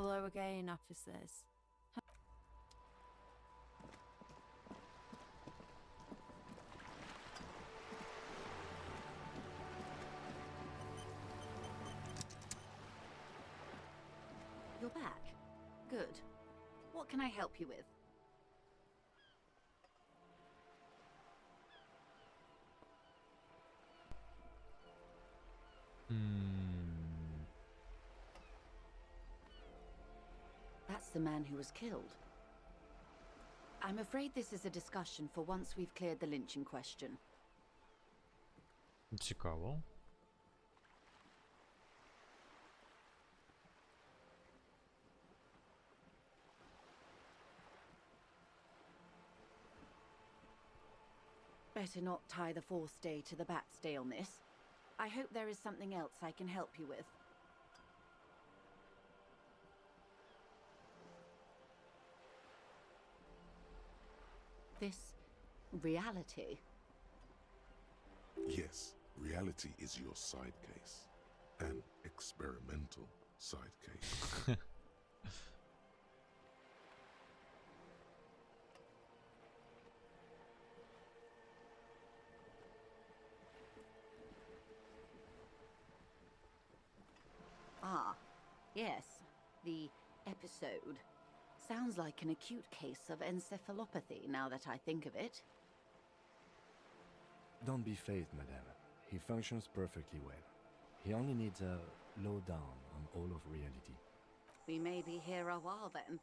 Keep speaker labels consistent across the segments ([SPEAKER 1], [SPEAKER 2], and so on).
[SPEAKER 1] Hello again, officers.
[SPEAKER 2] You're back. Good. What can I help you with? That's the man who was killed. I'm afraid this is a discussion for once we've cleared the lynching question.
[SPEAKER 3] Цікаво.
[SPEAKER 2] Better not tie the fourth day to the bat's day on this. I hope there is something else I can help you with. This reality.
[SPEAKER 4] Yes, reality is your side case. An experimental side case.
[SPEAKER 2] Ah, yes, the episode. Sounds like an acute case of encephalopathy now that I think of it.
[SPEAKER 5] Don't be phased, madame. He functions perfectly well. He only needs a lowdown on all of reality.
[SPEAKER 2] We may be here a while then.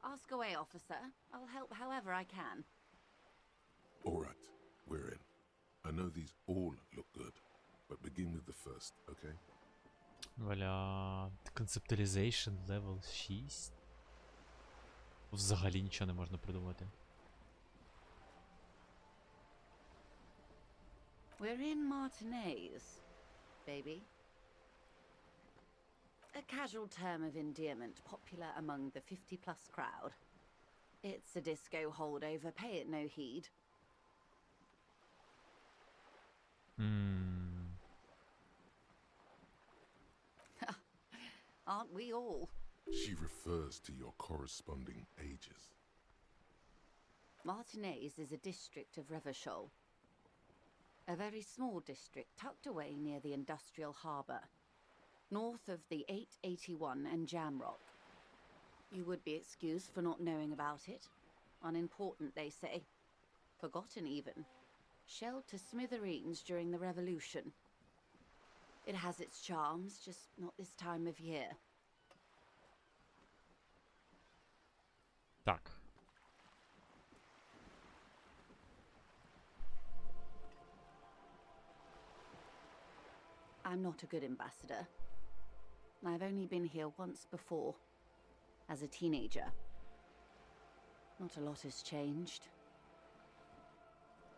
[SPEAKER 2] Ask away, officer. I'll help however I can.
[SPEAKER 4] All right, we're in. I know these all look good, but begin with the first, okay?
[SPEAKER 3] Валя, conceptualization level 6. Взагалі нічого не можна придумати.
[SPEAKER 2] We're in Martinez, baby. A casual term of endearment popular among the 50-plus crowd. It's a disco holdover, pay it no heed. Aren't we all?
[SPEAKER 4] She refers to your corresponding ages.
[SPEAKER 2] Martinez is a district of Revachol. A very small district tucked away near the industrial harbour, north of the 881 and Jamrock. You would be excused for not knowing about it. Unimportant, they say. Forgotten, even. Shelled to smithereens during the Revolution. It has its charms, just not this time of year.
[SPEAKER 3] Так.
[SPEAKER 2] I'm not a good ambassador. I've only been here once before, as a teenager. Not a lot has changed.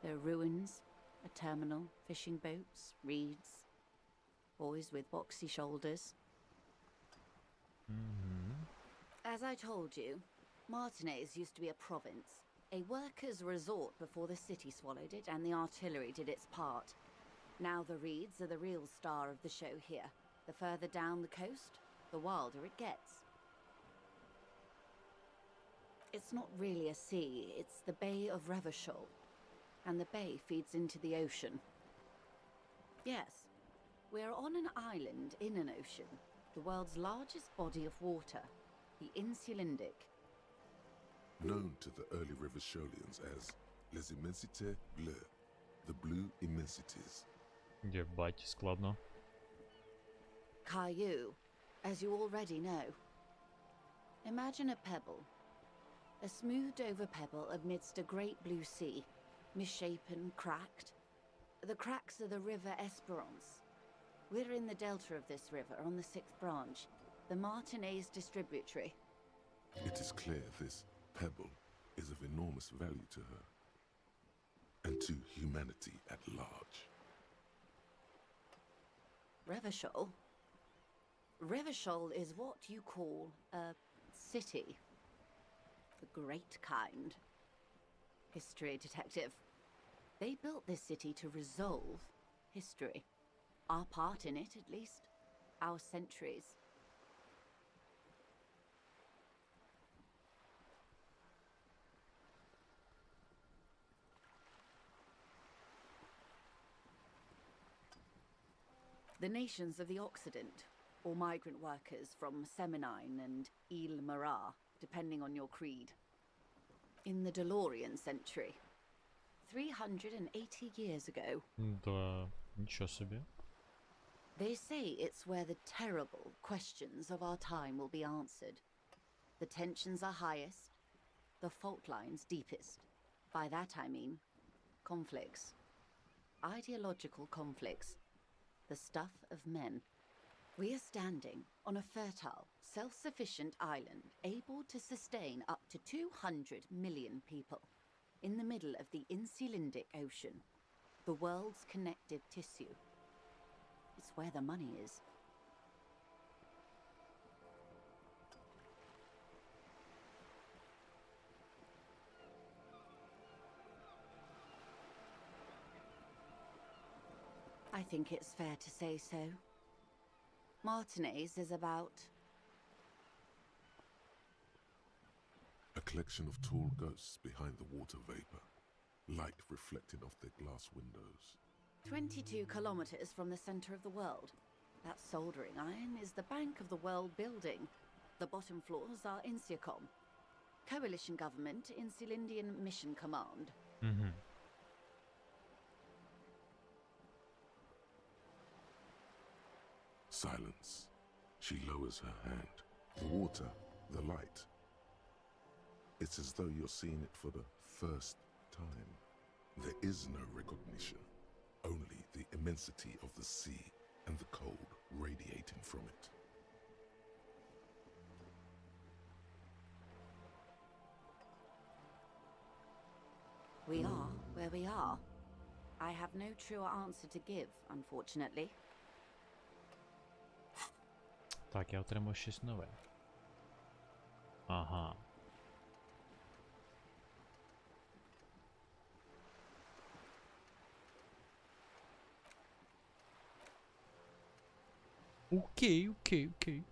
[SPEAKER 2] There are ruins, a terminal, fishing boats, reeds, boys with boxy shoulders. As I told you, Martinez used to be a province, a workers' resort before the city swallowed it and the artillery did its part. Now the reeds are the real star of the show here. The further down the coast, the wilder it gets. It's not really a sea, it's the Bay of Revachol, and the bay feeds into the ocean. Yes, we're on an island in an ocean, the world's largest body of water, the Insulindic.
[SPEAKER 4] Known to the early Revacholians as les immensités bleues, the blue immensities.
[SPEAKER 3] Єбать, складно.
[SPEAKER 2] Caillou, as you already know. Imagine a pebble. A smoothed-over pebble amidst a great blue sea, misshapen, cracked. The cracks are the river Esperance. We're in the delta of this river, on the 6th branch, the Martinez distributary.
[SPEAKER 4] It is clear this pebble is of enormous value to her, and to humanity at large.
[SPEAKER 2] Revachol? Revachol is what you call a city. The great kind. History detective. They built this city to resolve history. Our part in it, at least. Our centuries. The nations of the Occident, or migrant workers from Semenine and Ile Marat, depending on your creed. In the DeLorean century, 380 years ago.
[SPEAKER 3] Да, нічого собі.
[SPEAKER 2] They say it's where the terrible questions of our time will be answered. The tensions are highest, the fault lines deepest. By that I mean conflicts. Ideological conflicts. The stuff of men. We are standing on a fertile, self-sufficient island able to sustain up to 200 million people in the middle of the Insulindic Ocean, the world's connective tissue. It's where the money is. I think it's fair to say so. Martinez is about
[SPEAKER 4] A collection of tall ghosts behind the water vapor, light reflecting off their glass windows.
[SPEAKER 2] 22 kilometers from the center of the world. That soldering iron is the bank of the world building. The bottom floors are Insiacom. Coalition government, Insulindian Mission Command.
[SPEAKER 3] Угу.
[SPEAKER 4] Silence. She lowers her hand. The water, the light. It's as though you're seeing it for the first time. There is no recognition, only the immensity of the sea and the cold radiating from it.
[SPEAKER 2] We are where we are. I have no truer answer to give, unfortunately.
[SPEAKER 3] Так, я отримав щось нове. Ага. Окей, окей, окей.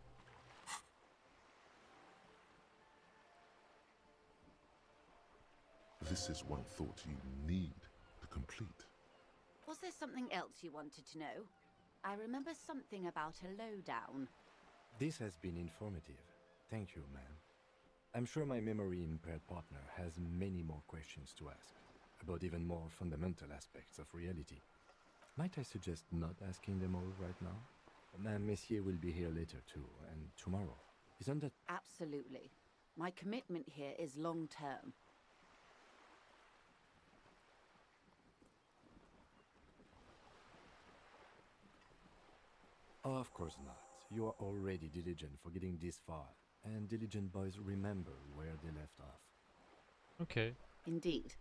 [SPEAKER 4] This is one thought you need to complete.
[SPEAKER 2] Was there something else you wanted to know? I remember something about a lowdown.
[SPEAKER 5] This has been informative. Thank you, ma'am. I'm sure my memory-impaired partner has many more questions to ask, about even more fundamental aspects of reality. Might I suggest not asking them all right now? Messier will be here later too, and tomorrow. Isn't that...
[SPEAKER 2] Absolutely. My commitment here is long-term.
[SPEAKER 5] Of course not. You are already diligent for getting this far, and diligent boys remember where they left off.
[SPEAKER 3] Окей.
[SPEAKER 2] Indeed.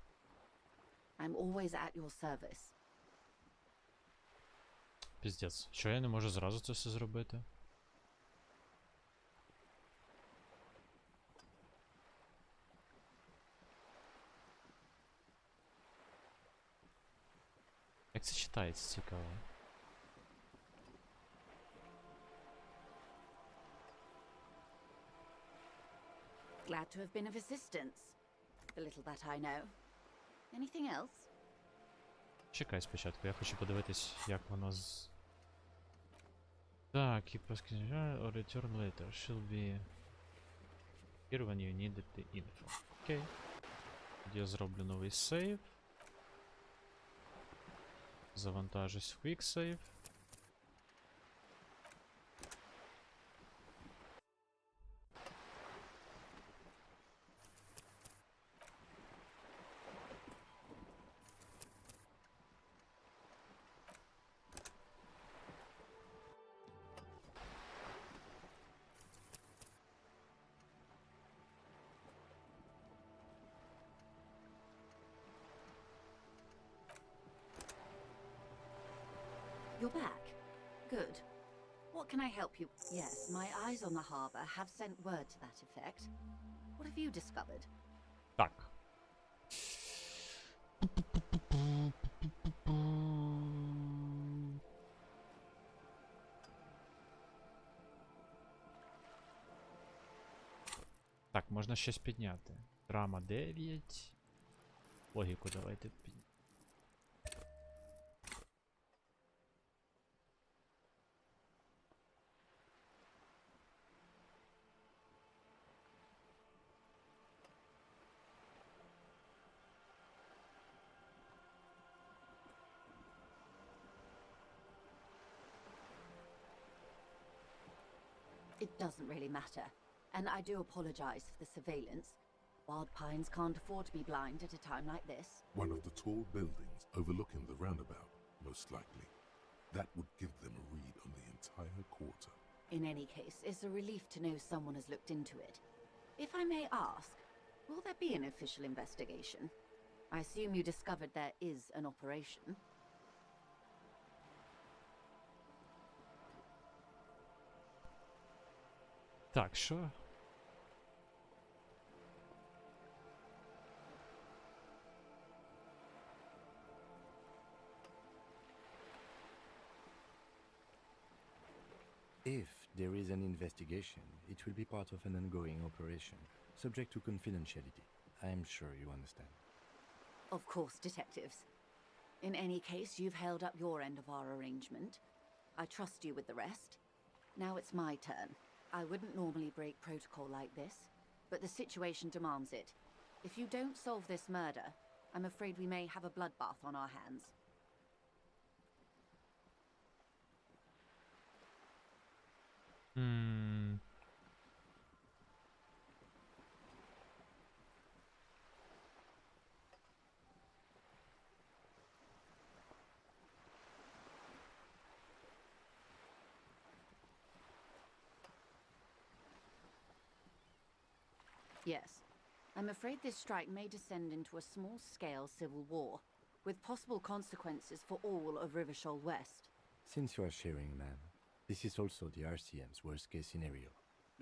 [SPEAKER 2] I'm always at your service.
[SPEAKER 3] Піздець. Що я не можу зразу це все зробити? Як це читається, цікаво.
[SPEAKER 2] Glad to have been of assistance. The little that I know. Anything else?
[SPEAKER 3] Чекай спочатку, я хочу подивитись, як воно з... Так, і or return later. Should be here when you needed the info. Окей. Тоді я зроблю новий сейв. Завантажусь в Quick Save.
[SPEAKER 2] You're back. Good. What can I help you? Yes, my eyes on the harbor have sent word to that effect. What have you discovered?
[SPEAKER 3] Так. Так, можна щось підняти. Драма 9. Логіку давайте підняти.
[SPEAKER 2] It doesn't really matter. And I do apologize for the surveillance. Wild Pines can't afford to be blind at a time like this.
[SPEAKER 4] One of the tall buildings overlooking the roundabout, most likely. That would give them a read on the entire quarter.
[SPEAKER 2] In any case, it's a relief to know someone has looked into it. If I may ask, will there be an official investigation? I assume you discovered there is an operation.
[SPEAKER 3] Так, що?
[SPEAKER 5] If there is an investigation, it will be part of an ongoing operation, subject to confidentiality. I'm sure you understand.
[SPEAKER 2] Of course, detectives. In any case, you've held up your end of our arrangement. I trust you with the rest. Now it's my turn. I wouldn't normally break protocol like this, but the situation demands it. If you don't solve this murder, I'm afraid we may have a bloodbath on our hands. Yes. I'm afraid this strike may descend into a small-scale civil war, with possible consequences for all of Rivershoal West.
[SPEAKER 5] Since you are sharing, ma'am, this is also the RCM's worst-case scenario.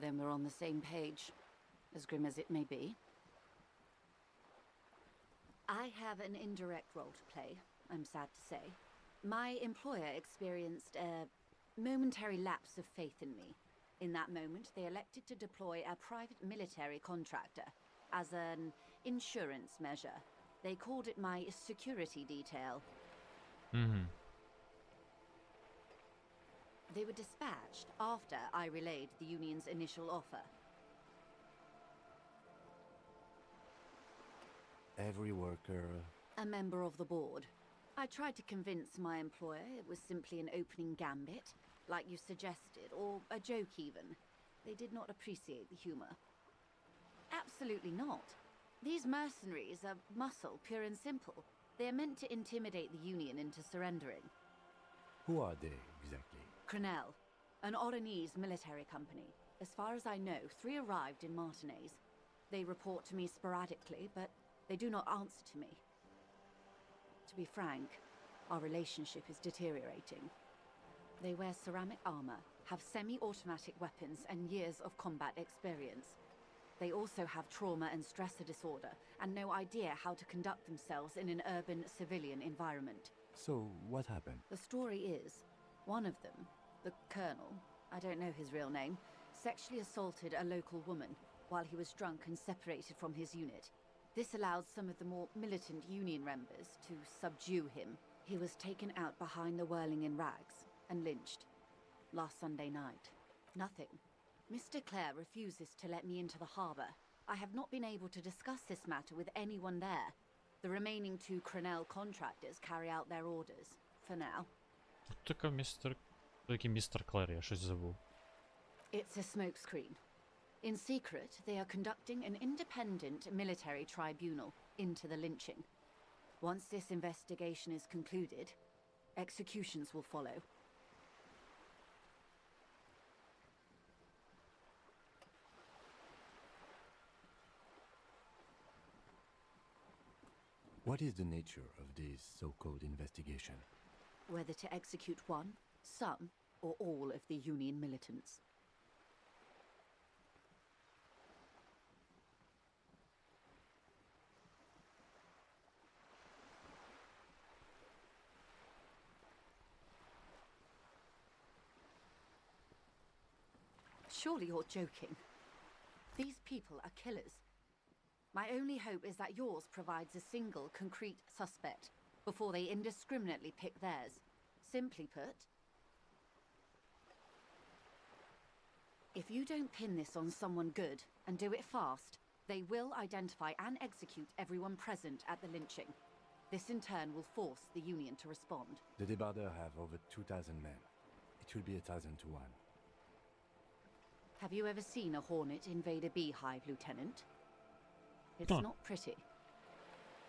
[SPEAKER 2] Then we're on the same page, as grim as it may be. I have an indirect role to play, I'm sad to say. My employer experienced a momentary lapse of faith in me. In that moment, they elected to deploy a private military contractor as an insurance measure. They called it my security detail. They were dispatched after I relayed the union's initial offer.
[SPEAKER 5] Every worker...
[SPEAKER 2] A member of the board. I tried to convince my employer it was simply an opening gambit, like you suggested, or a joke even. They did not appreciate the humor. Absolutely not. These mercenaries are muscle, pure and simple. They are meant to intimidate the Union into surrendering.
[SPEAKER 5] Who are they, exactly?
[SPEAKER 2] Crenell, an Oranese military company. As far as I know, 3 arrived in Martinez. They report to me sporadically, but they do not answer to me. To be frank, our relationship is deteriorating. They wear ceramic armor, have semi-automatic weapons, and years of combat experience. They also have trauma and stressor disorder, and no idea how to conduct themselves in an urban civilian environment.
[SPEAKER 5] So, what happened?
[SPEAKER 2] The story is, one of them, the Colonel, I don't know his real name, sexually assaulted a local woman while he was drunk and separated from his unit. This allowed some of the more militant Union members to subdue him. He was taken out behind the whirling in rags and lynched last Sunday night. Nothing. Mr. Clare refuses to let me into the harbor. I have not been able to discuss this matter with anyone there. The remaining 2 Crenell contractors carry out their orders, for now.
[SPEAKER 3] Така містер... Який містер Клер, я щось забув.
[SPEAKER 2] It's a smokescreen. In secret, they are conducting an independent military tribunal into the lynching. Once this investigation is concluded, executions will follow.
[SPEAKER 5] What is the nature of this so-called investigation?
[SPEAKER 2] Whether to execute one, some, or all of the Union militants. Surely you're joking. These people are killers. My only hope is that yours provides a single, concrete suspect before they indiscriminately pick theirs. Simply put, if you don't pin this on someone good and do it fast, they will identify and execute everyone present at the lynching. This in turn will force the Union to respond.
[SPEAKER 5] The débardeurs have over 2,000 men. It will be 1,000 to 1.
[SPEAKER 2] Have you ever seen a hornet invade a beehive, Lieutenant? It's
[SPEAKER 3] Huh.
[SPEAKER 2] not pretty.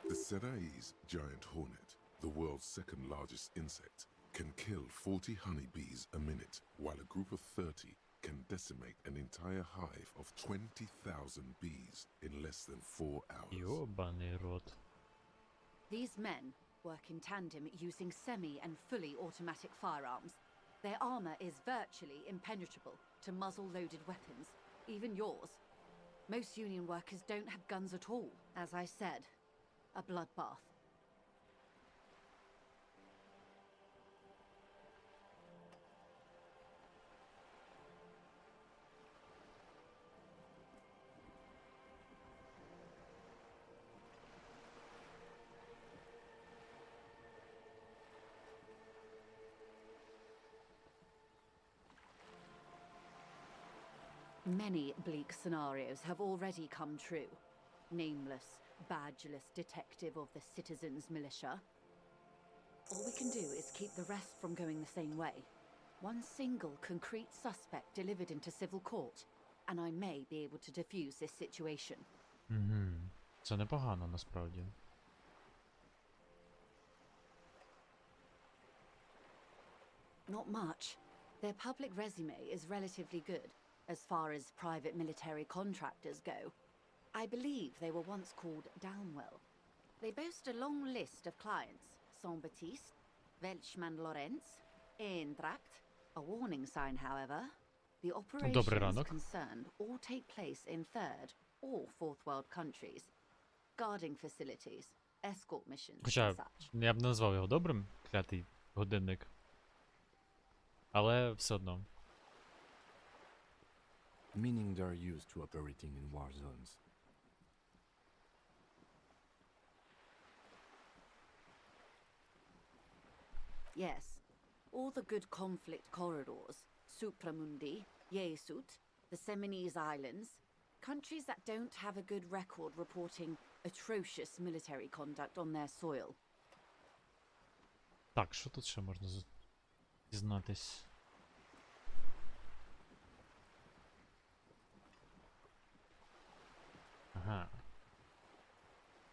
[SPEAKER 4] The Serai's giant hornet, the world's second largest insect, can kill 40 honeybees a minute, while a group of 30 can decimate an entire hive of 20,000 bees in less than 4 hours.
[SPEAKER 3] Йобаний рот.
[SPEAKER 2] These men work in tandem using semi and fully automatic firearms. Their armor is virtually impenetrable to muzzle-loaded weapons, even yours. Most Union workers don't have guns at all. As I said, a bloodbath. Many bleak scenarios have already come true. Nameless, badgeless detective of the citizens' militia. All we can do is keep the rest from going the same way. One single concrete suspect delivered into civil court, and I may be able to defuse this situation.
[SPEAKER 3] Це непогано, насправді.
[SPEAKER 2] Not much. Their public resume is relatively good, as far as private military contractors go. I believe they were once called Downwell. They boast a long list of clients: Saint-Baptiste, Welchman Lawrence, Eintracht. A warning sign, however. The operations concerned all take place in third or fourth world countries. Guarding facilities, escort missions,
[SPEAKER 3] Хоча,
[SPEAKER 2] and such.
[SPEAKER 3] я б не назвав його добрим, клятий годинник. Але все одно.
[SPEAKER 5] Meaning they're used to operating in war zones.
[SPEAKER 2] Yes, all the good conflict corridors, Supramundi, Yesut, the Seminese Islands, countries that don't have a good record reporting atrocious military conduct on their soil.
[SPEAKER 3] Так, що тут ще можна дізнатись? Ага.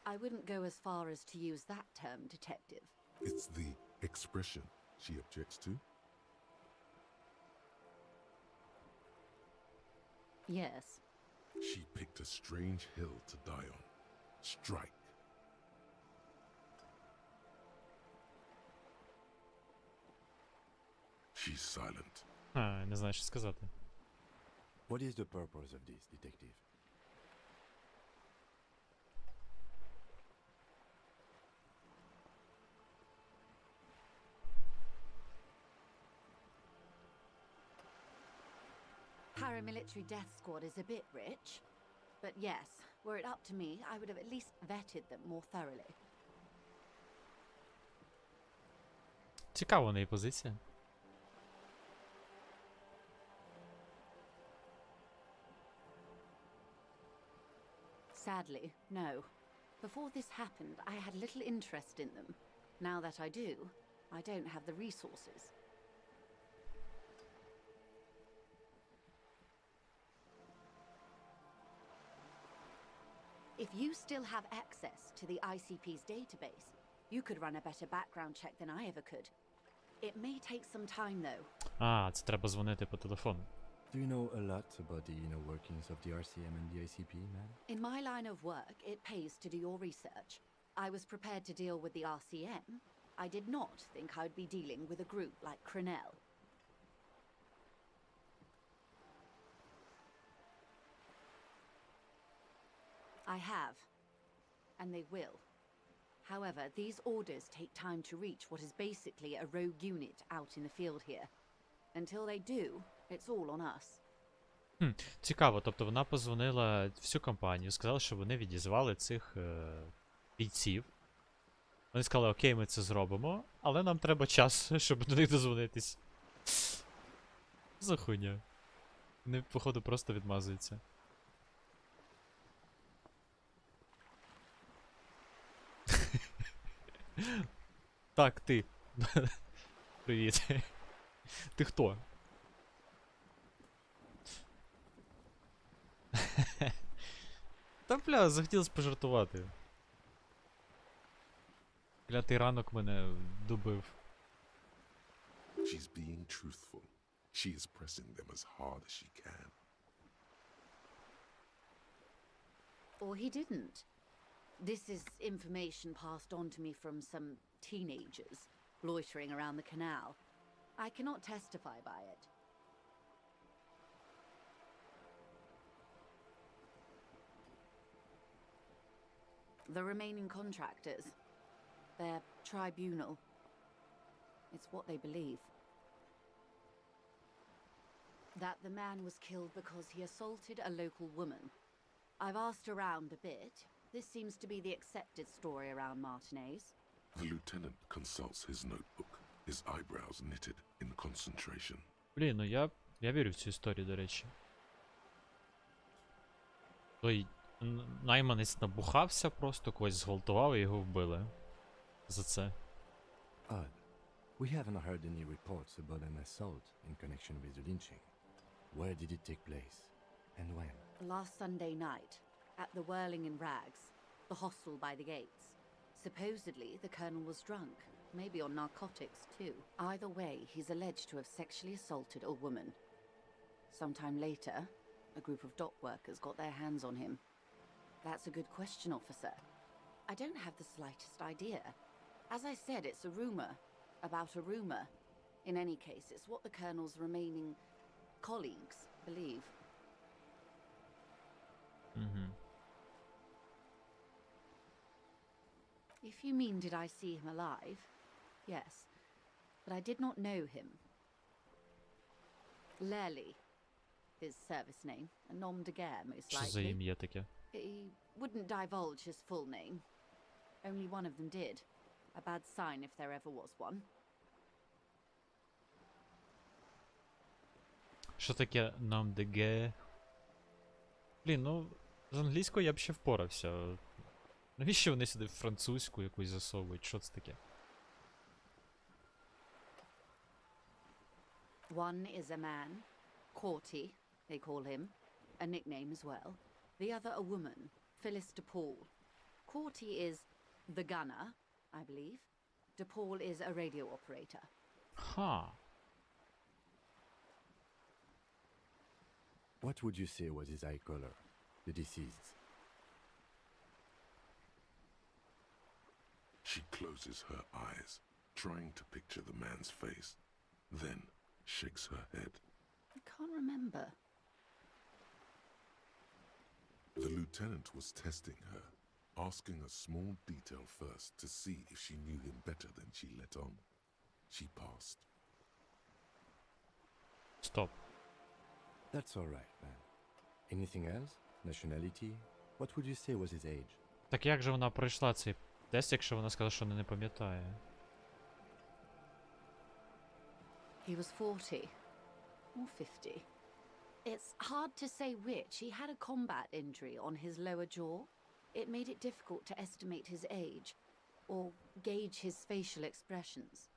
[SPEAKER 2] I wouldn't go as far as to use that term, detective.
[SPEAKER 4] It's the expression she objects to.
[SPEAKER 2] Yes.
[SPEAKER 4] She picked a strange hill to die on. Strike. She's silent.
[SPEAKER 3] Не знаю, що сказати.
[SPEAKER 5] What is the purpose of this, detective?
[SPEAKER 2] Paramilitary death squad is a bit rich, but yes, were it up to me, I would have at least vetted them more thoroughly.
[SPEAKER 3] Цікава в неї позиція.
[SPEAKER 2] Sadly, no. Before this happened, I had little interest in them. Now that I do, I don't have the resources. If you still have access to the ICP's database, you could run a better background check than I ever could. It may take some time, though.
[SPEAKER 3] А, це треба дзвонити по телефону.
[SPEAKER 5] Do you know a lot about the inner workings of the RCM and the ICP, man?
[SPEAKER 2] In my line of work, it pays to do your research. I was prepared to deal with the RCM. I did not think I'd be dealing with a group like Crenell. I have, and they will. However, these orders take time to reach what is basically a rogue unit out in the field here. Until they do, it's all on us.
[SPEAKER 3] Цікаво, тобто вона позвонила всю компанію, сказала, що вони відізвали цих бійців. Вони сказали, окей, ми це зробимо, але нам треба час, щоб до них дозвонитись. За хуйня. Вони, походу, просто відмазуються. Так, ти. Привіт. Ти хто? Та бля, захотілося пожартувати. Клятий ранок мене добив.
[SPEAKER 4] She's being truthful. She is pressing them as hard as she can.
[SPEAKER 2] Or he didn't. This is information passed on to me from some teenagers loitering around the canal. I cannot testify by it. The remaining contractors, their tribunal, it's what they believe. That the man was killed because he assaulted a local woman. I've asked around a bit. This seems to be the accepted story around Martinez.
[SPEAKER 4] The lieutenant consults his notebook, his eyebrows knitted in concentration.
[SPEAKER 3] Блін, ну я вірю в цю історію, до речі. Той найманець набухався просто, когось зґвалтував і його вбили. За це.
[SPEAKER 5] Odd. We haven't heard any reports about an assault in connection with the lynching. Where did it take place? And when?
[SPEAKER 2] Last Sunday night, at the Whirling in Rags, the hostel by the gates. Supposedly, the colonel was drunk, maybe on narcotics too. Either way, he's alleged to have sexually assaulted a woman. Sometime later, a group of dock workers got their hands on him. That's a good question, officer. I don't have the slightest idea. As I said, it's a rumor about a rumor. In any case, it's what the colonel's remaining colleagues believe.
[SPEAKER 3] Угу.
[SPEAKER 2] If you mean did I see him alive, yes, but I did not know him. Lely, his service name, a nom de guerre most
[SPEAKER 3] Що за
[SPEAKER 2] likely.
[SPEAKER 3] ім'я таке?
[SPEAKER 2] He wouldn't divulge his full name. Only one of them did. A bad sign if there ever was one.
[SPEAKER 3] Що таке nom de guerre? Блін, ну, з англійською я б ще впорався. Навіщо вони сюди французьку якусь засовують? Що це таке?
[SPEAKER 2] One is a man, Corty, they call him, a nickname as well. The other a woman, Phyllis DePaul. Corty is the gunner, I believe. DePaul is a radio operator.
[SPEAKER 3] Ха.
[SPEAKER 5] What would you say was his eye color, the deceased's?
[SPEAKER 4] She closes her eyes, trying to picture the man's face, then shakes her head.
[SPEAKER 2] I can't remember.
[SPEAKER 4] The lieutenant was testing her, asking a small detail first to see if she knew him better than she let on. She passed.
[SPEAKER 3] Стоп.
[SPEAKER 5] That's all right, man. Anything else? Nationality? What would you say was his age?
[SPEAKER 3] Так як же вона пройшла цей тест, якщо вона сказала, що не пам'ятає?
[SPEAKER 2] He was 40 or 50. It's hard to say which. He had a combat injury on his lower jaw. It made it difficult to estimate his age or gauge his facial expressions.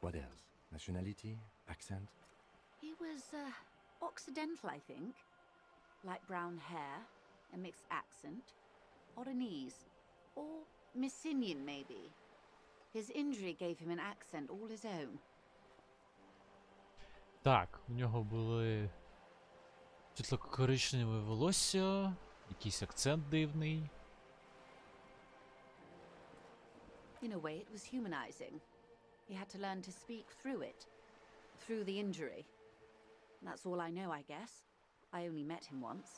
[SPEAKER 5] What else? Nationality? Accent?
[SPEAKER 2] He was Occidental, I think. Light brown hair, a mixed accent, Oranese, or Messinian maybe. His injury gave him an accent all his own.
[SPEAKER 3] Так, у нього були світло-коричневе волосся, якийсь акцент дивний.
[SPEAKER 2] In a way, it was humanizing. He had to learn to speak through it, through the injury. That's all I know, I guess. I only met him once.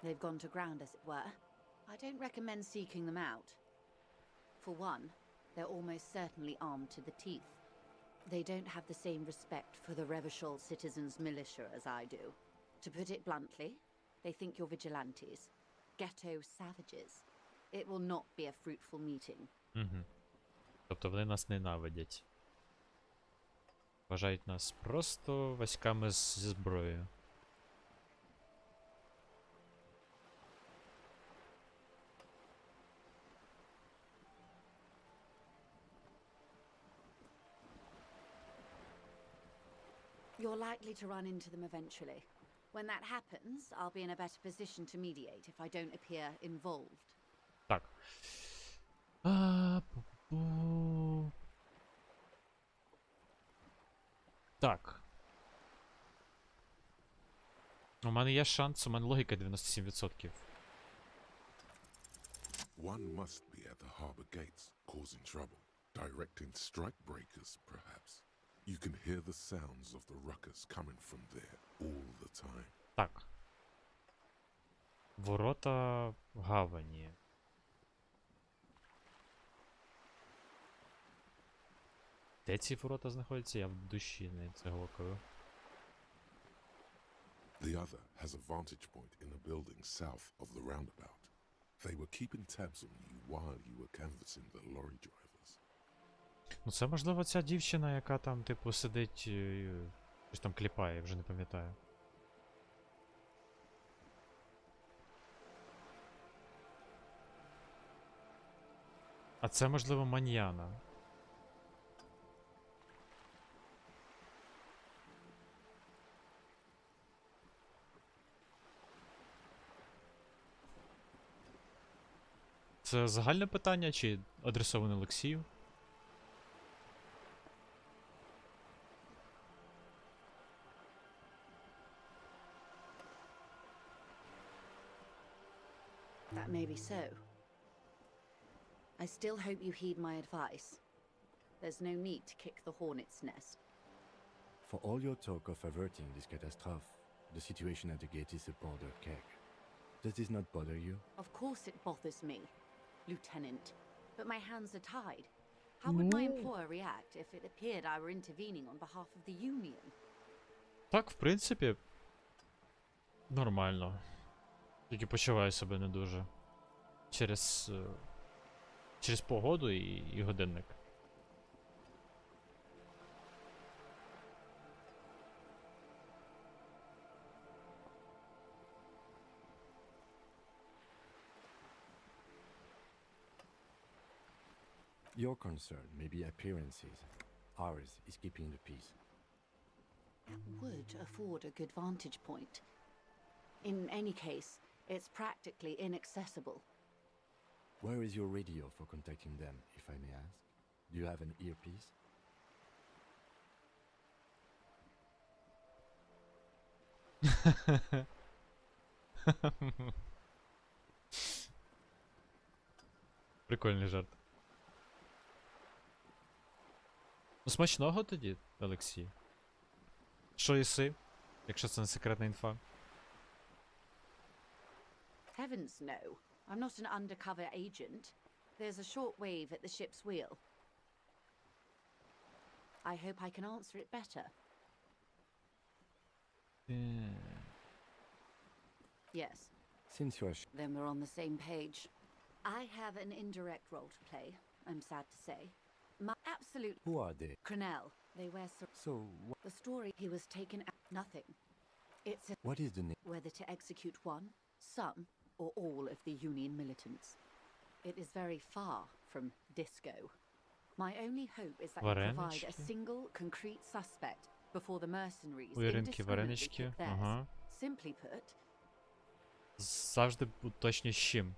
[SPEAKER 2] They've gone to ground, as it were. I don't recommend seeking them out. For one, they're almost certainly armed to the teeth. They don't have the same respect for the Revachol citizens' militia as I do. To put it bluntly, they think you're vigilantes, ghetto savages. It will not be a fruitful meeting.
[SPEAKER 3] Угу. Тобто вони нас ненавидять. Вважають нас просто васьками зі зброєю.
[SPEAKER 2] You're likely to run into them eventually. When that happens, I'll be in a better position to mediate if I don't appear involved.
[SPEAKER 3] Так. Пу-пу. Так. У мене є шанс, у мене логіка 97%.
[SPEAKER 4] One must be at the harbor gates, causing trouble, directing strike breakers, perhaps. You can hear the sounds of the ruckus coming from there all the time.
[SPEAKER 3] Так. Ворота гавані. Де ці ворота знаходяться? Я в душі не це гокаю.
[SPEAKER 4] The other has a vantage point in a building south of the roundabout. They were keeping tabs on you while you were canvassing the lorry drivers.
[SPEAKER 3] Ну це можливо ця дівчина, яка там, типу, сидить, щось там кліпає, вже не пам'ятаю. А це, можливо, маньяна. Це загальне питання, чи адресоване Олексію?
[SPEAKER 2] That may be so. I still hope you heed my advice. There's no need to kick the hornet's nest.
[SPEAKER 5] For all your talk of averting this catastrophe, the situation at the gate is a border cake. Does this not bother you?
[SPEAKER 2] Of course it bothers me, Lieutenant, but my hands are tied. How would my employer react if it appeared I were intervening on behalf of the Union?
[SPEAKER 3] Так, в принципі, нормально. Тільки почуваю себе не дуже. Через погоду і годинник.
[SPEAKER 5] Your concern may be appearances. Ours is keeping the peace.
[SPEAKER 2] That would afford a good vantage point. In any case, it's practically inaccessible.
[SPEAKER 5] Where is your radio for contacting them, if I may ask? Do you have an earpiece?
[SPEAKER 3] Прикольний жарт. Ну, смачного тоді, Олексій. Що їси, якщо це не секретна інфа?
[SPEAKER 2] Heavens no. I'm not an undercover agent. There's a short wave at the ship's wheel. I hope I can answer it better. Yes.
[SPEAKER 5] Since you are
[SPEAKER 2] Then we're on the same page. I have an indirect role to play, I'm sad to say. My absolute
[SPEAKER 5] who are they?
[SPEAKER 2] Crenell. They wear
[SPEAKER 5] So,
[SPEAKER 2] the story he was taken out. Nothing. It's
[SPEAKER 5] what is the name?
[SPEAKER 2] whether to execute one, some, or all of the Union militants. It is very far from disco. My only hope is that you provide a
[SPEAKER 3] Варенички.
[SPEAKER 2] single, concrete suspect before the mercenaries
[SPEAKER 3] Уяринки,
[SPEAKER 2] indiscriminately
[SPEAKER 3] варенички.
[SPEAKER 2] pick theirs.
[SPEAKER 3] Ага.
[SPEAKER 2] Simply put,
[SPEAKER 3] Завжди уточнюй з чим.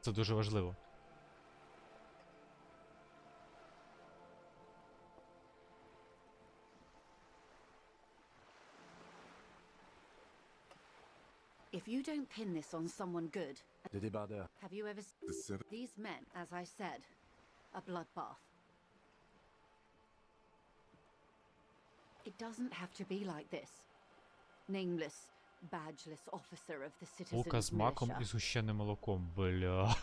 [SPEAKER 3] Це дуже важливо.
[SPEAKER 2] if you don't pin this on someone good,
[SPEAKER 5] The débardeur.
[SPEAKER 2] have you ever
[SPEAKER 4] The set
[SPEAKER 2] these men, as I said, a bloodbath. It doesn't have to be like this. Nameless, badgeless officer of the
[SPEAKER 3] Лука
[SPEAKER 2] citizens'
[SPEAKER 3] з маком і
[SPEAKER 2] militia.
[SPEAKER 3] згущеним молоком. Бля.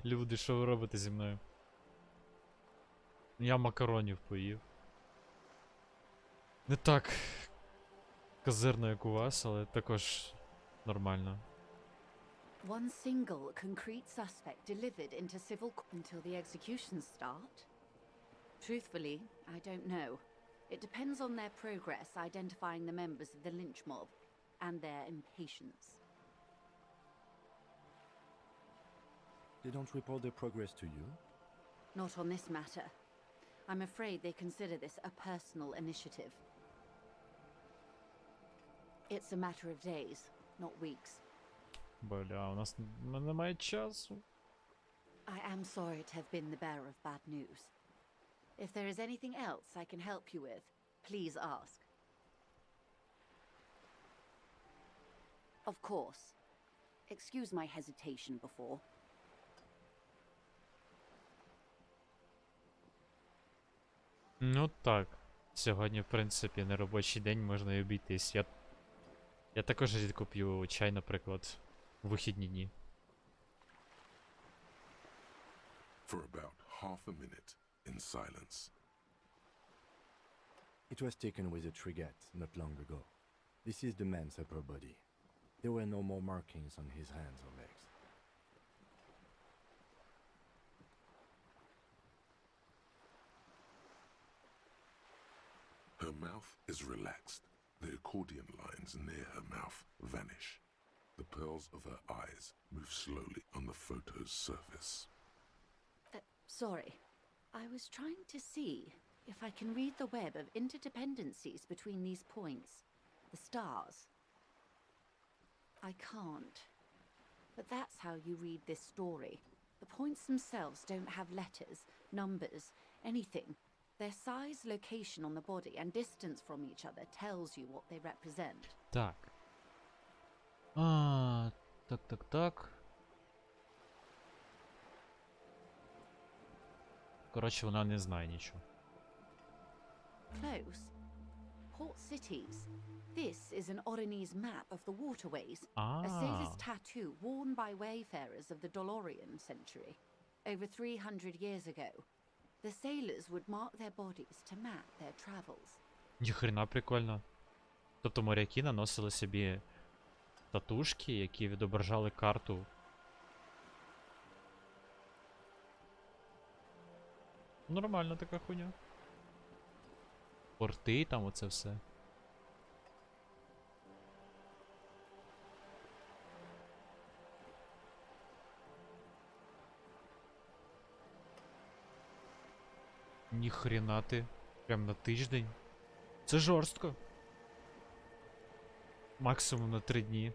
[SPEAKER 3] Люди, що ви робите зі мною? Я макаронів поїв. Не так козирно, як у вас, але також нормально.
[SPEAKER 2] One single concrete suspect delivered into civil until the executions start? Truthfully, I don't know. It depends on their progress identifying the members of the lynch mob and their impatience.
[SPEAKER 5] They don't report their progress to you?
[SPEAKER 2] Not on this matter. I'm afraid they consider this a personal initiative. It's a matter of days, not weeks.
[SPEAKER 3] Бля, у нас немає часу.
[SPEAKER 2] I am sorry to have been the bearer of bad news. If there is anything else I can help you with, please ask. Of course. Excuse my hesitation before.
[SPEAKER 3] Ну так. Сьогодні, в принципі, не робочий день, можна і обійтись. Я також рідко п'ю чай, наприклад, в вихідні дні.
[SPEAKER 4] For about half a minute in silence.
[SPEAKER 5] It was taken with a trigate not long ago. This is the man's upper body. There were no more markings on his hands or legs.
[SPEAKER 4] Her mouth is relaxed. The accordion lines near her mouth vanish. The pearls of her eyes move slowly on the photo's surface.
[SPEAKER 2] Sorry. I was trying to see if I can read the web of interdependencies between these points, the stars. I can't. But that's how you read this story. The points themselves don't have letters, numbers, anything. Their size, location on the body, and distance from each other tells you what they represent.
[SPEAKER 3] Так. Так. Коротше, вона не знає нічого.
[SPEAKER 2] Close. Port cities. This is an Oronese map of the waterways. A sailor's tattoo worn by wayfarers of the Dolorian century. Over 300 years ago, the sailors would mark their bodies to map their travels.
[SPEAKER 3] Ніхрена прикольно. Тобто моряки наносили собі татушки, які відображали карту. Нормальна така хуйня. Порти там оце все. Ніхрена ти. Прям на тиждень. Це жорстко. Максимум на 3 дні.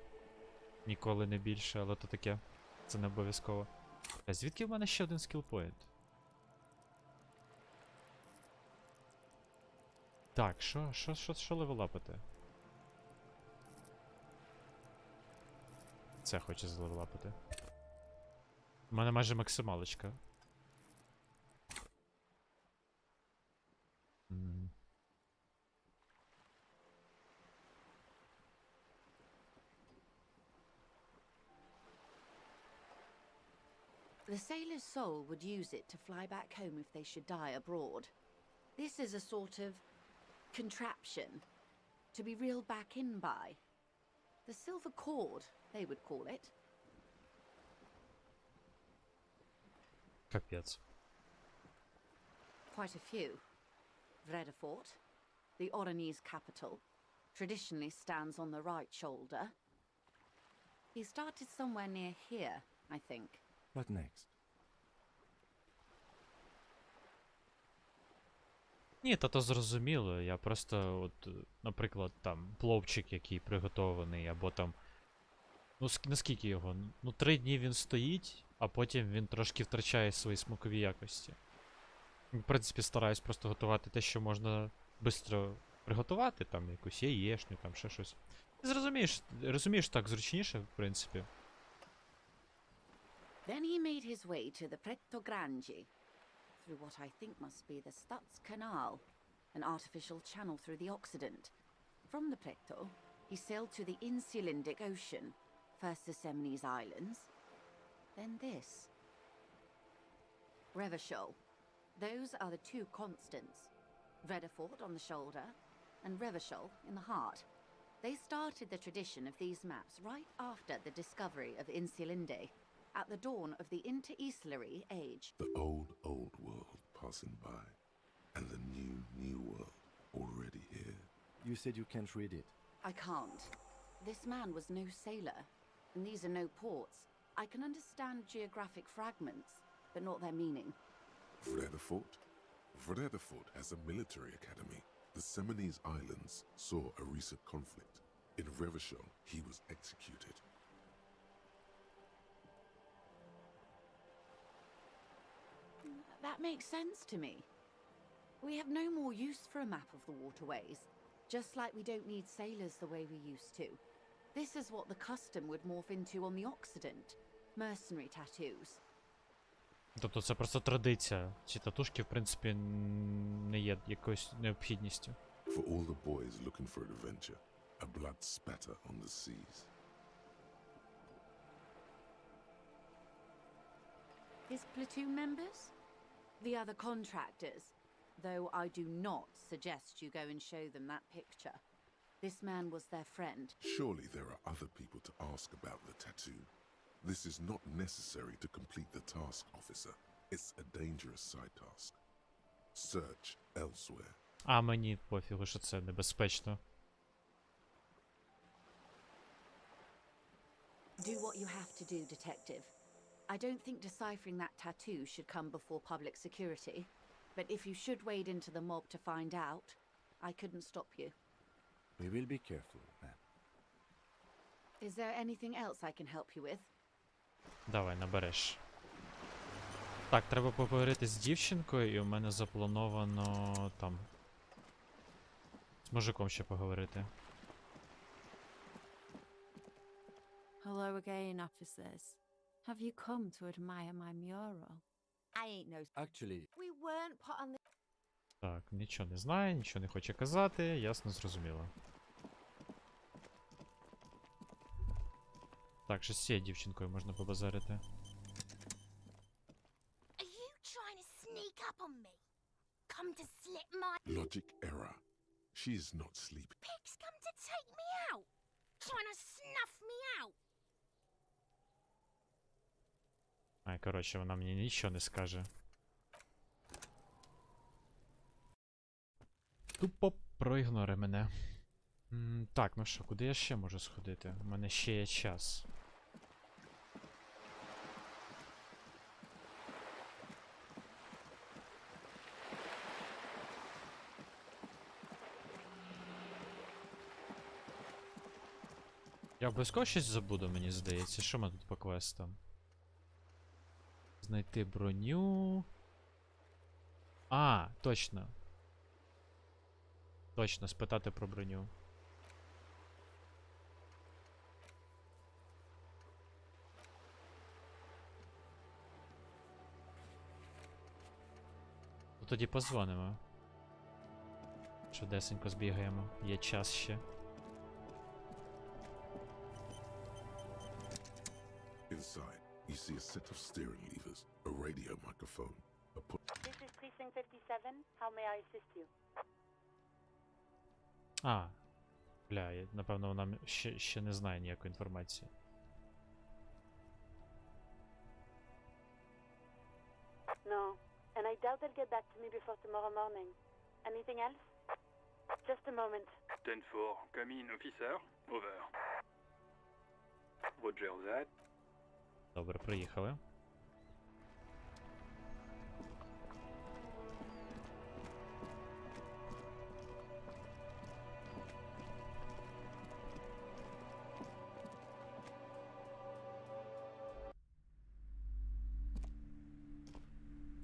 [SPEAKER 3] Ніколи не більше, але то таке. Це не обов'язково. А звідки в мене ще один скілпоінт? Так, що левелапити? Це хоче злевелапити. У мене майже максималочка.
[SPEAKER 2] The sailor's soul would use it to fly back home if they should die abroad. This is a sort of contraption to be reeled back in by. The silver cord, they would call it.
[SPEAKER 3] Капець.
[SPEAKER 2] Quite a few. Vredefort, the Oronese capital, traditionally stands on the right shoulder. He started somewhere near here, I think.
[SPEAKER 5] What next?
[SPEAKER 3] Ні, та то зрозуміло. Я просто, от, наприклад, там, пловчик, який приготований, або там. Ну, наскільки його? Ну, 3 дні він стоїть, а потім він трошки втрачає свої смакові якості. В принципі, стараюсь просто готувати те, що можна швидко приготувати, там, якусь яєшню, там, ще щось. Розумієш, так зручніше, в принципі.
[SPEAKER 2] Then he made his way to the Pretto Grande, through what I think must be the Stutz Canal, an artificial channel through the Occident. From the Pretto, he sailed to the Insulindic Ocean, first the Semines Islands, then this. Revachol. Those are the 2 constants. Vredefort on the shoulder, and Revachol in the heart. They started the tradition of these maps right after the discovery of Insulinde, at the dawn of the Inter-Islary Age.
[SPEAKER 4] The old world passing by, and the new world already here.
[SPEAKER 5] You said you can't read it.
[SPEAKER 2] I can't. This man was no sailor, and these are no ports. I can understand geographic fragments, but not their meaning.
[SPEAKER 4] Vredefort, Vredefort has a military academy. The Seminoles Islands saw a recent conflict. In Revachol, he was executed.
[SPEAKER 2] That makes sense to me. We have no more use for a map of the waterways, just like we don't need sailors the way we used to. This is what the custom would morph into on the Occident. Mercenary tattoos.
[SPEAKER 3] Тобто це просто традиція. Ці татушки, в принципі, не є якоюсь необхідністю.
[SPEAKER 4] For all the boys looking for an adventure, a blood spatter on the seas.
[SPEAKER 2] His platoon members? The other contractors. Though I do not suggest you go and show them that picture. This man was their friend.
[SPEAKER 4] Surely there are other people to ask about the tattoo. This is not necessary to complete the task, officer. It's a dangerous side task. Search elsewhere.
[SPEAKER 3] А мені пофігу, що це небезпечно.
[SPEAKER 2] Do what you have to do, detective. I don't think deciphering that tattoo should come before public security. But if you should wade into the mob to find out, I couldn't stop you.
[SPEAKER 5] We will be careful, ma'am.
[SPEAKER 2] Is there anything else I can help you with?
[SPEAKER 3] Давай, набереш. Так, треба поговорити з дівчинкою, і у мене заплановано там. З мужиком ще поговорити.
[SPEAKER 1] Hello again, officers. Have you come to admire my mural?
[SPEAKER 2] I ain't no...
[SPEAKER 5] Actually,
[SPEAKER 2] We weren't put on the...
[SPEAKER 3] Так, нічого не знає, нічого не хоче казати, ясно, зрозуміло. Так, ще з цією дівчинкою можна побазарити.
[SPEAKER 6] Are you trying to sneak up on me? Come to slip my
[SPEAKER 4] Logic error. She is not sleeping.
[SPEAKER 6] pigs come to take me out? Trying to snuff me out?
[SPEAKER 3] Ай, коротше, вона мені нічого не скаже. Тупо проігнори мене. Так, ну що, куди я ще можу сходити? У мене ще є час. Я обов'язково щось забуду, мені здається. Що ми тут по квестам? Знайти броню. А, точно. Точно, спитати про броню. Ну, тоді позвонимо. Швидесенько збігаємо. Є час ще.
[SPEAKER 4] Inside, you see a set of steering levers, a radio microphone, a
[SPEAKER 7] This is Precinct 57. How may I assist you?
[SPEAKER 3] А. Бля, напевно, вона ще не знає ніякої інформації.
[SPEAKER 7] No, and I doubt they'll get back to me before tomorrow morning. Anything else? Just a moment.
[SPEAKER 8] 10-4, come in, officer. Over. Roger that.
[SPEAKER 3] Добре, приїхали.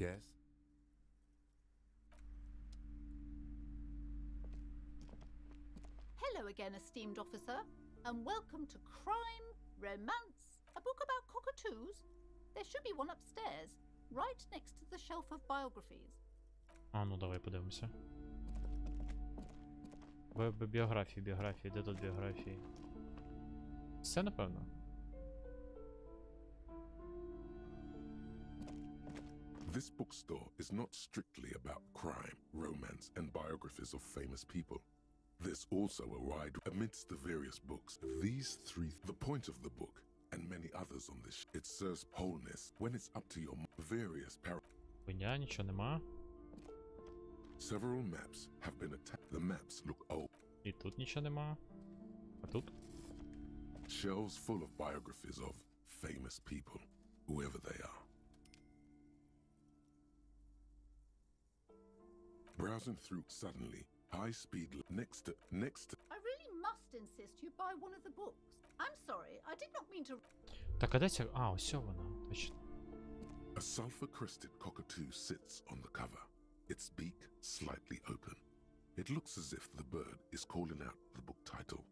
[SPEAKER 5] yes?
[SPEAKER 9] Hello again, esteemed officer, and welcome to Crime, Romance, a book about cockatoos. There should be one upstairs, right next to the shelf of biographies.
[SPEAKER 3] А, ну давай подивимося. Біографії, де тут біографії? Все, напевно.
[SPEAKER 4] This bookstore is not strictly about crime, romance, and biographies of famous people. There's also a wide amidst the various books. These three, the point of the book, and many others on this, it serves wholeness when it's up to your various
[SPEAKER 3] Хуйня, нічого нема.
[SPEAKER 4] Several maps have been attacked. The maps look old.
[SPEAKER 3] І тут нічого нема. А тут?
[SPEAKER 4] Shelves full of biographies of famous people, whoever they are. Browsing through suddenly, high speed next to.
[SPEAKER 9] I really must insist you buy one of the books. I'm sorry, I did not mean to.
[SPEAKER 3] Так, а де ця... А, ось вона, точно.
[SPEAKER 4] A sulfur-crested cockatoo sits on the cover, its beak slightly open. It looks as if the bird is calling out the book title,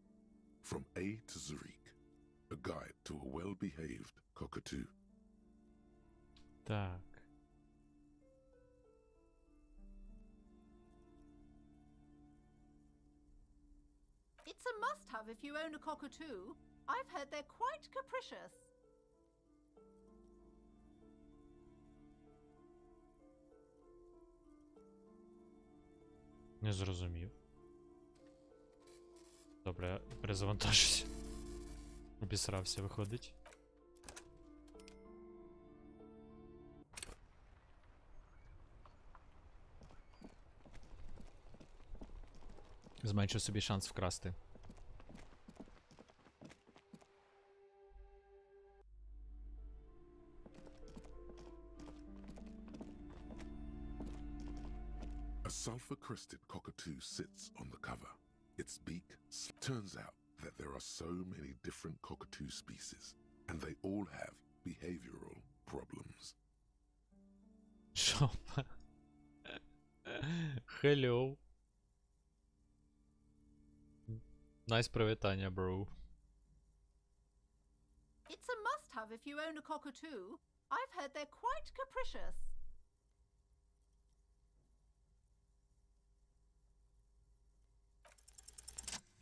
[SPEAKER 4] From A to Zurich, a guide to a well-behaved cockatoo.
[SPEAKER 3] Так.
[SPEAKER 9] It's a must-have if you own a cockatoo. I've heard they're quite capricious.
[SPEAKER 3] Не зрозумів. Добре, я перезавантажусь. Обісрався, виходить. Зменшив собі шанс вкрасти.
[SPEAKER 4] A sulfur-crested cockatoo sits on the cover. Its beak turns out that there are so many different cockatoo species, and they all have behavioral problems.
[SPEAKER 3] Що? Hello. Найс привітання, bro.
[SPEAKER 9] It's a must-have if you own a cockatoo. I've heard they're quite capricious.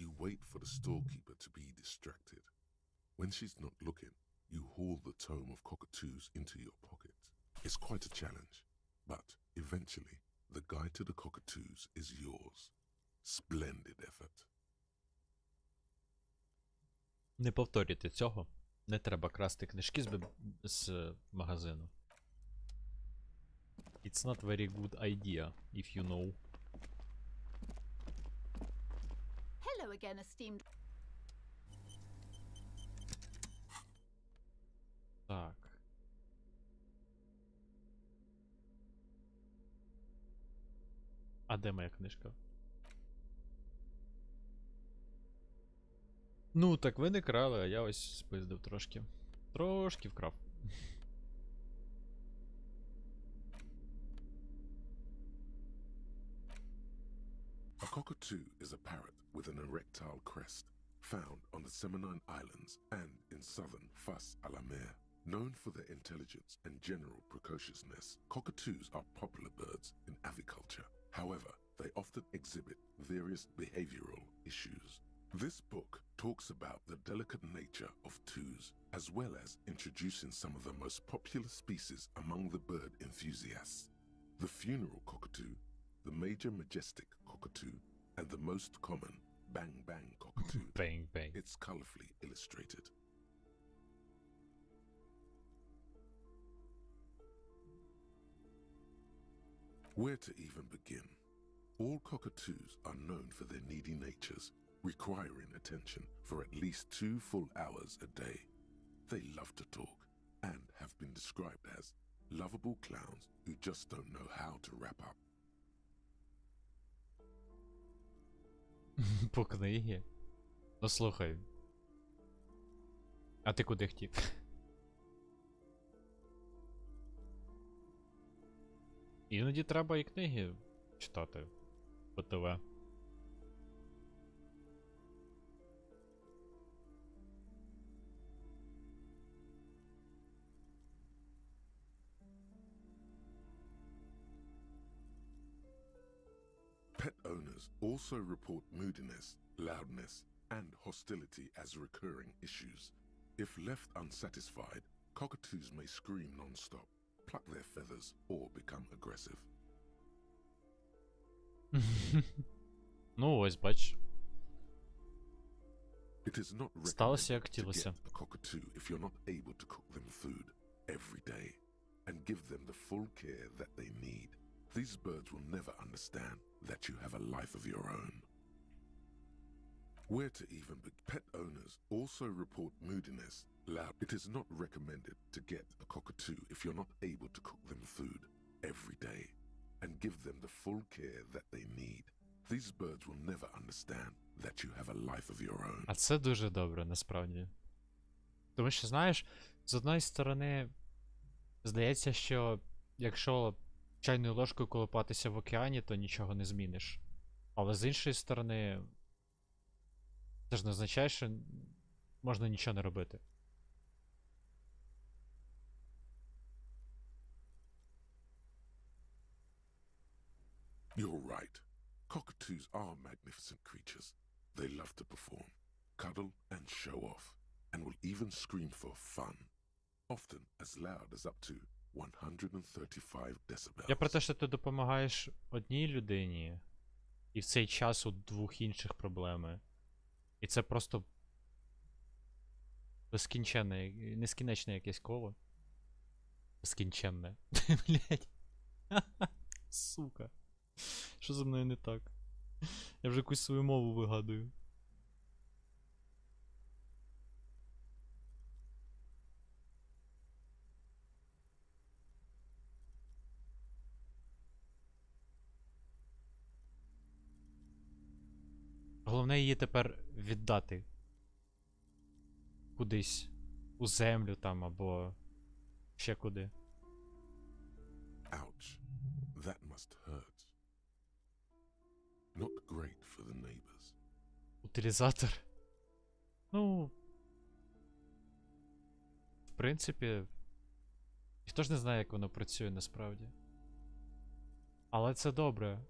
[SPEAKER 4] You wait for the storekeeper to be distracted. When she's not looking, you haul the tome of cockatoos into your pocket. It's quite a challenge, but eventually, the guide to the cockatoos is yours. Splendid effort.
[SPEAKER 3] Не повторюйте цього. Не треба красти книжки з магазину. It's not very good idea, if you know.
[SPEAKER 9] Hello again, esteemed.
[SPEAKER 3] Так. А де моя книжка? Ну, так ви не крали, а я ось спиздив трошки. Трошки вкрав.
[SPEAKER 4] A cockatoo is a parrot with an erectile crest, found on the Seminine Islands and in southern Fas a la Mer. Known for their intelligence and general precociousness, cockatoos are popular birds in aviculture. However, they often exhibit various behavioral issues. This book talks about the delicate nature of toos, as well as introducing some of the most popular species among the bird enthusiasts. The funeral cockatoo, the major majestic cockatoo, and the most common bang-bang cockatoo.
[SPEAKER 3] Bang, bang.
[SPEAKER 4] It's colorfully illustrated. Where to even begin? All cockatoos are known for their needy natures, requiring attention for at least 2 full hours a day. They love to talk and have been described as lovable clowns who just don't know how to wrap up.
[SPEAKER 3] По книгі? Ну слухай. А ти куди хотів? Іноді треба і книги читати по ТВ.
[SPEAKER 4] Pet owners also report moodiness, loudness, and hostility as recurring issues. If left unsatisfied, cockatoos may scream non-stop, pluck their feathers, or become aggressive.
[SPEAKER 3] Ну ось, бач.
[SPEAKER 4] It is not
[SPEAKER 3] Сталося, як
[SPEAKER 4] recommended to
[SPEAKER 3] хотілося.
[SPEAKER 4] get a cockatoo if you're not able to cook them food every day and give them the full care that they need. These birds will never understand that you have a life of your own. Where to even begin? Pet owners also report moodiness, loud. It is not recommended to get a cockatoo if you're not able to cook them food every day and give them the full care that they need. These birds will never understand that you have a life of your own.
[SPEAKER 3] А це дуже добре, насправді. Тому що, знаєш, з одної сторони, здається, що якщо чайною ложкою колупатися в океані, то нічого не зміниш. Але з іншої сторони, це ж не означає, що можна нічого не робити.
[SPEAKER 4] You're right. Cockatoos are magnificent creatures. They love to perform, cuddle and show off, and will even scream for fun, often as loud as up to 135 decibels.
[SPEAKER 3] Я про те, що ти допомагаєш одній людині, і в цей час у двох інших проблеми. І це просто безкінченне, нескінченне якесь коло. Безкінченне. Блять. Сука. Що за мною не так? Я вже якусь свою мову вигадую. Головне її тепер віддати. Кудись. У землю там, або ще куди.
[SPEAKER 4] Ouch. That must hurt. Not great for the neighbors.
[SPEAKER 3] Утилізатор. Ну. В принципі. Ніхто ж не знає, як воно працює насправді. Але це добре.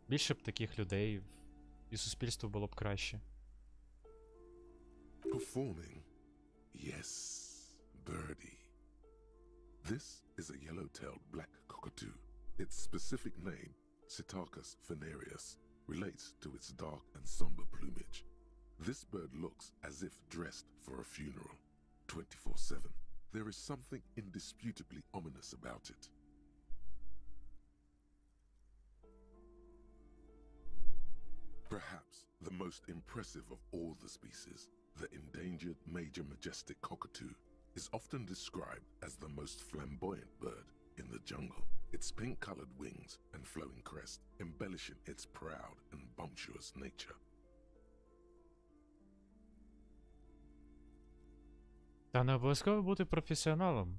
[SPEAKER 3] Більше б таких людей, і суспільство було б краще.
[SPEAKER 4] Performing? Yes, birdie. This is a yellow-tailed black cockatoo. Its specific name, Psittacus venereus, relates to its dark and somber plumage. This bird looks as if dressed for a funeral, 24/7. There is something indisputably ominous about it. Perhaps the most impressive of all the species, the endangered major majestic cockatoo, is often described as the most flamboyant bird in the jungle. Its pink-colored wings and flowing crest embellishing its proud and bumptious nature.
[SPEAKER 3] Та не обов'язково бути професіоналом.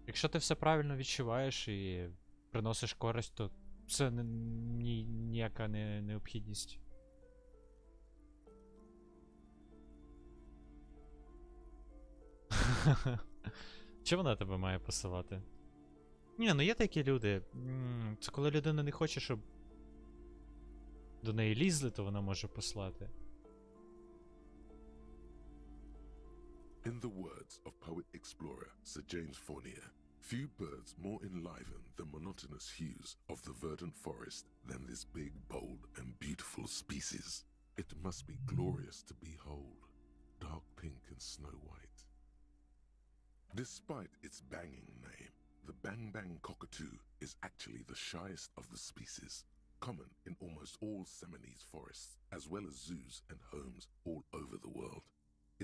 [SPEAKER 3] Якщо ти все правильно відчуваєш і приносиш користь, то це ніяка не необхідність. Чи вона тебе має посилати? Ні, ну є такі люди. Це коли людина не хоче, щоб до неї лізли, то вона може послати.
[SPEAKER 4] In the words of poet-explorer Sir James Fournier, few birds more enliven the monotonous hues of the verdant forest than this big, bold, and beautiful species. It must be glorious to behold, dark pink and snow white. Despite its banging name, the bang-bang cockatoo is actually the shyest of the species, common in almost all Seminoles forests, as well as zoos and homes all over the world.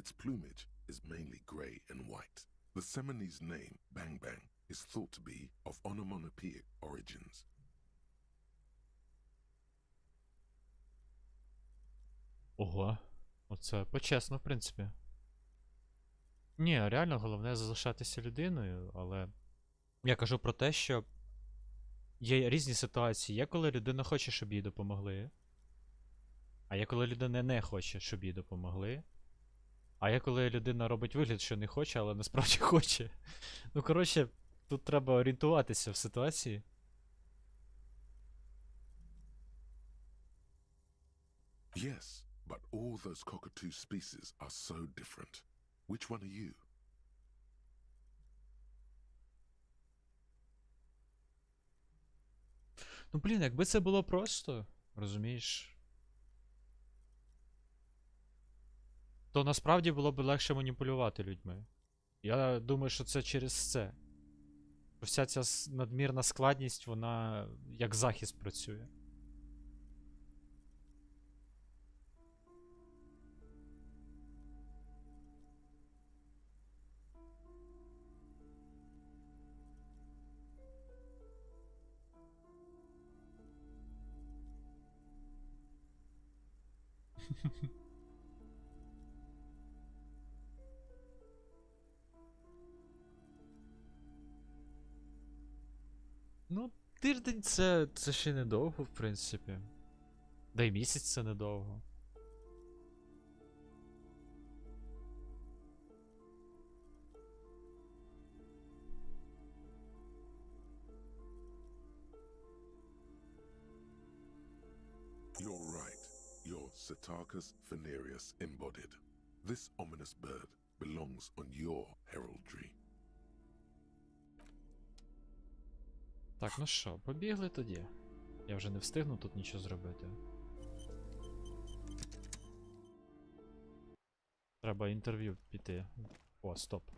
[SPEAKER 4] Its plumage is mainly grey and white. The Seminoles name, Bang Bang, is thought to be of onomatopoeic origins.
[SPEAKER 3] Ого, оце почесно, в принципі. Ні, реально головне залишатися людиною, але я кажу про те, що є різні ситуації. Є коли людина хоче, щоб їй допомогли. А є коли людина не хоче, щоб їй допомогли. А є коли людина робить вигляд, що не хоче, але насправді хоче. Ну, коротше, тут треба орієнтуватися в ситуації.
[SPEAKER 4] Yes, but all those cockatoo species are so different. Which one are you?
[SPEAKER 3] Ну, блін, якби це було просто, розумієш? То насправді було б легше маніпулювати людьми. Я думаю, що це через це. Вся ця надмірна складність, вона як захист працює. Ну, тиждень це ще недовго, в принципі. Да й місяць це недовго.
[SPEAKER 4] You're right. You're Cetarchus Phanerius embodied. This ominous bird belongs on your heraldry.
[SPEAKER 3] Так, ну що, побігли тоді. Я вже не встигну тут нічого зробити. Треба інтерв'ю піти. О, стоп.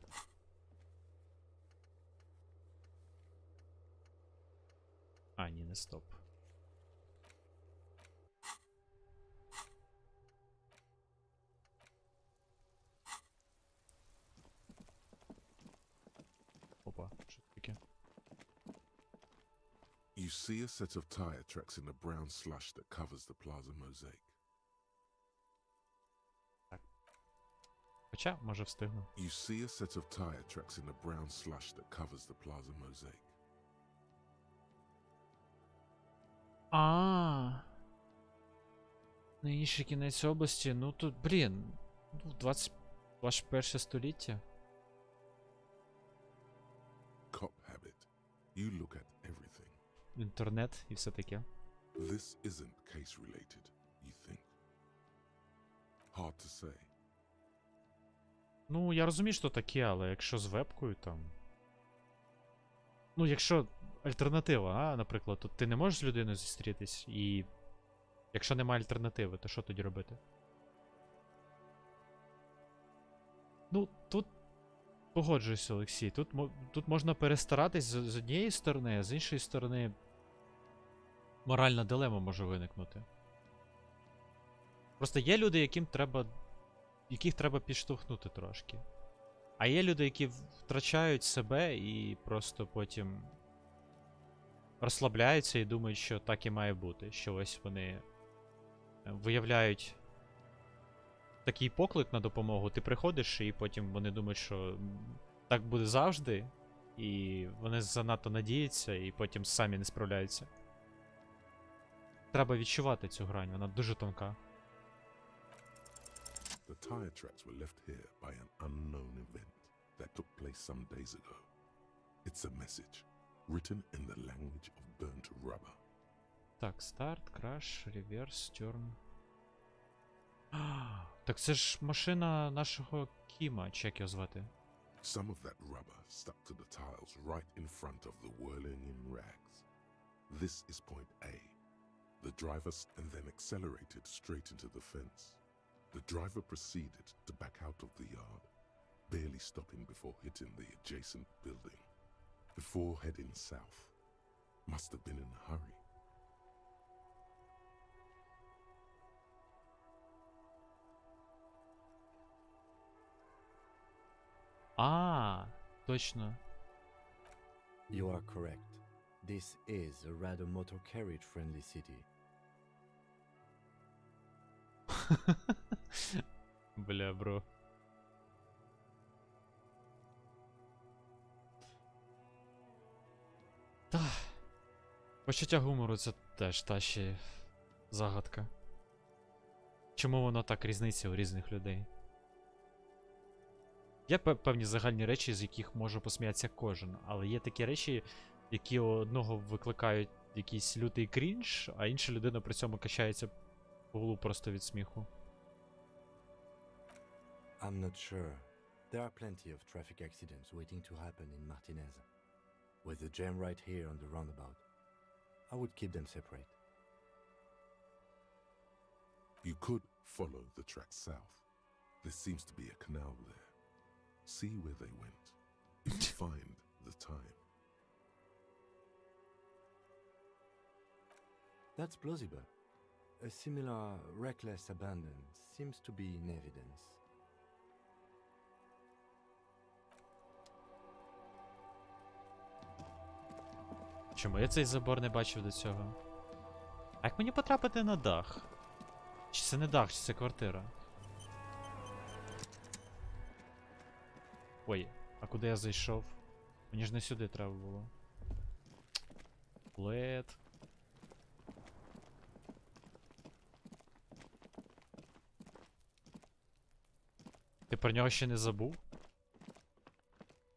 [SPEAKER 3] А, ні, не стоп. Опа, що таке?
[SPEAKER 4] You see a set of tire tracks in the brown slush that covers the plaza mosaic.
[SPEAKER 3] Хоча, може встигну.
[SPEAKER 4] You see a set of tire tracks in the brown slush that covers the plaza mosaic.
[SPEAKER 3] На інший кінець області, ну тут, блін, 21 століття.
[SPEAKER 4] Cop habit. You look at everything.
[SPEAKER 3] Інтернет і все таке.
[SPEAKER 4] This isn't case related, you think? Hard to say.
[SPEAKER 3] Ну, я розумію, що таке, але якщо з вебкою там. Ну, якщо альтернатива, наприклад, то ти не можеш з людиною зустрітись, і якщо немає альтернативи, то що тоді робити? Ну, тут погоджуюся, Олексій. Тут можна перестаратись з однієї сторони, а з іншої сторони моральна дилема може виникнути. Просто є люди, яких треба підштовхнути трошки. А є люди, які втрачають себе і просто потім розслабляються і думають, що так і має бути. Що ось вони виявляють такий поклик на допомогу, ти приходиш, і потім вони думають, що так буде завжди, і вони занадто надіються, і потім самі не справляються. Треба відчувати цю грань, вона дуже тонка.
[SPEAKER 4] The tire tracks were left here by an unknown event that took place some days ago. It's a message, written in the language of burnt rubber.
[SPEAKER 3] Так, старт, краш, реверс, тюрн. Так це ж машина нашого Кіма, чи як його звати?
[SPEAKER 4] Some of that rubber stuck to the tiles right in front of the whirling in rags. This is point A. The driver and then accelerated straight into the fence. The driver proceeded to back out of the yard, barely stopping before hitting the adjacent building. Before heading south. Must have been in a hurry.
[SPEAKER 3] Точно.
[SPEAKER 5] You are correct. This is a rather motor carriage friendly city.
[SPEAKER 3] Бля, бро. Та. Почуття гумору це теж та ще загадка. Чому воно так різниця у різних людей? Є певні загальні речі, з яких може посміятися кожен, але є такі речі, які у одного викликають якийсь лютий крінж, а інша людина при цьому качається по голову просто від сміху.
[SPEAKER 5] I'm not sure. There are plenty of traffic accidents waiting to happen in Martinez. With the jam right here on the roundabout, I would keep them separate.
[SPEAKER 4] You could follow the track south. There seems to be a canal there. See where they went. If you find the time.
[SPEAKER 5] That's plausible. A similar reckless abandon seems to be in evidence.
[SPEAKER 3] Чому я цей забор не бачив до цього? А як мені потрапити на дах? Чи це не дах, чи це квартира? Ой, а куди я зайшов? Мені ж не сюди треба було. Лед. Ти про нього ще не забув?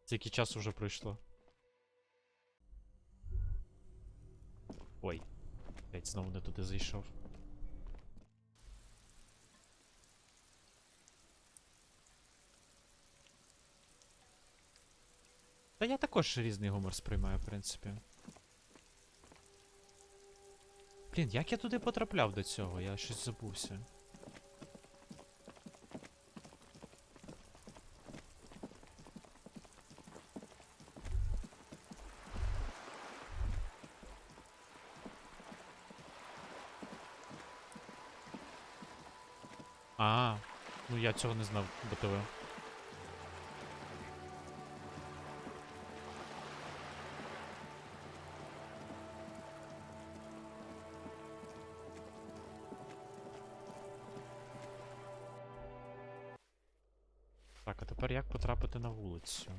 [SPEAKER 3] Скільки часу вже пройшло? Ой. Геть, знову не туди зайшов. Та я також різний гумор сприймаю, в принципі. Блін, як я туди потрапляв до цього? Я щось забувся. А, ну я цього не знав, БТВ. Так, а тепер як потрапити на вулицю?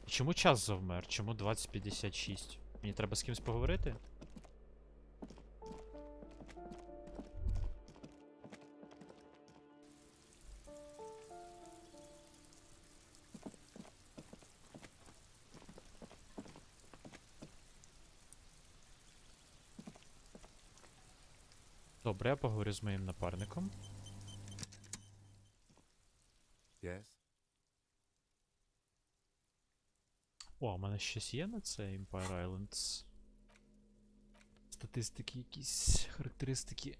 [SPEAKER 3] І чому час завмер? Чому 20:56? Мені треба з кимось поговорити? Добре, я поговорю з моїм напарником.
[SPEAKER 5] Yes?
[SPEAKER 3] О, у мене щось є на це Empire Islands. Статистики якісь, характеристики.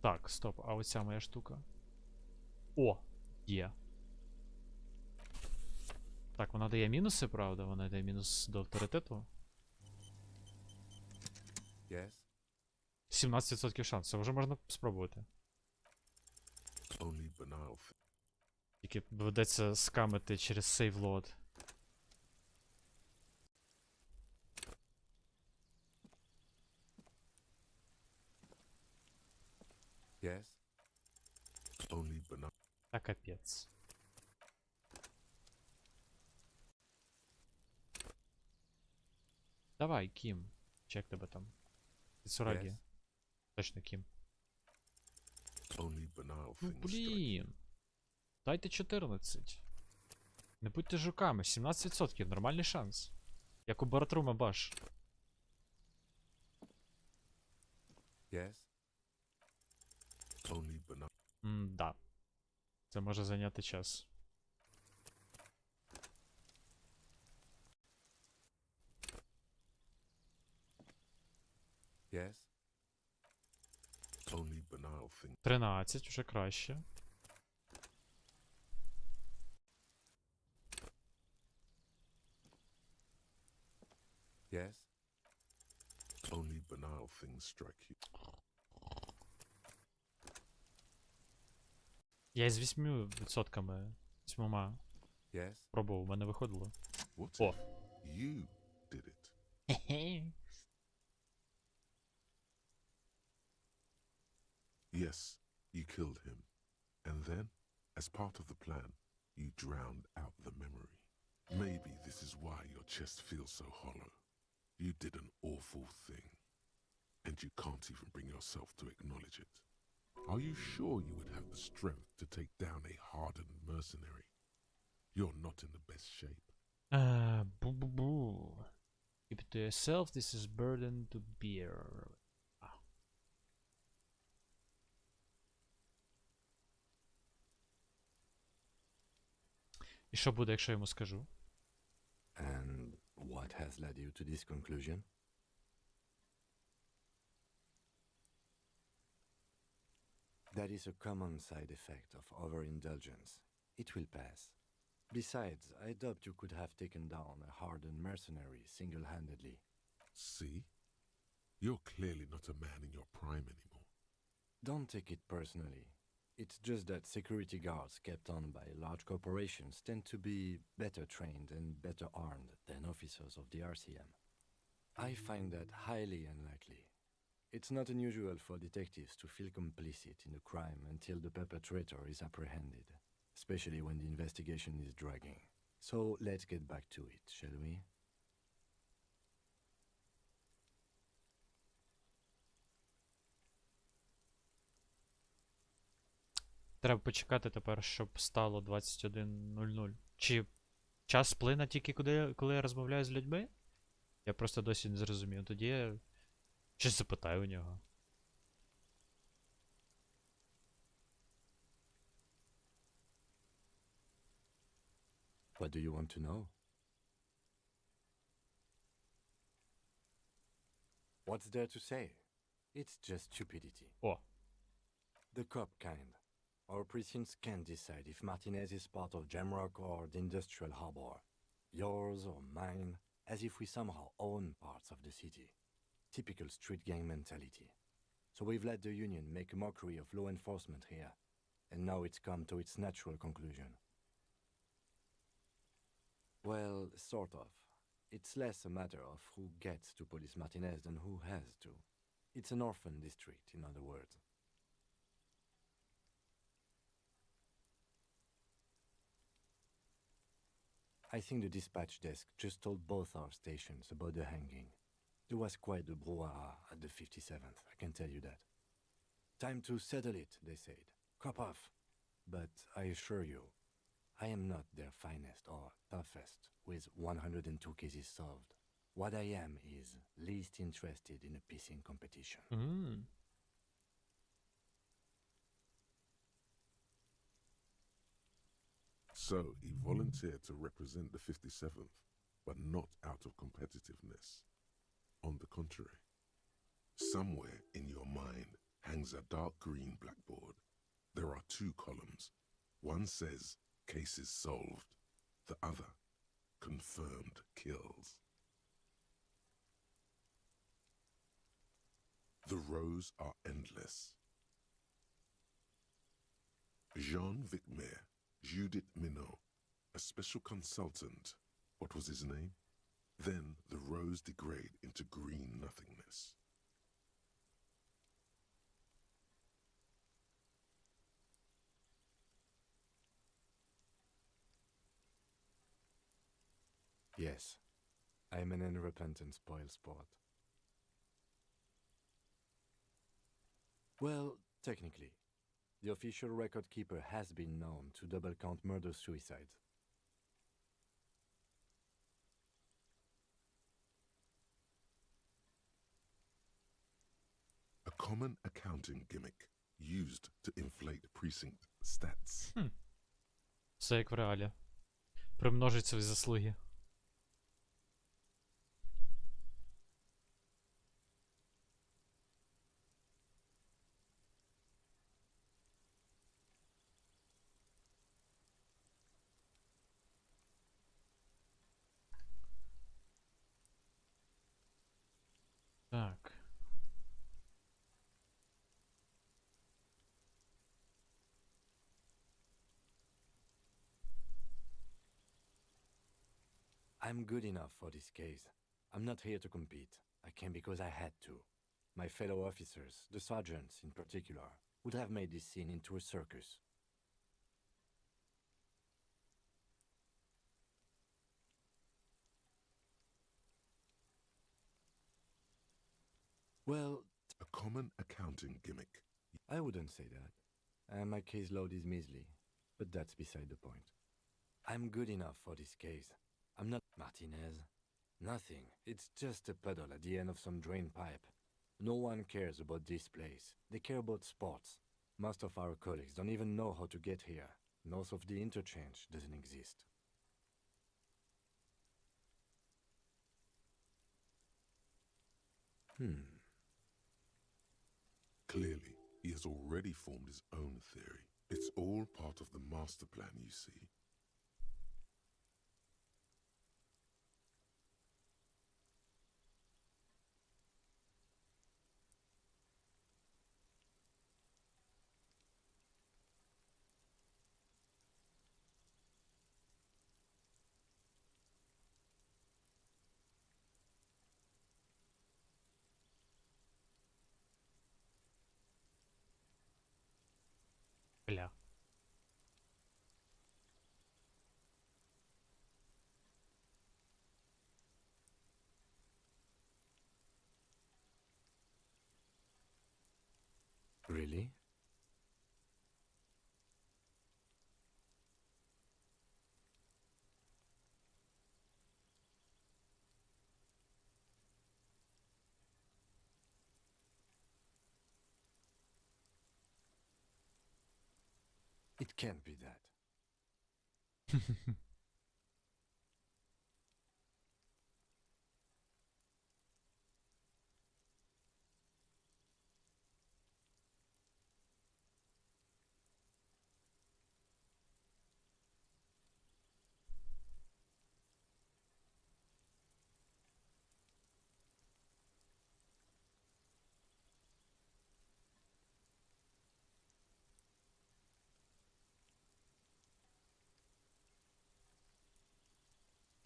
[SPEAKER 3] Так, стоп, а оця моя штука. О, є. Так, вона дає мінуси, правда? Вона дає мінус до авторитету.
[SPEAKER 5] Yes?
[SPEAKER 3] 17% шанс, це вже можна спробувати.
[SPEAKER 4] Only banal.
[SPEAKER 3] Тільки доведеться скамити через сейвлод.
[SPEAKER 5] Yes?
[SPEAKER 4] Only banal.
[SPEAKER 3] Та капець. Давай, Кім. Чек тебе там. Цурагі.
[SPEAKER 5] Yes?
[SPEAKER 3] Точно Кім.
[SPEAKER 4] Only banal
[SPEAKER 3] Ну,
[SPEAKER 4] things strike.
[SPEAKER 3] блін. Дайте 14. Не будьте жуками, 17%, нормальний шанс. Як у Баратрума Баш.
[SPEAKER 5] Yes?
[SPEAKER 4] Only banal.
[SPEAKER 3] Да. Це може зайняти час.
[SPEAKER 5] Yes?
[SPEAKER 4] Only banal things.
[SPEAKER 3] 13, вже краще.
[SPEAKER 5] Yes?
[SPEAKER 4] Only banal things strike you.
[SPEAKER 3] Я із 8%. 8.
[SPEAKER 5] Yes?
[SPEAKER 3] Пробував, у мене виходило.
[SPEAKER 4] What
[SPEAKER 3] О.
[SPEAKER 4] if you did it? Yes, you killed him. And then, as part of the plan, you drowned out the memory. Maybe this is why your chest feels so hollow. You did an awful thing. And you can't even bring yourself to acknowledge it. Are you sure you would have the strength to take down a hardened mercenary? You're not in the best shape.
[SPEAKER 3] Бу-бу-бу. Keep it to yourself, this is burden to bear. І що буде, якщо я йому скажу?
[SPEAKER 5] And what has led you to this conclusion? That is a common side effect of overindulgence. It will pass. Besides, I doubt you could have taken down a hardened mercenary single-handedly.
[SPEAKER 4] See? You're clearly not a man in your prime anymore.
[SPEAKER 5] Don't take it personally. It's just that security guards kept on by large corporations tend to be better trained and better armed than officers of the RCM. I find that highly unlikely. It's not unusual for detectives to feel complicit in a crime until the perpetrator is apprehended, especially when the investigation is dragging. So let's get back to it, shall we?
[SPEAKER 3] Треба почекати тепер, щоб стало 21:00. Чи час сплине тільки коли я розмовляю з людьми? Я просто досі не зрозумів. Тоді я щось запитаю у нього.
[SPEAKER 5] What do you want to know? What's there to say? It's just stupidity.
[SPEAKER 3] О,
[SPEAKER 5] The cop kind. Our precincts can't decide if Martinez is part of Jamrock or the Industrial Harbor. Yours or mine, as if we somehow own parts of the city. Typical street gang mentality. So we've let the Union make a mockery of law enforcement here, and now it's come to its natural conclusion. Well, sort of. It's less a matter of who gets to police Martinez than who has to. It's an orphan district, in other words. I think the dispatch desk just told both our stations about the hanging. There was quite the brouhaha at the 57th, I can tell you that. Time to settle it, they said. Cop off. But I assure you, I am not their finest or toughest with 102 cases solved. What I am is least interested in a pissing competition.
[SPEAKER 4] So he volunteered to represent the 57th, but not out of competitiveness. On the contrary, somewhere in your mind hangs a dark green blackboard. There are two columns. One says, cases solved. The other, confirmed kills. The rows are endless. Jean Vicmer, Judith Minot, a special consultant. What was his name? Then the rows degrade into green nothingness.
[SPEAKER 5] Yes, I'm an unrepentant spoilsport. Well, technically, the official record keeper has been known to double count murder-suicides.
[SPEAKER 4] A common accounting gimmick used to inflate precinct stats.
[SPEAKER 3] все як в реалі. Примножить свої заслуги. Так.
[SPEAKER 5] I'm good enough for this case. I'm not here to compete. I came because I had to. My fellow officers, the sergeants in particular, would have made this scene into a circus. Well,
[SPEAKER 4] A common accounting gimmick.
[SPEAKER 5] I wouldn't say that. My case load is measly, but that's beside the point. I'm good enough for this case. I'm not Martinez. Nothing. It's just a puddle at the end of some drain pipe. No one cares about this place. They care about sports. Most of our colleagues don't even know how to get here. North of the interchange doesn't exist.
[SPEAKER 4] Clearly, he has already formed his own theory. It's all part of the master plan, you see.
[SPEAKER 3] Бля.
[SPEAKER 5] Really? It can't be that.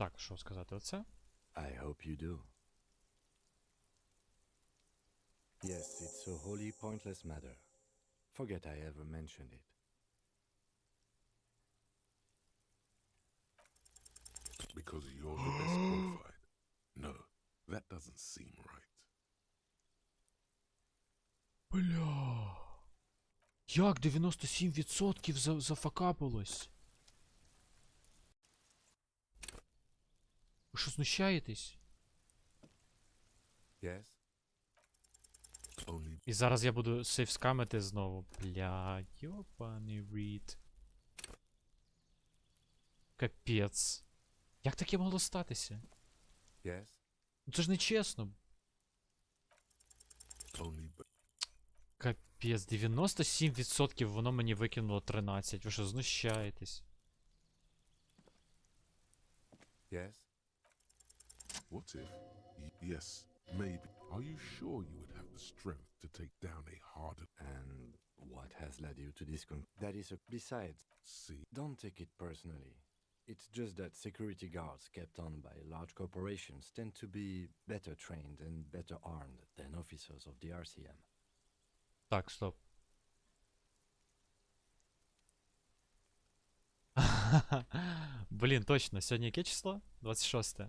[SPEAKER 3] Так, що сказати оце?
[SPEAKER 5] I hope you do. Yes, it's a wholly pointless matter. Forget I ever mentioned it.
[SPEAKER 4] Because you're the best qualified. No, that doesn't seem right.
[SPEAKER 3] Бля. Як 97% зафакапилось? Ви що, знущаєтесь?
[SPEAKER 5] Yes?
[SPEAKER 4] Only
[SPEAKER 3] І зараз я буду сейфскамити знову. Бля, йобаний рід. Капець. Як таке могло статися?
[SPEAKER 5] Yes?
[SPEAKER 3] Ну це ж не чесно.
[SPEAKER 4] only
[SPEAKER 3] Капець, 97% воно мені викинуло 13. Ви що, знущаєтесь?
[SPEAKER 5] Yes?
[SPEAKER 4] what if? Yes, maybe. Are you sure you would have the strength to take down a hardened?
[SPEAKER 5] And what has led you to this That is a... Besides,
[SPEAKER 4] See,
[SPEAKER 5] don't take it personally. It's just that security guards kept on by large corporations tend to be better trained and better armed than officers of the RCM.
[SPEAKER 3] Так, стоп. Блін, точно, сьогодні яке число? 26.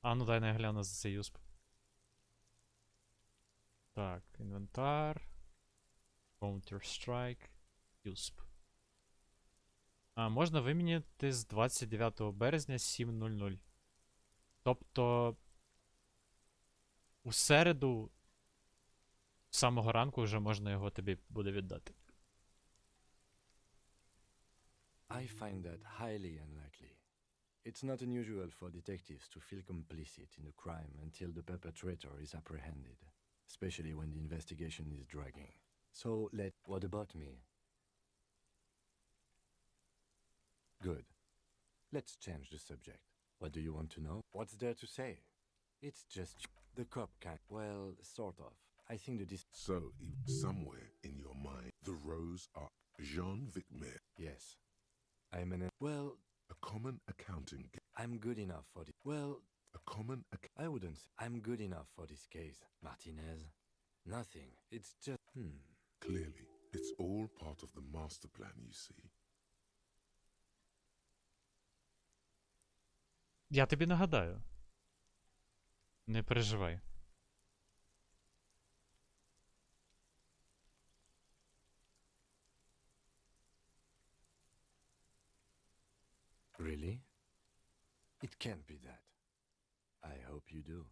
[SPEAKER 3] А, ну дай я гляну за цей юсп. Так, інвентар. Counter-Strike. Юсп. А, можна вимінити з 29 березня 7:00. Тобто... У середу з самого ранку вже можна його тобі буде віддати.
[SPEAKER 5] I find that highly unlikely. It's not unusual for detectives to feel complicit in a crime until the perpetrator is apprehended, especially when the investigation is dragging. So what about me? Good. Let's change the subject. What do you want to know? What's there to say? It's just the cop can't. Well, sort of. I think that this.
[SPEAKER 4] so somewhere in your mind, the rows are Jean Vicmer,
[SPEAKER 5] Yes. I'm an. Well,
[SPEAKER 4] a common accounting,
[SPEAKER 5] I'm good enough for this. Well,
[SPEAKER 4] a common
[SPEAKER 5] I wouldn't say I'm good enough for this case, Martinez. Nothing. It's just.
[SPEAKER 4] Clearly, it's all part of the master plan, you see.
[SPEAKER 3] Я тобі нагадаю. Не переживай.
[SPEAKER 5] Really? It can't be that. I hope you do.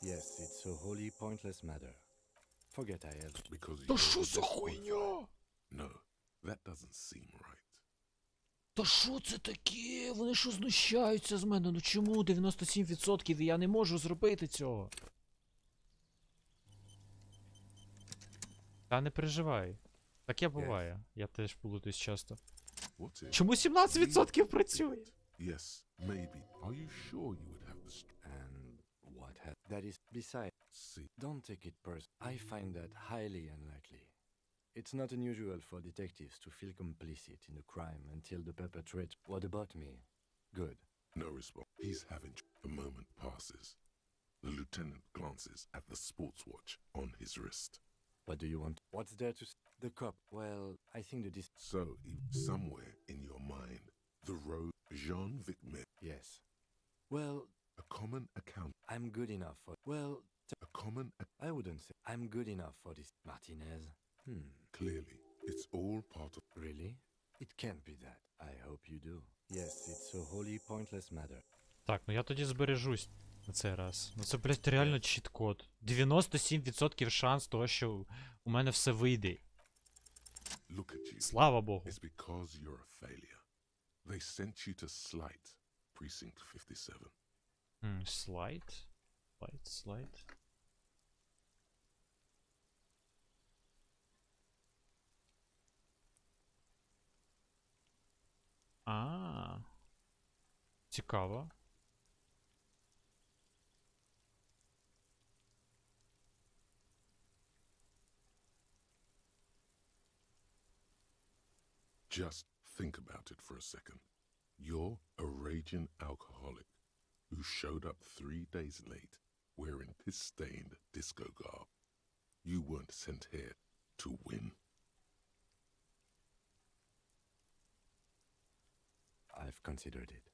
[SPEAKER 5] Yes, it's a wholly pointless matter. Forget I ever.
[SPEAKER 4] Because
[SPEAKER 3] Та
[SPEAKER 4] you're
[SPEAKER 3] що
[SPEAKER 4] the
[SPEAKER 3] за
[SPEAKER 4] best
[SPEAKER 3] хуйня?
[SPEAKER 4] qualified. No, that doesn't seem right.
[SPEAKER 3] Та що це таке? Вони що знущаються з мене? Ну чому 97% і я не можу зробити цього? Та не переживай. Таке буває. Я теж плутаюсь часто.
[SPEAKER 4] What if?
[SPEAKER 3] Чому 17% працює?
[SPEAKER 4] Yes, maybe. Are you sure you would have the
[SPEAKER 5] And what has. That is. Besides,
[SPEAKER 4] See,
[SPEAKER 5] don't take it personally. I find that highly unlikely. It's not unusual for detectives to feel complicit in a crime until the perpetrator. What about me? Good.
[SPEAKER 4] no response. He's having. A moment passes. The lieutenant glances at the sports watch on his wrist.
[SPEAKER 5] What do you want? What's there to. The cop, well, I think the dis-
[SPEAKER 4] So, somewhere in your mind, the road Jean-Vic met,
[SPEAKER 5] Yes. Well,
[SPEAKER 4] a common account,
[SPEAKER 5] I'm good enough for... Well,
[SPEAKER 4] a common,
[SPEAKER 5] I wouldn't say I'm good enough for this. Martinez?
[SPEAKER 4] clearly, it's all part of...
[SPEAKER 5] Really? It can't be that. I hope you do. Yes, it's a wholly pointless matter.
[SPEAKER 3] Так, ну я тоді збережусь на цей раз. Ну це, блядь, реально чіт-код. 97% шанс того, що у мене все вийде.
[SPEAKER 4] Look at you.
[SPEAKER 3] Слава Богу.
[SPEAKER 4] It's because you're a failure. They sent you to Slight, Precinct 57.
[SPEAKER 3] Слайд? Слайд? А. Цікаво.
[SPEAKER 4] Just think about it for a second. You're a raging alcoholic who showed up 3 days late wearing piss-stained disco garb. You weren't sent here to win.
[SPEAKER 5] I've considered it.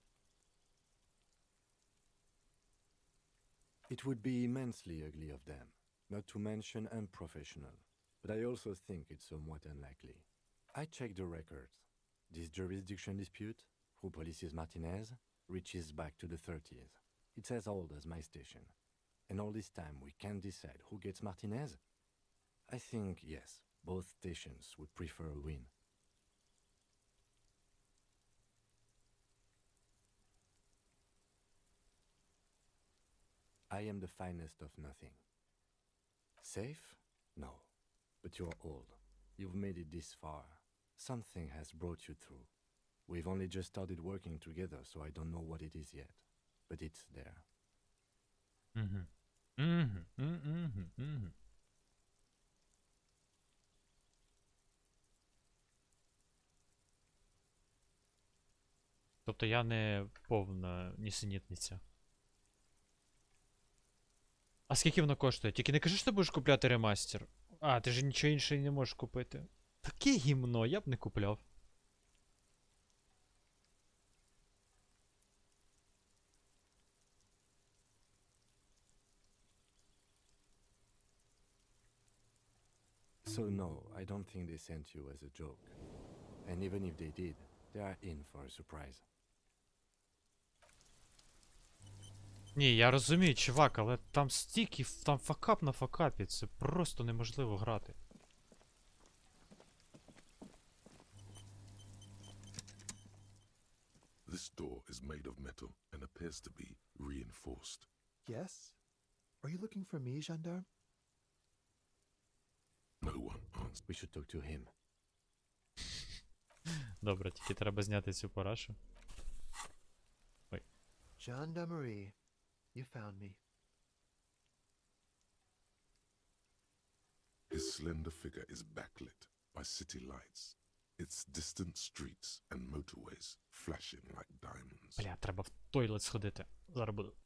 [SPEAKER 5] It would be immensely ugly of them, not to mention unprofessional, but I also think it's somewhat unlikely. I checked the records. This jurisdiction dispute, who polices Martinez, reaches back to the 30s. It's as old as my station. And all this time we can't decide who gets Martinez? I think, yes, both stations would prefer a win. I am the finest of nothing. Safe? No. But you're old. You've made it this far. Something has brought you through. We've only just started working together, so I don't know what it is yet. But it's there.
[SPEAKER 3] Тобто я не повна нісенітниця. А скільки воно коштує? Тільки не кажи, що ти будеш купляти ремастер. А, ти ж нічого інше не можеш купити. Таке гімно, я б не купляв.
[SPEAKER 5] So no, I don't think they sent you as a joke. And even if they did, they are in for a surprise.
[SPEAKER 3] Ні, я розумію, чувак, але там стільки, там факап на факапі, це просто неможливо грати.
[SPEAKER 4] This door is made of metal and appears to be reinforced.
[SPEAKER 10] Yes? Are you looking for me, gendarme?
[SPEAKER 4] No one answers.
[SPEAKER 5] We should talk to him.
[SPEAKER 3] Добре, тільки треба зняти цю парашу. Ой.
[SPEAKER 10] Gendarmerie. You found me.
[SPEAKER 4] His slender figure is backlit by city lights, its distant streets and motorways flashing like diamonds.
[SPEAKER 3] Бля, треба в тойлет сходити. Зараз буду.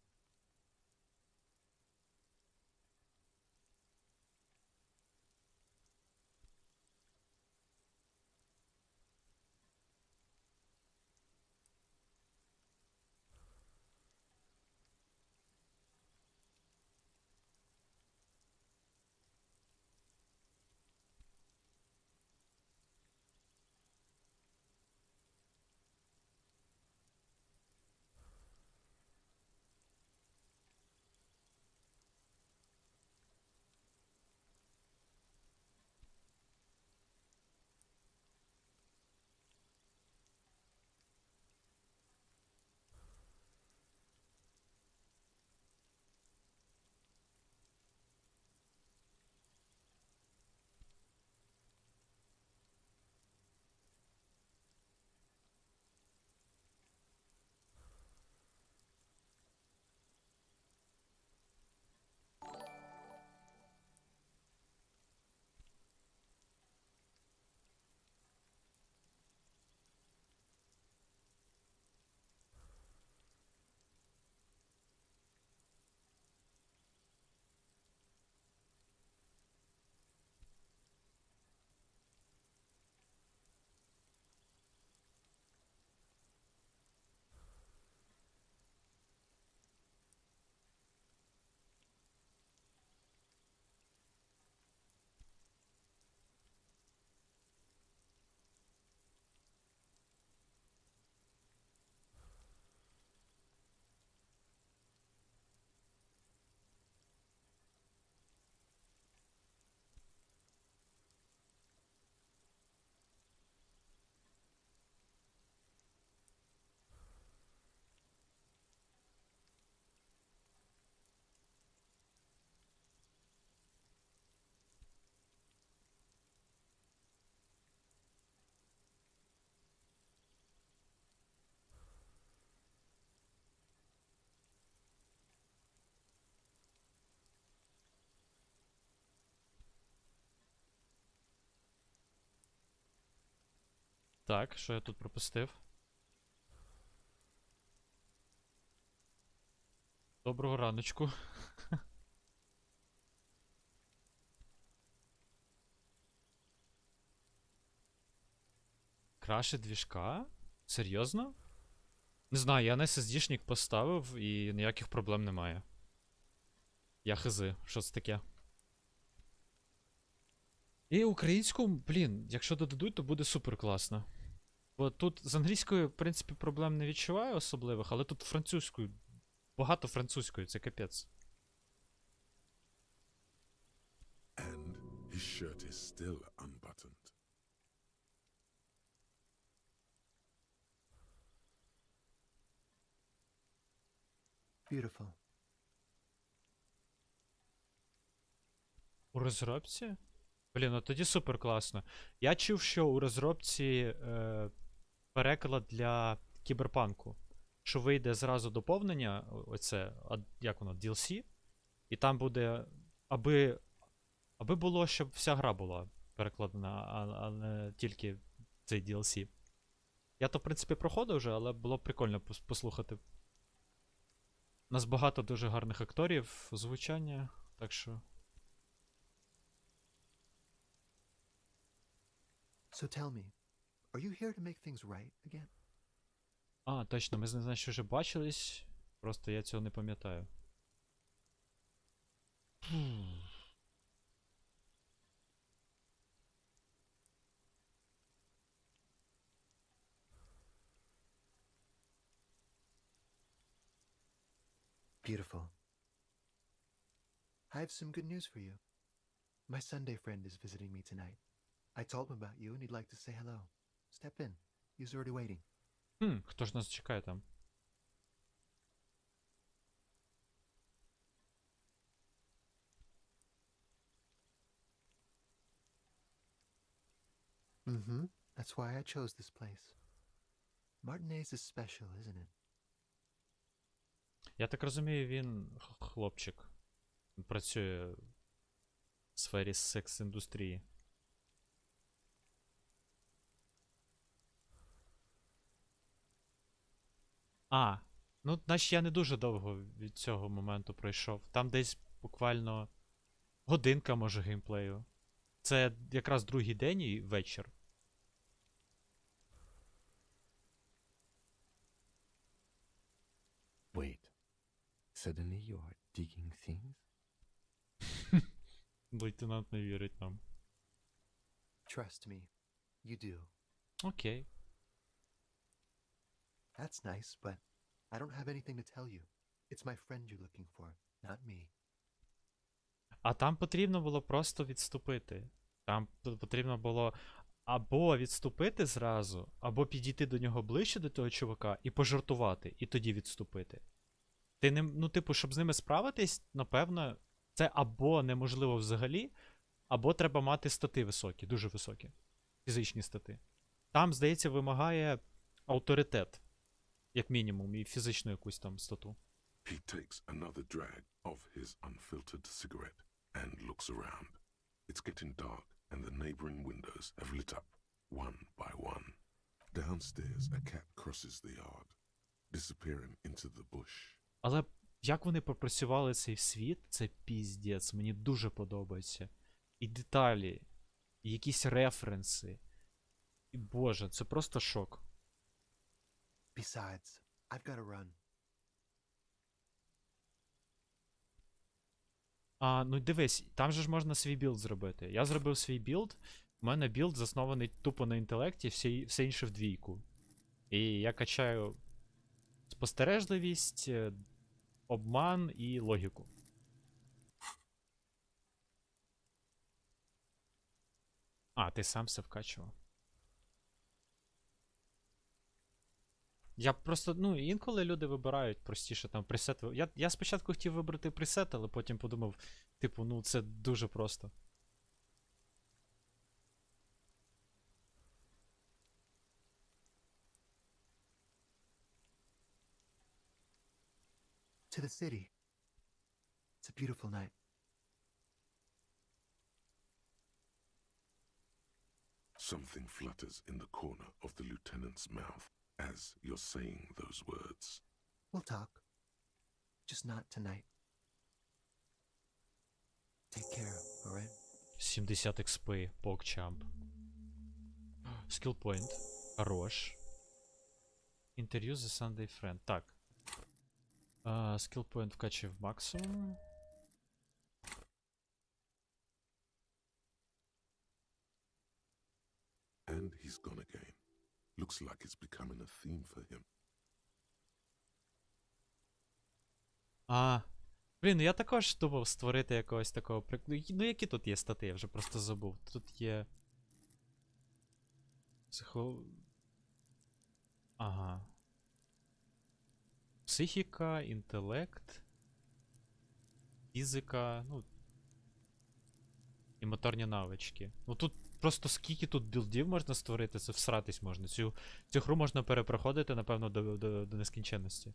[SPEAKER 3] Так, що я тут пропустив? Доброго раночку. Краше двіжка? Серйозно? Не знаю, я на SSD-шник поставив і ніяких проблем немає. Я хизи, що це таке. І українську, блін, якщо додадуть, то буде супер класно. Бо тут з англійською, в принципі, проблем не відчуваю особливих, але тут французькою. Багато французькою, це капець.
[SPEAKER 4] And his shirt is still unbuttoned.
[SPEAKER 10] Beautiful.
[SPEAKER 3] У розробці? Блін, ну тоді супер класно. Я чув, що у розробці переклад для кіберпанку. Що вийде зразу доповнення, оце, як воно, DLC, і там буде, аби було, щоб вся гра була перекладена, а не тільки цей DLC. Я то, в принципі, проходив вже, але було б прикольно послухати. У нас багато дуже гарних акторів, звучання, так що...
[SPEAKER 10] So tell me, are you here to make things right again?
[SPEAKER 3] А, точно, ми з ним, значить, вже бачились, просто я цього не пам'ятаю.
[SPEAKER 10] Beautiful. I have some good news for you. My Sunday friend is visiting me tonight. I told him about you and he'd like to say hello. Step in. He's already waiting.
[SPEAKER 3] Хто ж нас чекає там?
[SPEAKER 10] Mm-hmm. That's why I chose this place. Martinez is special, isn't it?
[SPEAKER 3] Я так розумію, він хлопчик. Він працює в сфері секс-індустрії. А, ну, значить, я не дуже довго від цього моменту пройшов. Там десь буквально годинка, може, геймплею. Це якраз другий день і вечір.
[SPEAKER 5] Wait. Suddenly you are digging things?
[SPEAKER 3] Лейтенант не вірить нам.
[SPEAKER 10] Trust me. You do.
[SPEAKER 3] Окей.
[SPEAKER 10] That's nice, but I don't have anything to tell you. It's my friend you're looking for, not me.
[SPEAKER 3] А там потрібно було просто відступити. Там потрібно було або відступити зразу, або підійти до нього ближче до того чувака і пожартувати, і тоді відступити. Ти не, ну, типу, щоб з ними справитись, напевно, це або неможливо взагалі, або треба мати стати високі, дуже високі. Фізичні стати. Там, здається, вимагає авторитет, як мінімум, і фізичну якусь там стату.
[SPEAKER 4] He takes another drag of his unfiltered cigarette and looks around. It's getting dark and the neighboring windows have lit up, one by one. Downstairs, a cat crosses the yard, disappearing into the bush.
[SPEAKER 3] Але як вони пропрацювали цей світ, це піздець, мені дуже подобається. І деталі, і якісь референси. І боже, це просто шок.
[SPEAKER 10] Besides, I've got to run.
[SPEAKER 3] А, ну дивись, там же ж можна свій білд зробити. Я зробив свій білд, у мене білд заснований тупо на інтелекті, все інше в двійку. І я качаю спостережливість, обман і логіку. А, ти сам все вкачував. Я просто, ну, інколи люди вибирають простіше там пресет. Я спочатку хотів вибрати пресет, але потім подумав, типу, ну це дуже просто.
[SPEAKER 10] To the city. It's a beautiful night.
[SPEAKER 4] Something flutters in the corner of the lieutenant's mouth as you're saying those words.
[SPEAKER 10] We'll talk. Just not tonight. Take care, alright?
[SPEAKER 3] 70 XP, PogChamp. Skill point. Хорош. Interview the Sunday Friend. Так. Skill point вкачив максимум.
[SPEAKER 4] And he's gone again. Looks like it's becoming a theme for him.
[SPEAKER 3] Блін, ну я також думав створити якогось такого Ну які тут є стати, я вже просто забув. Тут є... Ага. Психіка, інтелект, фізика, ну... І моторні навички. Ну тут просто скільки тут білдів можна створити, це всратись можна. Цю гру можна перепроходити, напевно, до нескінченності.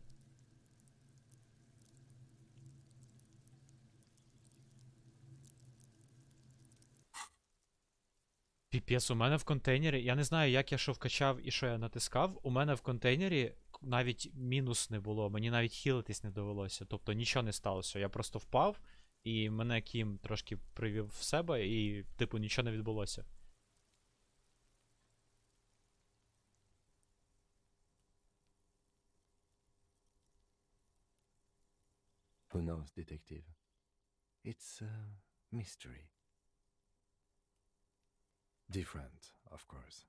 [SPEAKER 3] Піпець, у мене в контейнері, я не знаю, як я що вкачав і що я натискав, у мене в контейнері навіть мінус не було, мені навіть хілитись не довелося, тобто нічого не сталося, я просто впав, і мене Кім трошки привів в себе, і, типу, нічого не відбулося.
[SPEAKER 5] Who knows, detective? It's a mystery. Different, of course.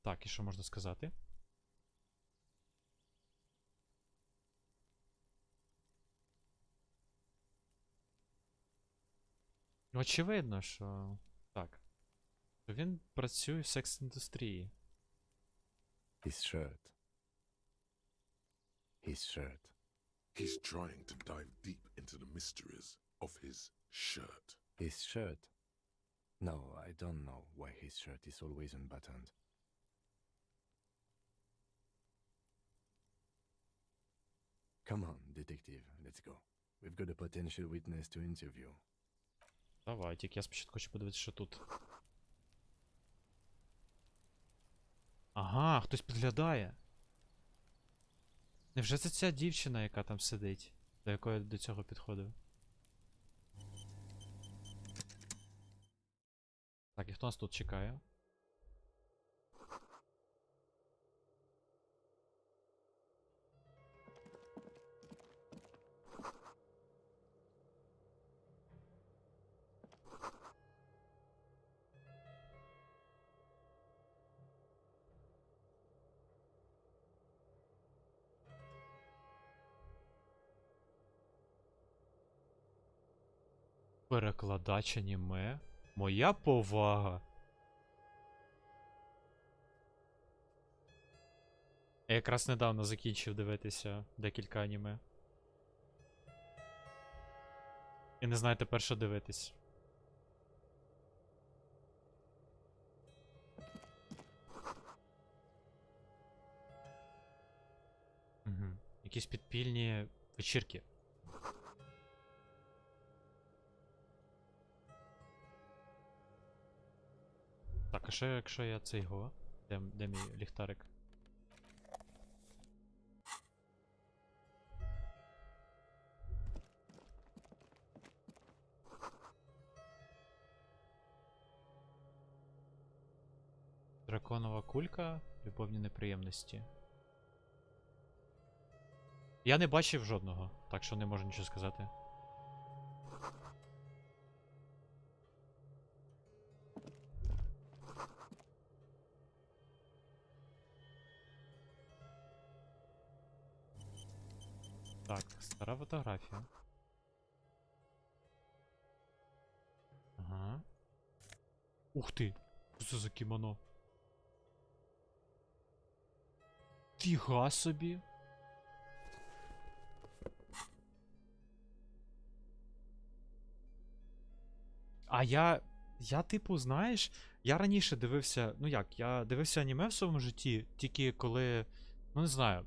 [SPEAKER 3] Так, і що можна сказати? Очевидно, що... Так. Він працює в секс-індустрії.
[SPEAKER 5] His shirt. His shirt.
[SPEAKER 4] He's trying to dive deep into the mysteries of his shirt.
[SPEAKER 5] His shirt? No, I don't know why his shirt is always unbuttoned. Come on, detective, let's go. We've got a potential witness to interview.
[SPEAKER 3] Давай, тільки я спочатку хочу подивитися, що тут. Ага, хтось підглядає. Невже це ця дівчина, яка там сидить, до якої до цього підходив? Так, і хто нас тут чекає? Перекладач аніме? Моя повага. Я якраз недавно закінчив дивитися декілька аніме. І не знаю тепер, що дивитись. Угу. Якісь підпільні вечірки. Так, а що якщо я цей го? Де мій ліхтарик? Драконова кулька, любовні неприємності. Я не бачив жодного, так що не можу нічого сказати. Так, стара фотографія. Ага. Ух ти! Що це за кімоно? Фіга собі! А я типу, знаєш, я раніше дивився, ну як, я дивився аніме в своєму житті, тільки коли, ну не знаю,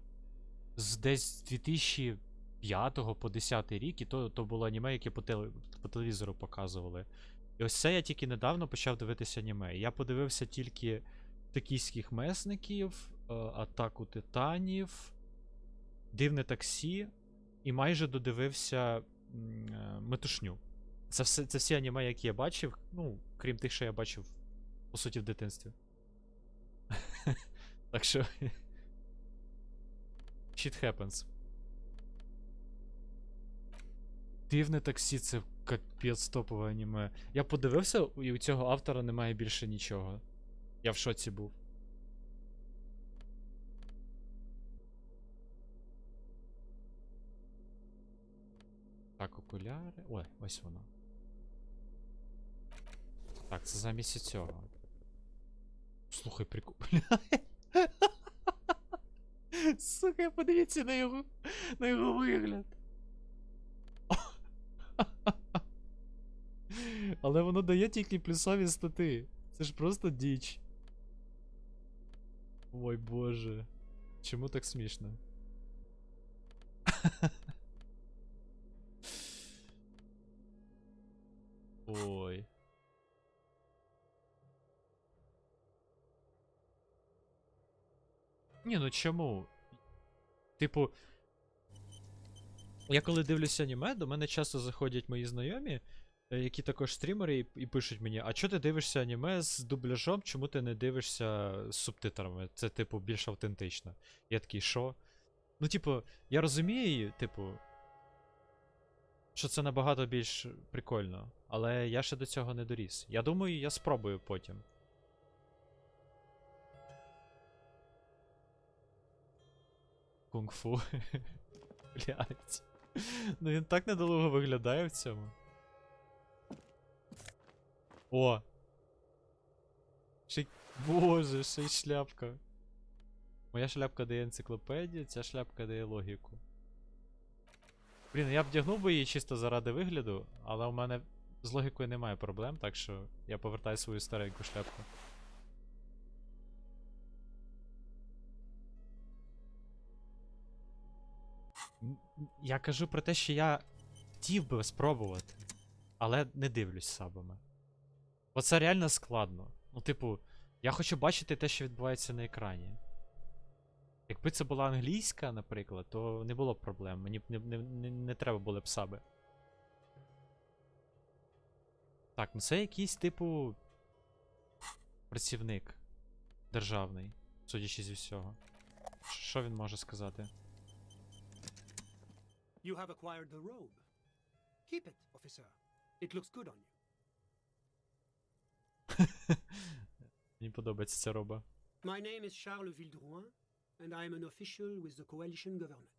[SPEAKER 3] десь 2015 5-го по 10-й рік, і то було аніме, яке по телевізору показували. І ось це я тільки недавно почав дивитися аніме. Я подивився тільки токійських месників, Атаку Титанів, Дивне таксі, і майже додивився Метушню. Це всі аніме, які я бачив, ну, крім тих, що я бачив, по суті, в дитинстві. Так що. Shit happens. Дивне таксі, це капець топове аніме. Я подивився, і у цього автора немає більше нічого. Я в шоці був. Так, окуляри. Ой, ось воно. Так, це замість цього. Слухай, прикол. Сука, подивіться на його вигляд. Але воно дає тільки плюсові стати. Це ж просто діч. Ой боже. Чому так смішно? Ой. Ні, ну чому? Типу, я коли дивлюся аніме, до мене часто заходять мої знайомі, які також стрімери, і пишуть мені: а чого ти дивишся аніме з дубляжом, чому ти не дивишся з субтитрами? Це, типу, більш автентично. Я такий, що? Ну, типу, я розумію, типу, що це набагато більш прикольно, але я ще до цього не доріс. Я думаю, я спробую потім. Кунг-фу. Блять. Ну він так недолуго виглядає в цьому. О! Боже, ще й шляпка. Моя шляпка дає енциклопедію, ця шляпка дає логіку. Блін, я б вдягнув би її чисто заради вигляду, але у мене з логікою немає проблем, так що я повертаю свою стареньку шляпку. Я кажу про те, що я хотів би спробувати, але не дивлюсь сабами. Оце реально складно. Ну, типу, я хочу бачити те, що відбувається на екрані. Якби це була англійська, наприклад, то не було б проблем. Мені б не треба були б саби. Так, ну це якийсь, типу, працівник державний, судячи зі всього. Що він може сказати?
[SPEAKER 11] You have acquired the robe. Keep it, officer. It looks good on you.
[SPEAKER 3] Мені подобається ця роба.
[SPEAKER 11] My name is Charles Vildrouin, and I am an official with the coalition government.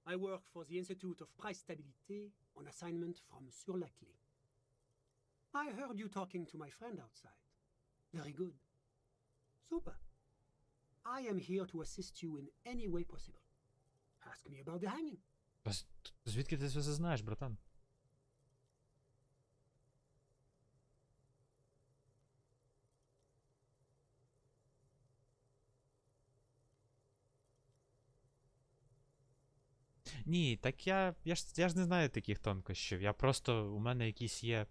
[SPEAKER 11] I work for the Institute of Price Stabilité on assignment from Sur-la-Clé. I heard you talking to my friend outside. Very good. Super. I am here to assist you in any way possible. Ask me about the hanging.
[SPEAKER 3] Звідки ти це знаєш, братан? Ні, так я ж не знаю таких тонкощів. Я просто, у мене якісь є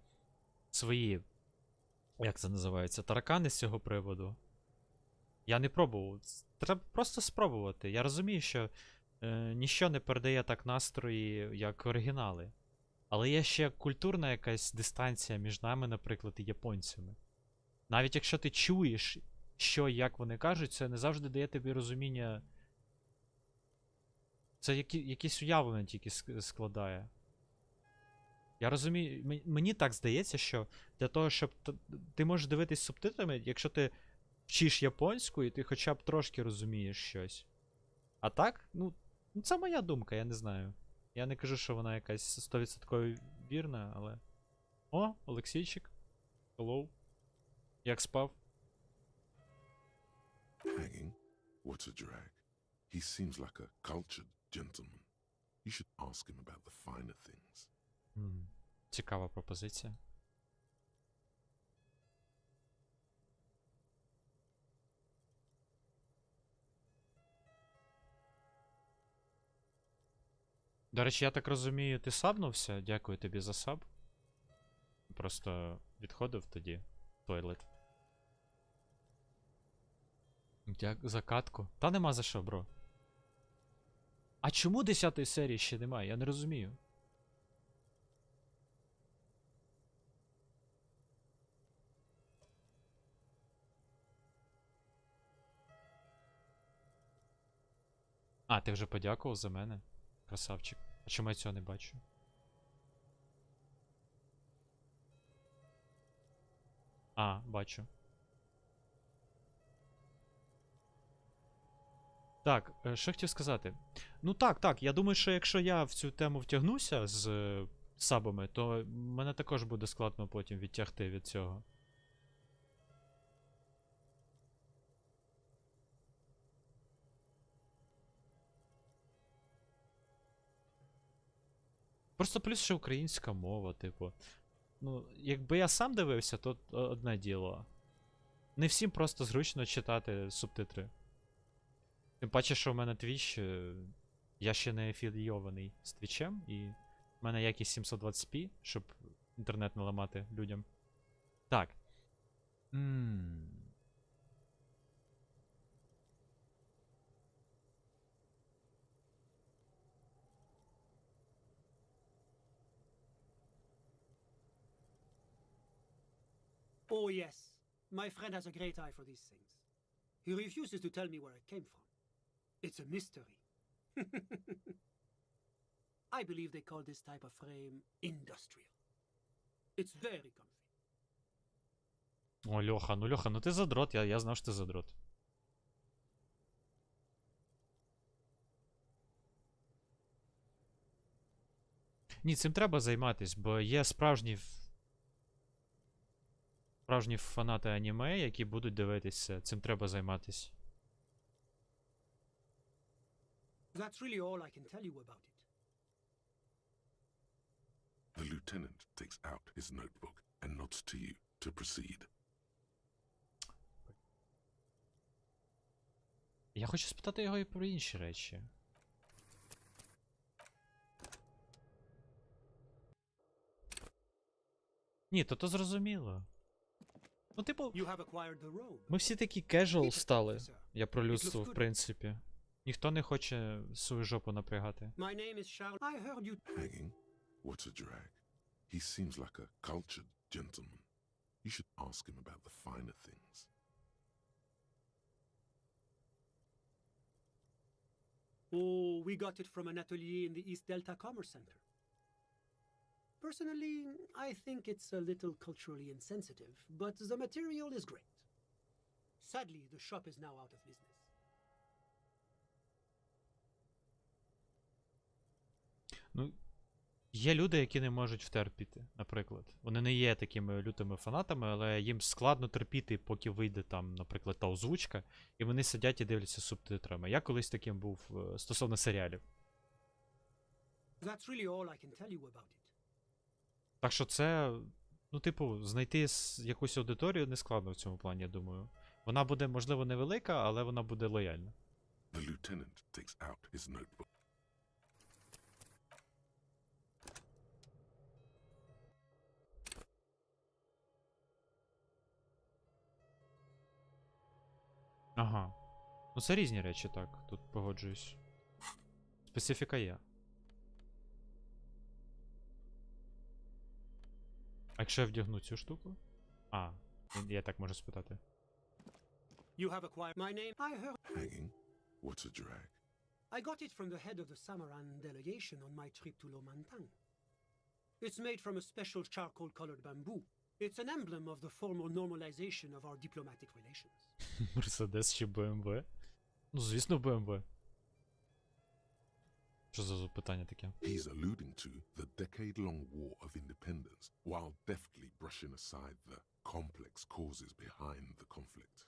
[SPEAKER 3] свої, як це називається, таракани з цього приводу. Я не пробував. Треба просто спробувати. Я розумію, що ніщо не передає так настрої, як оригінали. Але є ще культурна якась дистанція між нами, наприклад, і японцями. Навіть якщо ти чуєш, що і як вони кажуть, це не завжди дає тобі розуміння. Це якісь уявлення тільки складає. Я розумію, мені так здається, що для того, щоб ти можеш дивитись субтитрами, якщо ти вчиш японську і ти хоча б трошки розумієш щось. А так, ну це моя думка, я не знаю. Я не кажу, що вона якась 100% вірна, але. О, Олексійчик. Hello. Як спав?
[SPEAKER 4] Hanging? What a drag. He seems like a cultured gentleman. You should ask him about the finer things.
[SPEAKER 3] Цікава пропозиція. До речі, я так розумію, ти сабнувся? Дякую тобі за саб. Просто відходив тоді в туалет. За катку. Та нема за що, бро. А чому 10-ї серії ще немає? Я не розумію. А, ти вже подякував за мене? Красавчик. А чому я цього не бачу? А, бачу. Так, що хотів сказати? Ну так, я думаю, що якщо я в цю тему втягнуся з сабами, то мене також буде складно потім відтягти від цього. Просто плюс ще українська мова, типу. Ну, якби я сам дивився, то одне діло. Не всім просто зручно читати субтитри. Тим паче, що в мене Twitch, я ще не афілійований з Твічем, і в мене якість 720p, щоб інтернет не ламати людям. Так.
[SPEAKER 11] Oh, yes. My friend has a great eye for these things. He refuses to tell me where it came from. It's a mystery. I believe they call this type of frame industrial. It's very comfy.
[SPEAKER 3] О, Льоха, ну ти задрот, я знав, що ти задрот. Ні, цим треба займатись, бо є справжні фанати аніме, які будуть дивитися. Цим треба займатись.
[SPEAKER 11] That's really all I can tell you about it.
[SPEAKER 4] The lieutenant takes out his notebook and nods to you to proceed.
[SPEAKER 3] Я хочу спитати його і про інші речі. Ні, то зрозуміло. Ну, типу, ми всі такі casual стали. Я про людство, в принципі. Ніхто не хоче свою жопу напрягати.
[SPEAKER 4] Hanging? What a drag. He seems like a cultured gentleman. You should ask him about the finer things.
[SPEAKER 11] Oh, we got it from an atelier in the East Delta Commerce Center. Personally, I think it's a little culturally insensitive, but the material is great. Sadly, the shop is now out of business.
[SPEAKER 3] Ну, є люди, які не можуть втерпіти, наприклад. Вони не є такими лютими фанатами, але їм складно терпіти, поки вийде там, наприклад, та озвучка, і вони сидять і дивляться субтитрами. Я колись таким був стосовно серіалів.
[SPEAKER 11] That's really all I can tell you about it.
[SPEAKER 3] Так що це, ну, типу, знайти якусь аудиторію не складно в цьому плані, я думаю. Вона буде, можливо, невелика, але вона буде лояльна.
[SPEAKER 4] The lieutenant takes out his notebook.
[SPEAKER 3] Ага. Ну це різні речі, так, тут погоджуюсь. Специфіка є. А якщо я вдягну цю штуку? А, я так можу спитати.
[SPEAKER 11] You have acquired my name. I heard.
[SPEAKER 4] Hanging? What a drag.
[SPEAKER 11] I got it from the head of the Samaran delegation on my trip to Lomantang. It's made from a special charcoal-colored bamboo. It's an emblem of the formal normalization of our diplomatic relations.
[SPEAKER 3] Мерседес чи БМВ? Ну, звісно, БМВ. Що за запитання таке?
[SPEAKER 4] He's alluding to the decade-long war of independence while deftly brushing aside the complex causes behind the conflict.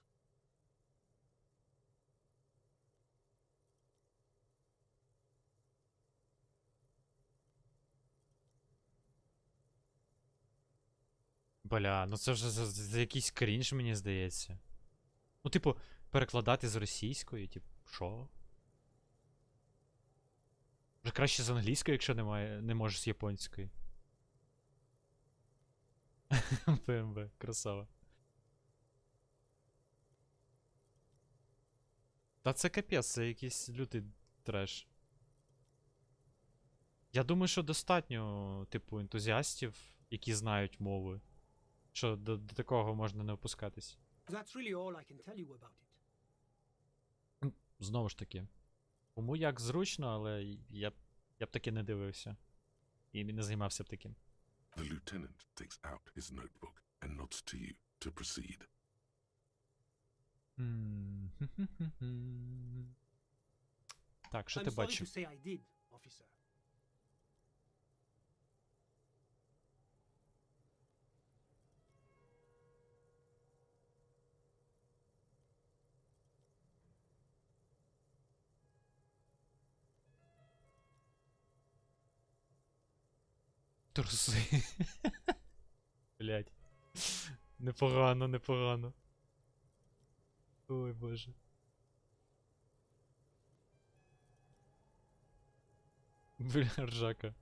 [SPEAKER 3] Бля, ну це вже за якийсь крінж, мені здається. Ну, типу, перекладати з російської, типу, що? Вже краще з англійської, якщо не можеш з японської. ПМВ, красава. Та це капець, це якийсь лютий треш. Я думаю, що достатньо, типу, ентузіастів, які знають мови, що до такого можна не опускатись.
[SPEAKER 11] That's really all I can tell you about it.
[SPEAKER 3] Знову ж таки. Кому як зручно, але я б таки не дивився. І не займався б таким.
[SPEAKER 4] The lieutenant takes out his notebook and nods to you to proceed.
[SPEAKER 3] Так, що
[SPEAKER 11] I'm
[SPEAKER 3] ти
[SPEAKER 11] sorry
[SPEAKER 3] бачив?
[SPEAKER 11] to say I did, officer.
[SPEAKER 3] Труси. Блять. Непогано, непогано. Ой, боже. Бля, ржака.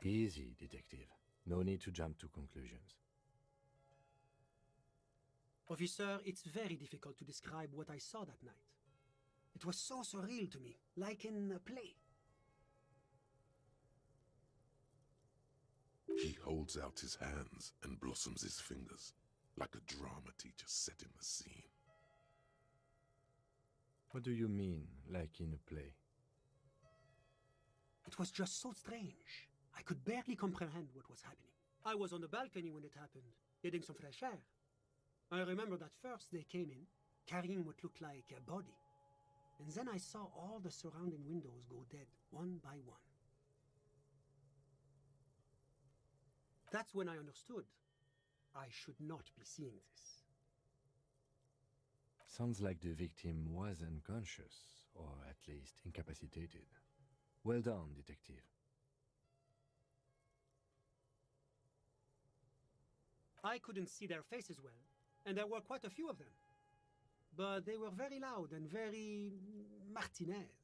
[SPEAKER 5] Easy, detective. No need to jump to conclusions.
[SPEAKER 11] Officer, it's very difficult to describe what I saw that night. It was so surreal to me, like in a play.
[SPEAKER 4] He holds out his hands and blossoms his fingers, like a drama teacher setting the scene.
[SPEAKER 5] What do you mean, like in a play?
[SPEAKER 11] It was just so strange. I could barely comprehend what was happening. I was on the balcony when it happened, getting some fresh air. I remember that first they came in, carrying what looked like a body. And then I saw all the surrounding windows go dead, one by one. That's when I understood. I should not be seeing this.
[SPEAKER 5] Sounds like the victim was unconscious, or at least incapacitated. Well done, detective.
[SPEAKER 11] I couldn't see their faces well, and there were quite a few of them. But they were very loud and very Martinez.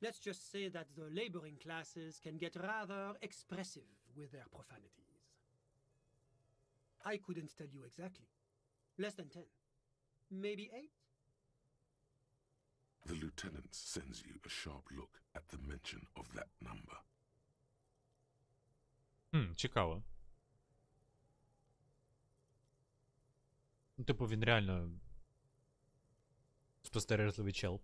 [SPEAKER 11] Let's just say that the laboring classes can get rather expressive with their profanities. I couldn't tell you exactly. Less than 10. Maybe 8?
[SPEAKER 4] The lieutenant sends you a sharp look at the mention of that number.
[SPEAKER 3] Цікаво. Ну, типу, він реально спостережливий чел.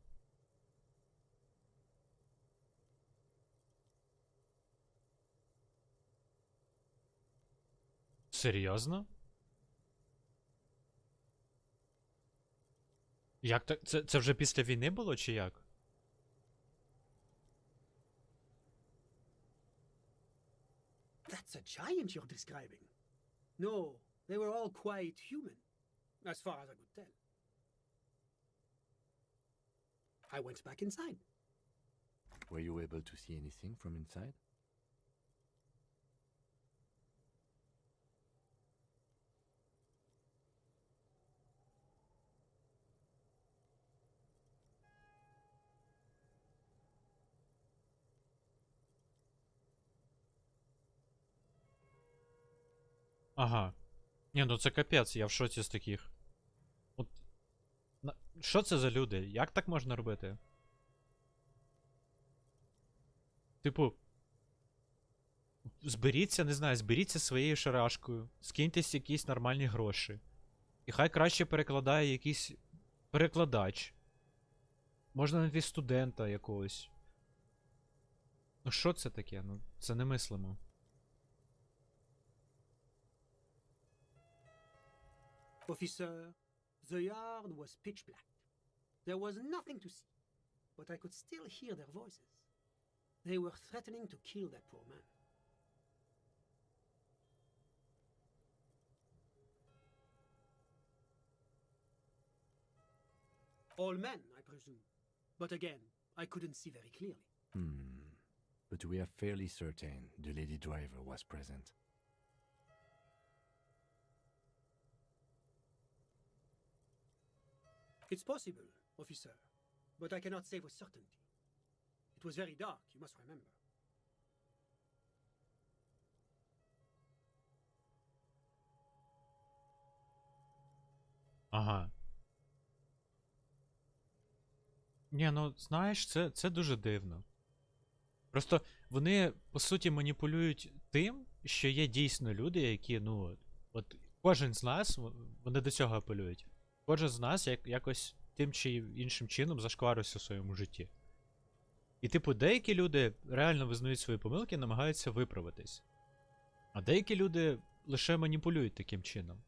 [SPEAKER 3] Серйозно? Як так? Це вже після війни було, чи як?
[SPEAKER 11] That's a giant you're describing. No, they were all quite human, as far as I could tell. I went back inside.
[SPEAKER 5] Were you able to see anything from inside?
[SPEAKER 3] Ага. Ні, ну це капець, я в шоці з таких. От. Що це за люди? Як так можна робити? Типу. Зберіться, не знаю, зберіться своєю шарашкою, скиньтесь якісь нормальні гроші. І хай краще перекладає якийсь перекладач. Можна знайти студента якогось. Ну що це таке? Ну, це немислимо.
[SPEAKER 11] Officer, the yard was pitch black. There was nothing to see, but I could still hear their voices. They were threatening to kill that poor man. All men, I presume. But again, I couldn't see very clearly.
[SPEAKER 5] But we are fairly certain the lady driver was present.
[SPEAKER 11] It's possible, officer, but I cannot say with certainty. It was very dark, you must remember.
[SPEAKER 3] Ага. Ні, ну, знаєш, це дуже дивно. Просто вони, по суті, маніпулюють тим, що є дійсно люди, які, ну, от кожен з нас, вони до цього апелюють. Кожен з нас якось тим чи іншим чином зашкварився у своєму житті. І, типу, деякі люди реально визнають свої помилки і намагаються виправитись. А деякі люди лише маніпулюють таким чином.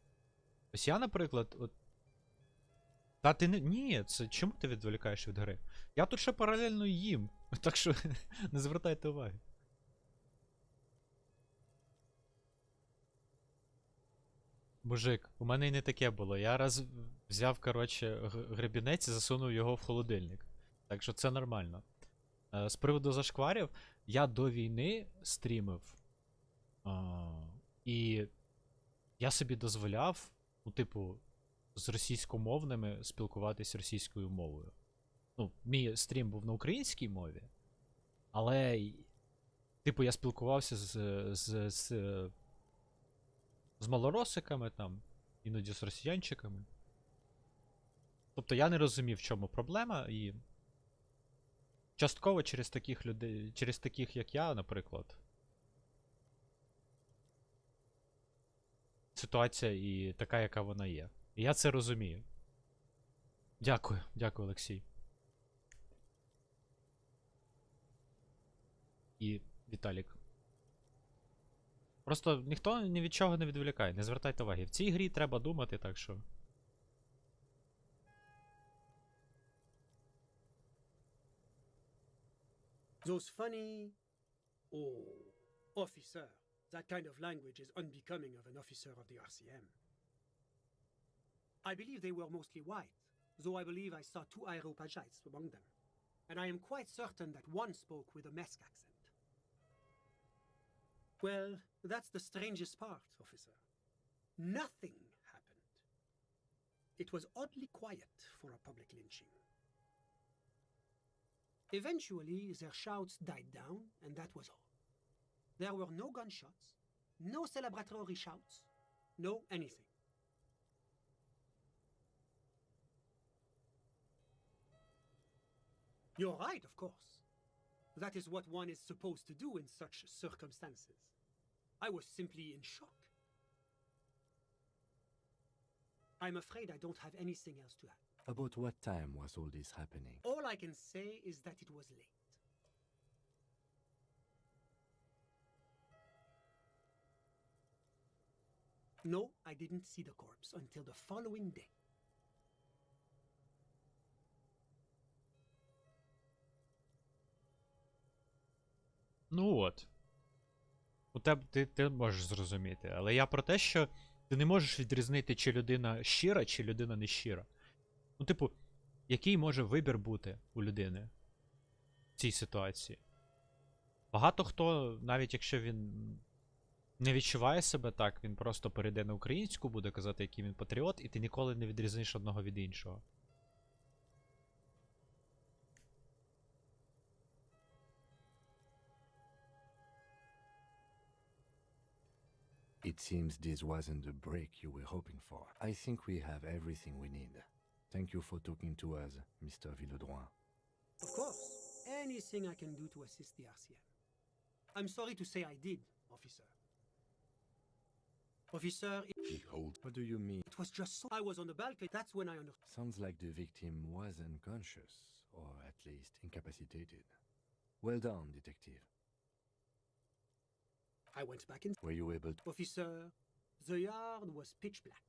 [SPEAKER 3] Ось я, наприклад, от. Та ти не. Ні, це чому ти відволікаєш від гри? Я тут ще паралельно їм. Так що не звертайте уваги. Мужик, у мене і не таке було. Я раз взяв, коротше, гребінець і засунув його в холодильник. Так що це нормально. З приводу зашкварів, я до війни стрімив. І я собі дозволяв, ну, типу, з російськомовними спілкуватись російською мовою. Ну, мій стрім був на українській мові, але, типу, я спілкувався з малоросиками там, іноді з росіянчиками. Тобто я не розумів, в чому проблема, і частково через таких людей, через таких, як я, наприклад, ситуація і така, яка вона є. І я це розумію. Дякую, дякую, Олексій. І Віталік. Просто ніхто ні від чого не відволікає, не звертайте уваги. В цій грі треба думати, так що.
[SPEAKER 11] Those funny... Oh, officer. That kind of language is unbecoming of an officer of the RCM. I believe they were mostly white, though I believe I saw 2 Aeropagites among them. And I am quite certain that one spoke with a Mesk accent. Well, that's the strangest part, officer. Nothing happened. It was oddly quiet for a public lynching. Eventually, their shouts died down, and that was all. There were no gunshots, no celebratory shouts, no anything. You're right, of course. That is what one is supposed to do in such circumstances. I was simply in shock. I'm afraid I don't have anything else to add.
[SPEAKER 5] About what time was all this happening?
[SPEAKER 11] All I can say is that it was late. No, I didn't see the corpse until the following day.
[SPEAKER 3] Ну от. У тебе ти можеш зрозуміти. Але я про те, що ти не можеш відрізнити, чи людина щира, чи людина не щира. Ну, типу, який може вибір бути у людини в цій ситуації? Багато хто, навіть якщо він не відчуває себе так, він просто перейде на українську, буде казати, який він патріот, і ти ніколи не відрізниш одного від іншого.
[SPEAKER 5] It seems this wasn't the break you were hoping for. I think we have everything we need. Thank you for talking to us, Mr. Villedroit.
[SPEAKER 11] Of course, anything I can do to assist the RCM. I'm sorry to say I did, officer. Officer,
[SPEAKER 4] He holds.
[SPEAKER 5] What do you mean?
[SPEAKER 11] it was just so... I was on the balcony, that's when I understood.
[SPEAKER 5] Sounds like the victim was unconscious, or at least incapacitated. Well done, detective.
[SPEAKER 11] I went back in.
[SPEAKER 5] Were you able to...
[SPEAKER 11] Officer, the yard was pitch black.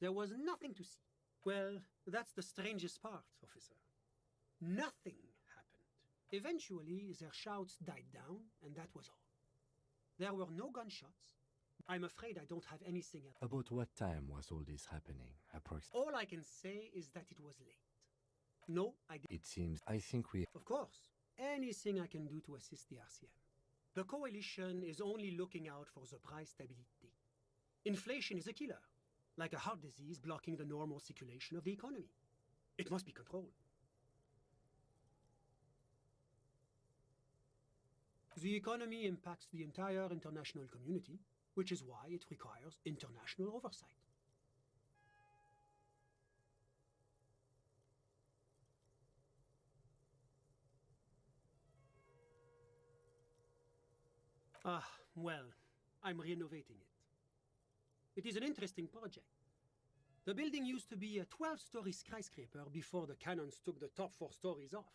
[SPEAKER 11] There was nothing to see. Well, that's the strangest part, officer. Nothing happened. Eventually, their shouts died down, and that was all. There were no gunshots. I'm afraid I don't have anything else.
[SPEAKER 5] About what time was all this happening? Approximately.
[SPEAKER 11] All I can say is that it was late. No, I didn't.
[SPEAKER 5] It seems... I think we...
[SPEAKER 11] Of course, anything I can do to assist the RCM. The coalition is only looking out for the price stability. Inflation is a killer, like a heart disease blocking the normal circulation of the economy. It must be controlled. The economy impacts the entire international community, which is why it requires international oversight. Well, I'm renovating it. It is an interesting project. The building used to be a 12-story skyscraper before the cannons took the top 4 stories off.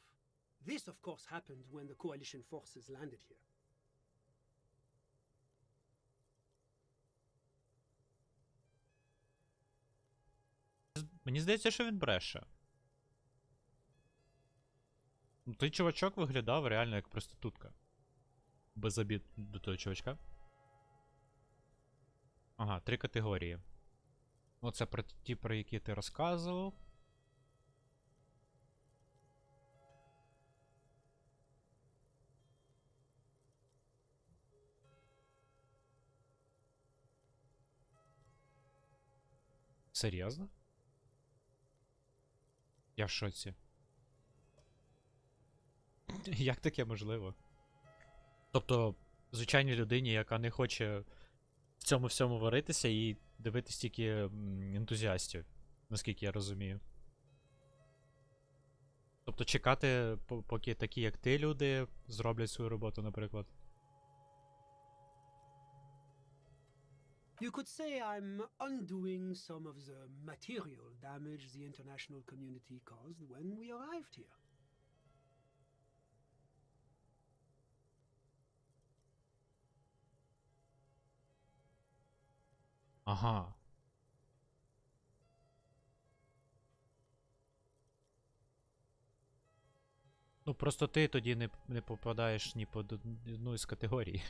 [SPEAKER 11] This, of course, happened when the coalition forces landed here.
[SPEAKER 3] Мені здається, що він бреше. Той чувачок виглядав реально як проститутка. Без обід до того чувачка. Ага, 3 категорії. Оце про ті, про які ти розказував. Серйозно? Я в шоці. Як таке можливо? Тобто, звичайній людині, яка не хоче в цьому всьому варитися і дивитись тільки ентузіастів, наскільки я розумію. Тобто чекати, поки такі, як ти, люди зроблять свою роботу, наприклад.
[SPEAKER 11] You could say I'm undoing some of the material damage the international community caused when we arrived here.
[SPEAKER 3] Ага. Ну, просто ти тоді не попадаєш ні під одну із категорій.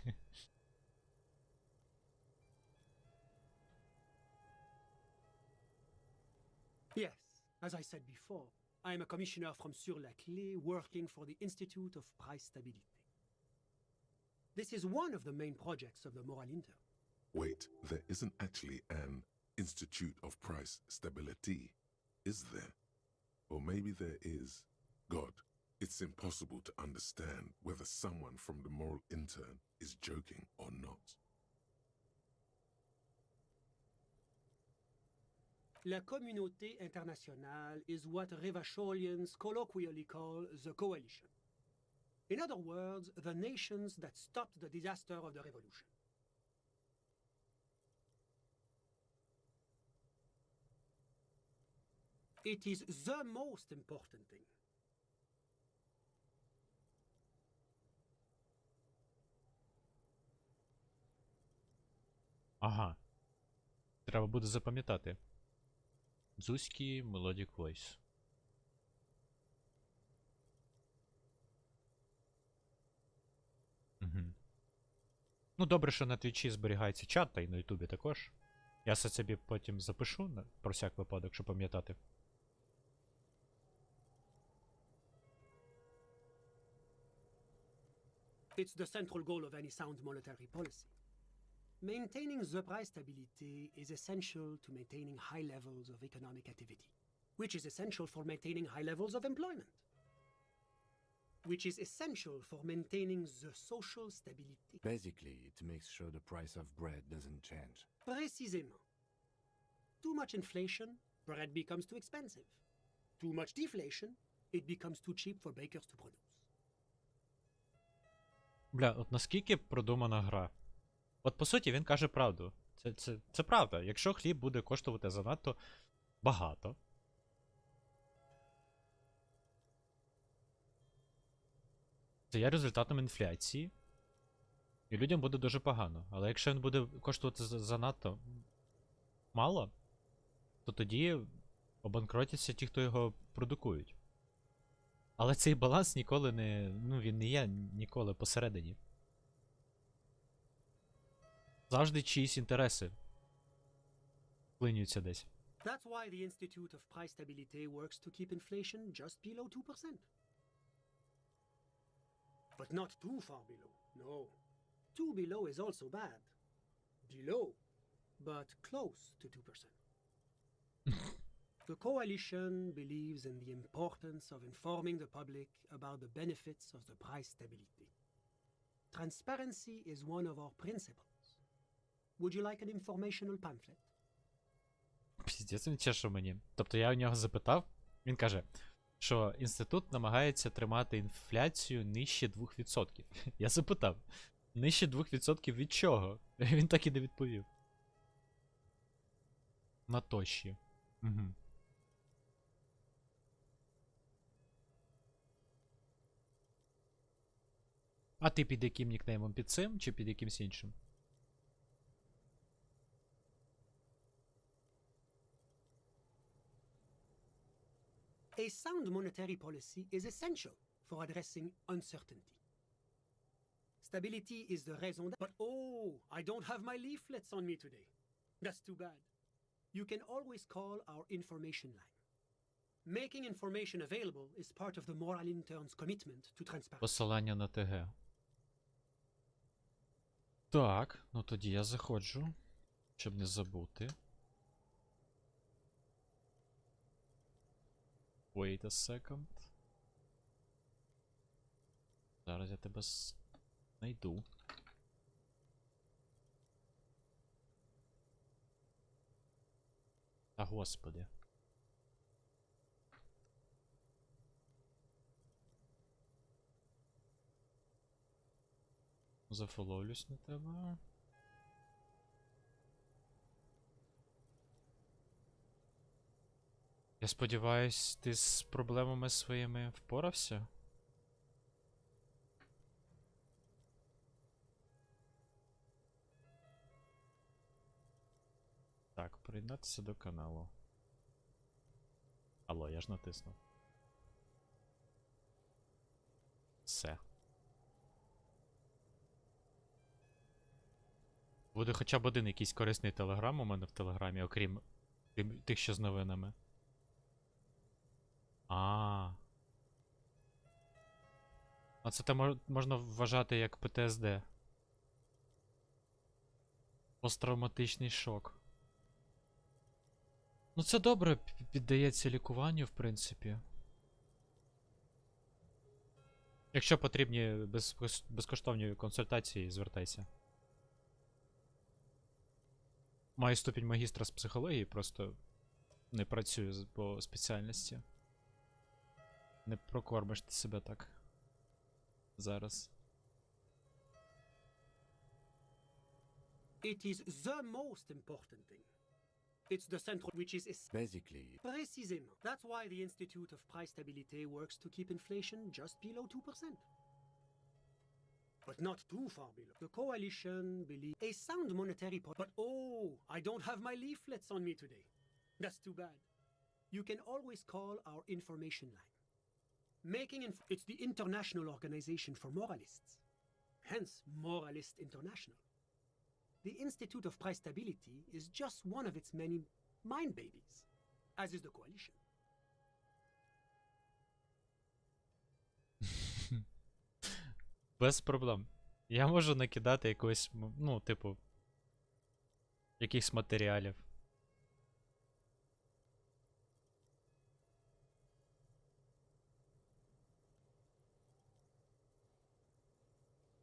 [SPEAKER 11] Yes, as I said before, I am a commissioner from Sur-la-Clé working for the Institute of Price Stability. This is one of the main projects of the Moral Inter.
[SPEAKER 4] Wait, there isn't actually an Institute of Price Stability, is there? Or maybe there is. God, it's impossible to understand whether someone from the Moral Intern is joking or not.
[SPEAKER 11] La communauté internationale is what Revacholians colloquially call the coalition. In other words, the nations that stopped the disaster of the revolution. It is the most important thing.
[SPEAKER 3] Ага. Треба буде запам'ятати. Дзузький Melodic Voice. Угу. Ну, добре, що на Твічі зберігається чат, та й на Ютубі також. Я це собі потім запишу, про всяк випадок, щоб пам'ятати.
[SPEAKER 11] It's the central goal of any sound monetary policy. Maintaining the price stability is essential to maintaining high levels of economic activity, which is essential for maintaining high levels of employment, which is essential for maintaining the social stability.
[SPEAKER 5] Basically, it makes sure the price of bread doesn't change.
[SPEAKER 11] Précisément. Too much inflation, bread becomes too expensive. Too much deflation, it becomes too cheap for bakers to produce.
[SPEAKER 3] Бля, от наскільки продумана гра. От по суті він каже правду. Це правда. Якщо хліб буде коштувати занадто багато, це є результатом інфляції, і людям буде дуже погано. Але якщо він буде коштувати занадто мало, то тоді обанкротяться ті, хто його продукують. Але цей баланс ніколи не... Ну, він не є ніколи посередині. Завжди чиїсь інтереси вклинюються десь.
[SPEAKER 11] That's why the Institute of Price Stability works to keep inflation just below 2%. But not too far below, no. Too below is also bad. Below, but close to 2%. The coalition believes in the importance of informing the public about the benefits of the price stability. Transparency is one of our principles. Would you like an informational pamphlet?
[SPEAKER 3] Піздець, він чешив мені. Тобто я у нього запитав, він каже, що інститут намагається тримати інфляцію нижче 2%. Я запитав, нижче 2% від чого? Він так і не відповів. На тощі. Угу. А ти під яким нікнеймом? Під цим чи під якимсь іншим?
[SPEAKER 11] A sound monetary policy is essential for addressing uncertainty. Stability is the raison d'être. But oh, I don't have my leaflets on me today. That's too bad. You can always call our information line. Making information available is part of the moral intern's commitment to transparency.
[SPEAKER 3] Посилання на ТГ. Так, ну тоді я заходжу, щоб не забути. Wait a second. Зараз я тебе знайду. Та господи. Зафоловлюсь на тебе. Я сподіваюсь, ти з проблемами своїми впорався? Так, приєднатися до каналу. Алло, я ж натиснув. Все. Буде хоча б один якийсь корисний телеграм у мене в телеграмі, окрім тих, що з новинами. А це можна вважати як ПТСД. Посттравматичний шок. Ну це добре, піддається лікуванню, в принципі. Якщо потрібні безкоштовні консультації, звертайся. Маю ступінь магістра з психології, просто не працюю по спеціальності. Не прокормиш ти себе так. Зараз.
[SPEAKER 11] It is the most important thing. It's the central, which is
[SPEAKER 5] Basically,
[SPEAKER 11] précisément. That's why the Institute of Price Stability works to keep inflation just below 2%. But not too far below. The coalition believes a sound monetary policy. But oh, I don't have my leaflets on me today. That's too bad. You can always call our information line. It's the International Organization for Moralists. Hence, Moralist International. The Institute of Price Stability is just one of its many mind babies, as is the coalition.
[SPEAKER 3] Без проблем. Я можу накидати якогось, ну, типу, якихось матеріалів.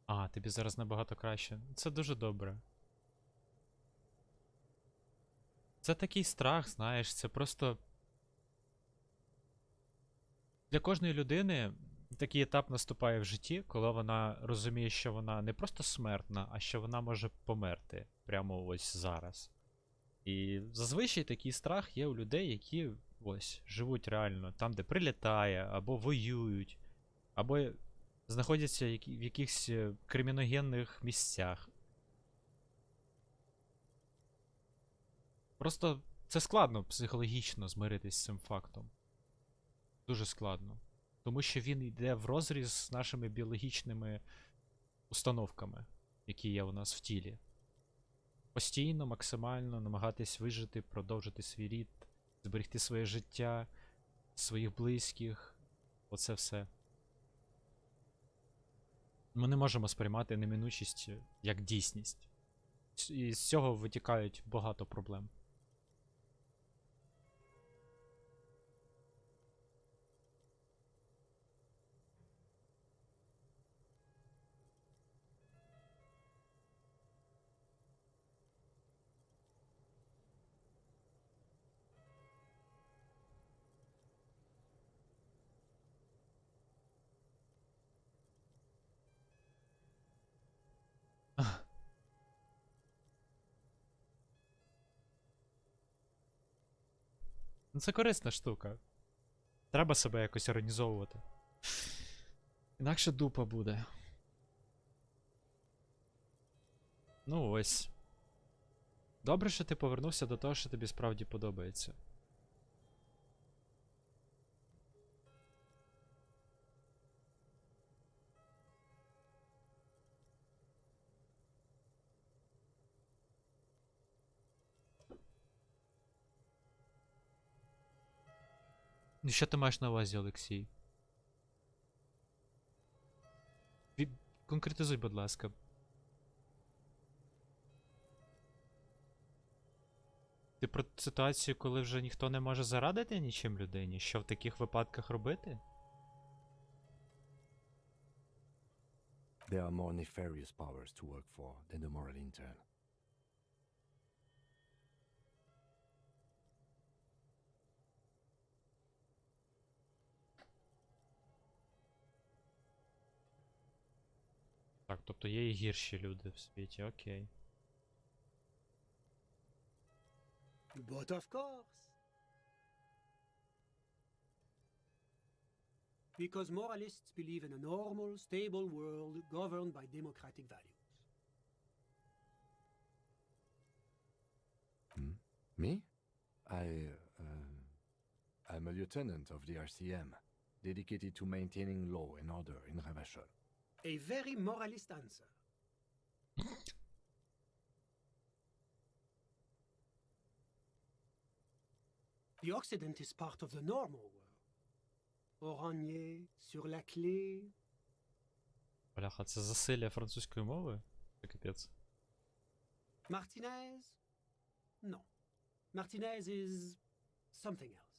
[SPEAKER 3] А, тобі зараз набагато краще. Це дуже добре. Це такий страх, знаєш, це просто... Для кожної людини такий етап наступає в житті, коли вона розуміє, що вона не просто смертна, а що вона може померти прямо ось зараз. І зазвичай такий страх є у людей, які ось живуть реально там, де прилітає, або воюють, або знаходяться в якихось криміногенних місцях. Просто це складно психологічно змиритись з цим фактом. Дуже складно. Тому що він йде врозріз з нашими біологічними установками, які є у нас в тілі. Постійно, максимально намагатись вижити, продовжити свій рід, зберегти своє життя, своїх близьких. Оце все. Ми не можемо сприймати неминучість як дійсність. І з цього витікають багато проблем. Ну це корисна штука. Треба себе якось організовувати. Інакше дупа буде. Ну ось. Добре, що ти повернувся до того, що тобі справді подобається. Ну, що ти маєш на увазі, Олексій? Конкретизуй, будь ласка. Ти про ситуацію, коли вже ніхто не може зарадити нічим людині? Що в таких випадках робити?
[SPEAKER 5] There are more nefarious powers to work for than the moral intern.
[SPEAKER 3] Так, тобто є і гірші люди в світі, окей.
[SPEAKER 11] But of course. Because moralists believe in a normal, stable world governed by democratic values.
[SPEAKER 5] Me? I'm a lieutenant of the RCM, dedicated to maintaining law and order in Ravachol.
[SPEAKER 11] A very moralist answer. The Occident is part of the normal world. Oranje, sur la clé.
[SPEAKER 3] Бляха, це засилля французької мови? Це капець.
[SPEAKER 11] Martinez? No. Martinez is something else.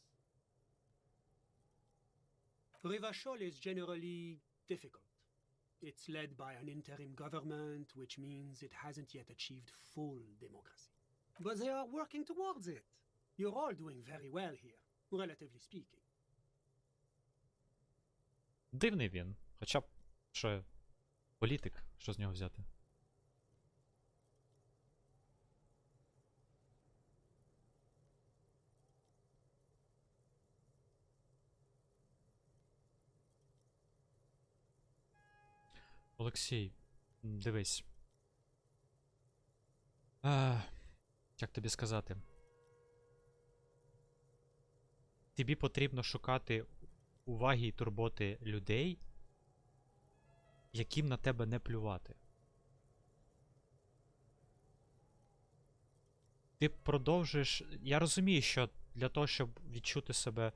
[SPEAKER 11] Rivachol is generally difficult. It's led by an interim government, which means it hasn't yet achieved full democracy. But they are working towards it. You're all doing very well here, relatively speaking.
[SPEAKER 3] Дивний він. Хоча б, що, політик, що з нього взяти? Олексій, дивись. Як тобі сказати? Тобі потрібно шукати уваги і турботи людей, яким на тебе не плювати. Ти продовжуєш... Я розумію, що для того, щоб відчути себе,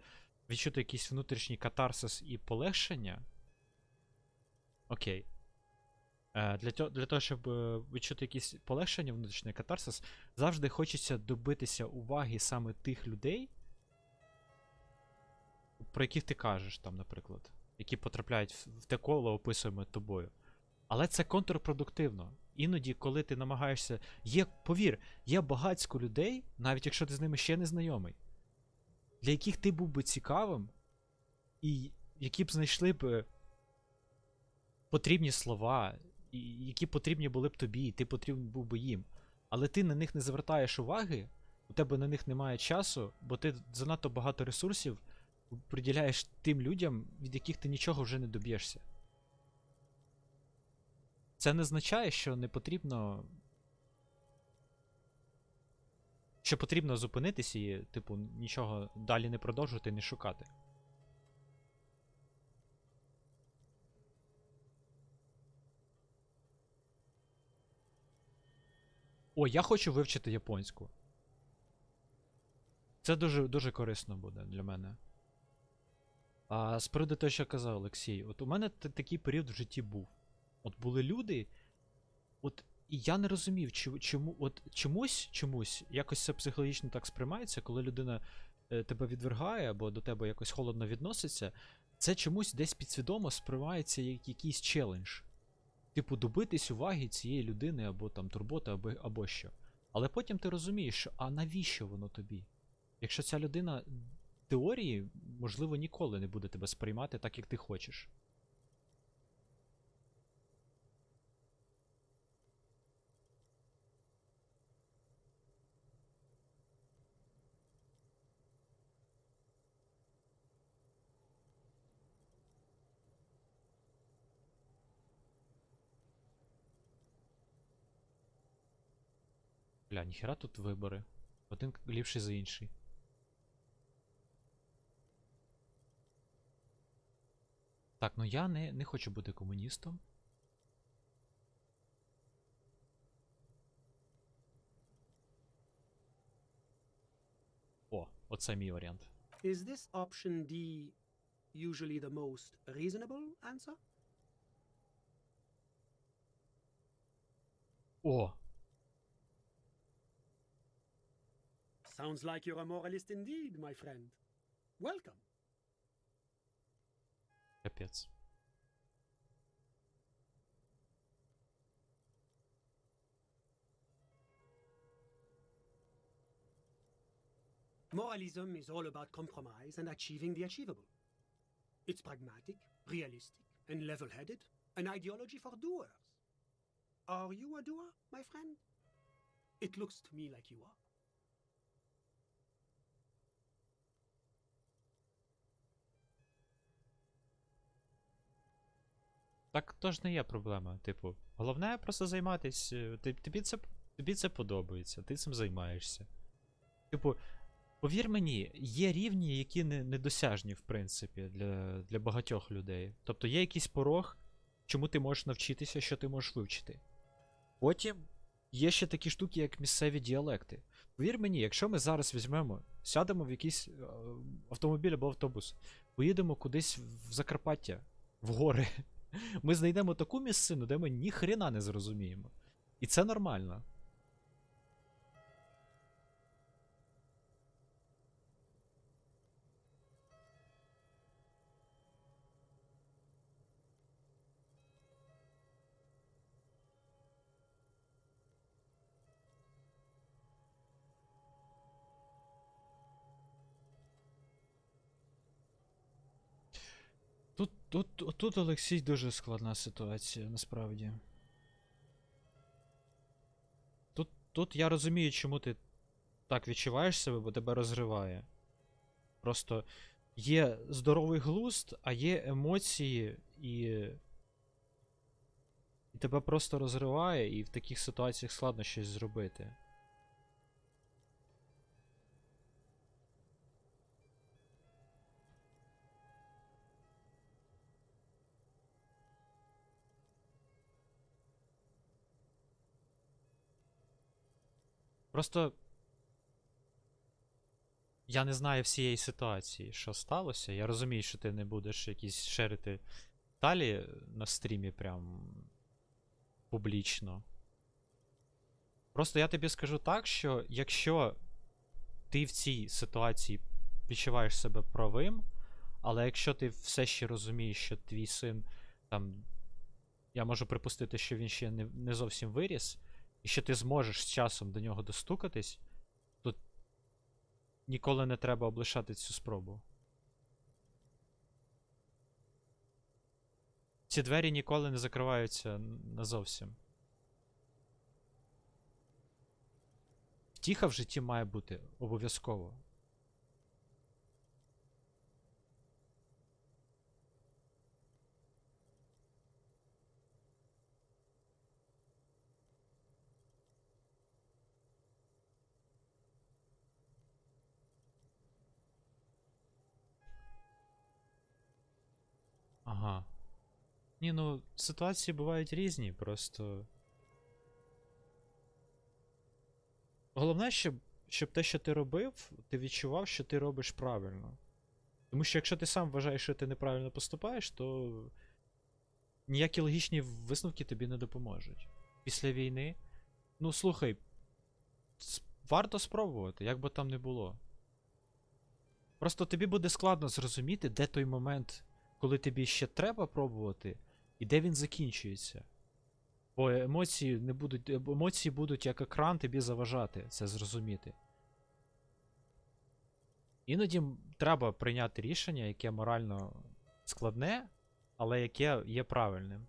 [SPEAKER 3] відчути якийсь внутрішній катарсис і полегшення. Окей. Для того, щоб відчути якісь полегшення, внутрішній катарсис, завжди хочеться добитися уваги саме тих людей, про яких ти кажеш, там, наприклад, які потрапляють в те коло, описуємо тобою. Але це контрпродуктивно. Іноді, коли ти намагаєшся... Повір, є багатько людей, навіть якщо ти з ними ще не знайомий, для яких ти був би цікавим, і які б знайшли б потрібні слова, і які потрібні були б тобі, і ти потрібен був би їм. Але ти на них не звертаєш уваги, у тебе на них немає часу, бо ти занадто багато ресурсів приділяєш тим людям, від яких ти нічого вже не доб'єшся. Це не означає, що не потрібно... Що потрібно зупинитись і, типу, нічого далі не продовжувати і не шукати. О, я хочу вивчити японську. Це дуже корисно буде для мене. А з приводу того, що казав Олексій, от у мене такий період в житті був. От були люди, от, і я не розумів, чому, от чомусь, якось це психологічно так сприймається, коли людина тебе відвергає, або до тебе якось холодно відноситься, це чомусь десь підсвідомо сприймається як якийсь челендж. Типу, добитись уваги цієї людини, або там турботи, або що. Але потім ти розумієш, а навіщо воно тобі? Якщо ця людина в теорії, можливо, ніколи не буде тебе сприймати так, як ти хочеш. Бля, ніхера тут вибори. Один ліпший за інший. Так, ну я не хочу бути комуністом. О, оце мій варіант.
[SPEAKER 11] Is this option D usually the most reasonable answer?
[SPEAKER 3] О!
[SPEAKER 11] Sounds like you're a moralist indeed, my friend. Welcome.
[SPEAKER 3] Капець.
[SPEAKER 11] Moralism is all about compromise and achieving the achievable. It's pragmatic, realistic, and level-headed, an ideology for doers. Are you a doer, my friend? It looks to me like you are.
[SPEAKER 3] Так то ж не є проблема. Типу, головне просто займатись. Тобі це подобається, ти цим займаєшся. Типу, повір мені, є рівні, які недосяжні, в принципі, для багатьох людей. Тобто є якийсь порог, чому ти можеш навчитися, що ти можеш вивчити. Потім є ще такі штуки, як місцеві діалекти. Повір мені, якщо ми зараз візьмемо, сядемо в якийсь автомобіль або автобус, поїдемо кудись в Закарпаття, в гори, ми знайдемо таку місцину, де ми ніхрена не зрозуміємо. І це нормально. Тут Олексій дуже складна ситуація, насправді. Тут я розумію, чому ти так відчуваєш себе, бо тебе розриває. Просто є здоровий глузд, а є емоції, і тебе просто розриває, і в таких ситуаціях складно щось зробити. Просто я не знаю всієї ситуації, що сталося. Я розумію, що ти не будеш якісь шерити деталі на стрімі прям публічно. Просто я тобі скажу так, що якщо ти в цій ситуації відчуваєш себе правим, але якщо ти все ще розумієш, що твій син там, я можу припустити, що він ще не зовсім виріс, і що ти зможеш з часом до нього достукатись, то ніколи не треба облишати цю спробу. Ці двері ніколи не закриваються назовсім. Втіха в житті має бути обов'язково. Ага. Ні, ну, ситуації бувають різні, просто. Головне, щоб те, що ти робив, ти відчував, що ти робиш правильно. Тому що якщо ти сам вважаєш, що ти неправильно поступаєш, то ніякі логічні висновки тобі не допоможуть. Після війни, ну слухай, варто спробувати, як би там не було. Просто тобі буде складно зрозуміти, де той момент, коли тобі ще треба пробувати, і де він закінчується. Бо емоції будуть як екран тобі заважати це зрозуміти. Іноді треба прийняти рішення, яке морально складне, але яке є правильним.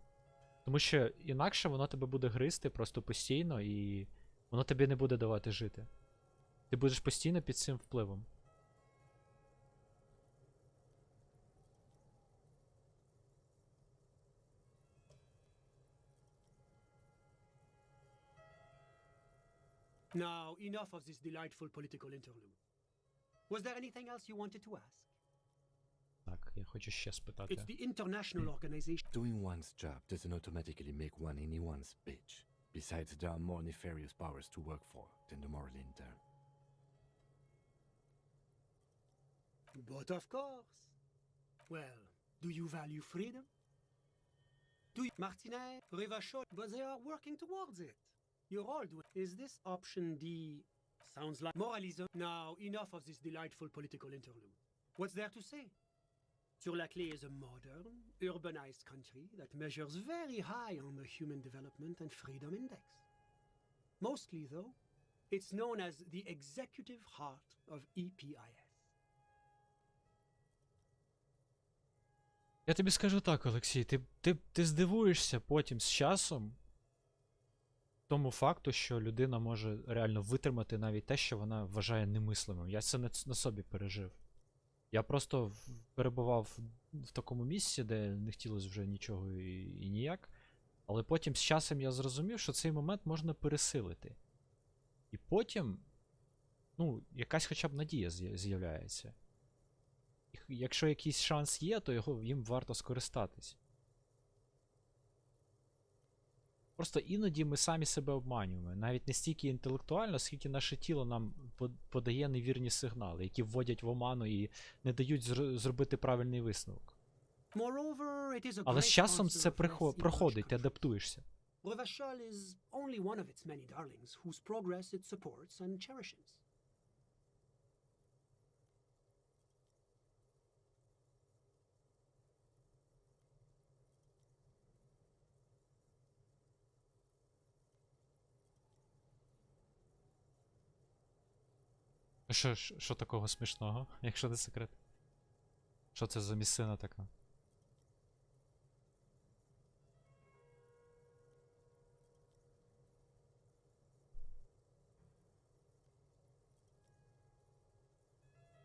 [SPEAKER 3] Тому що інакше воно тебе буде гризти просто постійно, і воно тобі не буде давати жити. Ти будеш постійно під цим впливом.
[SPEAKER 11] Now, enough of this delightful political interlude. Was there anything else you wanted to ask?
[SPEAKER 3] Так, я хочу ще спитати.
[SPEAKER 11] It's the international organization.
[SPEAKER 5] Doing one's job doesn't automatically make one anyone's bitch. Besides, there are more nefarious powers to work for than the moral intern.
[SPEAKER 11] But of course. Well, do you value freedom? Do you, Martinet, Rivachot, but they are working towards it. You're all doing. Is this option D? Sounds like moralism. Now, enough of this delightful political interlude. What's there to say? Sur-la-Clé is a modern, urbanized country that measures very high on the Human Development and Freedom Index. Mostly, though, it's known as the executive heart of EPIS.
[SPEAKER 3] Я тобі скажу так, Олексій, ти здивуєшся потім з часом тому факту, що людина може реально витримати навіть те, що вона вважає немислимим. Я це на собі пережив. Я просто перебував в такому місці, де не хотілося вже нічого і ніяк. Але потім з часом я зрозумів, що цей момент можна пересилити. І потім, ну, якась хоча б надія з'являється. І якщо якийсь шанс є, то їм варто скористатись. Просто іноді ми самі себе обманюємо. Навіть не стільки інтелектуально, скільки наше тіло нам подає невірні сигнали, які вводять в оману і не дають зробити правильний висновок. Але з часом це проходить, ти адаптуєшся.
[SPEAKER 11] Revachol is only one of its many darlings whose progress it supports and cherishes.
[SPEAKER 3] Що такого смішного, якщо не секрет? Що це за місцина така?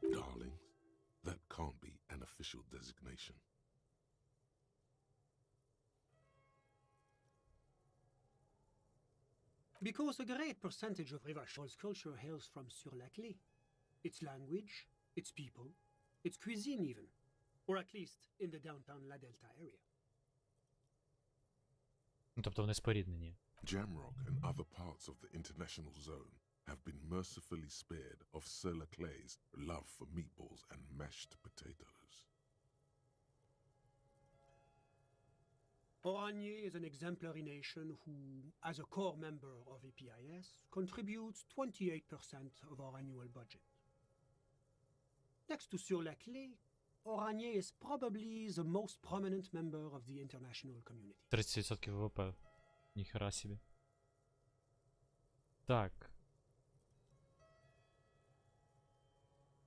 [SPEAKER 4] Darling, that can't be an official designation.
[SPEAKER 11] Because a great percentage of Rivachol's culture hails from Sur-la-Clé. Its language, its people, its cuisine even. Or at least in the downtown La Delta area.
[SPEAKER 3] Тобто вони споріднені.
[SPEAKER 4] Jamrock and other parts of the international zone have been mercifully spared of Sur-la-Clé's love for meatballs and mashed potatoes.
[SPEAKER 11] Oranje is an exemplary nation who, as a core member of EPIS, contributes 28% of our annual budget. Next to Sur-la-Clé, Oranje is probably the most prominent member of the international community.
[SPEAKER 3] 30% ВВП. Ніхера собі. Так.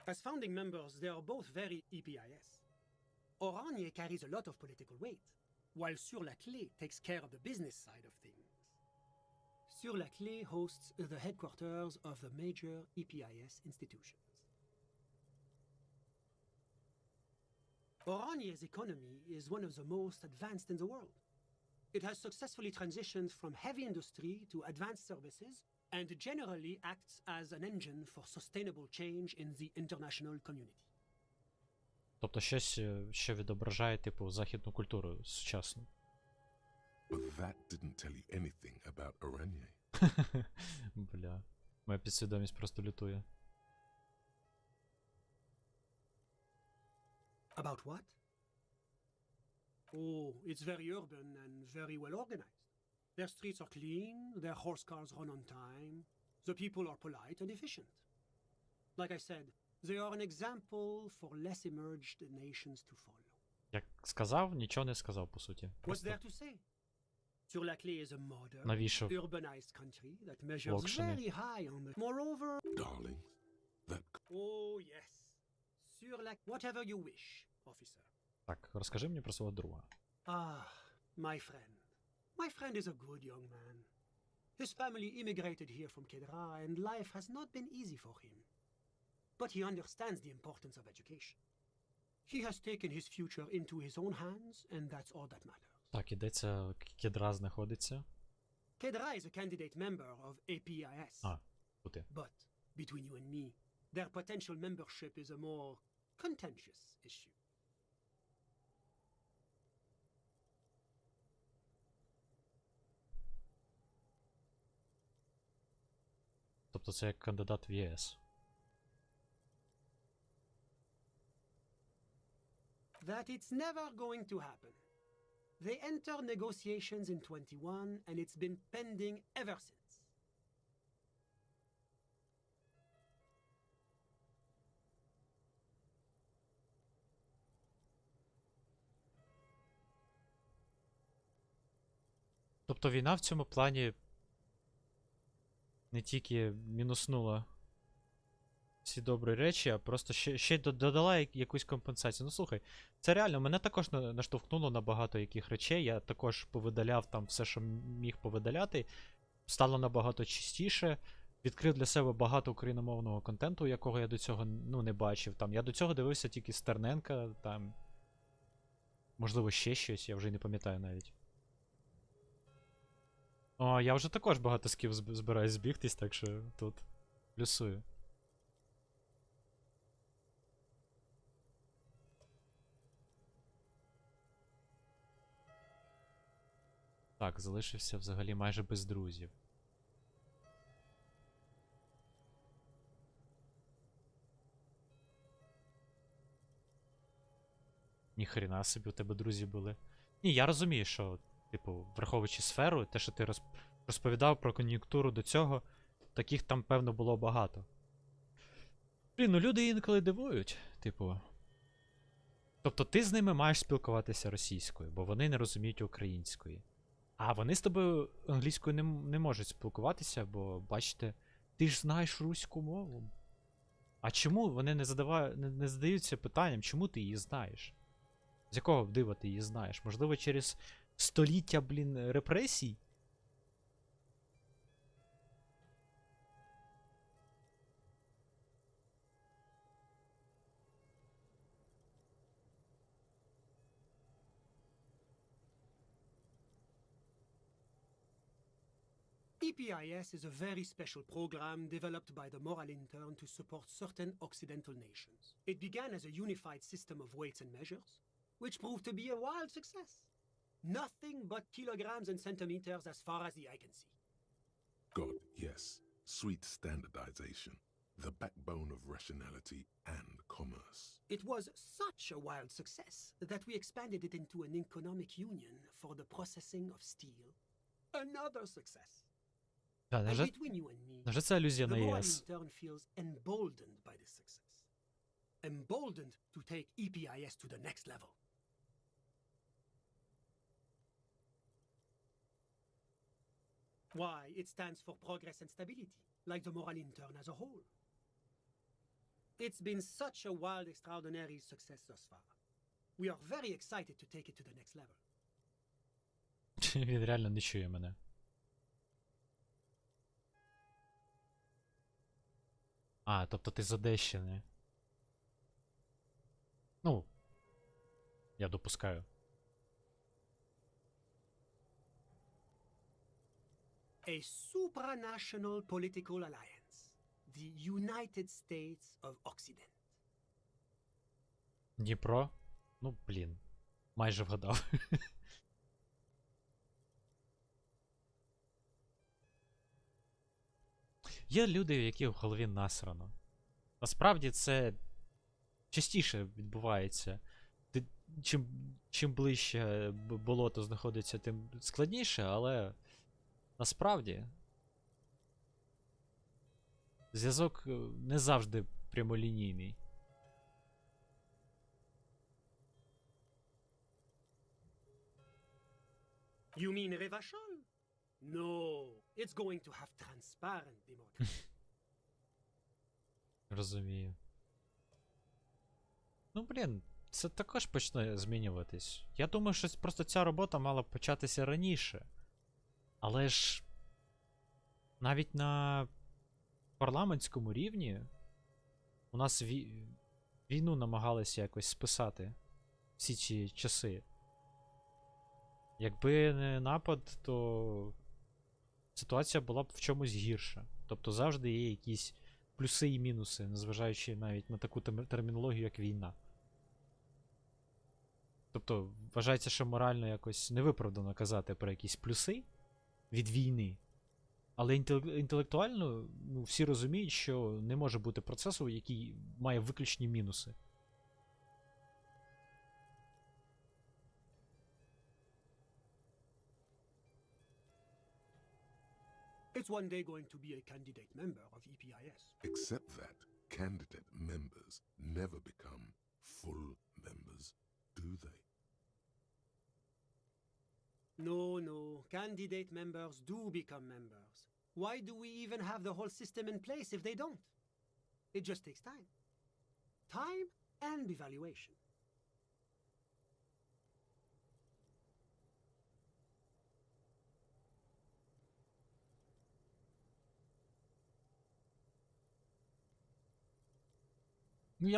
[SPEAKER 11] As founding members, they are both very EPIS. Oranje carries a lot of political weight, while Sur-la-Clé takes care of the business side of things. Sur-la-Clé hosts the headquarters of the major EPIS institutions. Oranje's economy is one of the most advanced in the world. It has successfully transitioned from heavy industry to advanced services and generally acts as an engine for sustainable change in the international community.
[SPEAKER 3] Тобто щось, що відображає, типу, західну культуру сучасну.
[SPEAKER 4] But that didn't tell you anything about Oranje.
[SPEAKER 3] Бля. Моя підсвідомість просто лютує.
[SPEAKER 11] About what? Oh, it's very urban and very well organized. Their streets are clean, their horse cars run on time, the people are polite and efficient. Like I said, they are an example for less emerged nations to follow.
[SPEAKER 3] Як сказав, нічого не сказав, по суті.
[SPEAKER 11] What's
[SPEAKER 3] Просто
[SPEAKER 11] there to say? Sur-la-Clé is a modern,
[SPEAKER 3] навішав
[SPEAKER 11] urbanized country that measures
[SPEAKER 3] локшини.
[SPEAKER 11] very high on the... Moreover...
[SPEAKER 4] Darling, that
[SPEAKER 11] Oh, yes. Whatever you wish, officer.
[SPEAKER 3] Так, розкажи мені про свого друга.
[SPEAKER 11] Ah, my friend. My friend is a good young man. His family immigrated here from Kedra, and life has not been easy for him. But he understands the importance of education. He has taken his future into his own hands, and that's all that matters.
[SPEAKER 3] Так, і де ця Кедра знаходиться?
[SPEAKER 11] Kedra is a candidate member of APIS.
[SPEAKER 3] А, тут є.
[SPEAKER 11] But, between you and me, their potential membership is a more contentious issue.
[SPEAKER 3] Тобто це як кандидат в ЄС.
[SPEAKER 11] That it's never going to happen. They entered negotiations in 21, and it's been pending ever since.
[SPEAKER 3] Тобто війна в цьому плані не тільки мінуснула всі добрі речі, а просто ще й додала якусь компенсацію. Ну слухай, це реально мене також наштовхнуло на багато яких речей. Я також повидаляв там все, що міг повидаляти. Стало набагато чистіше. Відкрив для себе багато україномовного контенту, якого я до цього не бачив. Там, я до цього дивився тільки Стерненка, там. Можливо, ще щось, я вже й не пам'ятаю навіть. О, я вже також багато з ким збираюсь збігтись, так що тут плюсую. Так, залишився взагалі майже без друзів. Ніхрена собі у тебе друзі були. Ні, я розумію, що, типу, враховуючи сферу, те, що ти розповідав про кон'юнктуру до цього, таких там, певно, було багато. Блін, ну люди інколи дивують, типу. Тобто ти з ними маєш спілкуватися російською, бо вони не розуміють української. А вони з тобою англійською не можуть спілкуватися, бо, бачите, ти ж знаєш руську мову. А чому вони не задаються питанням, чому ти її знаєш? З якого дива ти її знаєш? Можливо, через століття, блін, репресій?
[SPEAKER 11] EPIS is a very special program developed by the Moral Intern to support certain Occidental nations. It began as a unified system of weights and measures, which proved to be a wild success. Nothing but kilograms and centimeters as far as the eye can see.
[SPEAKER 4] God, yes, sweet standardization, the backbone of rationality and commerce.
[SPEAKER 11] It was such a wild success that we expanded it into an economic union for the processing of steel. Another success.
[SPEAKER 3] And
[SPEAKER 11] between you and me,
[SPEAKER 3] це алюзія
[SPEAKER 11] the
[SPEAKER 3] на
[SPEAKER 11] Moral
[SPEAKER 3] ЄС.
[SPEAKER 11] Intern feels emboldened by this success. Emboldened to take EPIS to the next level. Why? It stands for progress and stability, like the Moral Intern as a whole. It's been such a wild, extraordinary success thus far. We are very excited to take it to the next level.
[SPEAKER 3] Він реально не чує мене. А, тобто ти з Одещини. Ну, я допускаю.
[SPEAKER 11] A supranational political alliance. The United States of Occident.
[SPEAKER 3] Дніпро? Ну, блін. Майже вгадав. Є люди, у яких в голові насрано. Насправді це частіше відбувається. чим ближче болото знаходиться, тим складніше, але насправді зв'язок не завжди прямолінійний.
[SPEAKER 11] You mean Revachol? No, it's going to have transparent democracy.
[SPEAKER 3] Розумію. Ну, блін, це також почне змінюватись. Я думаю, що просто ця робота мала початися раніше. Але ж навіть на парламентському рівні у нас війну намагалися якось списати всі ці часи. Якби не напад, то ситуація була б в чомусь гірша. Тобто завжди є якісь плюси і мінуси, незважаючи навіть на таку термінологію, як війна. Тобто вважається, що морально якось невиправдано казати про якісь плюси від війни. Але інтелектуально всі розуміють, що не може бути процесу, який має виключні мінуси.
[SPEAKER 11] It's one day going to be a candidate member of EPIS.
[SPEAKER 4] Except that candidate members never become full members, do they?
[SPEAKER 11] No, candidate members do become members. Why do we even have the whole system in place if they don't? It just takes time. Time and evaluation.
[SPEAKER 3] Ну,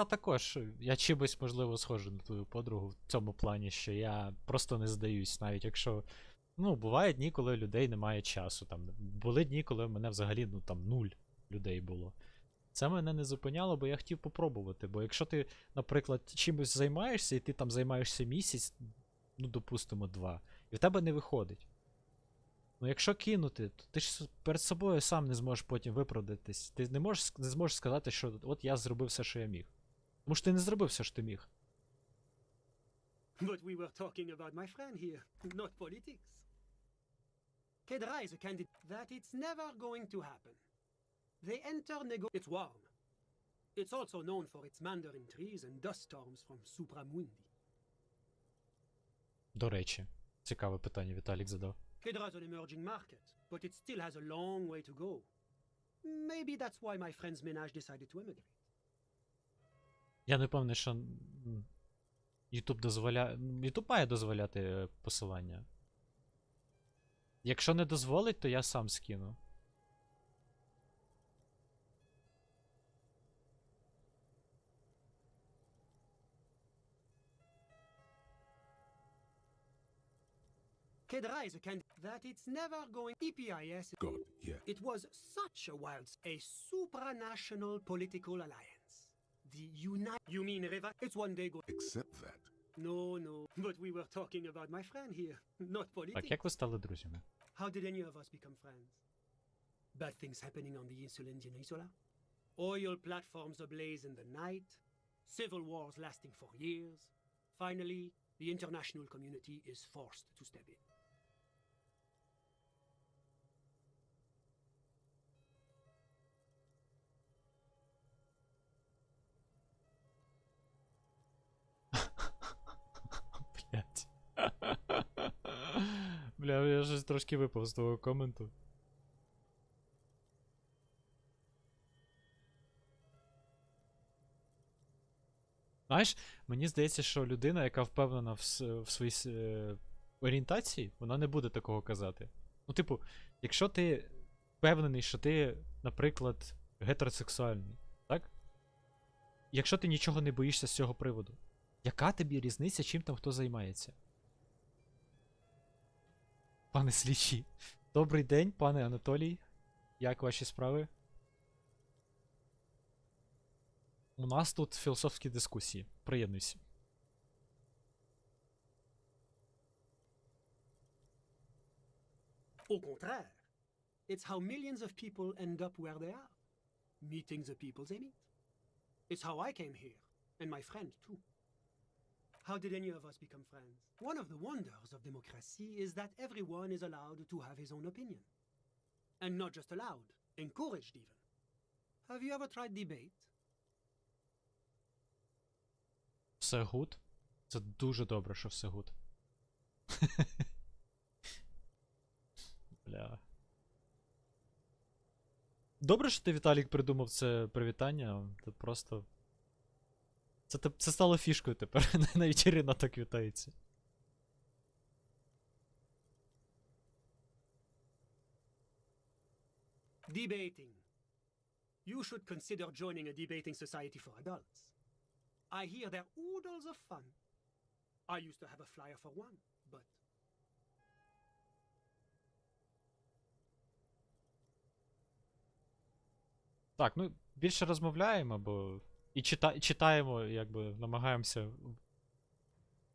[SPEAKER 3] я чимось, можливо, схожий на твою подругу в цьому плані, що я просто не здаюсь, навіть якщо, бувають дні, коли людей немає часу, були дні, коли в мене взагалі, 0 людей було. Це мене не зупиняло, бо я хотів попробувати, бо якщо ти, наприклад, чимось займаєшся, і ти там займаєшся місяць, допустимо, 2, і в тебе не виходить. Якщо кинути, то ти ж перед собою сам не зможеш потім виправдатись. Ти не зможеш сказати, що от я зробив все, що я міг. Тому що ти не зробив все, що ти міг.
[SPEAKER 11] But we were talking about my friend here, not politics. Kedra is a candidate that it's never going to happen. They enter It's warm. It's also known for its mandarin trees and dust storms from Supramundi.
[SPEAKER 3] До речі, цікаве питання Віталік задав.
[SPEAKER 11] Kedra is an emerging market, but it still has a long way to go. Maybe that's why my friend's menage decided to emigrate.
[SPEAKER 3] Я не певний, що Ютуб дозволяє... Ютуб має дозволяти посилання. Якщо не дозволить, то я сам скину.
[SPEAKER 11] Kedra is a candidate that it's never going EPIS.
[SPEAKER 4] God, yeah.
[SPEAKER 11] It was such a a supranational political alliance. The You mean Reva? It's one day
[SPEAKER 4] Except that.
[SPEAKER 11] No, but we were talking about my friend here, not politics.
[SPEAKER 3] Так, як ви стали друзями?
[SPEAKER 11] How did any of us become friends? Bad things happening on the insulin's Isola? Oil platforms ablaze in the night? Civil wars lasting for years? Finally, the international community is forced to step in.
[SPEAKER 3] Блять. Бля, я щось трошки випав з того коменту. Знаєш, мені здається, що людина, яка впевнена в своїй орієнтації, вона не буде такого казати. Якщо ти впевнений, що ти, наприклад, гетеросексуальний, так? Якщо ти нічого не боїшся з цього приводу, яка тобі різниця, чим там хто займається? Пане слідчий. Добрий день, пане Анатолій. Як ваші справи? У нас тут філософські дискусії. Приєднуйся.
[SPEAKER 11] Au contraire, it's how millions of people end up where they are, meeting the people they meet. It's how I came here, and my friend too. How did any of us become friends? One of the wonders of democracy is that everyone is allowed to have his own opinion. And not just allowed, encouraged even. Have you ever tried debate?
[SPEAKER 3] Все гуд. Це дуже добре, що все гуд. Бля. Добре, що ти, Віталік, придумав це привітання. Це просто. Це стало фішкою тепер. Навіть Ірина так вітається.
[SPEAKER 11] Debating. You should consider joining a debating society for adults. I hear they're oodles of fun. I used to have a flyer for one, but...
[SPEAKER 3] Так, ну, більше розмовляємо, бо і читаємо, якби намагаємося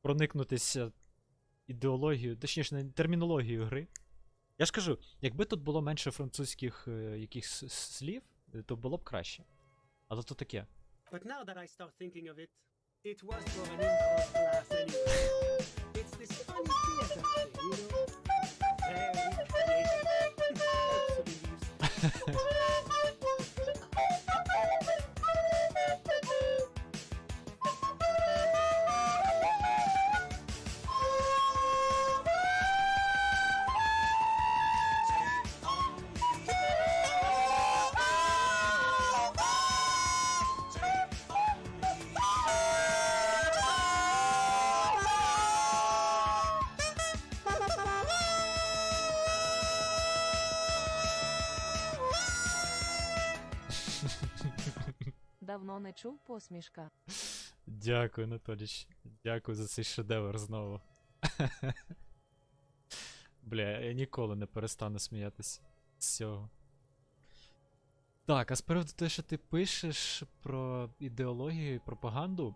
[SPEAKER 3] проникнутися ідеологією, точніше, термінологією гри. Я ж кажу, якби тут було менше французьких якихось слів, то було б краще. Але то таке.
[SPEAKER 11] But now that I start thinking of it, it was for an improv class anyway. It's this funny theater thing, you know? Very creative. Absolutely.
[SPEAKER 12] Давно не чув посмішка.
[SPEAKER 3] Дякую, Анатоліч. Дякую за цей шедевр знову. Бля, я ніколи не перестану сміятися з цього. Так, а з приводу того, що ти пишеш про ідеологію і пропаганду,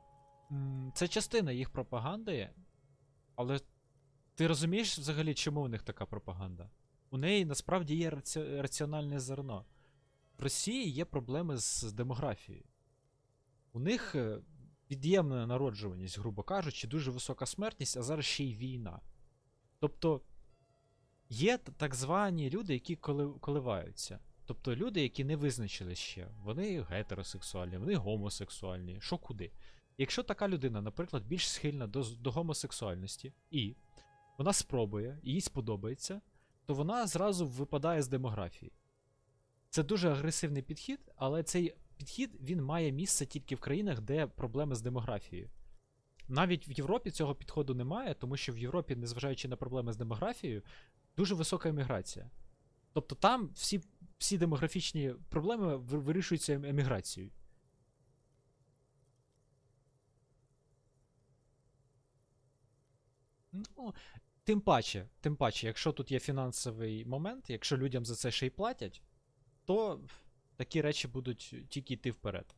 [SPEAKER 3] це частина їх пропаганди, але ти розумієш взагалі, чому у них така пропаганда? У неї насправді є раціональне зерно. В Росії є проблеми з демографією. У них від'ємна народжуваність, грубо кажучи, дуже висока смертність, а зараз ще й війна. Тобто є так звані люди, які коливаються. Тобто люди, які не визначили ще. Вони гетеросексуальні, вони гомосексуальні, що куди. Якщо така людина, наприклад, більш схильна до гомосексуальності, і вона спробує, і їй сподобається, то вона зразу випадає з демографії. Це дуже агресивний підхід, але цей підхід, він має місце тільки в країнах, де проблеми з демографією. Навіть в Європі цього підходу немає, тому що в Європі, незважаючи на проблеми з демографією, дуже висока еміграція. Тобто там всі демографічні проблеми вирішуються еміграцією. Ну, тим паче, якщо тут є фінансовий момент, якщо людям за це ще й платять, то такі речі будуть тільки йти вперед.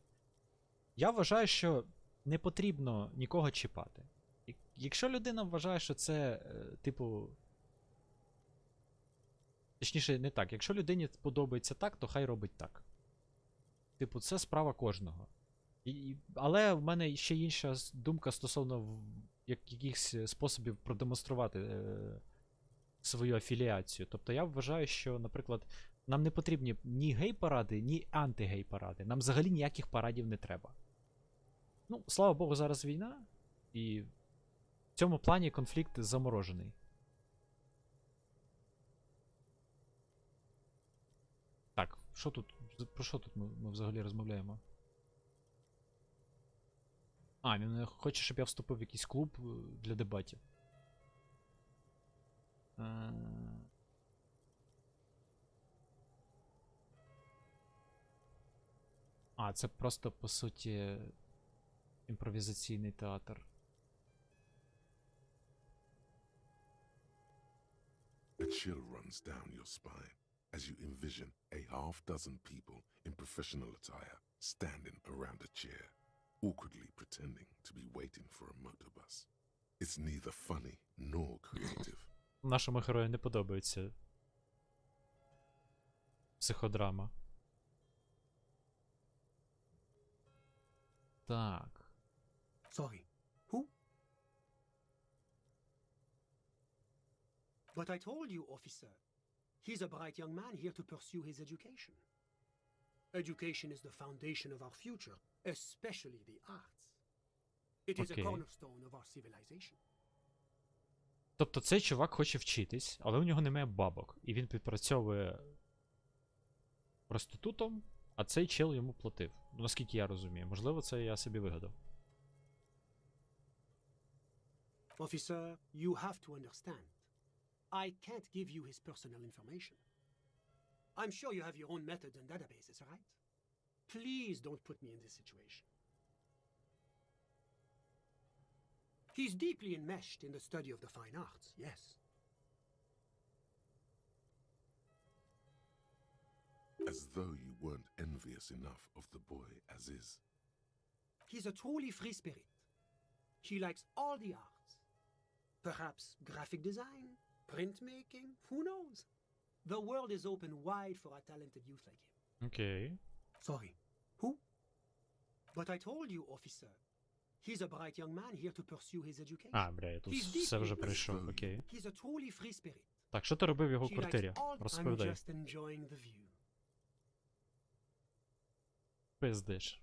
[SPEAKER 3] Я вважаю, що не потрібно нікого чіпати. Якщо людина вважає, що це, типу... Точніше, не так. Якщо людині подобається так, то хай робить так. Типу, це справа кожного. Але в мене ще інша думка стосовно якихось способів продемонструвати свою афіліацію. Тобто я вважаю, що, наприклад, нам не потрібні ні гей-паради, ні анти-гей-паради. Нам взагалі ніяких парадів не треба. Ну, слава Богу, зараз війна, і в цьому плані конфлікт заморожений. Так, що тут? Про що тут ми взагалі розмовляємо? А, він хоче, щоб я вступив в якийсь клуб для дебатів. А, це просто, по суті, імпровізаційний театр.
[SPEAKER 4] A chill runs down your spine as you envision a half-dozen people in professional attire standing around a chair, awkwardly pretending to be waiting for a motorbus. It's neither funny nor creative.
[SPEAKER 3] Нашому герою не подобається психодрама. Так.
[SPEAKER 11] Sorry. Who? But I told you, officer, he's a bright young man here to pursue his education. Education is the foundation of our future, especially the arts. It is a cornerstone of our civilization.
[SPEAKER 3] Тобто цей чувак хоче вчитись, але у нього немає бабок. І він підпрацьовує проститутом, а цей чел йому платив. Ну, наскільки я розумію. Можливо, це я собі вигадав.
[SPEAKER 11] Officer, you have to understand. I can't give you his personal information. I'm sure you have your own methods and databases, right? Please don't put me in this situation. He's deeply enmeshed in the study of the fine arts, yes.
[SPEAKER 4] As though you weren't envious enough of the boy as is.
[SPEAKER 11] He's a truly free spirit. He likes all the arts. Perhaps graphic design, printmaking, who knows? The world is open wide for a talented youth like him.
[SPEAKER 3] Okay.
[SPEAKER 11] Sorry, who? But I told you, officer. He's a bright young man here to pursue his education.
[SPEAKER 3] А, бля, я тут все вже прийшов, окей.
[SPEAKER 11] He's a truly free spirit.
[SPEAKER 3] Так, що ти робив в його квартирі?
[SPEAKER 11] I'm
[SPEAKER 3] Розповідай.
[SPEAKER 11] just enjoying the view.
[SPEAKER 3] Пиздиш.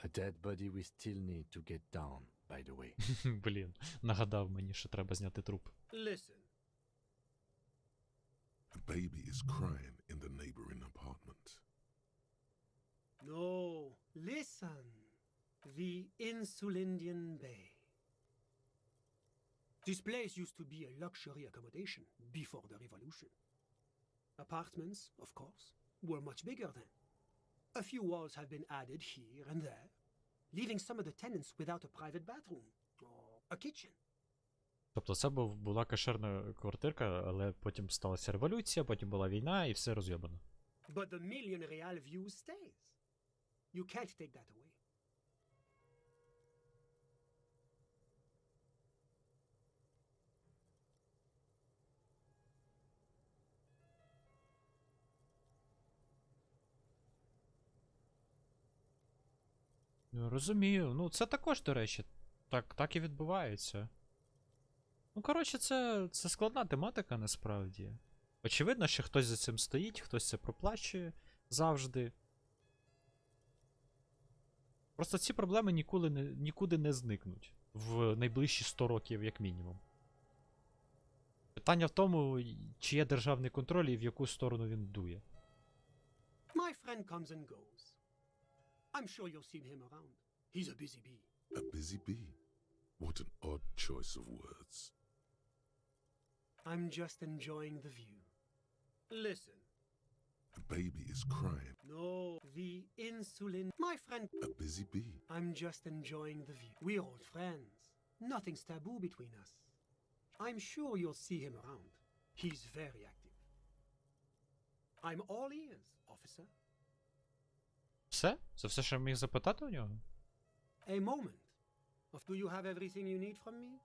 [SPEAKER 5] A dead body we still need to get down, by the way.
[SPEAKER 3] Блін, нагадав мені, що треба зняти труп.
[SPEAKER 11] Listen.
[SPEAKER 4] A baby is crying in the neighboring apartment.
[SPEAKER 11] No, listen. The Insulindian Bay. This place used to be a luxury accommodation before the revolution. Apartments, of course, were much bigger then. A few walls have been added here and there, leaving some of the tenants without a private bathroom or a kitchen.
[SPEAKER 3] Тобто це була кошерна квартирка, але потім сталася революція, потім була війна і все розйобано.
[SPEAKER 11] But the million real view stays. You can't take that away.
[SPEAKER 3] Ну, розумію. Ну, це також, до речі, так і відбувається. Ну, коротше, це складна тематика, насправді. Очевидно, що хтось за цим стоїть, хтось це проплачує завжди. Просто ці проблеми нікуди не зникнуть в найближчі 100 років, як мінімум. Питання в тому, чи є державний контроль і в яку сторону він дує.
[SPEAKER 11] My friend comes and goes. I'm sure you'll see him around. He's a busy bee.
[SPEAKER 4] A busy bee? What an odd choice of words.
[SPEAKER 11] I'm just enjoying the view. Listen.
[SPEAKER 4] A baby is crying.
[SPEAKER 11] No, the insulin. My friend.
[SPEAKER 4] A busy bee.
[SPEAKER 11] I'm just enjoying the view. We're old friends. Nothing's taboo between us. I'm sure you'll see him around. He's very active. I'm all ears, officer.
[SPEAKER 3] Все? Це все, що я міг запитати у нього?
[SPEAKER 11] A moment. Do you have everything you need from me?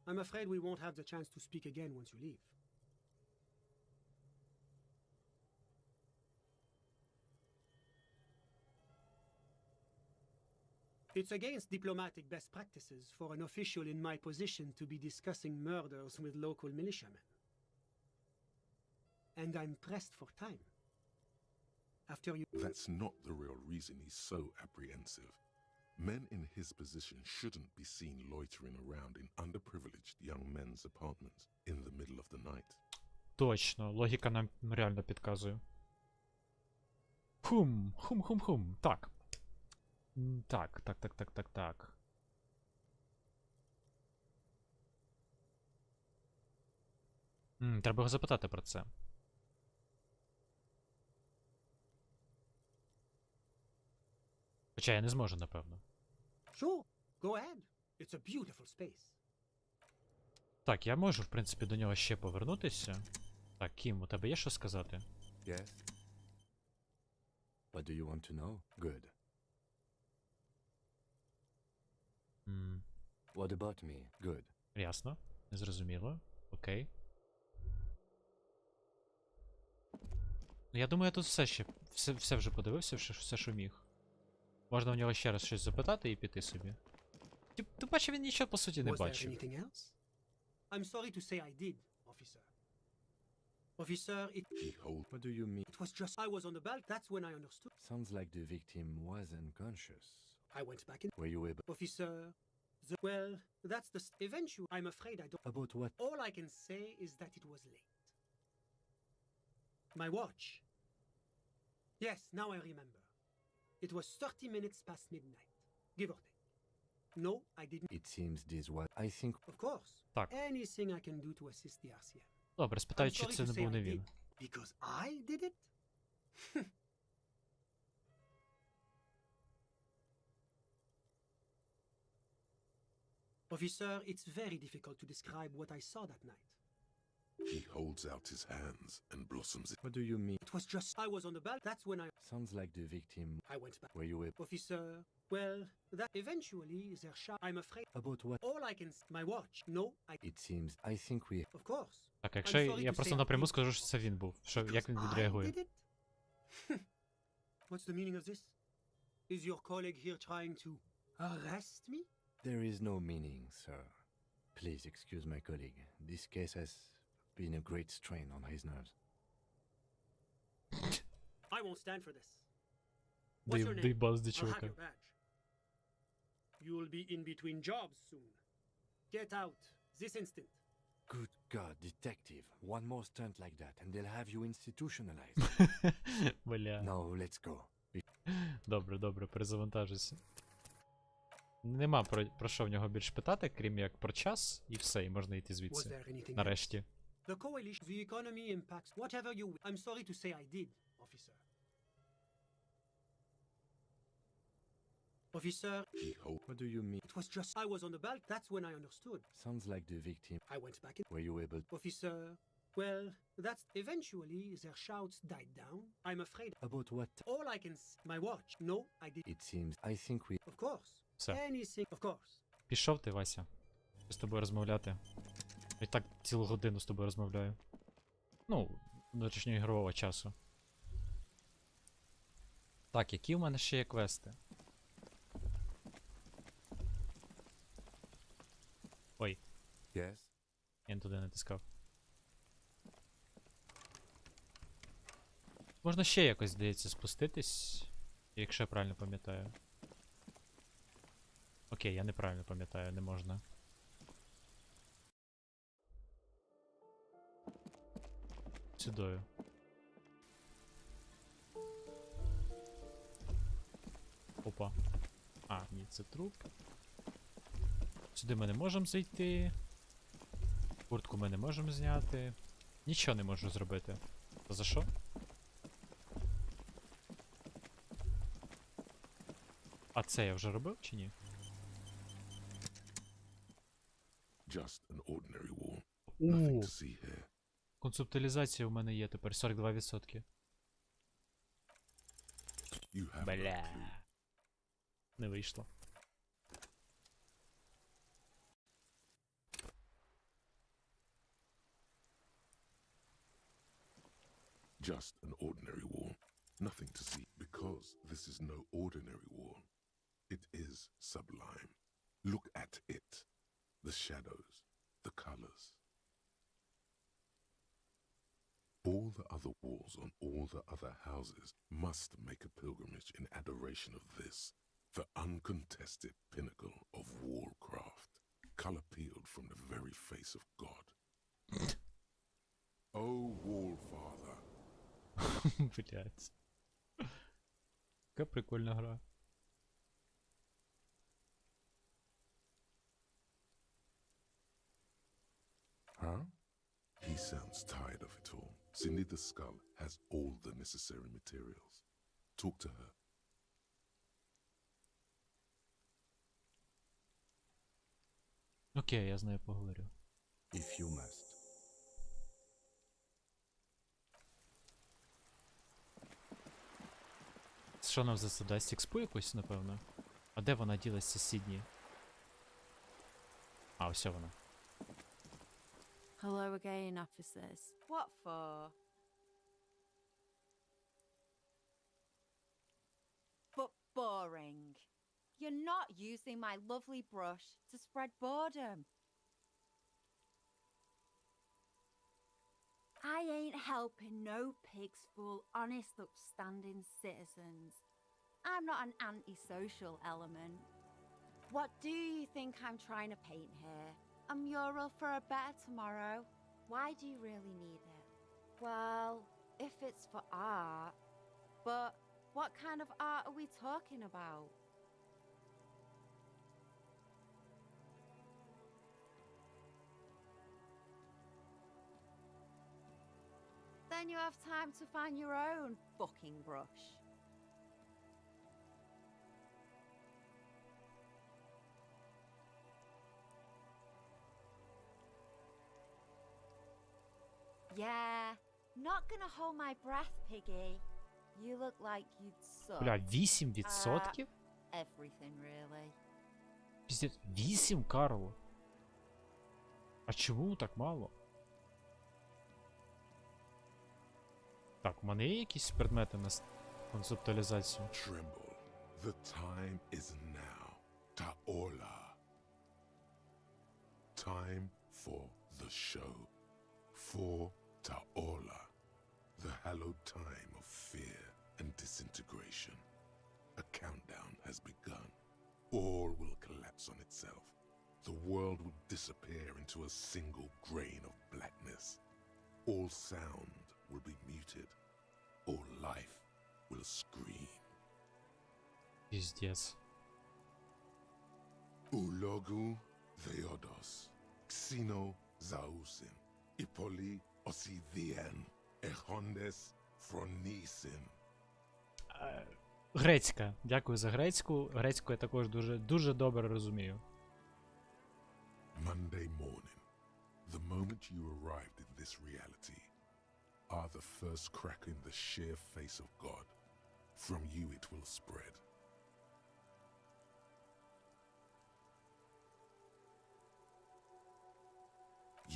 [SPEAKER 11] I'm afraid we won't have the chance to speak again once you leave. It's against diplomatic best practices for an official in my position to be discussing murders with local militiamen. And I'm pressed for time. After you...
[SPEAKER 4] That's not the real reason he's so apprehensive. Men in his position shouldn't be seen loitering around in underprivileged young men's apartments in the middle of the night.
[SPEAKER 3] Точно, логіка нам реально підказує. Хум. Так. Так. Треба його запитати про це. Хоча я не зможу, напевно.
[SPEAKER 11] Sure, go ahead. It's a beautiful space.
[SPEAKER 3] Так, я можу, в принципі, до нього ще повернутися. Так, Кім, у тебе є що сказати?
[SPEAKER 5] Yes. What do you want to know? Good. What about me? Good.
[SPEAKER 3] Ясно. Незрозуміло. Окей. Ну, я думаю, я тут все вже подивився, все, що міг. Можна в нього ще раз щось запитати і піти собі. Ти бачив, він нічого по суті не
[SPEAKER 11] Was there
[SPEAKER 3] бачив.
[SPEAKER 11] anything else? I'm sorry to say I did, officer. Officer,
[SPEAKER 5] What do you mean?
[SPEAKER 11] it was just I was on the balcony. That's when I understood.
[SPEAKER 5] Sounds like the victim was unconscious.
[SPEAKER 11] I went back in.
[SPEAKER 5] Were you able?
[SPEAKER 11] Officer, well, that's the eventual. I'm afraid I don't.
[SPEAKER 5] About what?
[SPEAKER 11] All I can say is that it was late. My watch. Yes, now I remember. It was 30 minutes past midnight, give or take. No, I didn't.
[SPEAKER 5] It seems this was. I think.
[SPEAKER 11] Of course.
[SPEAKER 3] Так.
[SPEAKER 11] Anything I can do to assist the RCM.
[SPEAKER 3] Добре, спитаю, чи
[SPEAKER 11] I'm sorry
[SPEAKER 3] це
[SPEAKER 11] to
[SPEAKER 3] не
[SPEAKER 11] say
[SPEAKER 3] був
[SPEAKER 11] I
[SPEAKER 3] не
[SPEAKER 11] did.
[SPEAKER 3] він.
[SPEAKER 11] Because I did it? Officer, it's very difficult to describe what I saw that night.
[SPEAKER 4] He holds out his hands and blossoms it.
[SPEAKER 5] What do you mean?
[SPEAKER 11] It was just I was on the balcony. That's when I
[SPEAKER 5] Sounds like the victim.
[SPEAKER 11] I went back.
[SPEAKER 5] Were you able?
[SPEAKER 11] Officer, well, that eventually their shot. I'm afraid.
[SPEAKER 5] About what?
[SPEAKER 11] All I can my watch. No, I.
[SPEAKER 5] It seems. I think we.
[SPEAKER 11] Of course.
[SPEAKER 3] Так, якщо
[SPEAKER 11] I'm sorry
[SPEAKER 3] я
[SPEAKER 11] to
[SPEAKER 3] просто
[SPEAKER 11] say I
[SPEAKER 3] напряму
[SPEAKER 11] did.
[SPEAKER 3] скажу, що це він був. Як він
[SPEAKER 11] I
[SPEAKER 3] відреагує?
[SPEAKER 11] did it? What's the meaning of this? Is your colleague here trying to arrest me?
[SPEAKER 5] There is no meaning, sir. Please excuse my colleague. This case has been a great strain on his nerves.
[SPEAKER 11] I won't stand for this. What's your name?
[SPEAKER 3] Доїбав з
[SPEAKER 11] I'll have
[SPEAKER 3] чувака.
[SPEAKER 11] your badge. You'll be in between jobs soon. Get out this instant.
[SPEAKER 5] Good God, detective. One more stunt like that and they'll have you institutionalized.
[SPEAKER 3] Бля.
[SPEAKER 5] Now let's go.
[SPEAKER 3] Добре, перезавантажуйся. Нема про що в нього більш питати, крім як про час, і все, і можна йти
[SPEAKER 11] Was
[SPEAKER 3] звідси.
[SPEAKER 11] there anything
[SPEAKER 3] Нарешті.
[SPEAKER 11] else? The coalition, the economy impacts whatever you. I'm sorry to say I did, officer. Officer,
[SPEAKER 5] What do you mean?
[SPEAKER 11] it was just I was on the balcony. That's when I understood.
[SPEAKER 5] Sounds like the victim.
[SPEAKER 11] I went back in.
[SPEAKER 5] Were you able?
[SPEAKER 11] Officer, well, that's eventually their shouts died down. I'm afraid.
[SPEAKER 5] About what?
[SPEAKER 11] All I can my watch. No, I did.
[SPEAKER 5] It seems. I think we.
[SPEAKER 11] Of course.
[SPEAKER 3] Все.
[SPEAKER 11] Anything. Of course.
[SPEAKER 3] Пішов ти, Вася. Що з тобою розмовляти? І так цілу годину з тобою розмовляю. Ну, внутрішньоігрового часу. Так, які в мене ще є квести? Ой,
[SPEAKER 5] Yes.
[SPEAKER 3] я не туди натискав. Можна ще якось, здається, спуститись, якщо я правильно пам'ятаю. Окей, я неправильно пам'ятаю, не можна. Сюдою. Опа. А, ні, це труп. Сюди ми не можемо зайти. Куртку ми не можемо зняти. Нічого не можу зробити. То за що? А це я вже робив чи ні?
[SPEAKER 4] Just an ordinary wall. Nothing to see here.
[SPEAKER 3] Концептуалізація у мене є тепер 42%.
[SPEAKER 4] You have no
[SPEAKER 3] Бля.
[SPEAKER 4] clue.
[SPEAKER 3] Не вийшло.
[SPEAKER 4] Just an ordinary wall. Nothing to see, because this is no ordinary wall. It is sublime. Look at it. The shadows, the colors. All the other walls on all the other houses must make a pilgrimage in adoration of this, the uncontested pinnacle of wallcraft, color peeled from the very face of God. Oh, Wallfather.
[SPEAKER 3] Блять. Яка прикольна гра.
[SPEAKER 5] Huh?
[SPEAKER 4] He sounds tired of it all. Cindy the Skull has all the necessary materials. Talk to her.
[SPEAKER 3] Окей, я з нею поговорю.
[SPEAKER 5] If you must.
[SPEAKER 3] Що нам задасть експу якусь, напевно? А де вона ділася, Сідні? А, ось вона.
[SPEAKER 1] Hello again, officers.
[SPEAKER 12] What for?
[SPEAKER 1] boring. You're not using my lovely brush to spread boredom. I ain't helping no pigs fool honest, upstanding citizens. I'm not an antisocial element. What do you think I'm trying to paint here? A mural for a better tomorrow? Why do you really need it? Well, if it's for art. But what kind of art are we talking about? Then you have time to find your own fucking brush. Yeah, not gonna hold my breath, Piggy. You look like you'd suck.
[SPEAKER 3] Бля, 8%?
[SPEAKER 1] Everything, really.
[SPEAKER 3] Піздець, 8, Карло? А чому так мало? Так, у мене є якісь предмети на концептуалізацію?
[SPEAKER 4] Tremble. The time is now. Ta'ola. Time for the show. For Ta'ola. The hallowed time of fear and disintegration. A countdown has begun. All will collapse on itself. The world will disappear into a single grain of blackness. All sound will be muted. All life will scream.
[SPEAKER 3] Піздець.
[SPEAKER 4] Ulogu Theodos. Xeno Zausin. Ipoli Osithien. Echondes Fronisin.
[SPEAKER 3] Грецька. Дякую за грецьку. Грецьку я також дуже добре розумію.
[SPEAKER 4] Monday morning. The moment you arrived in this reality are the first crack in the sheer face of God. From you it will spread.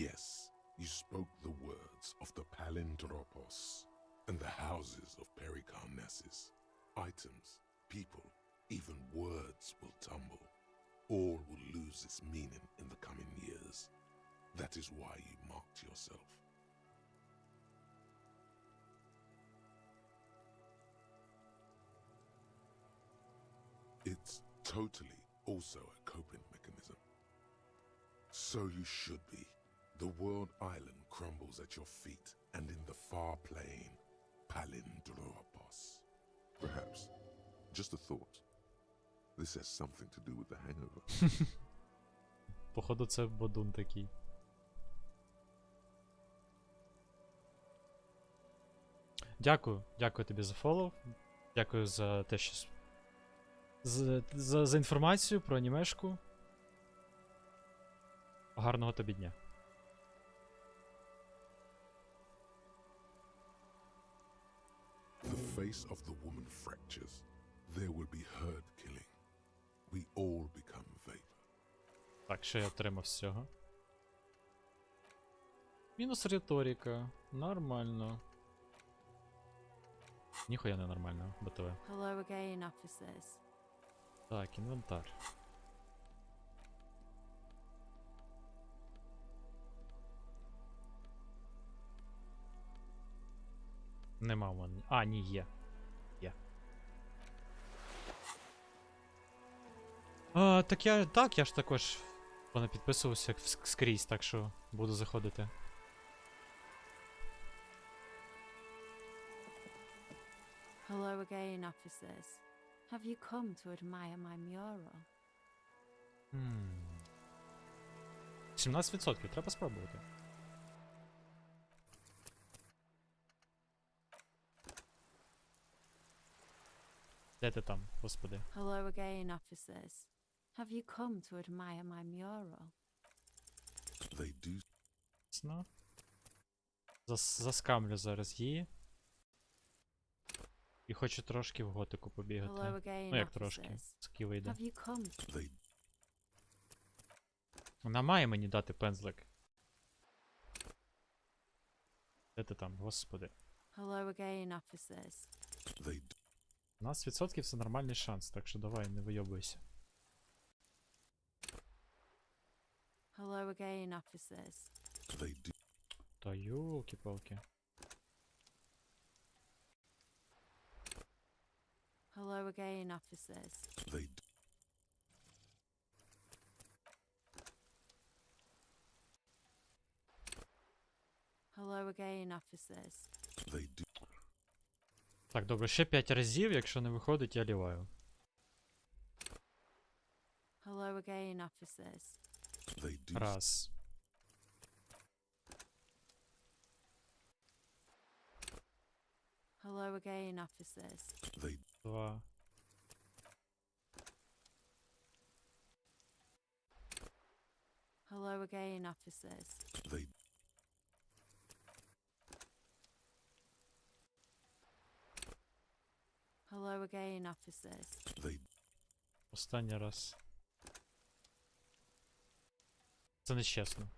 [SPEAKER 4] Yes, you spoke the words of the Palindropos and the houses of Pericarnassus. Items, people, even words will tumble. All will lose its meaning in the coming years. That is why you marked yourself. It's totally also a coping mechanism. So you should be. The world island crumbles at your feet, and in the far plain, Palindropos. Perhaps, just a thought. This has something to do with the hangover.
[SPEAKER 3] Походу, це бодун такий. Дякую тобі за фоллоу. Дякую за те, що за інформацію про анімешку. Гарного тобі дня.
[SPEAKER 4] The face of the woman fractures. There will be herd killing. We all become vapor.
[SPEAKER 3] Так, що я отримав з цього? Мінус риторика. Нормально. Ніхуя не нормально, БТВ.
[SPEAKER 1] Hello again, officers.
[SPEAKER 3] Так, інвентар. Нема в мене. А, ні, є. Є. Так я ж також підписувався скрізь, так що буду заходити.
[SPEAKER 1] Hello again, officers. Have you come to admire my mural?
[SPEAKER 3] 17%, треба спробувати. Де ти там, господи?
[SPEAKER 1] Hello again, officers. Have you come to admire my mural?
[SPEAKER 4] They do.
[SPEAKER 3] Заскамлю зараз її. І хочу трошки в готику побігати.
[SPEAKER 1] Hello again,
[SPEAKER 3] Ну як трошки, скільки вийде.
[SPEAKER 1] Have you come?
[SPEAKER 3] Вона має мені дати пензлик. Де ти там, господи?
[SPEAKER 1] Hello again, officers.
[SPEAKER 4] They
[SPEAKER 3] %, це нормальний шанс, так що давай, не вийобуйся.
[SPEAKER 1] Hello again, officers.
[SPEAKER 4] They do.
[SPEAKER 3] Та ёлки-палки.
[SPEAKER 1] Hello again, officers.
[SPEAKER 4] They do.
[SPEAKER 1] Hello again, officers.
[SPEAKER 4] They do.
[SPEAKER 3] Так, добре, ще 5 разів, якщо не виходить, я ліваю.
[SPEAKER 1] Hello again, officers.
[SPEAKER 4] They do.
[SPEAKER 3] Раз.
[SPEAKER 1] Hello again, officers.
[SPEAKER 4] They.
[SPEAKER 3] Два.
[SPEAKER 1] Hello again, officers.
[SPEAKER 4] They.
[SPEAKER 1] Hello again, officers.
[SPEAKER 4] They.
[SPEAKER 3] Останній раз. Це нечесно.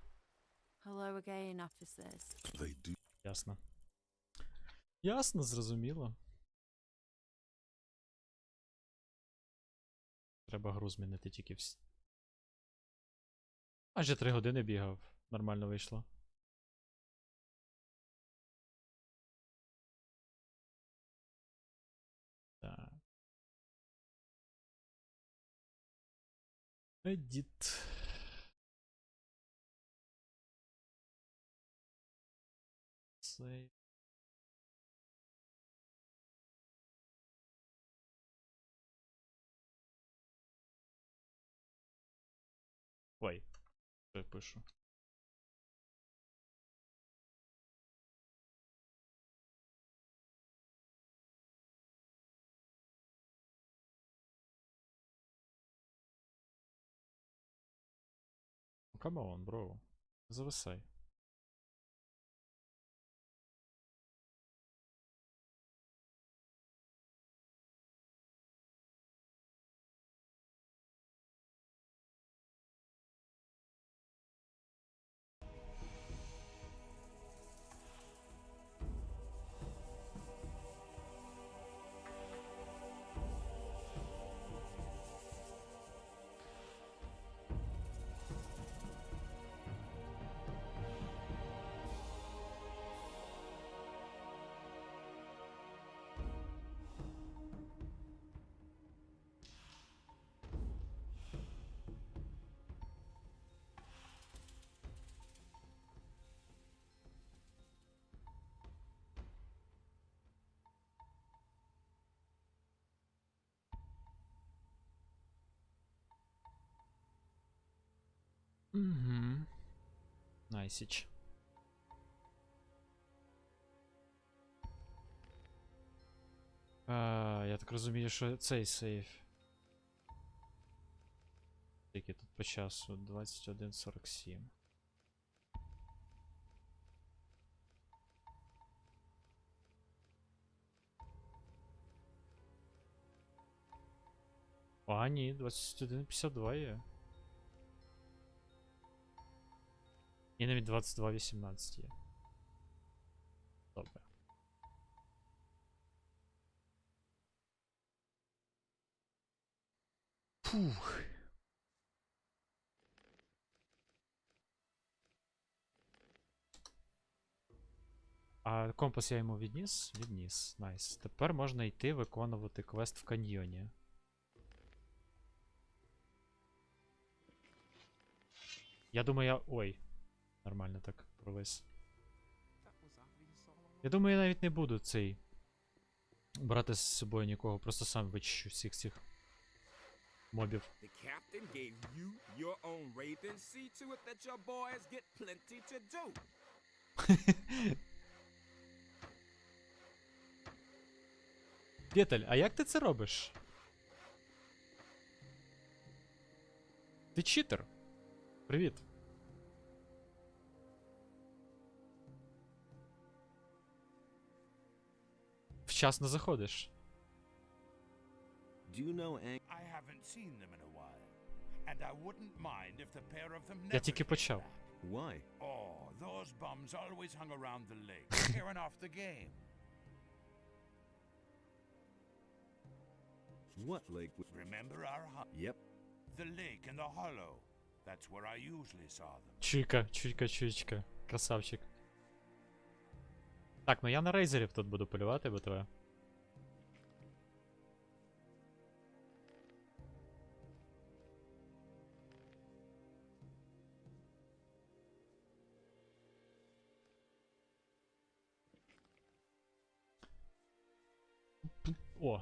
[SPEAKER 1] Hello again, officers.
[SPEAKER 4] They do.
[SPEAKER 3] Ясно. Ясно, зрозуміло. Треба гру змінити тільки всі. Майже 3 години бігав. Нормально вийшло. Так. Edit. Save. Ой, що я пишу? Come on, bro. Зависай. Угу. Найсіч. Я так розумію, що цей сейф. Який тут по часу? 21:47. А, ні, 21:52 є. І навіть 22:18 є. Добре. Фух. А компас я йому відніс? Відніс. Найс. Тепер можна йти виконувати квест в каньйоні. Я думаю, я... Ой. Нормально так провис. Я думаю, я навіть не буду цей... брати з собою нікого, просто сам вичищу всіх цих мобів. Петель, а як ти це робиш? Ти читер. Привіт. Вчасно заходиш. Я тільки почав.
[SPEAKER 13] Why? Oh, those bums always hung around the lake, tearing off the game. What lake? Remember our
[SPEAKER 5] Yep.
[SPEAKER 13] The lake in the hollow. That's where I usually saw them.
[SPEAKER 3] Чуйка, чуйка, чуйчка. Красавчик. Так, ну я на рейзерів тут буду полювати, БТВ. О.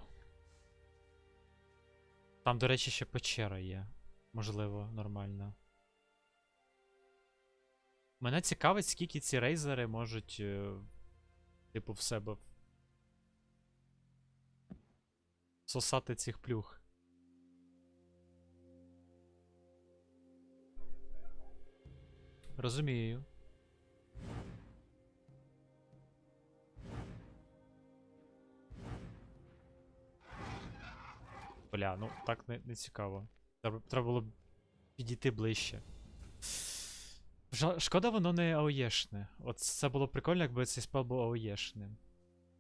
[SPEAKER 3] Там, до речі, ще печера є. Можливо, нормально. Мене цікавить, скільки ці рейзери можуть, типу, в себе сосати цих плюх. Розумію. Бля, ну так не цікаво. Треба було підійти ближче. Шкода, воно не АОЄшне. От це було прикольно, якби цей спел був АОЄшним.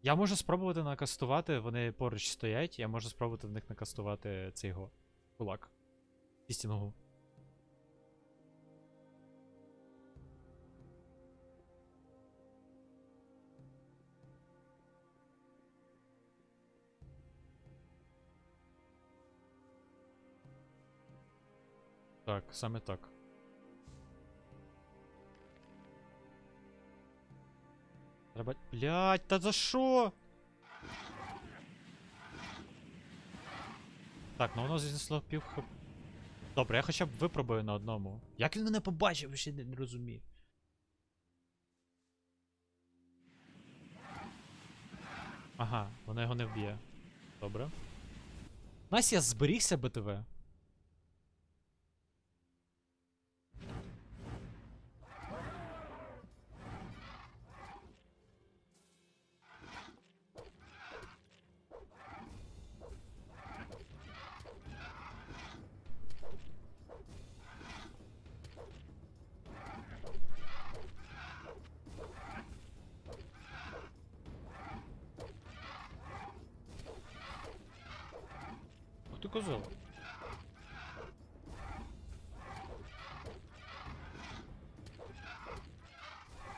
[SPEAKER 3] Я можу спробувати накастувати, вони поруч стоять, я можу спробувати в них накастувати цей кулак. Істинного. Так, саме так. Треба... Блядь, та за що? Так, ну воно знесло пів хп. Добре, я хоча б випробую на одному. Як він мене побачив, ще не розумію. Ага, воно його не вб'є. Добре. Настя, я зберігся, БТВ. Ух ти, козел.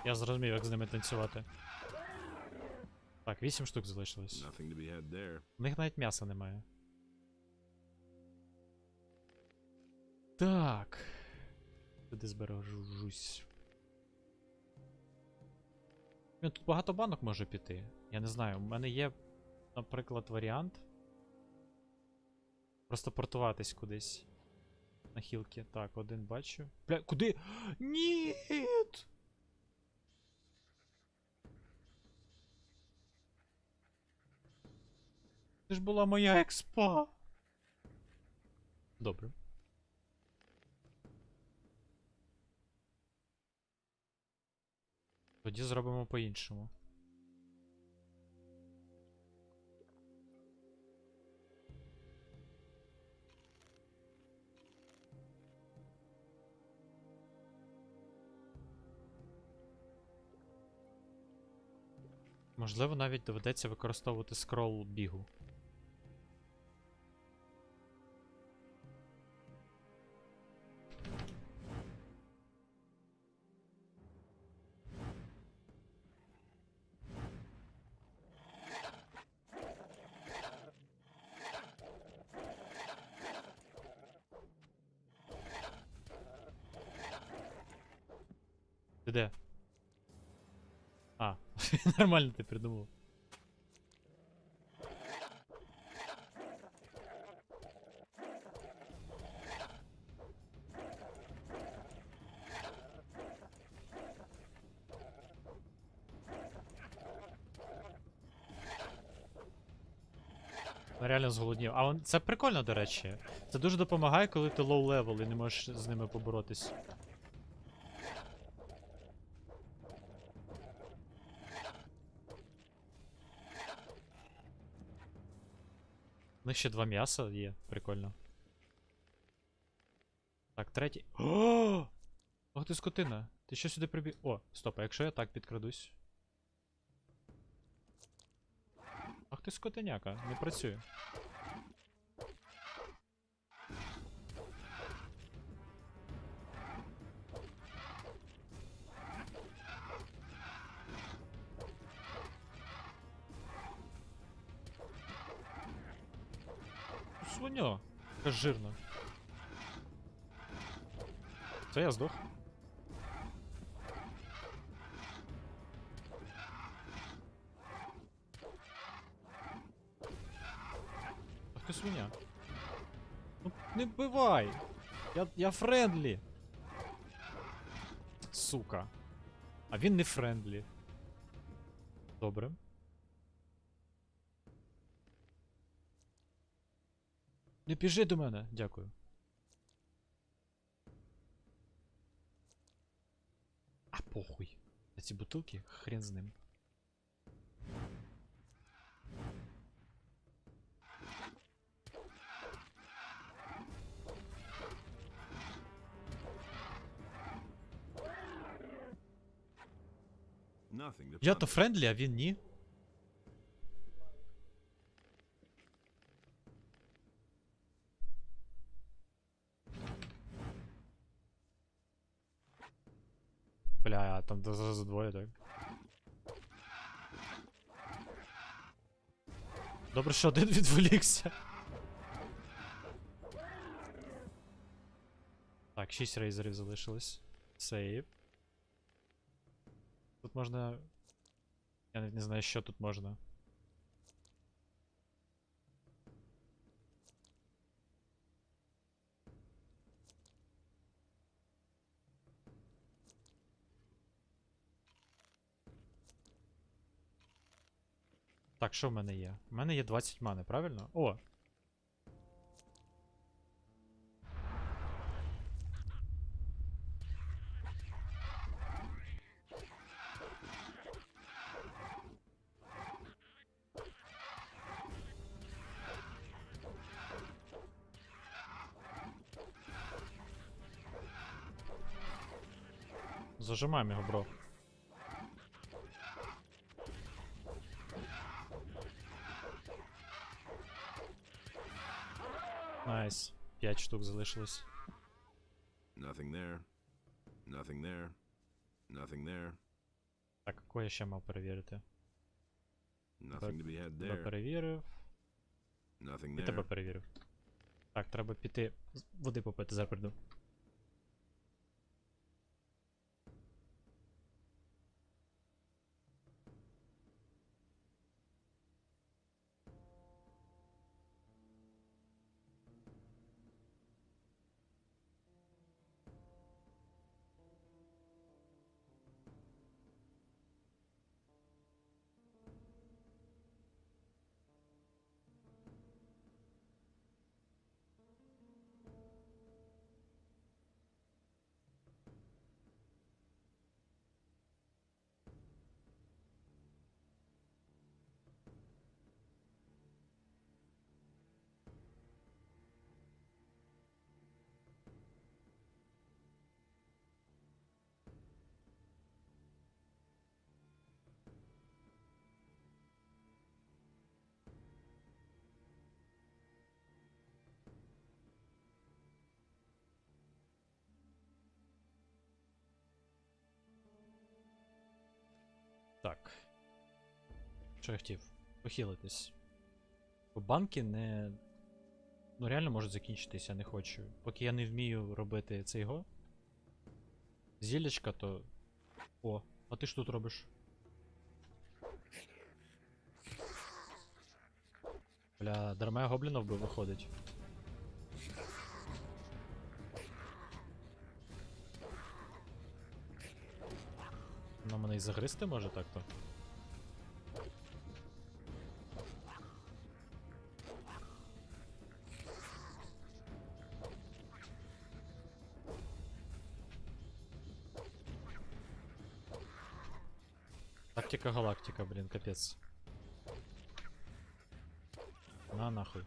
[SPEAKER 3] Я зрозумів, як з ними танцювати. Так, 8 штук залишилось. У них навіть м'яса немає. Так. Туди збережусь. Тут багато банок може піти. Я не знаю, у мене є, наприклад, варіант. Просто портуватись кудись. На хілки. Так, один бачу. Бля, куди? Ні! Це ж була моя експа. Добре. Тоді зробимо по-іншому. Можливо, навіть доведеться використовувати скрол бігу. Ти де? А, нормально ти придумав. Реально зголоднів. А це прикольно, до речі. Це дуже допомагає, коли ти лоу левел і не можеш з ними поборотись. У них ще 2 м'яса є, прикольно. Так, третій. О! Ох ти скотина. Ти що сюди прибіг? О, стоп, а якщо я так підкрадусь? Ах ти скотиняка, не працює. свиня. Яка жирна. Це я здох. Ах ти свиня. Ну, не вбивай! Я френдлі! Сука. А він не френдлі. Добре. Не біжи до мене, дякую. А похуй. На ці бутилки хрен з ним. Я то френдлі, а він ні. Бля, там зразу двоє, так? Добре, що один відволікся. Так, 6 рейзерів залишилось. Сейв. Тут можна... Я навіть не знаю, що тут можна. Так, що в мене є? У мене є 20 мани, правильно? О! Зажимаємо його, бро. Найс. 5 штук залишилось.
[SPEAKER 4] Nothing there. Nothing there. Nothing there.
[SPEAKER 3] Так, какое я ще мав перевірити?
[SPEAKER 4] Nothing to be had
[SPEAKER 3] Тебе
[SPEAKER 4] there.
[SPEAKER 3] перевірив.
[SPEAKER 4] Nothing
[SPEAKER 3] І
[SPEAKER 4] there.
[SPEAKER 3] тебе перевірив. Так, треба піти води попити, зараз прийду. Так. Що я хотів? Похилитись. Бо банки не... Ну реально можуть закінчитись, я не хочу. Поки я не вмію робити цейго. Зіллячка, то... О, а ти ж тут робиш? Бля, дарма я гобліна вбив, виходить. Вона мене і загризти може так-то? Тактика галактика, блин, капец. На нахуй.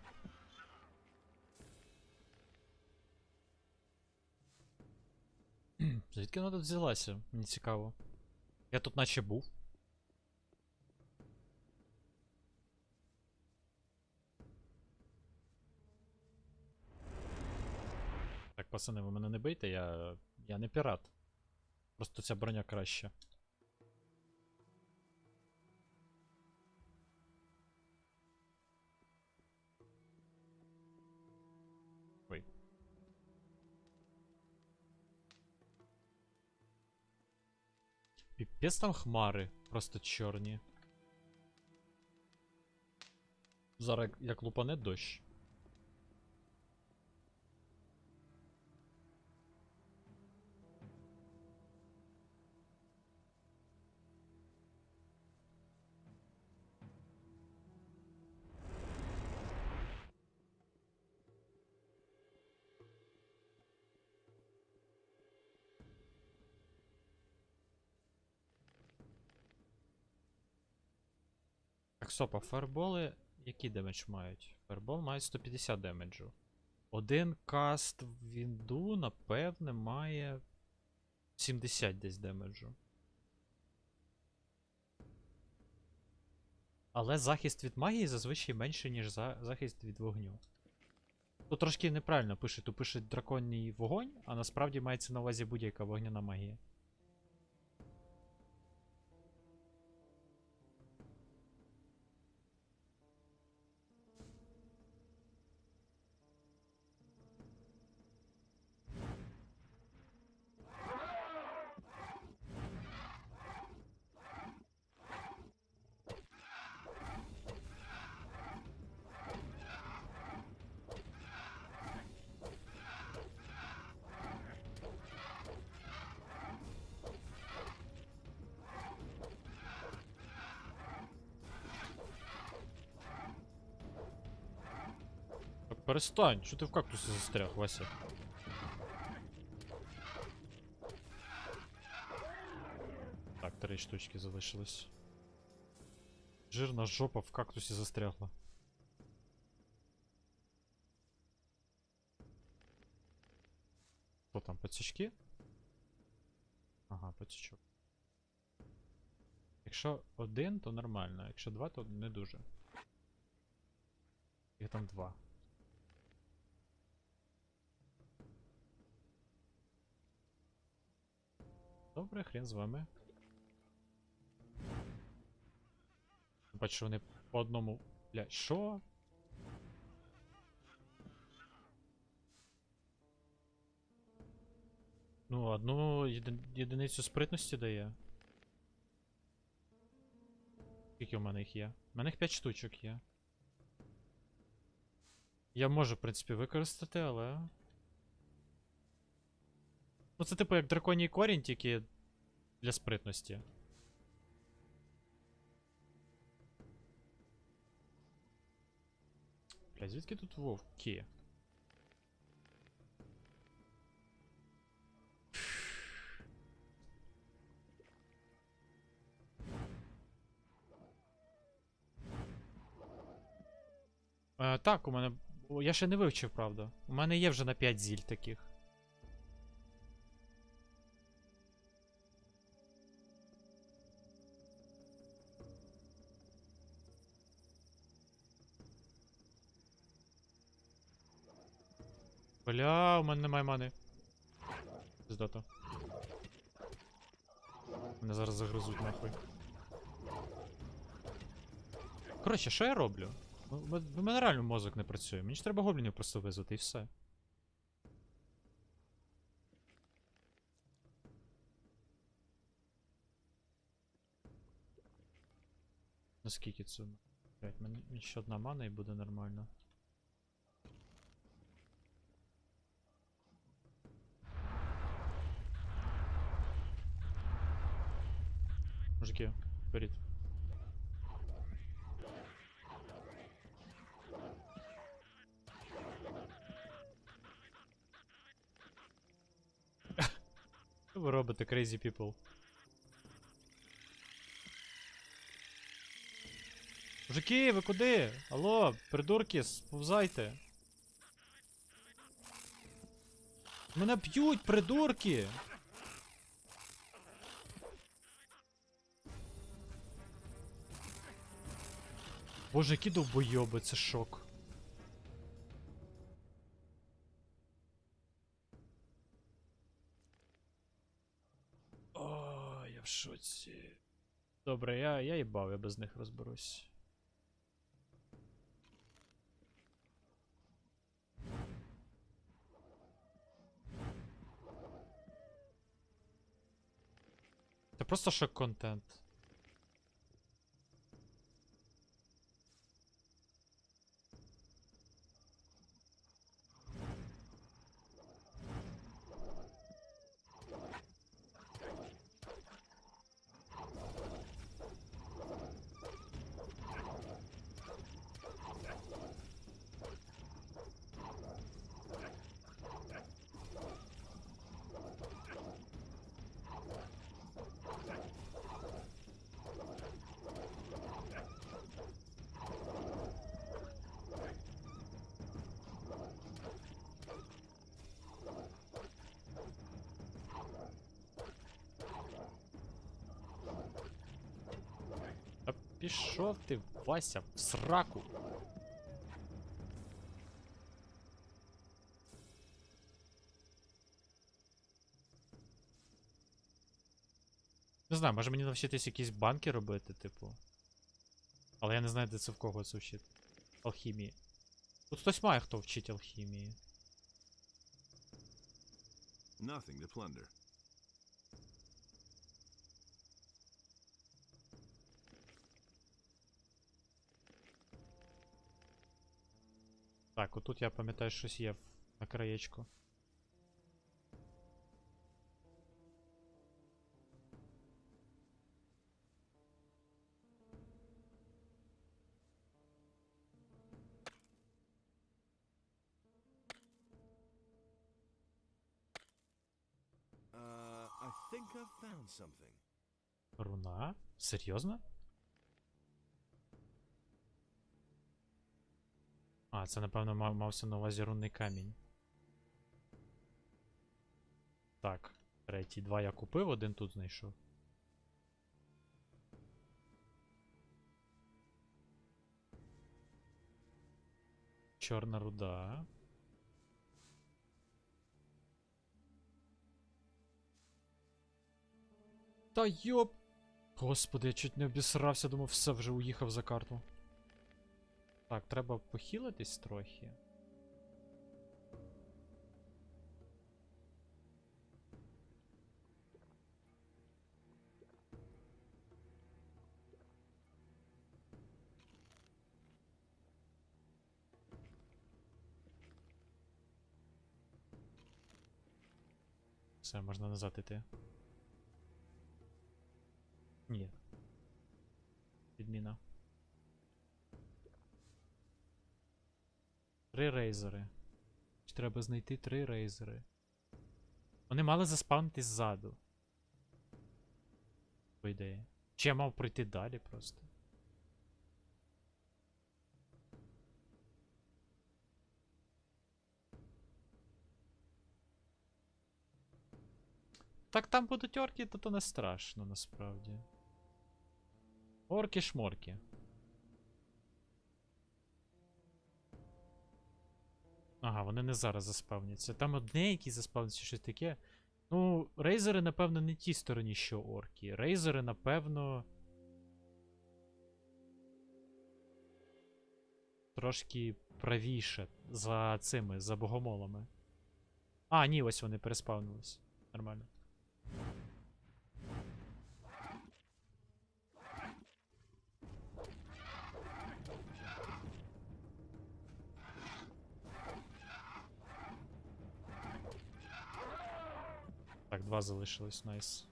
[SPEAKER 3] Звідки вона тут взялася? Мені цікаво. Я тут наче був. Так, пацани, ви мене не бийте, я не пірат. Просто ця броня краща. Піпець там хмари, просто чорні. Зараз як лупане дощ. Так, стоп, а фаерболи який демедж мають? Фаербол має 150 демеджу. Один каст в вінду, напевне, має 70 десь демеджу. Але захист від магії зазвичай менший, ніж захист від вогню. Тут трошки неправильно пише, тут пише драконний вогонь, а насправді мається на увазі будь-яка вогняна магія. Перестань, що ти в кактусі застряг, Вася? Так, 3 штучки залишилось. Жирна жопа в кактусі застрягла. Що там, пацючки? Ага, пацючок. Якщо 1, то нормально, якщо 2, то не дуже. Їх там 2. Добре, хрен з вами. Бачу, що вони по одному... Бля, що? Ну, одну єдиницю спритності дає. Скільки у мене їх є? У мене їх 5 штучок є. Я можу, в принципі, використати, але... Ну, це типу як драконій корінь, тільки для спритності. Бля, звідки тут вовки? Так, у мене... Я ще не вивчив, правда. У мене є вже на 5 зіль таких. Бля, у мене немає мани. Пиздато. Мене зараз загризуть нахуй. Коротше, що я роблю? У мене реально мозок не працює. Мені ж треба гоблінів просто визвати і все. Наскільки це? Блять, мені ще одна мана і буде нормально. Мужики, вперед. Що ви робите, crazy people? Мужики, ви куди? Алло, придурки, сповзайте. Мене б'ють, придурки! Боже, які довбойоби, це шок. О, я в шоці. Добре, я їбав, я без них розберусь. Це просто шок-контент. Пішов ти, Вася, в сраку. Не знаю, може мені навчитись якісь банки робити, типу. Але я не знаю, де це в кого це вчити. Алхімії. Тут хтось має, хто вчить алхімії.
[SPEAKER 14] Nothing to plunder.
[SPEAKER 3] Так, отут я пам'ятаю, щось є на краєчку.
[SPEAKER 14] I think I've found something.
[SPEAKER 3] Руна? Серйозно? А, це, напевно, мався на увазі рунний камінь. Так, третій. Два я купив, один тут знайшов. Чорна руда. Та йоп! Господи, я чуть не обісрався, думав, все, вже уїхав за карту. Так, треба похилитись трохи. Все, можна назад іти. Ні. Відміна. 3 рейзери. Треба знайти 3 рейзери. Вони мали заспавнитись ззаду. По ідеї. Чи я мав пройти далі просто? Так там будуть орки, то не страшно насправді. Орки-шморки. Ага, вони не зараз заспавняться. Там одне, які заспавняться, щось таке. Ну, рейзери, напевно, не ті стороні, що орки. Рейзери, напевно. Трошки правіше за цими, за богомолами. А, ні, ось вони переспавнились. Нормально. Так, 2 залишилось, найс.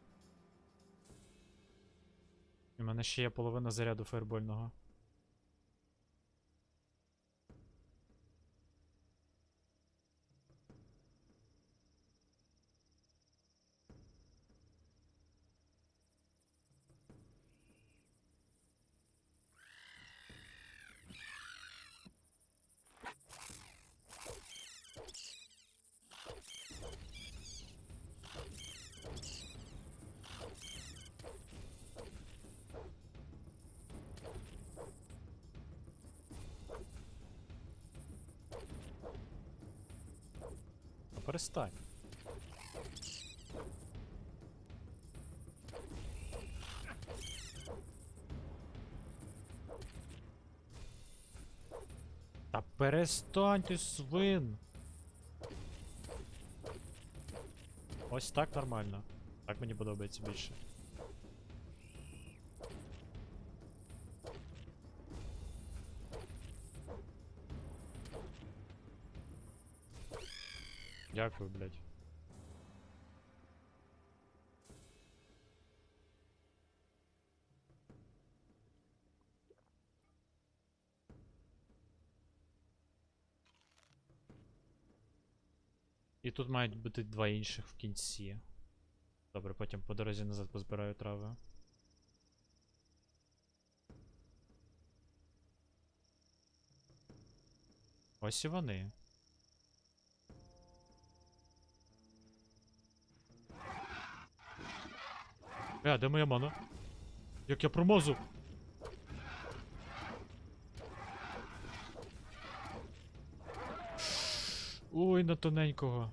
[SPEAKER 3] У мене ще є половина заряду фаєрбольного. Перестань. Та перестань ти, свин! Ось так нормально. Так мені подобається більше. Дякую, блядь. І тут мають бути два інших в кінці. Добре, потім по дорозі назад позбираю трави. Ось і вони. Де моя мана? Як я промазу? Ой, на тоненького.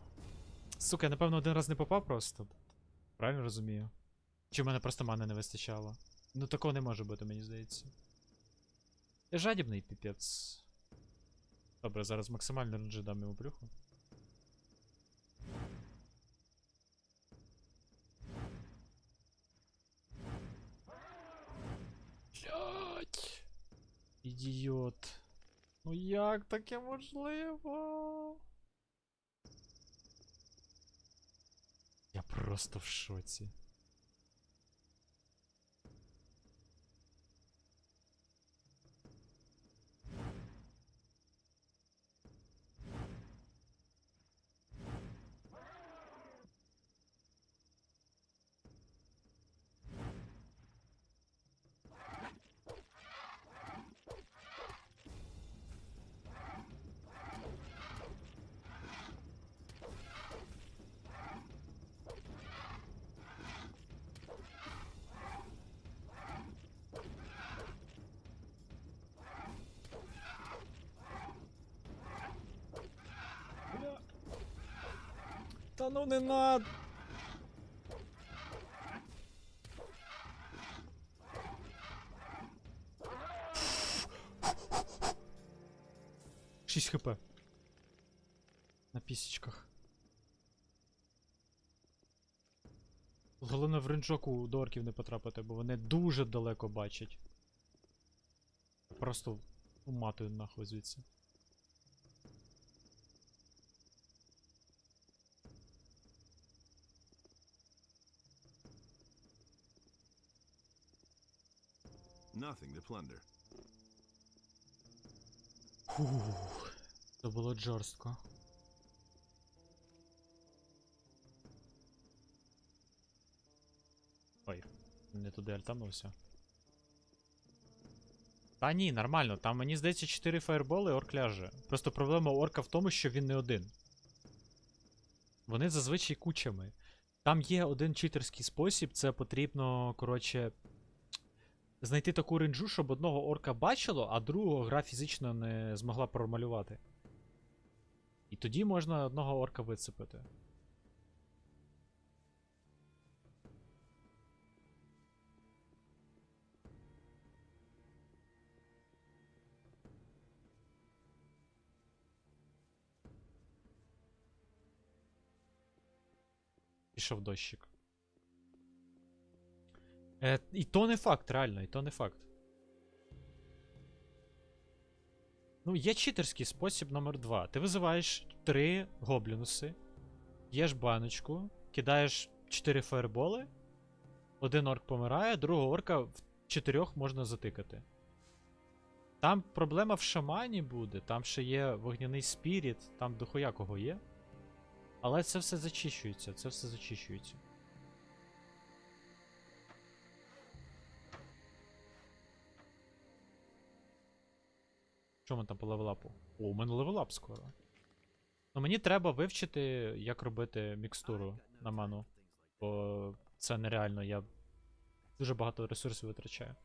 [SPEAKER 3] Сука, я напевно один раз не попав просто. Правильно розумію? Чи в мене просто мани не вистачало? Ну такого не може бути, мені здається. Я жадібний, піпець. Добре, зараз максимально ренджі дам йому брюху. Блять! Ідіот. Ну як таке можливо? Я просто в шоці. Та ну не надо. 6 хп. На пісічках. Головне в ринджоку до орків не потрапити, бо вони дуже далеко бачать. Просто уматую нахуй звідси.
[SPEAKER 14] Nothing to plunder.
[SPEAKER 3] Фух, це було жорстко. Ой, не туди альтанувся. Та ні, нормально, там мені здається 4 фаєрболи і орк ляже. Просто проблема орка в тому, що він не один. Вони зазвичай кучами. Там є один читерський спосіб, це потрібно, коротше, знайти таку ренджу, щоб одного орка бачило, а другого гра фізично не змогла промалювати. І тоді можна одного орка вицепити. Пішов дощик. І то не факт, реально, і то не факт. Ну, є читерський спосіб номер 2. Ти визиваєш 3 гоблінуси, п'єш баночку, кидаєш 4 фаєрболи, один орк помирає, другого орка в 4 можна затикати. Там проблема в шамані буде, там ще є вогняний спіріт, там дохуя кого є. Але це все зачищується, це все зачищується. Що ми там по левелапу? О, у мене левелап скоро. Ну мені треба вивчити, як робити мікстуру на ману. Бо це нереально, я дуже багато ресурсів витрачаю.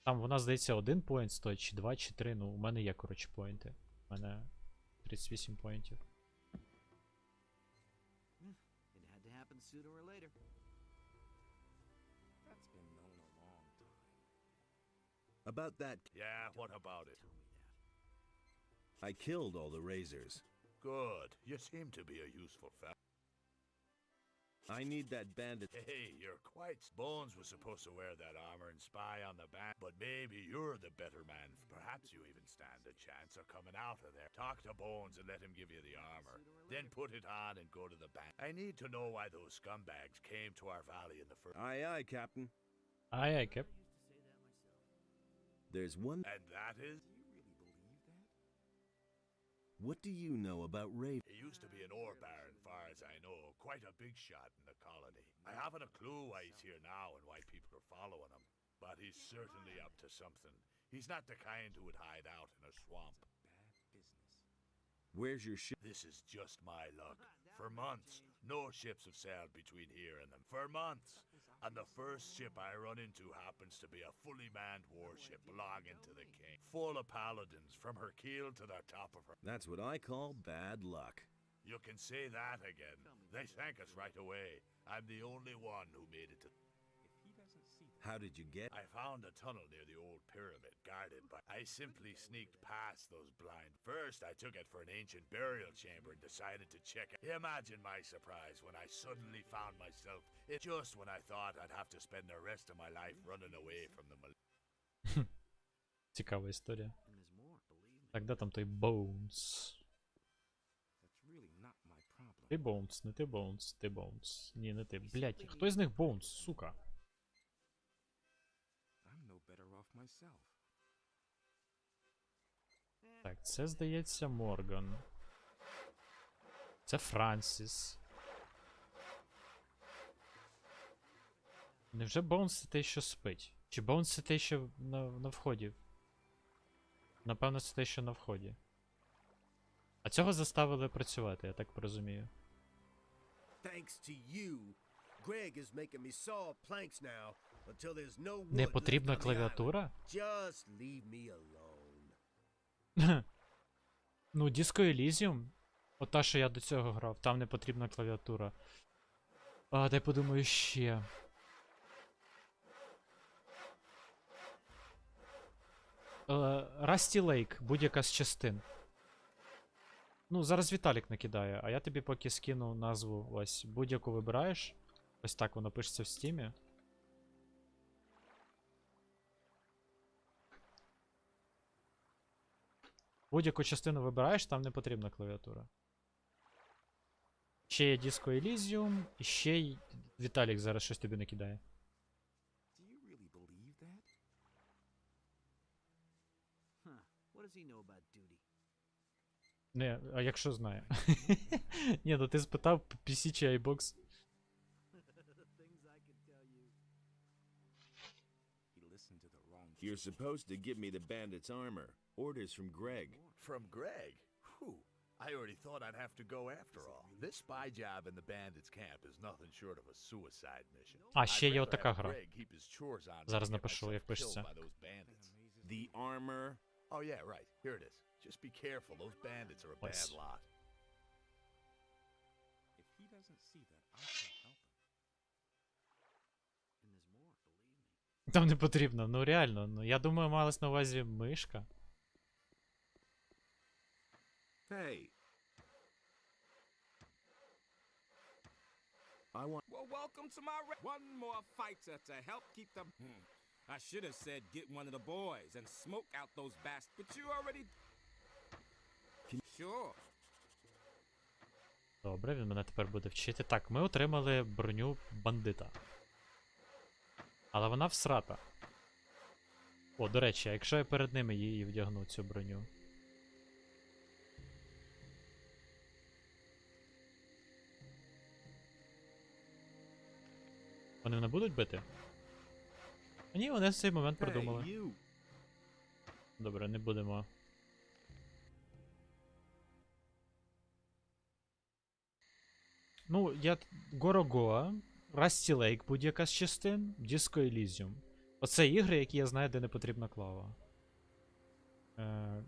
[SPEAKER 3] Там вона, здається, 1 поінт стоїть, чи 2, чи 3. Ну, у мене є, коротше, поінти. У мене 38 поінтів.
[SPEAKER 15] Sooner or later. That's been known a long time.
[SPEAKER 14] About that,
[SPEAKER 13] Yeah, what about it?
[SPEAKER 14] I killed all the razors.
[SPEAKER 13] Good. You seem to be a useful fellow.
[SPEAKER 14] I need that bandit.
[SPEAKER 13] Hey, you're quite... Bones was supposed to wear that armor and spy on the band, but maybe you're the better man. Perhaps you even stand a chance of coming out of there. Talk to Bones and let him give you the armor. Then put it on and go to the band. I need to know why those scumbags came to our valley in the first...
[SPEAKER 14] Aye, aye, Captain.
[SPEAKER 3] Aye, aye, Cap.
[SPEAKER 14] There's one...
[SPEAKER 13] And that is...
[SPEAKER 14] What do you know about Raven?
[SPEAKER 13] He used to be an ore baron, far as I know. Quite a big shot in the colony. I haven't a clue why he's here now and why people are following him. But he's certainly up to something. He's not the kind who would hide out in a swamp.
[SPEAKER 14] Where's your ship?
[SPEAKER 13] This is just my luck. For months, no ships have sailed between here and them. For months. And the first ship I run into happens to be a fully manned warship belonging to the king. Full of paladins, from her keel to the top of her.
[SPEAKER 14] That's what I call bad luck.
[SPEAKER 13] You can say that again. They thank us right away. I'm the only one who made it to...
[SPEAKER 14] How did you get?
[SPEAKER 13] I found a tunnel near the old pyramid, guarded by... I simply sneaked past those blind... First, I took it for an ancient burial chamber and decided to check it. Imagine my surprise when I suddenly found myself... just when I thought I'd have to spend the rest of my life running away from the...
[SPEAKER 3] Цікава історія. Так, де там той Bones? Ти Bones, не ти Bones, ти Bones. Ні, не ти. Блять, хто із них Bones, сука? Так, це, здається, Морган. Це Франсіс. Невже Боунс це той, що спить? Чи Боунс це той, що на вході? Напевно, це той, що на вході. А цього заставили працювати, я так порозумію. Не потрібна клавіатура? Ну, Disco Elysium. Ота, що я до цього грав, там не потрібна клавіатура. А, дай подумаю ще. Rusty Lake, будь-яка з частин. Ну, зараз Віталік накидає, а я тобі поки скину назву. Ось, будь-яку вибираєш. Ось так воно пишеться в стімі. Будь-яку частину вибираєш, там не потрібна клавіатура. Ще є Disco Elysium, і ще й Віталік зараз щось тобі накидає. Не, а якщо знає. Ні, ну ти спитав PC чи iBox.
[SPEAKER 14] You're supposed to give me the bandit's armor. Orders from Greg.
[SPEAKER 13] From Greg? Whew. I already thought I'd have to go after all. This spy job in the bandits' camp is nothing short of a suicide mission.
[SPEAKER 3] А, ще є отака гра.
[SPEAKER 13] Greg keep his chores on
[SPEAKER 3] Зараз напишу, як пишеться.
[SPEAKER 14] The armor.
[SPEAKER 13] Oh yeah, right. Here it is. Just be careful. Those bandits are a bad lot.
[SPEAKER 15] If he doesn't see that, I can't help him. And there's more, believe me.
[SPEAKER 3] Там не потрібно, ну реально, ну я думаю, малась на увазі мишка.
[SPEAKER 14] Hey. I want...
[SPEAKER 15] Well, welcome to my... One more fighter to help keep them... I should have said get one of the boys and smoke out those bastards, but you already... Sure.
[SPEAKER 3] Добре, він мене тепер буде вчити. Так, ми отримали броню бандита. Але вона всрата. О, до речі, а якщо я перед ними її вдягну, цю броню? Вони мене будуть бити? А ні, вони в цей момент продумали. Добре, не будемо. Ну, я... Горогоа, Rusty Lake, будь-яка з частин, Disco Elysium. Оце ігри, які я знаю, де не потрібна клава.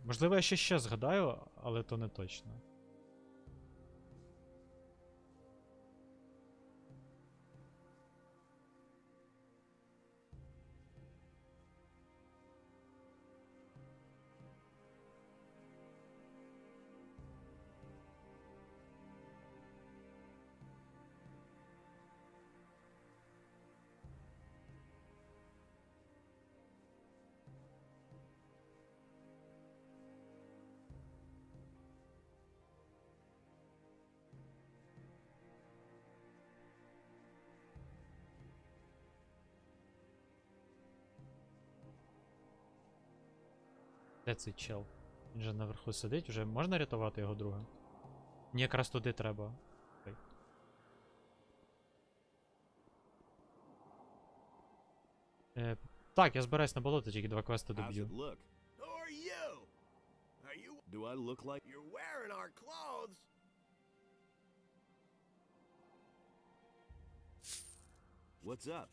[SPEAKER 3] Можливо, я ще згадаю, але то не точно. Де цей чел? Він же наверху сидить, вже можна рятувати його друга? Ні, якраз туди треба. Окей. Так, я збираюсь на болото, тільки 2 квести
[SPEAKER 14] How's
[SPEAKER 3] доб'ю.
[SPEAKER 14] it look?
[SPEAKER 13] Who are you? Are you?
[SPEAKER 14] Do I look like?
[SPEAKER 13] You're wearing our clothes.
[SPEAKER 14] What's up?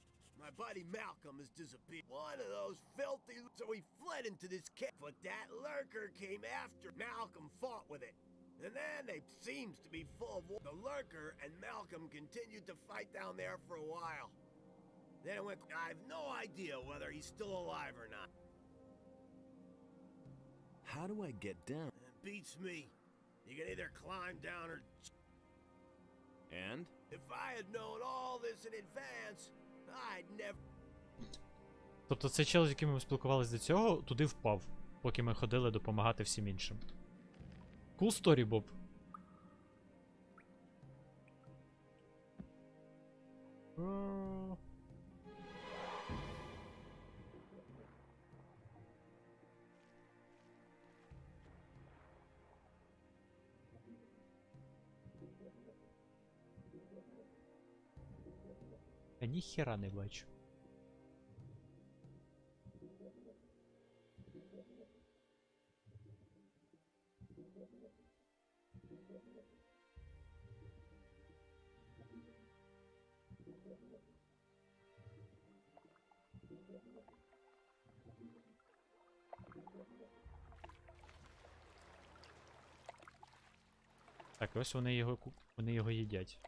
[SPEAKER 13] My buddy Malcolm has disappeared. One of those filthy. So he fled into this cave. But that lurker came after. Malcolm fought with it. And then they seems to be full of war. The lurker and Malcolm continued to fight down there for a while. Then it went. I have no idea whether he's still alive or not.
[SPEAKER 14] How do I get down?
[SPEAKER 13] It beats me. You can either climb down or.
[SPEAKER 14] And?
[SPEAKER 13] If I had known all this in advance, I'd never.
[SPEAKER 3] Тобто цей чел, з яким ми спілкувалися до цього, туди впав, поки ми ходили допомагати всім іншим. Cool story, Боб. Я ніхера не бачу. Так, ось вони його їдять.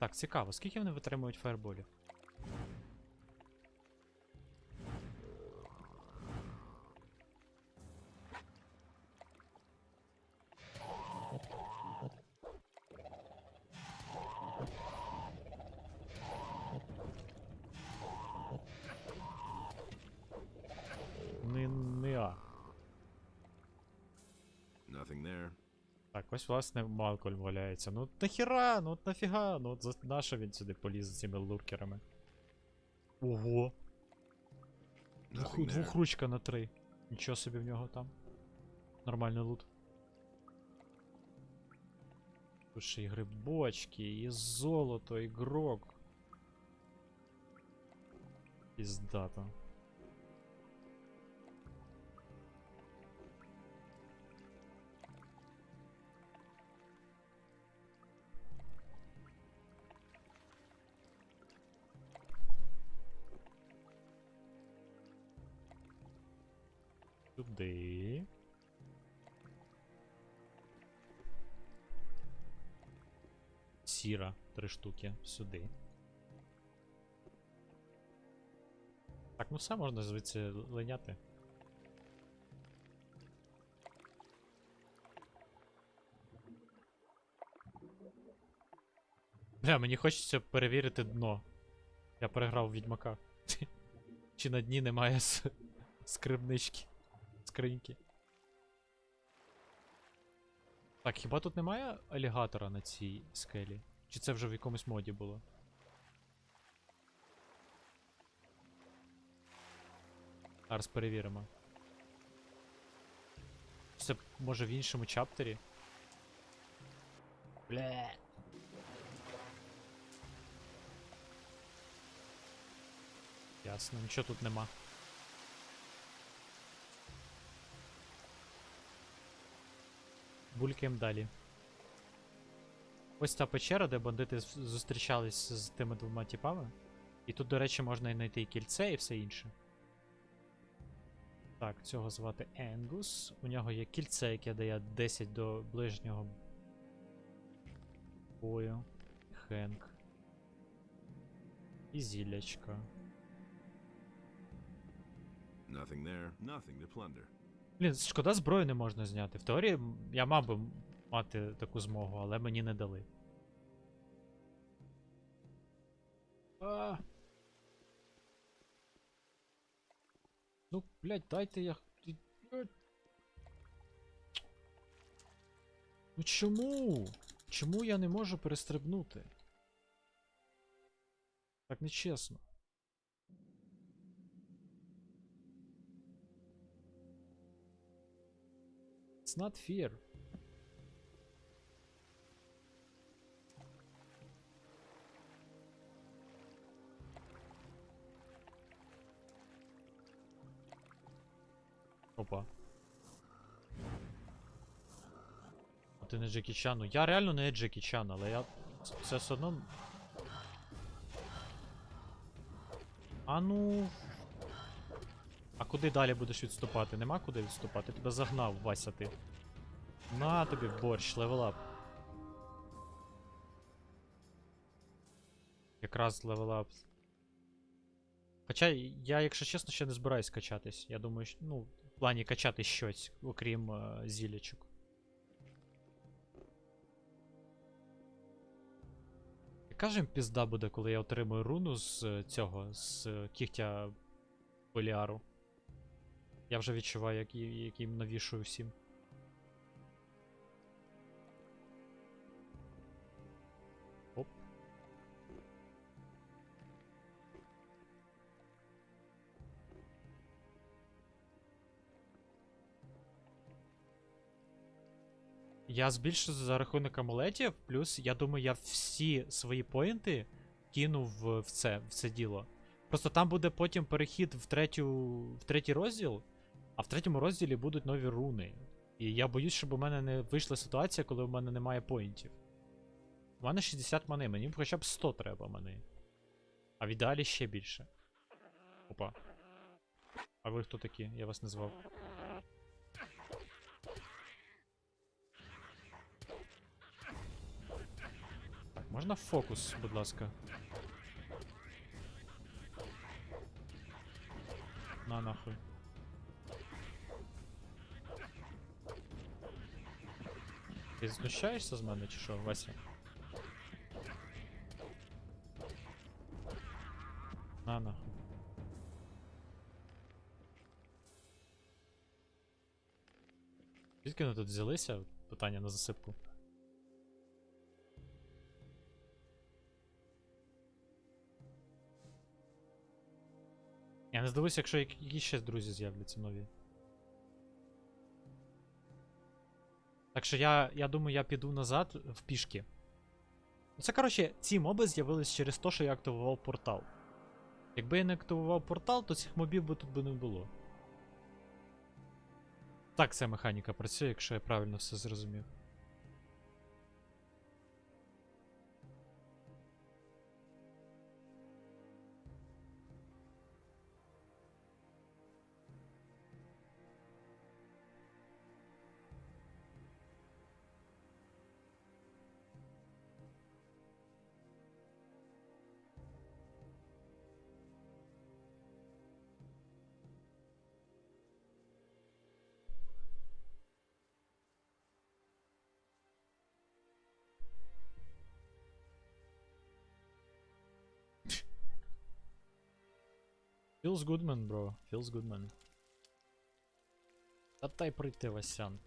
[SPEAKER 3] Так, цікаво, скільки вони витримують фаерболів?
[SPEAKER 14] Nothing there.
[SPEAKER 3] Так, ось власне Малкольм валяється. Ну нахіра, ну от нафіга, ну от нащо він сюди поліз з цими луркерами? Ого! Двохручка на 3. Нічого собі в нього там. Нормальний лут. Тут ще і грибочки, і золото, і грок. Піздато. Туди. Сіра, 3 штуки. Сюди. Так, ну все, можна звідси линяти. Бля, мені хочеться перевірити дно. Я переграв Відьмака. Чи на дні немає скрибнички? Скриньки. Так, хіба тут немає алігатора на цій скелі? Чи це вже в якомусь моді було? Зараз перевіримо. Це може в іншому чаптері? Бле. Ясно, нічого тут нема. Булькаємо далі. Ось та печера, де бандити зустрічались з тими 2 типами. І тут, до речі, можна знайти і кільце, і все інше. Так, цього звати Енгус. У нього є кільце, яке дає 10 до ближнього бою. Хенк. І зіллячка.
[SPEAKER 14] Nothing there, nothing to plunder.
[SPEAKER 3] Блін, шкода, зброю не можна зняти. В теорії я мав би мати таку змогу, але мені не дали. Ну, блядь, дайте я... Ну чому? Чому я не можу перестрибнути? Так нечесно. not fear. Опа. А ти не Джекі Чан. Ну я реально не Джекі Чан, але я... Це все одно... А ну... А куди далі будеш відступати? Нема куди відступати? Тебе загнав, Вася, ти. На тобі борщ, левелап. Якраз левелап. Хоча я, якщо чесно, ще не збираюсь качатись. Я думаю, що, ну, в плані качати щось, окрім зілячок. Яка ж їм пізда буде, коли я отримую руну з цього, з кігтя Беліару? Я вже відчуваю, як їм навішую всім. Оп. Я збільшу за рахунок амулетів, плюс, я думаю, я всі свої поінти кину в це діло. Просто там буде потім перехід в третій розділ, а в третьому розділі будуть нові руни. І я боюсь, щоб у мене не вийшла ситуація, коли у мене немає поінтів. У мене 60 мани, мені хоча б 100 треба мани. А в ідеалі ще більше. Опа. А ви хто такі? Я вас не звав. Так, можна фокус, будь ласка? На нахуй. Ти знущаєшся з мене чи що, Вася? На нахуй. Звідки вони тут взялися? Питання на засипку. Я не здивуюся, якщо якісь ще друзі з'являться нові. Так що я думаю, я піду назад в пішки. Це, коротше, ці моби з'явились через те, що я активував портал. Якби я не активував портал, то цих мобів би тут не було. Так ця механіка працює, якщо я правильно все зрозумів. Feels good, man, bro. Feels good, man. Та дай прийти, Васян.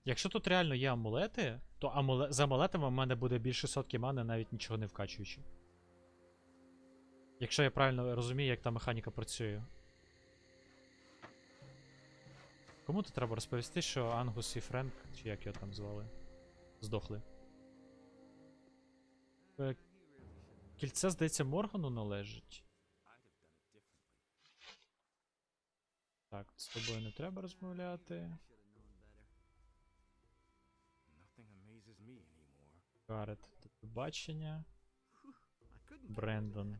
[SPEAKER 3] Якщо тут реально є амулети, то з амулетами в мене буде більше сотки мани, навіть нічого не вкачуючи. Якщо я правильно розумію, як та механіка працює. Кому то треба розповісти, що Ангус і Френк, чи як його там звали, здохли. Кільце, здається, Моргану належить. Так, з тобою не треба розмовляти. Гарет, до побачення. Брендон.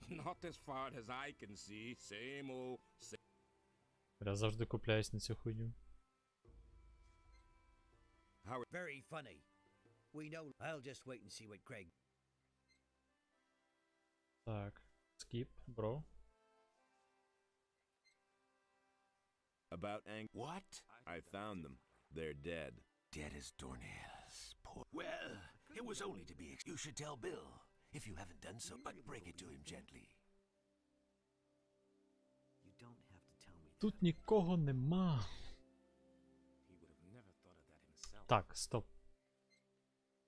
[SPEAKER 15] Not as far as I can see. Same old.
[SPEAKER 3] Я завжди купляюсь на цю хуйню.
[SPEAKER 16] Very funny. We know. I'll just wait and see what Craig.
[SPEAKER 3] Так, skip, bro.
[SPEAKER 14] About What? I found them. They're dead.
[SPEAKER 16] Dead as doornails. Poor. Well, it was only to be. You should tell Bill if you haven't done so, but break it to him gently. You don't have to tell me.
[SPEAKER 3] Тут нікого нема. Так, стоп.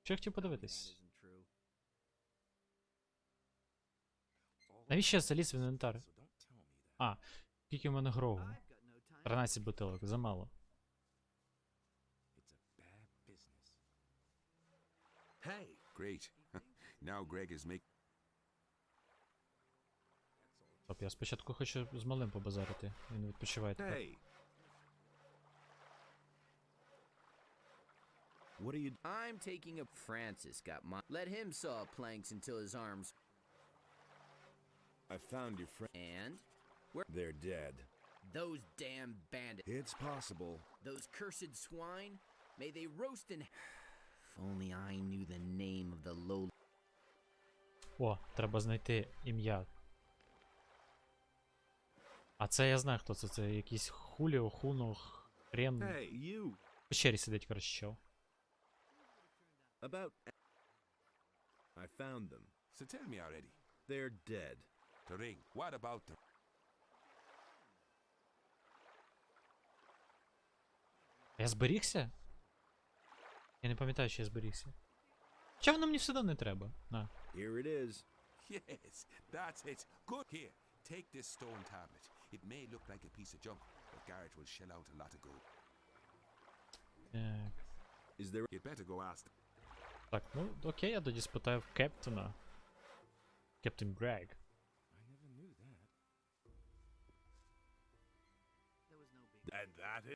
[SPEAKER 3] Що я хотів подивитись? Навіщо я заліз в інвентар? А, скільки в мене грогу? 13 бутилок, замало.
[SPEAKER 17] Hey, great. Now Greg is making.
[SPEAKER 3] Стоп, я спочатку хочу з малим побазарити. Він відпочиває тепер.
[SPEAKER 17] Hey.
[SPEAKER 16] What are you...
[SPEAKER 18] I'm taking a... Francis got my... Let him saw planks until his arms...
[SPEAKER 5] I found your friend.
[SPEAKER 18] And? Where...
[SPEAKER 5] They're dead.
[SPEAKER 18] Those damn bandits.
[SPEAKER 5] It's possible.
[SPEAKER 18] Those cursed swine. May they roast in... If only I knew the name of the low...
[SPEAKER 3] О, треба знайти ім'я. А це я знаю, хто це. Це якийсь Хуліо, Хуно, Хрен.
[SPEAKER 17] Hey, you.
[SPEAKER 3] В печері сидить, коротше, чел.
[SPEAKER 5] About... I found them.
[SPEAKER 17] So tell me already.
[SPEAKER 5] They're dead.
[SPEAKER 17] The ring. What about the...
[SPEAKER 3] Я зберігся? Я не пам'ятаю, що я зберігся. Чого воно мені все одно не треба? На.
[SPEAKER 5] Here it is.
[SPEAKER 17] Yes, that's it. Good. Here, take this stone tablet. It may look like a piece of junk, but Garrett will shell out a lot of gold.
[SPEAKER 3] Так.
[SPEAKER 5] Is there...
[SPEAKER 17] You'd better go ask them.
[SPEAKER 3] Так, ну окей, я тоді спитаю в Кептона. Кептон Грег.
[SPEAKER 13] And that is...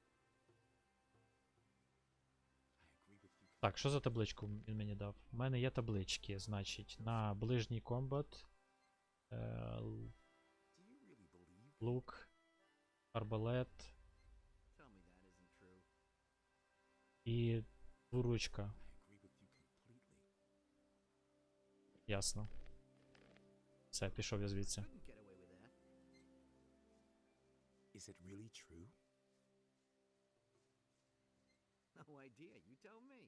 [SPEAKER 3] Так, що за табличку він мені дав? У мене є таблички, значить, на ближній комбат, лук, арбалет і двуручка. Ясно. Все, пішов я звідси.
[SPEAKER 17] Is it really true?
[SPEAKER 16] No idea. You tell me.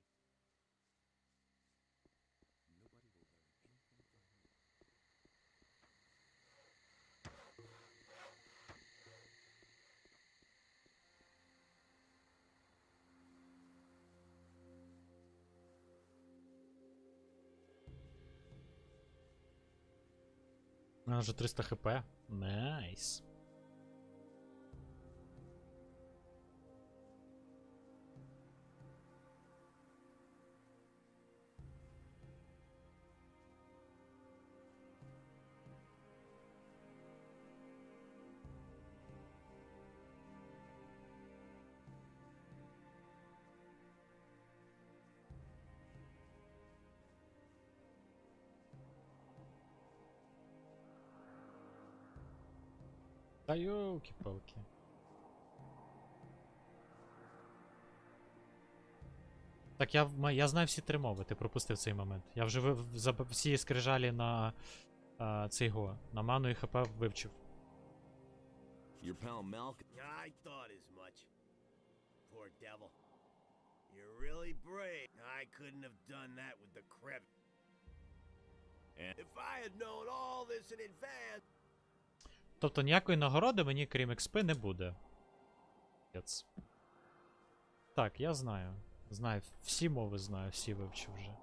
[SPEAKER 3] А, вже 300 хп. Найс. Та йолки-палки. Так, я знаю всі 3 мови, ти пропустив цей момент. Я вже всі скрижалі на на ману і хп вивчив.
[SPEAKER 14] Your pal Malcolm.
[SPEAKER 16] I thought as much. Poor devil. You're really brave. I couldn't have done that with the crev. And if I had known all this in advance.
[SPEAKER 3] Тобто ніякої нагороди мені, крім експи, не буде. Так, я знаю. Знаю, всі мови знаю, всі вивчив вже.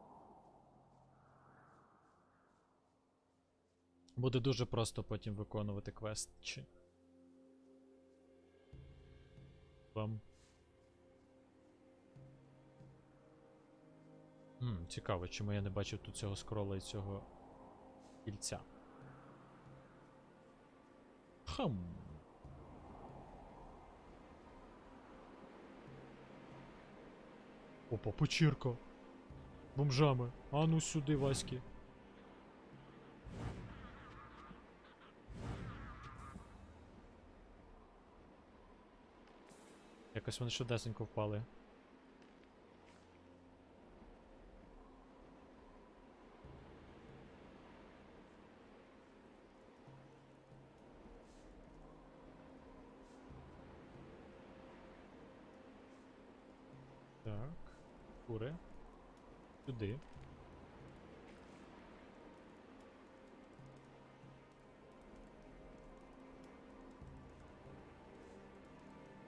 [SPEAKER 3] Буде дуже просто потім виконувати квест. Чи... Вам. Цікаво, чому я не бачив тут цього скрола і цього кільця. Опа, печірка. Бомжами. А ну сюди, Васьки. Якось вони швидесенько впали. Так, кури. Сюди.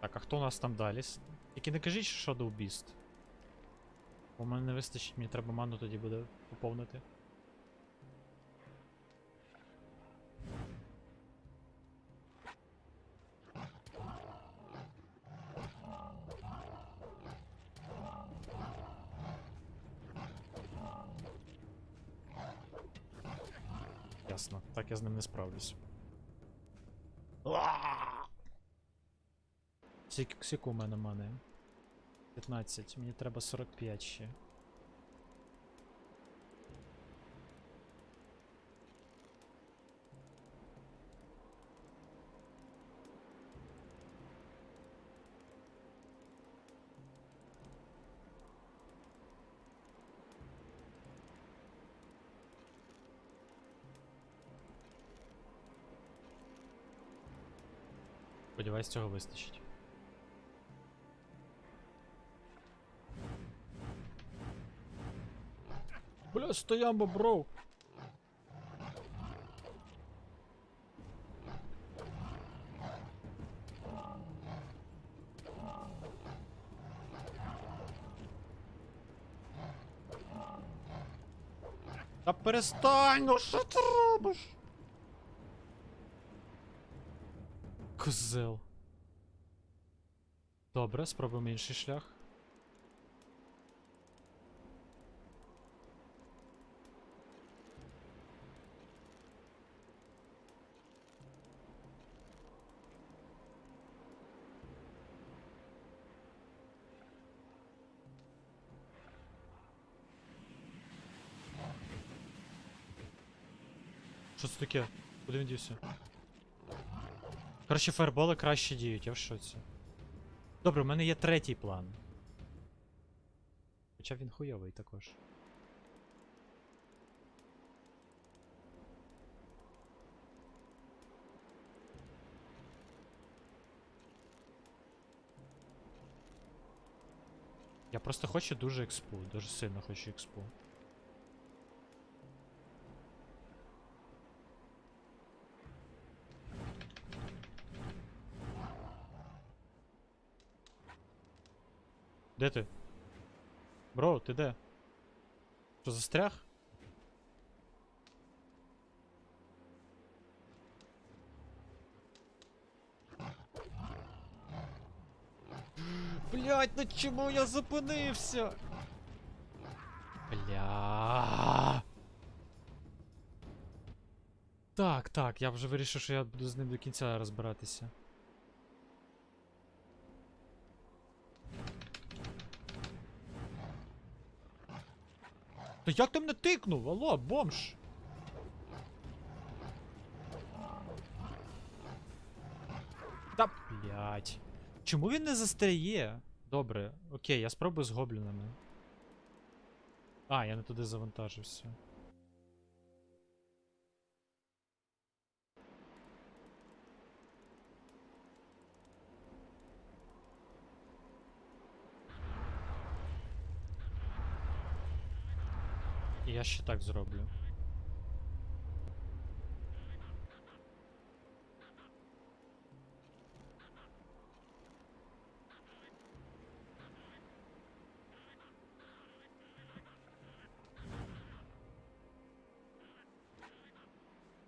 [SPEAKER 3] Так, а хто у нас там далі? Тільки не кажіть, що Shadow Beast. Бо мене не вистачить, мені треба ману тоді буде поповнити. Ясно, так я з ним не справлюсь. Скільки у мене мани? 15, мені треба 45 ще. Сподіваюсь, цього вистачить. Бля, стоямба, бро! Та перестань, ну що ти робиш? Козел. Добре, спробуємо інший шлях. Що це таке? Куди він дівся? Коротше, фаерболи краще діють, я в шоці. Добре, у мене є третій план. Хоча він хуйовий також. Я просто хочу дуже експу, дуже сильно хочу експу. Де ти? Бро, ти де? Що, застряг? Блять, ну чому я зупинився? Бля. Так, я вже вирішив, що я буду з ним до кінця розбиратися. Та як ти мене тикнув? Алло, бомж! Та блять. Чому він не застряє? Добре, окей, я спробую з гоблінами. А, я не туди завантажився. І я ще так зроблю.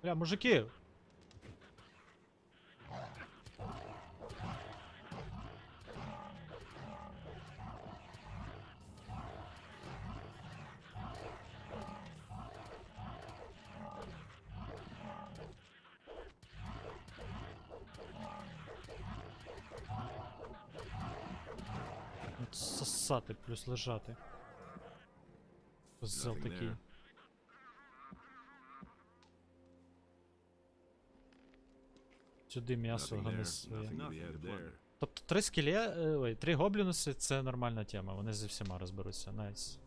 [SPEAKER 3] Бля, мужики! От сосати плюс лежати. Козел такий. Сюди м'ясо гани своє. Тобто 3 ой, 3 гоблінуси це нормальна тема, вони зі всіма розберуться, найс.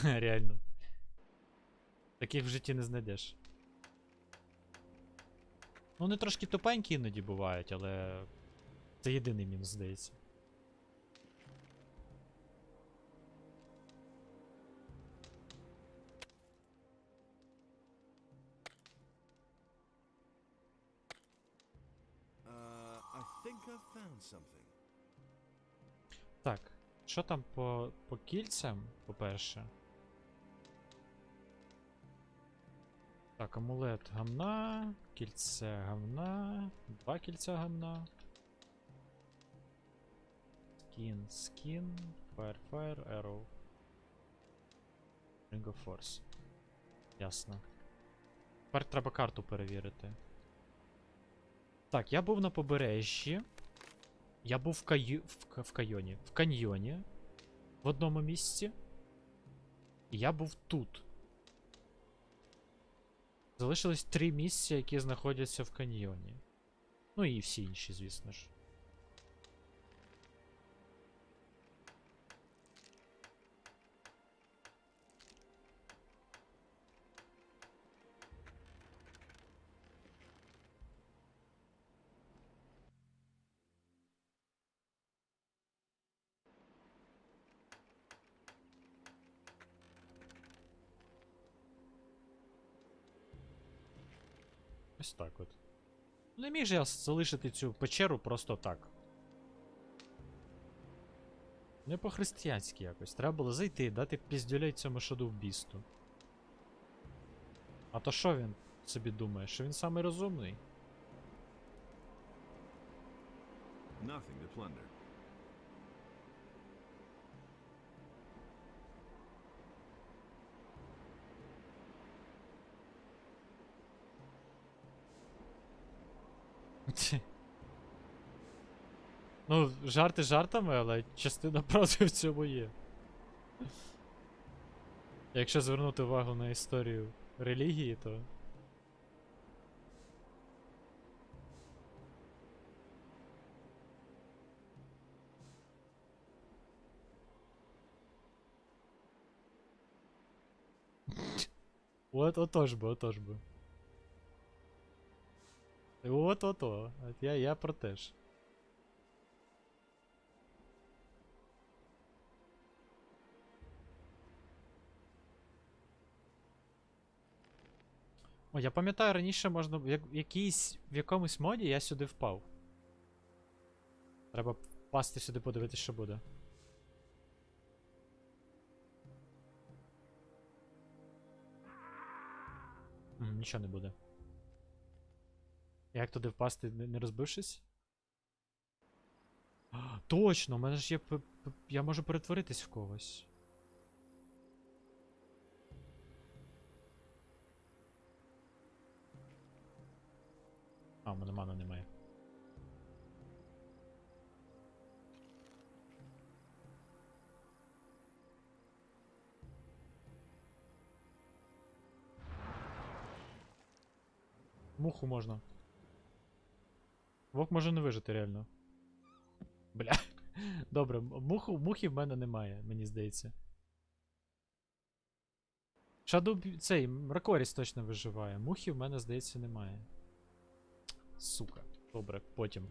[SPEAKER 3] Реально. Таких в житті не знайдеш. Ну, вони трошки тупенькі іноді бувають, але це єдиний мінус, здається.
[SPEAKER 14] I think I've found something.
[SPEAKER 3] Так, що там по кільцям, по-перше? Так, амулет гамна, кільце гамна, 2 кільця гамна. Скін, fire, arrow. Ring of Force. Ясно. Тепер треба карту перевірити. Так, я був на побережжі. Я був в каньйоні. В одному місці. І я був тут. Залишилось 3 місця, які знаходяться в каньйоні. Ну і всі інші, звісно ж. Ось так от. Не міг же я залишити цю печеру просто так. Не по-християнськи якось. Треба було зайти, дати піздюлей цьому шадовбісту. А то що він собі думає? Що він самий розумний?
[SPEAKER 14] Nothing to plunder.
[SPEAKER 3] Ну, жарти жартами, але частина правди в цьому є. Якщо звернути увагу на історію релігії, то... Отож би. От. Я про те ж. О, я пам'ятаю, раніше можна... в якомусь моді я сюди впав. Треба впасти сюди, подивитися, що буде. Нічого не буде. Як туди впасти, не розбившись? Точно, у мене ж є... Я можу перетворитись в когось. А, у мене мана немає. Муху можна. Вовк може не вижити, реально. Бля. Добре, мухи в мене немає, мені здається. Цей, Мракоріс точно виживає. Мухи в мене, здається, немає. Сука. Добре, потім.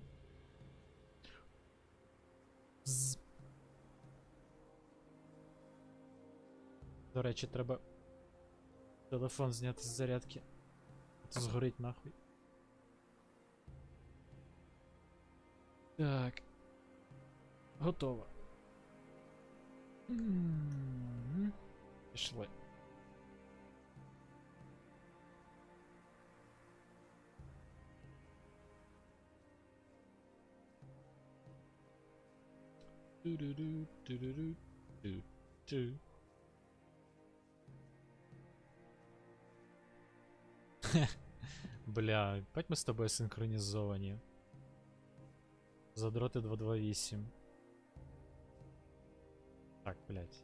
[SPEAKER 3] До речі, треба телефон зняти з зарядки. Це згорить нахуй. Так. Готово. Пішли. Бля, опять ми з тобою синхронізовані. Задроти 228. Так, блядь.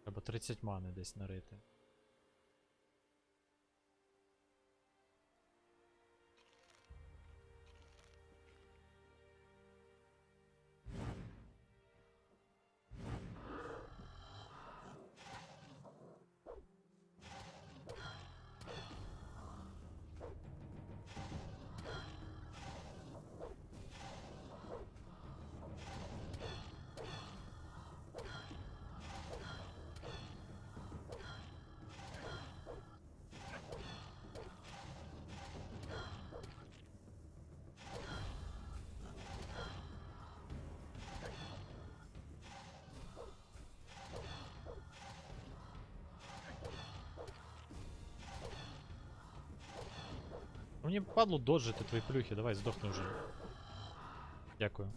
[SPEAKER 3] Треба 30 мани десь нарити. мені падло доджити твої плюхи, давай здохни вже. Дякую.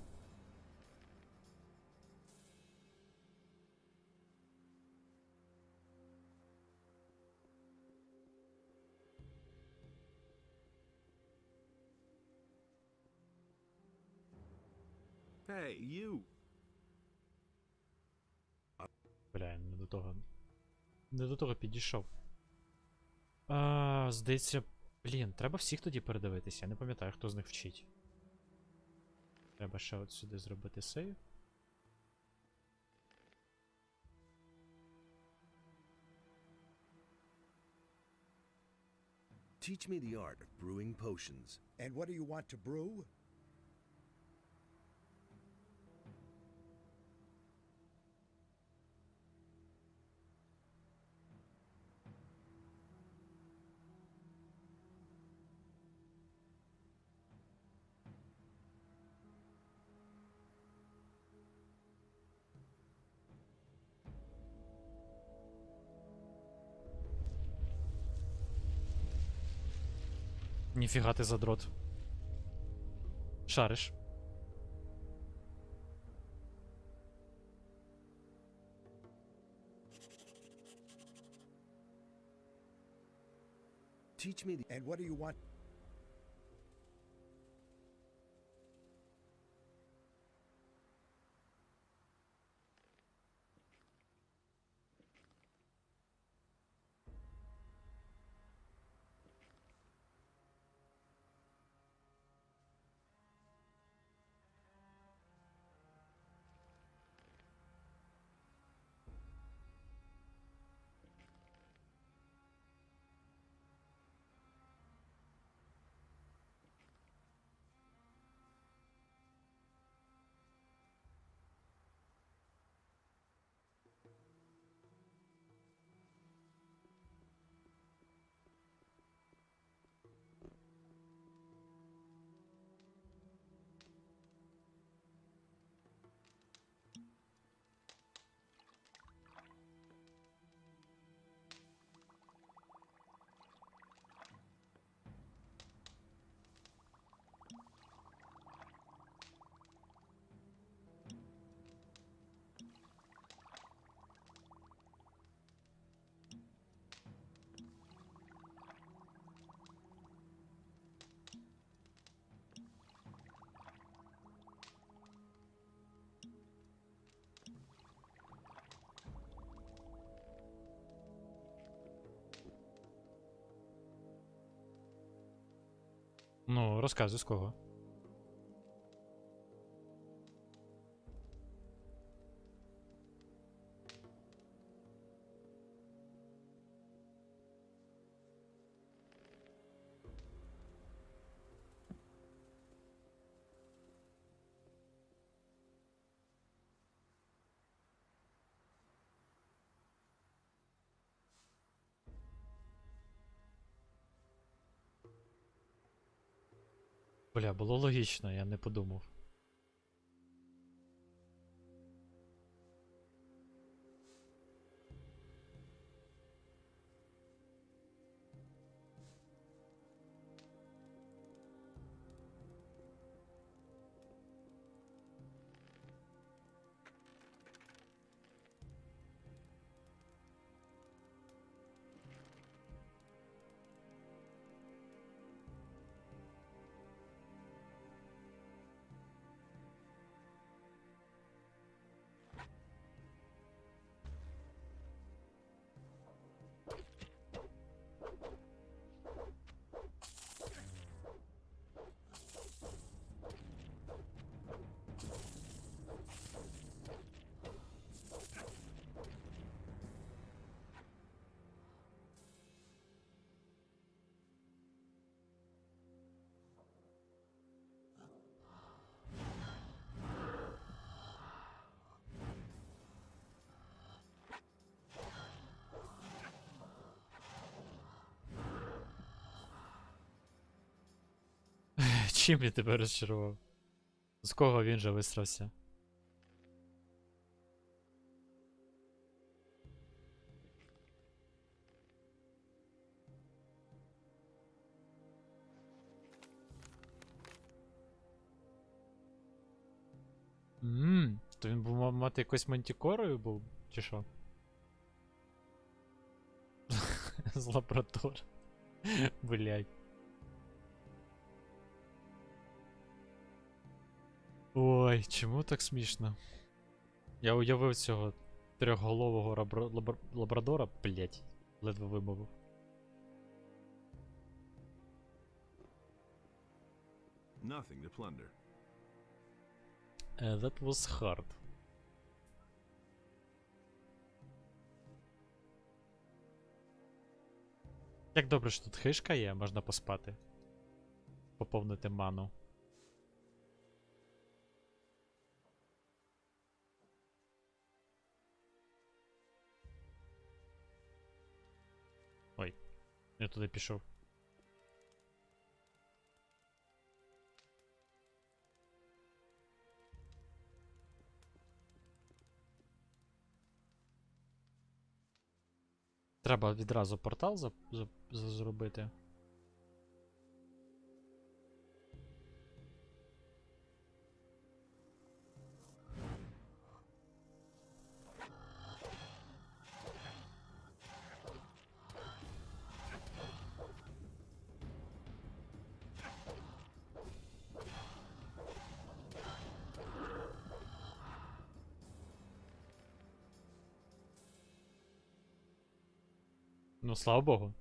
[SPEAKER 17] Hey, you.
[SPEAKER 3] Бля, не до того. Не до того підійшов. Здається, блін, треба всіх тоді передивитися. Я не пам'ятаю, хто з них вчить. Треба ще от сюди зробити сейв.
[SPEAKER 16] Teach me the art of brewing potions.
[SPEAKER 19] And what do you want to brew?
[SPEAKER 3] Ніфіга ти задрот. Шариш.
[SPEAKER 16] Teach me the...
[SPEAKER 19] And what do you want?
[SPEAKER 3] Ну, розказуй, з кого. Бля, було логічно, я не подумав. Чим я тебе розчарував? З кого він же висрався? То він був мати якось мантікорою був, чи що? З лабрадора. Блядь. Ой, чому так смішно? Я уявив цього трьохголового лабрадора, блядь, ледве вимовив.
[SPEAKER 14] Nothing to plunder.
[SPEAKER 3] That was hard. Як добре, що тут хишка є, можна поспати. Поповнити ману. Ой, я туди пішов. Треба відразу портал зробити. Ну, слава Богу.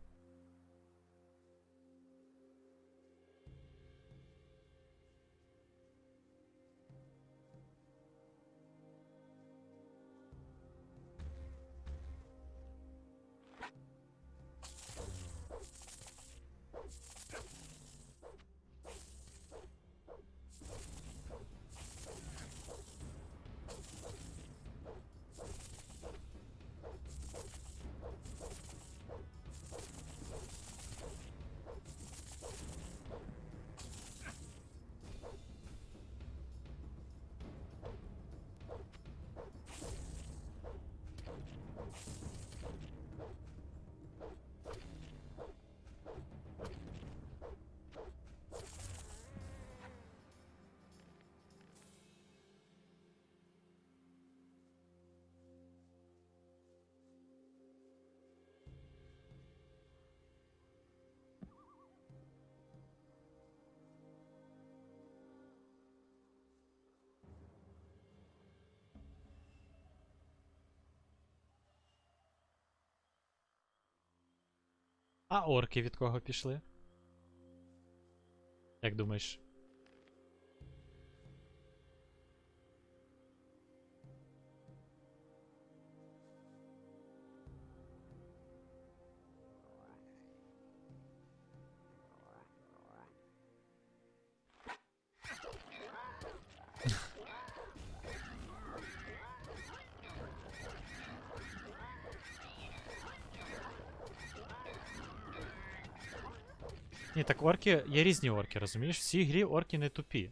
[SPEAKER 3] А орки від кого пішли? Як думаєш? Ні, так орки, є різні орки, розумієш? В цій грі орки не тупі.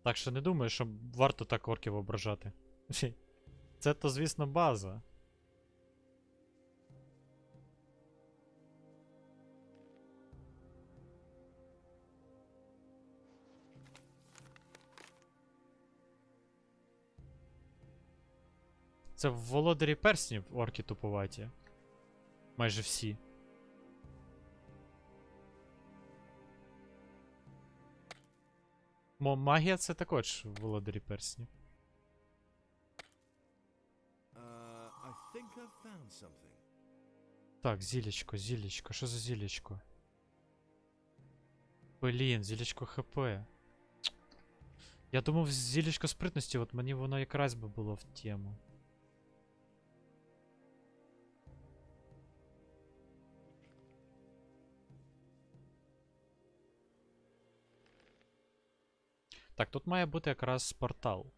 [SPEAKER 3] Так що не думаю, що варто так орків ображати. Це то, звісно, база. Це в Володарі Перснів орки тупуваті. Майже всі. Магія це також в Володарі Перснів.
[SPEAKER 14] I think I've found something.
[SPEAKER 3] Так, зілечко, зілечко. Що за зілечко? Блін, зілечко ХП. Я думав, зілечко спритності, от мені воно якраз би було в тему. Так, тут має бути якраз портал.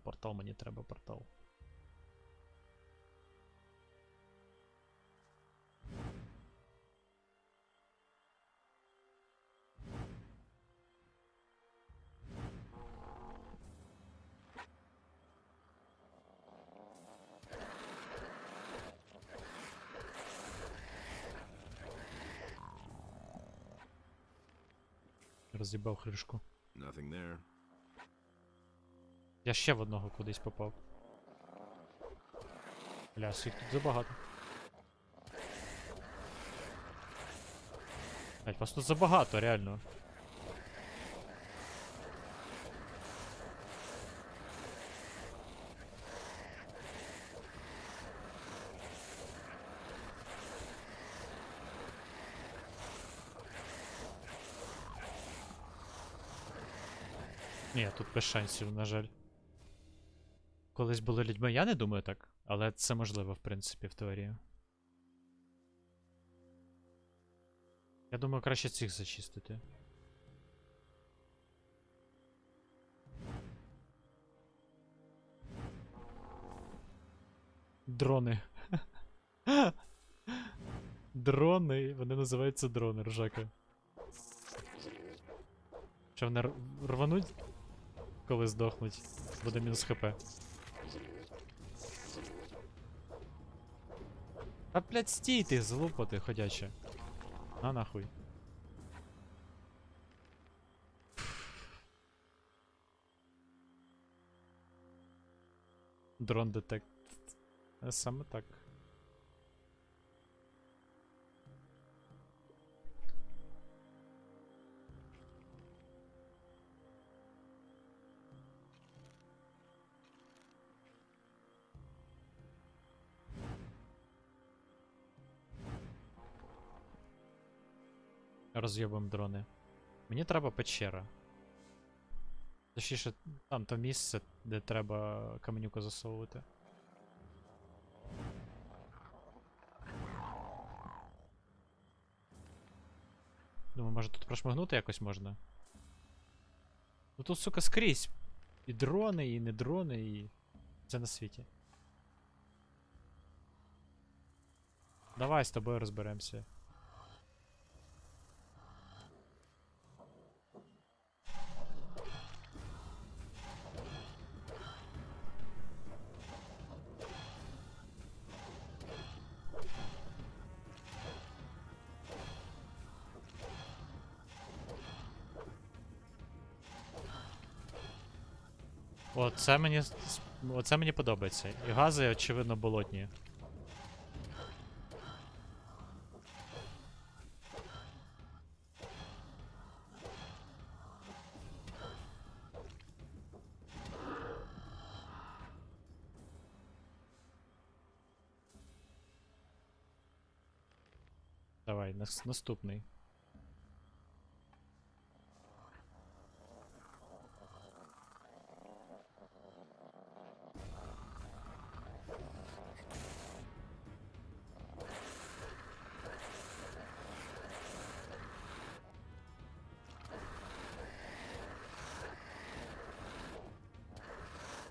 [SPEAKER 3] Портал, мені треба портал. Роз'їбав хришку.
[SPEAKER 14] Nothing there.
[SPEAKER 3] Я ще в одного кудись попав. Бля, їх тут забагато. Блять, вас тут забагато, реально. Ні, тут без шансів, на жаль. Колись були людьми, я не думаю так, але це можливо, в принципі, в теорії. Я думаю, краще цих зачистити. Дрони. Дрони, вони називаються дрони, ржака. Що вони рвануть, коли здохнуть? Буде мінус хп. Та, блядь, стій ти, залупати ходяче. На нахуй. Дрон детект. Саме так. Роз'єбуємо дрони. Мені треба печера. Точніше, там то місце, де треба каменюку засовувати. Думаю, може тут прошмигнути якось можна? Ну тут, сука, скрізь. І дрони, і не дрони, і... Це на світі. Давай з тобою розберемося. Оце мені подобається. І гази, очевидно, болотні. Давай, наступний.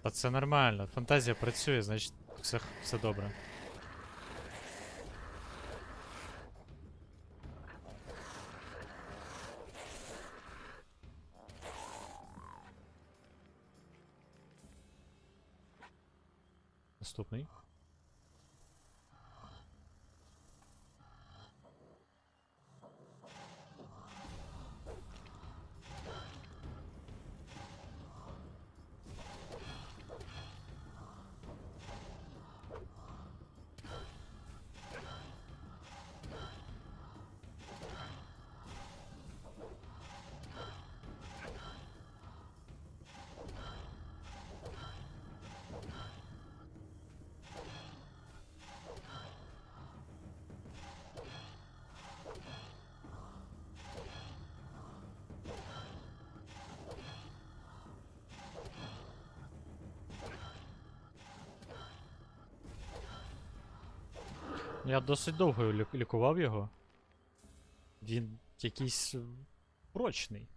[SPEAKER 3] Та це нормально, фантазія працює, значить все добре. Наступний. Я досить довго лікував його. Він якийсь прочний.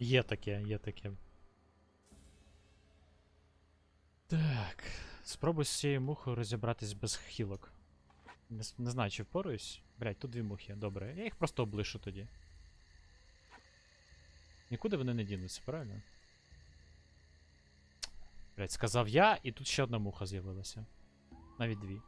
[SPEAKER 3] Є таке, є таке. спробуй з цією мухою розібратись без хілок. Не знаю, чи впораюсь. Блять, тут 2 мухи, добре. Я їх просто облишу тоді. Нікуди вони не дінуться, правильно? Блять, сказав я, і тут ще одна муха з'явилася. Навіть 2.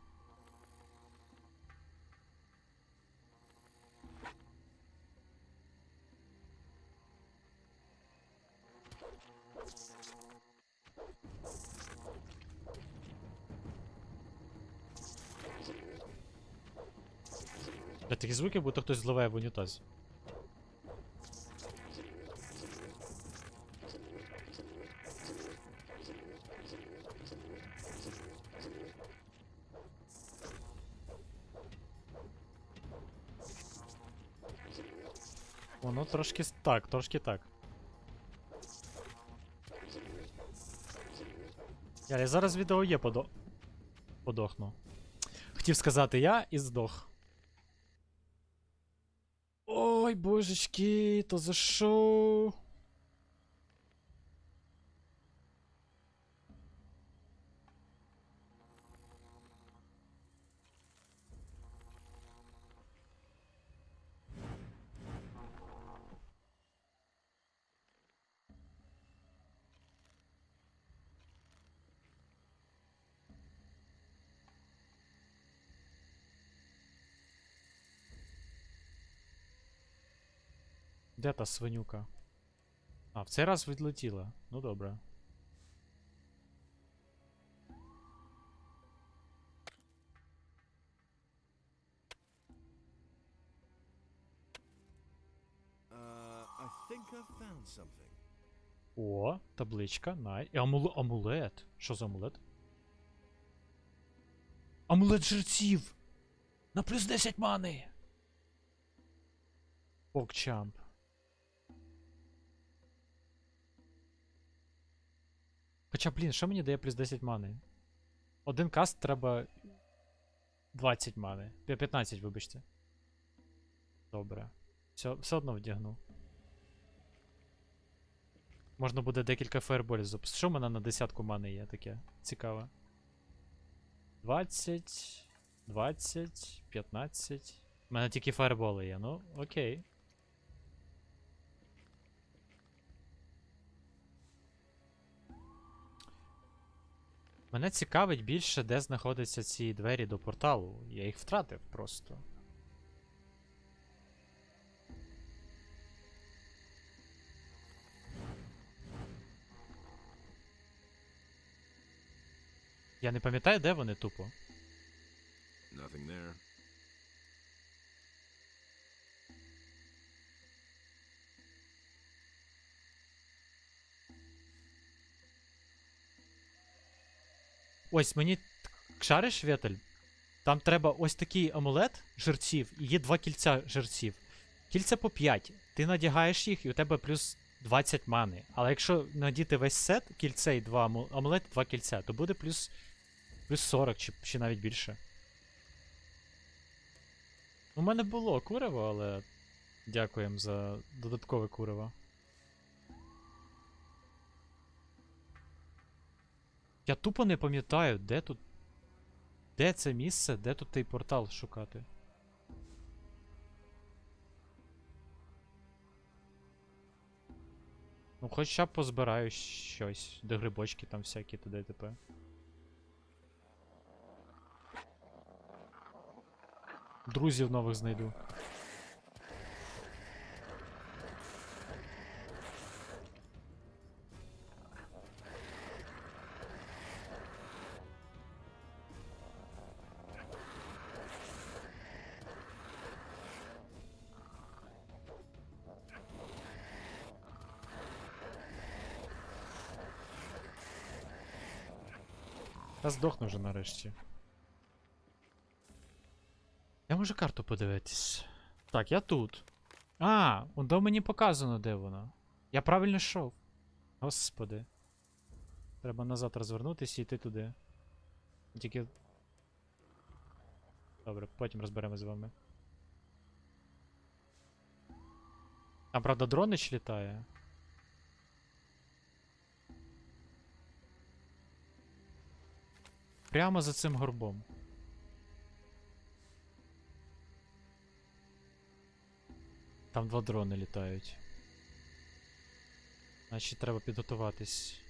[SPEAKER 3] Такі звуки, будто хтось зливає в унітаз. Воно трошки так, трошки так. Я зараз відео є подохну. Хотів сказати я і здох. Ой, божечки, то за що? Де та свинюка? А, в цей раз відлетіла. Ну добре.
[SPEAKER 14] I think I've found something.
[SPEAKER 3] О, табличка, І амулет. Що за амулет? Амулет жерців! На плюс 10 мани! Покчамп. Хоча, блін, що мені дає плюс 10 мани? Один каст треба 20 мани. 15, вибачте. Добре. Все одно вдягну. Можна буде декілька фаєрболів запустити. Що в мене на 10 мани є таке? Цікаве. 20, 20, 15. У мене тільки фаєрболи є, ну окей. Мене цікавить більше, де знаходяться ці двері до порталу. Я їх втратив просто. Я не пам'ятаю, де вони тупо.
[SPEAKER 14] Nothing there.
[SPEAKER 3] Ось мені шариш, Вєтель? Там треба ось такий амулет жерців, і є 2 кільця жерців. Кільця по 5. Ти надягаєш їх, і у тебе плюс 20 мани. Але якщо надіти весь сет, кільце і 2 амулети, 2 кільця, то буде плюс 40 чи навіть більше. У мене було куриво, але дякуємо за додаткове куриво. Я тупо не пам'ятаю, де тут. Де це місце, де тут той портал шукати. Ну, хоча б позбираю щось, де грибочки там всякі, туди т.п. Друзів нових знайду. Та здохну вже нарешті. Я можу карту подивитись. Так, я тут. А, до мені показано, де вона. Я правильно йшов. Господи. Треба назад розвернутися і йти туди. Тільки. Добре, потім розберемось з вами. Там, правда, дронич літає. Прямо за цим горбом. Там 2 дрони літають. Значить, треба підготуватись.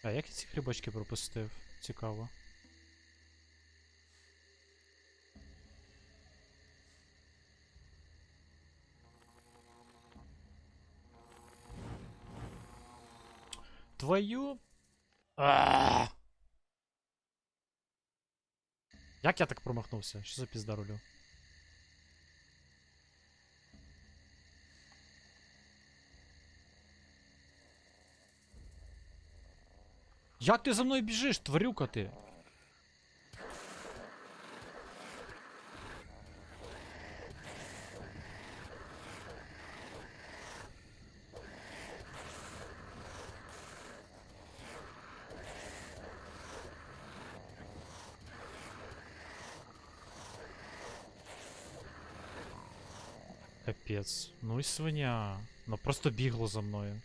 [SPEAKER 3] А як я ці грибочки пропустив? Цікаво. Твою... Як я так промахнувся? Що за пізда рулю? Як ти за мною біжиш, тварюка ти? Капець. Ну і свиня. Ну просто бігло за мною.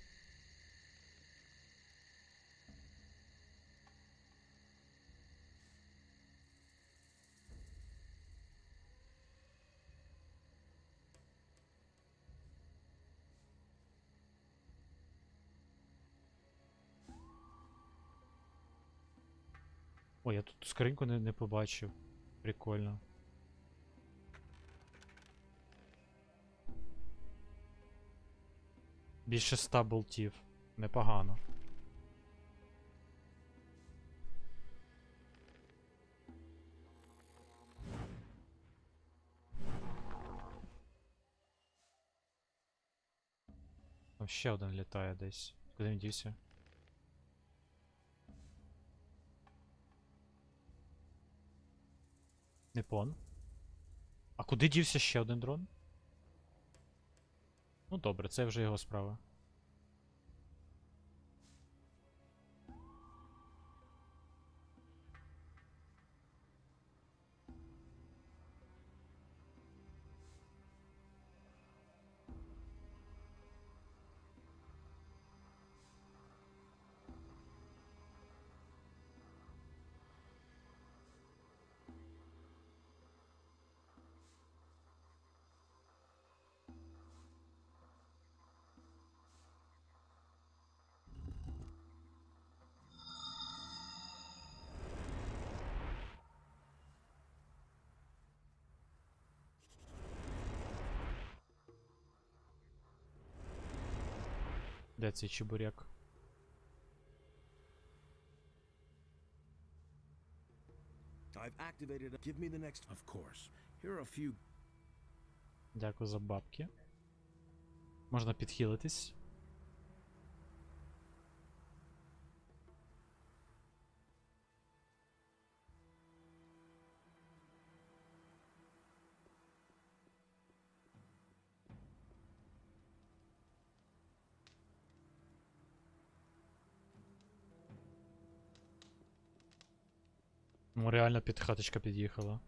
[SPEAKER 3] Ой, я тут скриньку не побачив. Прикольно. Більше 100 болтів. Непогано. Там ще один літає десь. Куди він дівся? Непон. А куди дівся ще один дрон? Ну добре, це вже його справа. Де цей чебурек?
[SPEAKER 16] I've activated. Give me the next. Of course. Here are a few.
[SPEAKER 3] Дякую за бабки. Можна підхилитись. Ну, реально хаточка під'їхала.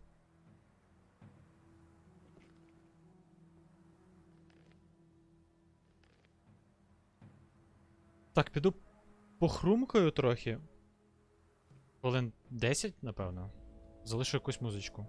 [SPEAKER 3] Так, піду похрумкаю трохи. Хвилин 10, напевно. Залишу якусь музичку.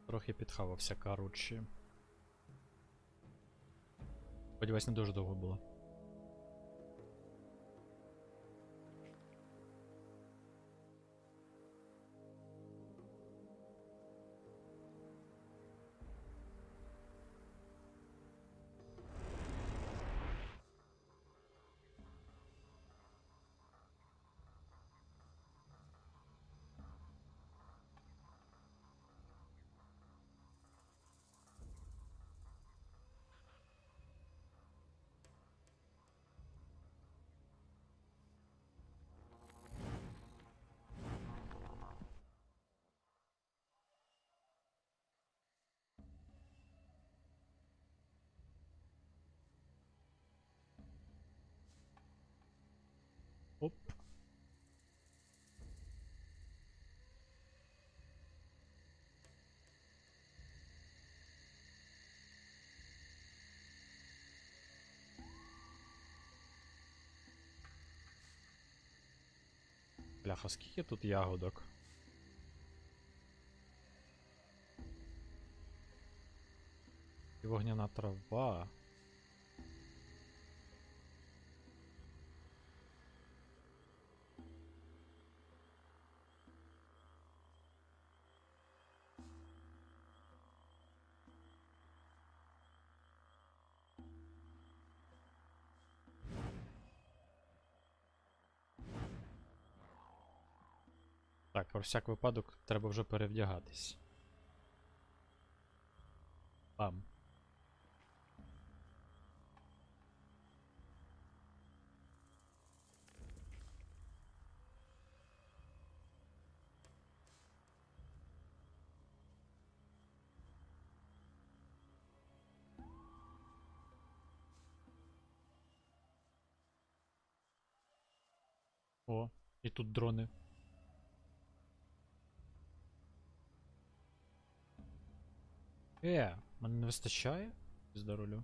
[SPEAKER 3] Трохи підхавався, коротше. Сподіваюсь, не дуже довго було. Оп. Бляха, скільки тут ягодок? І вогняна трава. Так, про всяк випадок треба вже перевдягатись. Бам. О, і тут дрони. Мене не вистачає? Пізда рулю.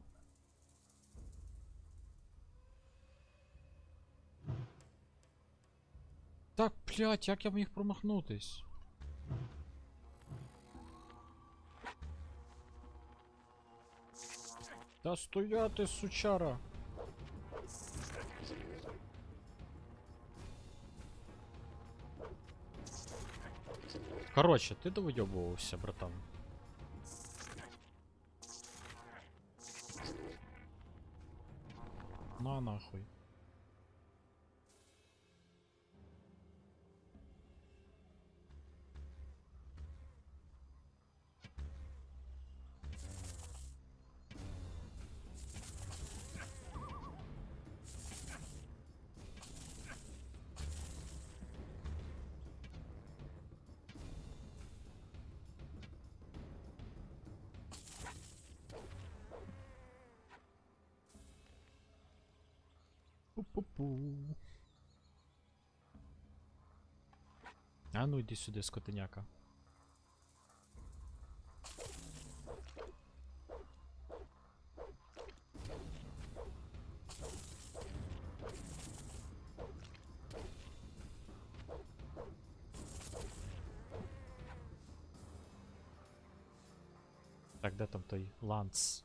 [SPEAKER 3] Так, блядь, як я міг промахнутись? Та стояти, сучара! Короче, ти довийобувався, братан. На нахуй. Пу-пу-пу. А ну йди сюди, скотиняка. Так, де там той Ланс?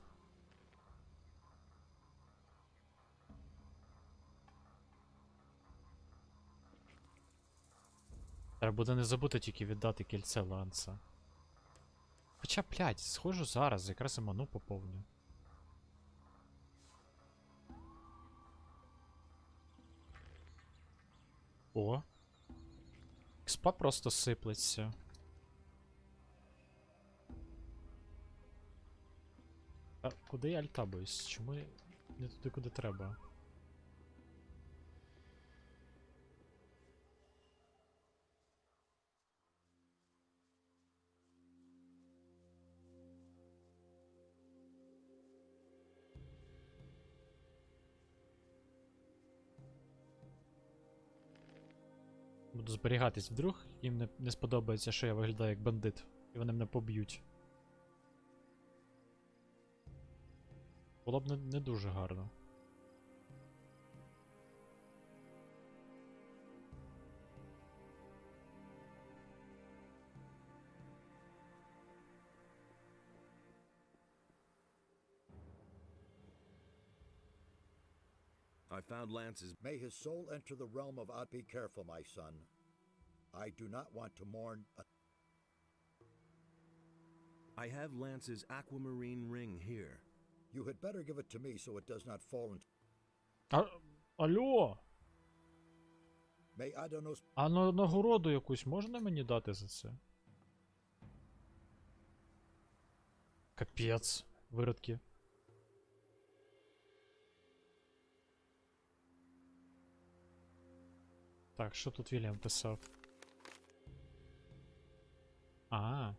[SPEAKER 3] Треба буде не забути тільки віддати кільце Ланса. Хоча, блядь, схожу зараз, якраз і ману поповню. О! Експа просто сиплеться. А куди я альтабуюсь? Чому я не туди, куди треба? Буду зберігатись, вдруг їм не сподобається, що я виглядаю як бандит, і вони мене поб'ють. Було б не дуже гарно.
[SPEAKER 14] I found Lance's...
[SPEAKER 19] May his soul enter the realm of Be careful, my son. I do not want to mourn...
[SPEAKER 14] I have Lance's aquamarine ring here.
[SPEAKER 19] You had better give it to me so it does not fall into...
[SPEAKER 3] Алло!
[SPEAKER 19] May Adonos...
[SPEAKER 3] А нагороду якусь можна мені дати за це? Капець, виродки. Так, що тут Вільям писав? А.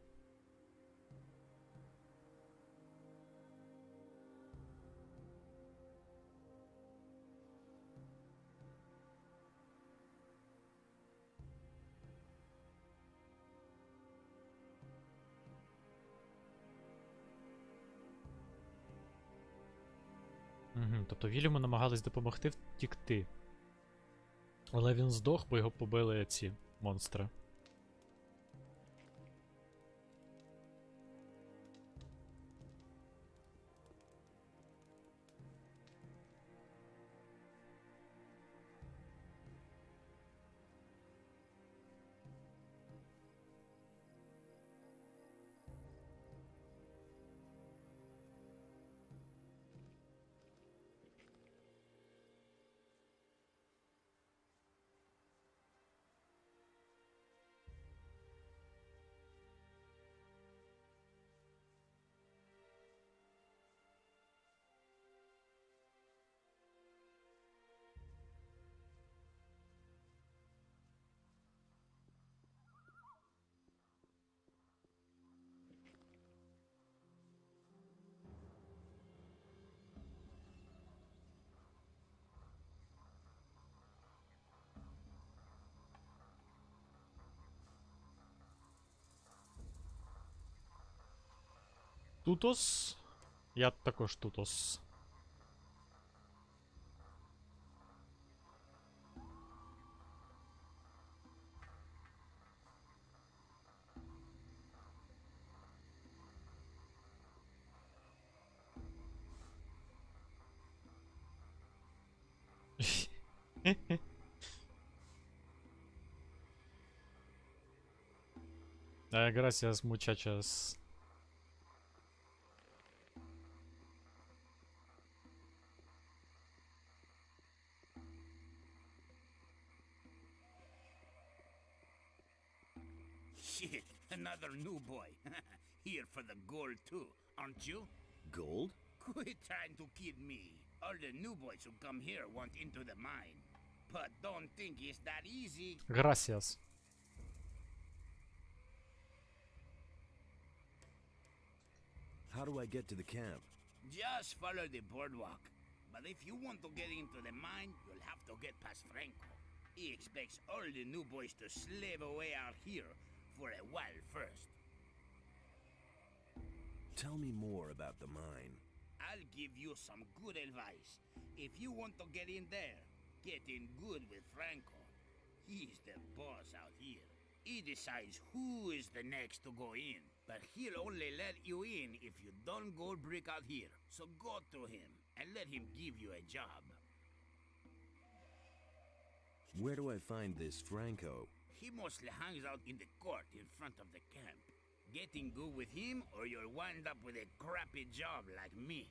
[SPEAKER 3] Тобто Вільяму намагались допомогти втікти. Але він здох, бо його побили ці монстри. Тутос? Я також тутос. Gracias, muchachas.
[SPEAKER 16] Shit, another new boy. Here for the gold too, aren't you?
[SPEAKER 14] Gold?
[SPEAKER 16] Quit trying to kid me. All the new boys who come here want into the mine. But don't think it's that easy.
[SPEAKER 3] Gracias.
[SPEAKER 14] How do I get to the camp?
[SPEAKER 16] Just follow the boardwalk. But if you want to get into the mine, you'll have to get past Franco. He expects all the new boys to slave away out here for a while first.
[SPEAKER 14] Tell me more about the mine.
[SPEAKER 16] I'll give you some good advice. If you want to get in there, get in good with Franco. He's the boss out here. He decides who is the next to go in, but he'll only let you in if you don't go brick out here. So go to him and let him give you a job.
[SPEAKER 14] Where do I find this Franco?
[SPEAKER 20] He mostly hangs out in the court in front of the camp. Getting good with him, or you'll wind up with a crappy job like me.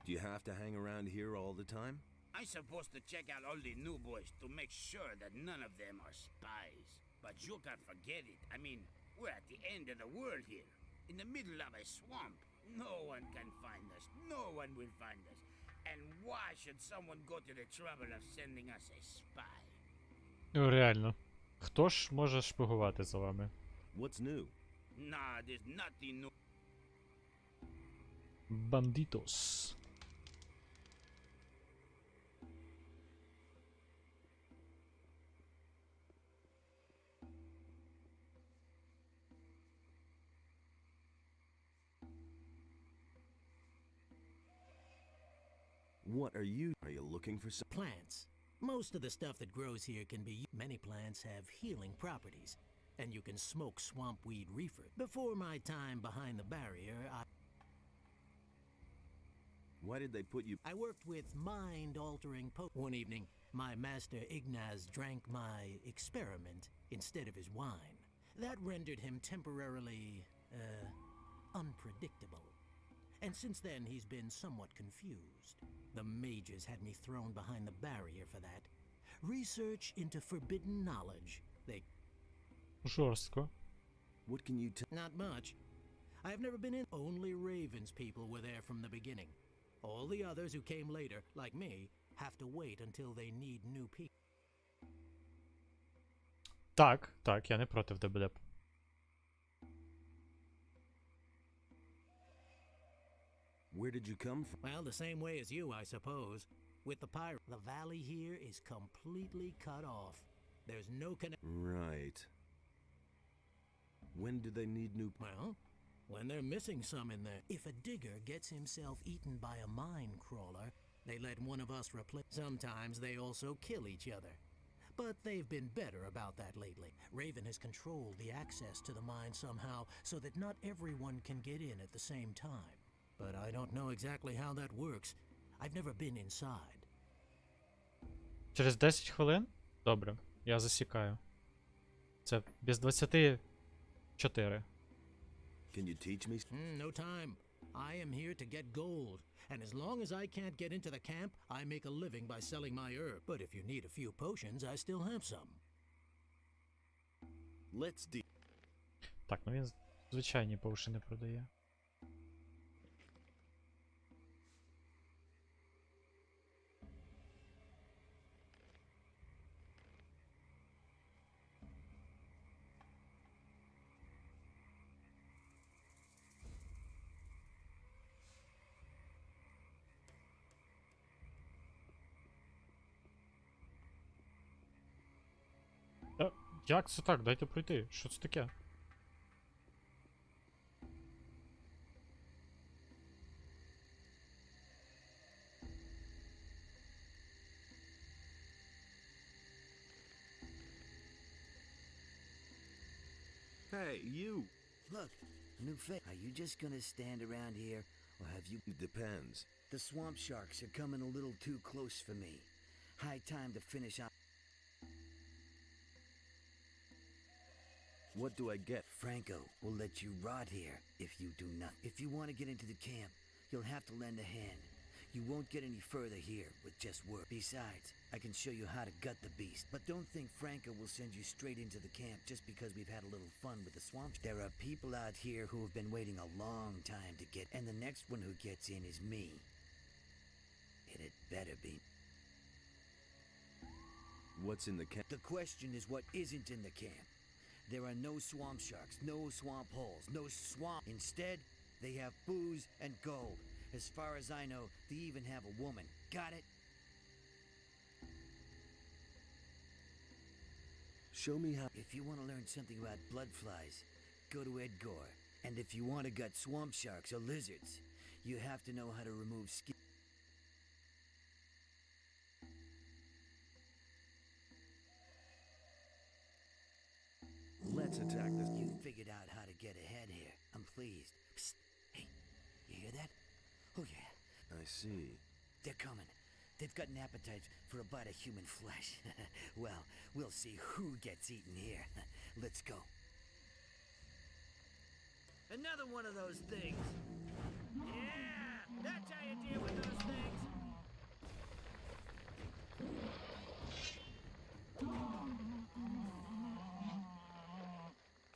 [SPEAKER 14] Do you have to hang around here all the time?
[SPEAKER 20] I'm supposed to check out all the new boys to make sure that none of them are spies. But you can't forget it. I mean, we're at the end of the world here. In the middle of a swamp. No one can find us. No one will find us. And why should someone go to the trouble of sending us a spy?
[SPEAKER 3] Ну, реально. Хто ж може шпигувати за вами?
[SPEAKER 14] What's new?
[SPEAKER 20] Nah, there's nothing new.
[SPEAKER 3] Бандитос.
[SPEAKER 14] What are you? Are you looking for some
[SPEAKER 21] plants? Most of the stuff that grows here can be. Many plants have healing properties, and you can smoke swamp weed reefer. Before my time behind the barrier,
[SPEAKER 14] Why did they put you?
[SPEAKER 21] I worked with mind-altering One evening, my master Ignaz drank my experiment instead of his wine. That rendered him temporarily, unpredictable. And since then, he's been somewhat confused. The mages had me thrown behind the barrier for that. Research into forbidden knowledge. They...
[SPEAKER 3] Жорстко.
[SPEAKER 14] What can you tell?
[SPEAKER 21] Not much. I've never been in. Only Raven's people were there from the beginning. All the others who came later, like me, have to wait until they need new people.
[SPEAKER 3] Так, я не проти в ДБД.
[SPEAKER 14] Where did you come from?
[SPEAKER 21] Well, the same way as you, I suppose. With the pirate, the valley here is completely cut off. There's no connection.
[SPEAKER 14] Right. When do they need new?
[SPEAKER 21] Well, when they're missing some in there. If a digger gets himself eaten by a mine crawler, they let one of us replace. Sometimes they also kill each other. But they've been better about that lately. Raven has controlled the access to the mine somehow so that not everyone can get in at the same time. But I don't know exactly how that works. I've never been inside.
[SPEAKER 3] Через 10 хвилин? Добре, я засікаю. Це без 24.
[SPEAKER 14] Can you teach me?
[SPEAKER 21] No time. I am here to get gold. And as long as I can't get into the camp, I make a living by selling my herb. But if you need a few potions, I still have some.
[SPEAKER 14] Let's do.
[SPEAKER 3] Так, ну він звичайні поушини продає. Як це так? Дайте пройти. Що це таке?
[SPEAKER 14] Hey, you!
[SPEAKER 22] Look, new face. Are you just gonna stand around here, or have you...
[SPEAKER 14] It depends.
[SPEAKER 22] The swamp sharks are coming a little too close for me. High time to finish up.
[SPEAKER 14] What do I get?
[SPEAKER 22] Franco will let you rot here if you do nothing. If you want to get into the camp, you'll have to lend a hand. You won't get any further here with just work. Besides, I can show you how to gut the beast. But don't think Franco will send you straight into the camp just because we've had a little fun with the swamp. There are people out here who have been waiting a long time to get, and the next one who gets in is me. And it better be.
[SPEAKER 14] What's in the camp?
[SPEAKER 22] The question is what isn't in the camp. There are no swamp sharks, no swamp holes, no swamp. Instead, they have booze and gold. As far as I know, they even have a woman. Got it?
[SPEAKER 14] Show me how.
[SPEAKER 22] If you want to learn something about blood flies, go to Edgar. And if you want to gut swamp sharks or lizards, you have to know how to remove skin.
[SPEAKER 14] Let's attack this.
[SPEAKER 22] You figured out how to get ahead here. I'm pleased. Psst. Hey, you hear that? Oh, yeah.
[SPEAKER 14] I see.
[SPEAKER 22] They're coming. They've got an appetite for a bite of human flesh. Well, we'll see who gets eaten here. Let's go.
[SPEAKER 18] Another one of those things. Yeah, that's how you deal with those things.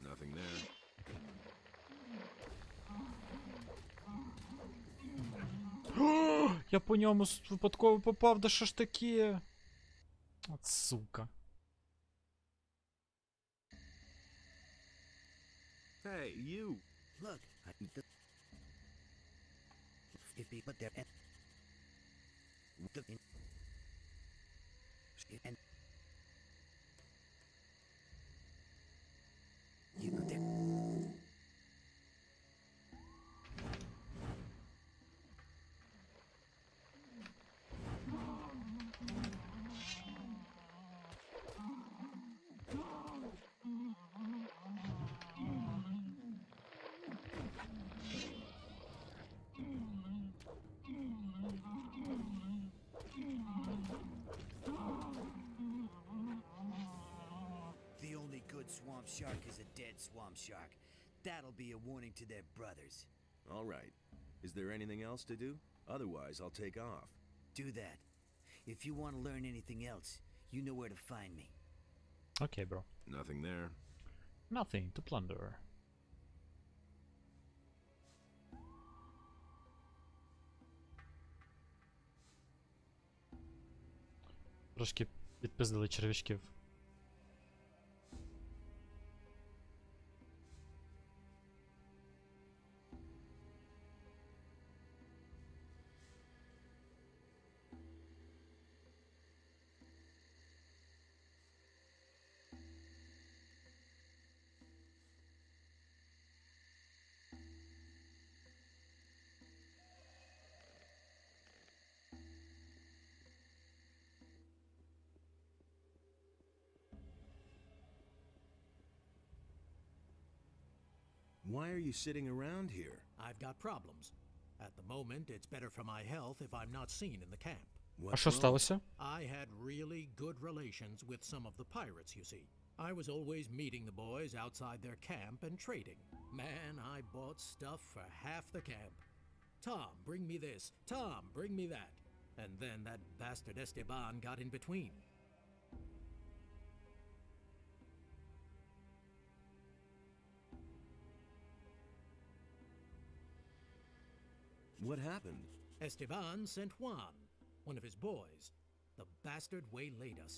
[SPEAKER 14] Nothing there.
[SPEAKER 3] Я по ньому випадково попав, да що ж таке? От сука.
[SPEAKER 14] Hey, you!
[SPEAKER 22] Look, if he put their and you there. The only good swamp shark is a dead swamp shark. That'll be a warning to their brothers.
[SPEAKER 14] All right. Is there anything else to do? Otherwise, I'll take off.
[SPEAKER 22] Do that. If you want to learn anything else, you know where to find me.
[SPEAKER 3] Okay, bro.
[SPEAKER 14] Nothing there.
[SPEAKER 3] Nothing to plunder. Трошки підпиздили червячків.
[SPEAKER 14] Why are you sitting around here?
[SPEAKER 21] I've got problems. At the moment, it's better for my health if I'm not seen in the camp.
[SPEAKER 3] А що сталося?
[SPEAKER 21] I had really good relations with some of the pirates, you see. I was always meeting the boys outside their camp and trading. Man, I bought stuff for half the camp. Tom, bring me this. Tom, bring me that. And then that bastard Esteban got in between.
[SPEAKER 14] What happened?
[SPEAKER 21] Esteban sent Juan, one of his boys. The bastard waylaid us.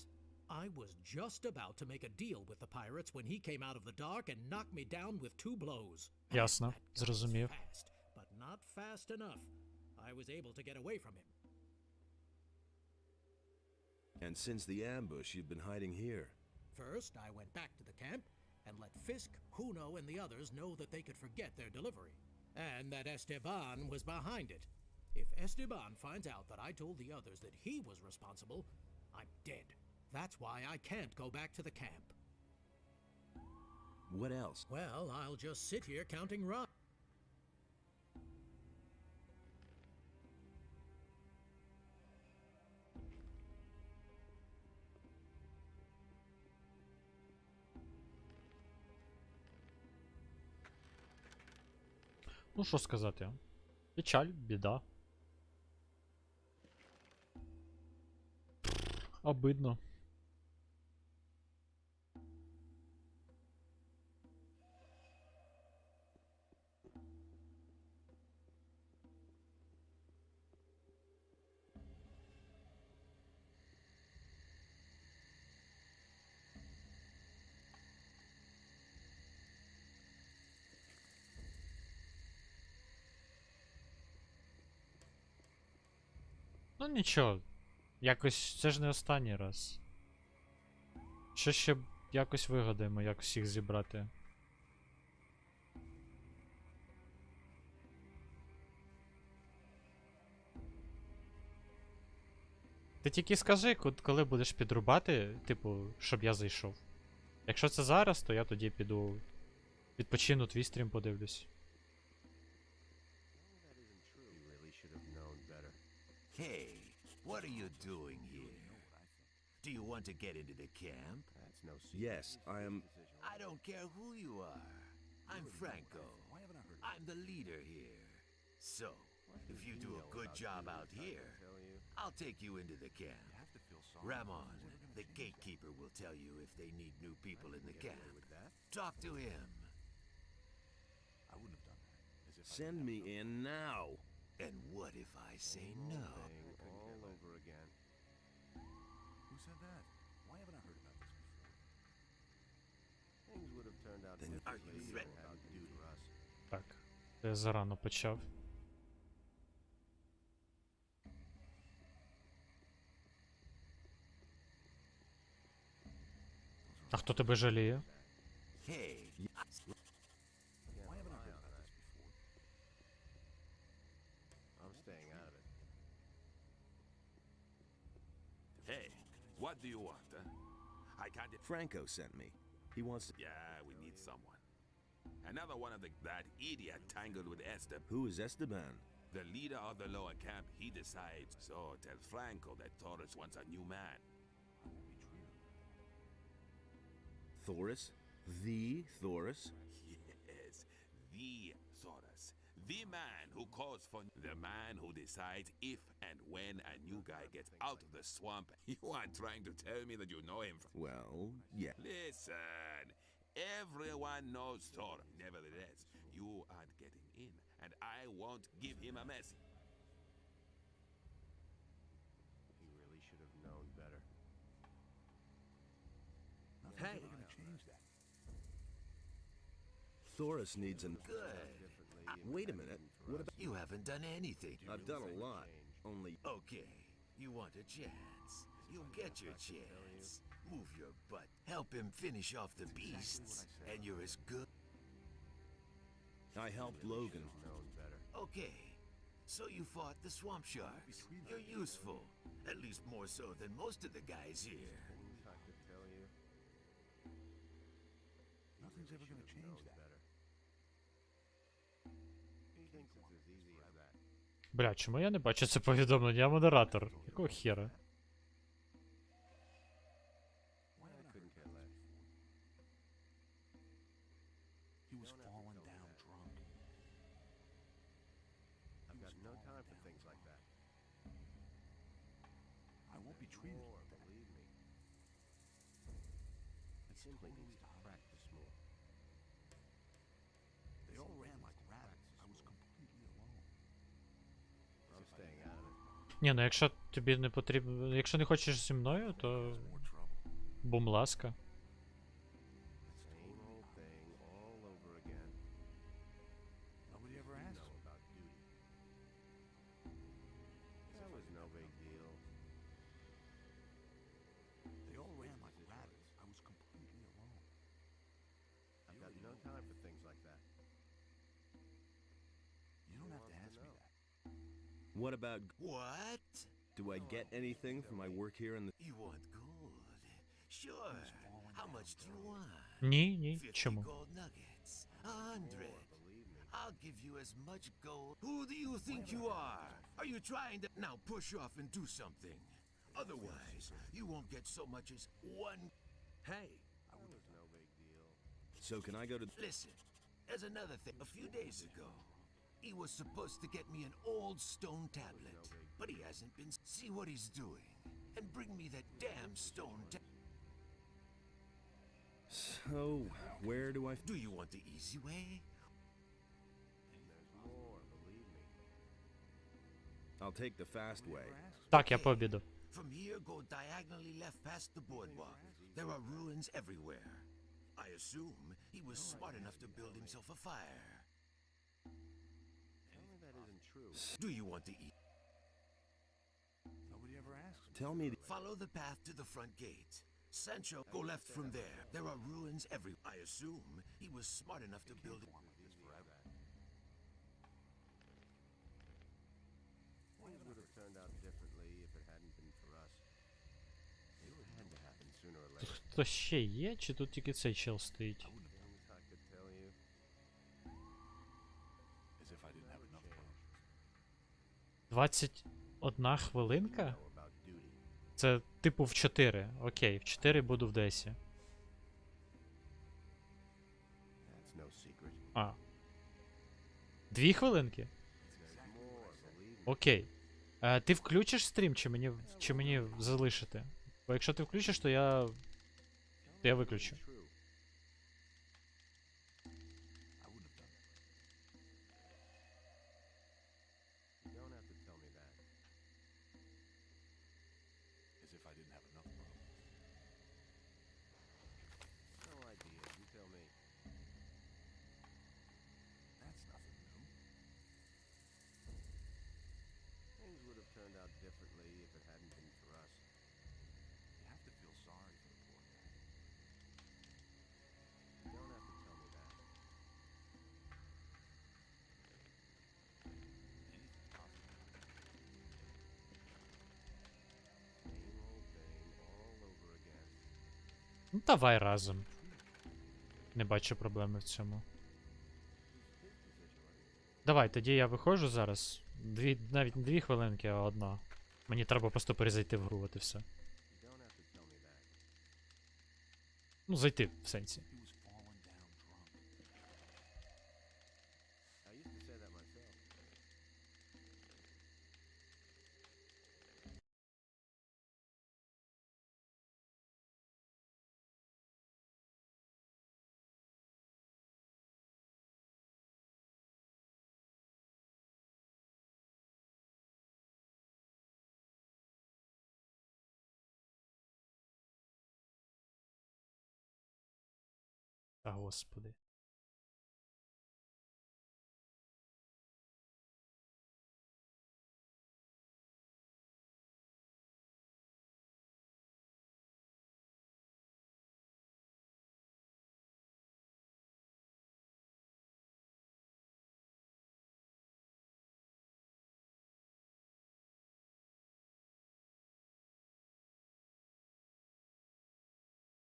[SPEAKER 21] I was just about to make a deal with the pirates when he came out of the dark and knocked me down with 2 blows.
[SPEAKER 3] Ясно, зрозумів.
[SPEAKER 21] Fast, but not fast enough. I was able to get away from him.
[SPEAKER 14] And since the ambush, you've been hiding here.
[SPEAKER 21] First, I went back to the camp and let Fisk, Huno, and the others know that they could forget their delivery. And that Esteban was behind it. If Esteban finds out that I told the others that he was responsible, I'm dead. That's why I can't go back to the camp.
[SPEAKER 14] What else?
[SPEAKER 21] Well, I'll just sit here counting rocks.
[SPEAKER 3] Ну, що сказати? Печаль, біда. Обидно. Ну нічого, якось це ж не останній раз. Що ще якось вигадаємо, як всіх зібрати. Ти тільки скажи, коли будеш підрубати, типу, щоб я зайшов. Якщо це зараз, то я тоді піду відпочину, твій стрім подивлюсь.
[SPEAKER 14] Hey,
[SPEAKER 16] What are you doing here? Do you want to get into the camp?
[SPEAKER 14] Yes, I am.
[SPEAKER 16] I don't care who you are. I'm Franco. I'm the leader here. So, if you do a good job out here, I'll take you into the camp. Ramon, the gatekeeper, will tell you if they need new people in the camp. Talk to him.
[SPEAKER 14] Send me in now.
[SPEAKER 16] And what if I say no?
[SPEAKER 2] All over again. Who said that? Why haven't I heard about this before? Things would have turned out
[SPEAKER 16] Then are you
[SPEAKER 2] differently if it
[SPEAKER 16] threatening?
[SPEAKER 2] hadn't been for us.
[SPEAKER 3] Так, я зарано почав. А хто тебе жаліє?
[SPEAKER 16] Hey,
[SPEAKER 2] Why haven't I heard about this before? I'm staying out of it.
[SPEAKER 17] Hey, what do you want, huh? I can't...
[SPEAKER 14] Franco sent me. He wants to.
[SPEAKER 17] Yeah, we need someone. Another one of that idiot tangled with Esteban.
[SPEAKER 14] Who is Esteban?
[SPEAKER 17] The leader of the lower camp, he decides. So tell Franco that Torres wants a new man.
[SPEAKER 14] Thoris? The Thoris?
[SPEAKER 17] Yes, the Torres. The man who calls for... The man who decides if and when a new guy gets out of the swamp. You aren't trying to tell me that you know him from...
[SPEAKER 14] Well, yeah.
[SPEAKER 17] Listen, everyone knows Torres. Nevertheless, you aren't getting in, and I won't give him a message.
[SPEAKER 2] He really should have known better.
[SPEAKER 17] Hey!
[SPEAKER 14] Thoris needs an.
[SPEAKER 16] good.
[SPEAKER 14] Wait a minute. What about.
[SPEAKER 16] You haven't done anything.
[SPEAKER 14] I've done a lot. Only.
[SPEAKER 16] Okay, you want a chance. You'll get your chance. Move your butt. Help him finish off the beasts, and you're as good.
[SPEAKER 14] I helped Logan.
[SPEAKER 16] Okay, so you fought the swamp sharks. You're useful. At least more so than most of the guys here.
[SPEAKER 2] I could tell you. Nothing's ever gonna change that. He thinks it's as easy as that.
[SPEAKER 3] Бля, чому я не бачу це повідомлення? Я модератор. Якого хера?
[SPEAKER 2] I couldn't care less.
[SPEAKER 17] He was falling down drunk.
[SPEAKER 2] I've got no time for things like that.
[SPEAKER 17] I won't be treated
[SPEAKER 2] More,
[SPEAKER 17] like that.
[SPEAKER 2] believe me. He simply needs to practice more.
[SPEAKER 17] They all ran like rabbits. I was completely alone.
[SPEAKER 2] I'm staying out of it.
[SPEAKER 3] Ні, ну якщо тобі не потрібно. Якщо не хочеш зі мною, то. Бум ласка.
[SPEAKER 2] Same old thing all over again.
[SPEAKER 17] Nobody ever
[SPEAKER 2] You
[SPEAKER 17] asked.
[SPEAKER 2] know about duty. That was no big deal.
[SPEAKER 17] They all ran like rabbits. I was completely alone.
[SPEAKER 2] I've got no time for things like that.
[SPEAKER 17] You don't have to ask me that.
[SPEAKER 14] What about.
[SPEAKER 16] What?
[SPEAKER 14] Do I get anything for my work here in the.
[SPEAKER 16] You want gold? Sure. How much do you want?
[SPEAKER 3] Ні, ні.
[SPEAKER 16] 50
[SPEAKER 3] Чому?
[SPEAKER 16] gold nuggets. 100. I'll give you as much gold. Who do you think you are? Are you trying to now push off and do something? Otherwise, you won't get so much as one. Hey,
[SPEAKER 2] That was no big deal.
[SPEAKER 14] So can I go to.
[SPEAKER 16] listen. There's another thing. A few days ago, he was supposed to get me an old stone tablet, but he hasn't been. See what he's doing, and bring me that damn stone tablet.
[SPEAKER 14] So, where do I.
[SPEAKER 16] Do you want the easy way?
[SPEAKER 2] There's more, believe me.
[SPEAKER 14] I'll take the fast way.
[SPEAKER 3] Так, я пообіду.
[SPEAKER 16] From here, go diagonally left past the boardwalk. There are ruins everywhere. I assume he was smart enough to build himself a fire.
[SPEAKER 2] Tell me that isn't true.
[SPEAKER 16] Do you want to eat?
[SPEAKER 17] Nobody ever asked.
[SPEAKER 14] Tell me.
[SPEAKER 16] Follow the path to the front gate. Sancho, go left from there. There are ruins everywhere. I assume he was smart enough to build it.
[SPEAKER 2] Things would have turned out differently if it hadn't been for us. It had to happen sooner or
[SPEAKER 3] Тут
[SPEAKER 2] later.
[SPEAKER 3] хто ще є, чи тут тільки цей чел стоїть?
[SPEAKER 2] Things I could tell you.
[SPEAKER 17] As if I didn't have enough problems.
[SPEAKER 3] 21 хвилинка?
[SPEAKER 2] Know
[SPEAKER 3] Це типу в 4. Окей, в 4 буду в Десі.
[SPEAKER 2] That's no secret.
[SPEAKER 3] А. 2 хвилинки? Окей. Ти включиш стрім, чи мені залишити? Бо якщо ти включиш, то я виключу.
[SPEAKER 2] You don't have to tell me that.
[SPEAKER 17] As if I didn't have enough problems.
[SPEAKER 2] No idea. You tell me.
[SPEAKER 17] That's nothing new.
[SPEAKER 2] Things would have turned out differently if it hadn't been for us.
[SPEAKER 17] You have to feel sorry for the poor guy.
[SPEAKER 2] You don't have to tell me that.
[SPEAKER 17] Anything's possible.
[SPEAKER 2] Same old thing all over again.
[SPEAKER 3] Ну, давай разом. Не бачу проблеми в цьому. Давай, тоді я виходжу зараз. Навіть не 2 хвилинки, а 1. Мені треба просто перезайти в гру, от і все.
[SPEAKER 2] You don't have to tell me that.
[SPEAKER 3] Ну, зайти, в сенсі.
[SPEAKER 17] He was falling down drunk.
[SPEAKER 2] I used to say that myself.
[SPEAKER 3] Та господи.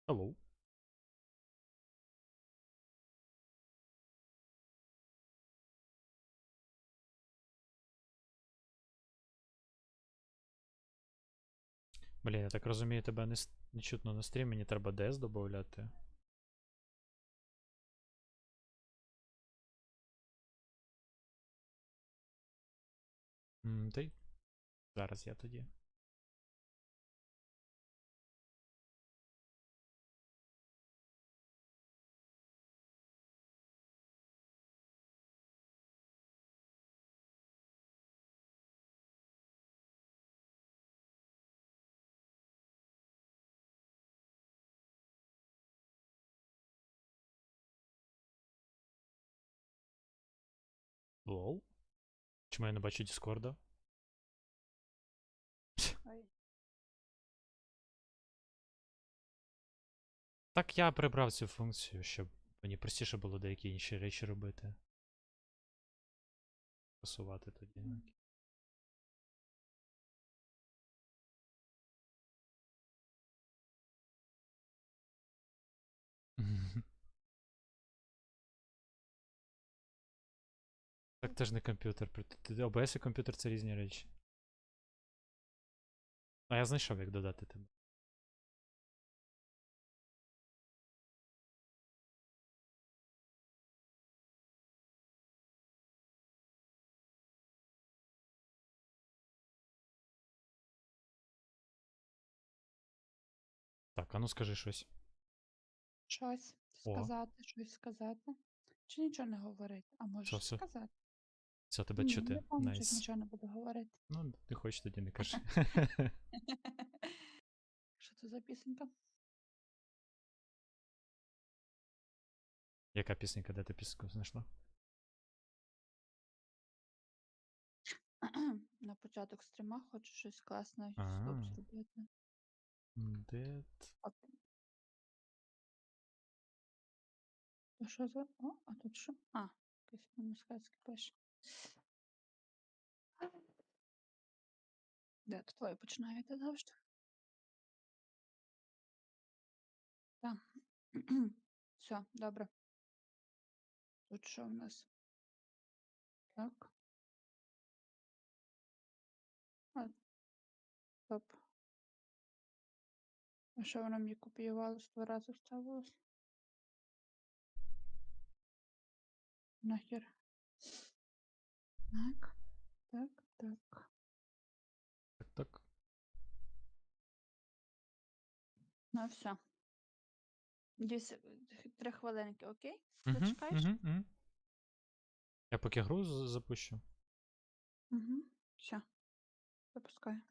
[SPEAKER 3] Hello. Блін, я так розумію, тебе не чутно на стрім, мені треба DS додати. Та й зараз я тоді. Лол? Чому я не бачу Діскорда? Так я прибрав цю функцію, щоб мені простіше було деякі інші речі робити. Пасувати тоді. Так теж не комп'ютер. OBS і комп'ютер це різні речі. А я знайшов, як додати тебе. Так, а ну скажи щось.
[SPEAKER 6] Щось сказати. Чи нічого не говорити? А можеш
[SPEAKER 3] Все.
[SPEAKER 6] сказати?
[SPEAKER 3] Все тебе
[SPEAKER 6] Ні,
[SPEAKER 3] чути.
[SPEAKER 6] не помню,
[SPEAKER 3] Найс.
[SPEAKER 6] нічого не буду говорити.
[SPEAKER 3] Ну, ти хочеш, тоді не кажи.
[SPEAKER 6] Що це за пісенька?
[SPEAKER 3] Яка пісенька, де ти пісеньку знайшла?
[SPEAKER 6] На початок стріма хочу щось класне
[SPEAKER 3] А.
[SPEAKER 6] зробити.
[SPEAKER 3] Де?
[SPEAKER 6] То що за? О, а тут що? А, якийсь мускацький пише. Де тут твоє починаєте завжди? Так. Все, добре. Тут що в нас? Так. А, стоп. А що воно мені копіювалось, 2 рази вставилось? Нахер. Так, так, так.
[SPEAKER 3] Так.
[SPEAKER 6] Ну, все. 3 хвилинки, окей?
[SPEAKER 3] Угу,
[SPEAKER 6] Зачекаєш?
[SPEAKER 3] угу. Я поки гру запущу.
[SPEAKER 6] Угу. Все. Запускаю.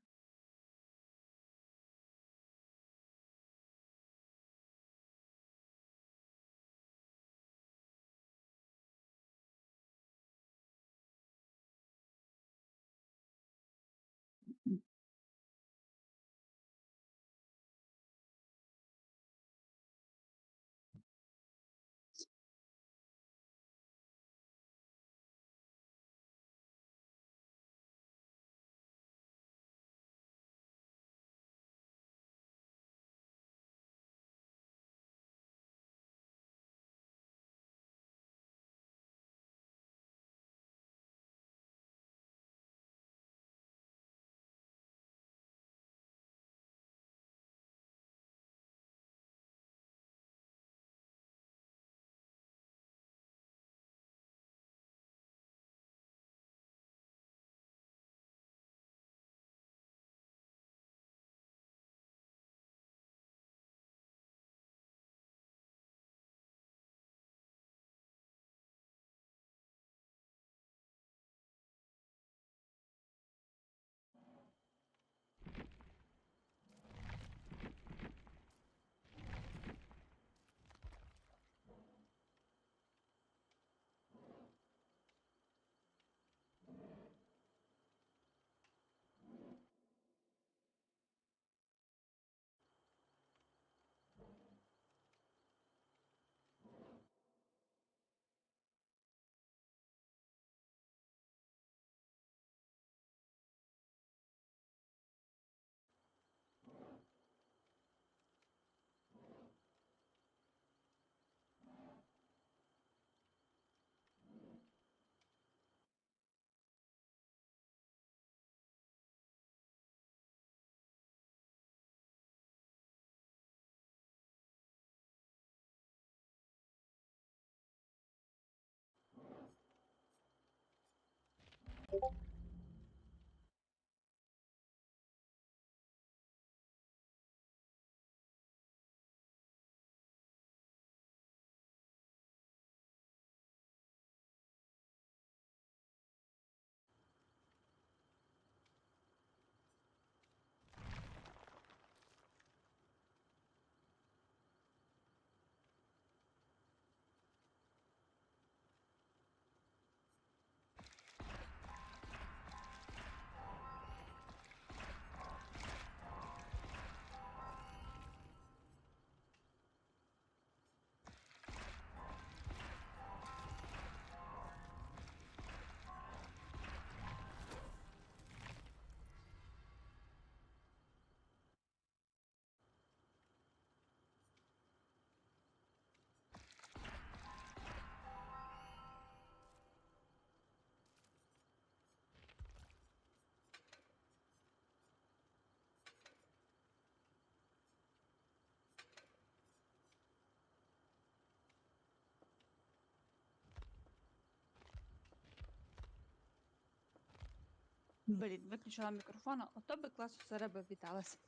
[SPEAKER 6] Блін, виключила мікрофон, ото би класно зараз би віталася.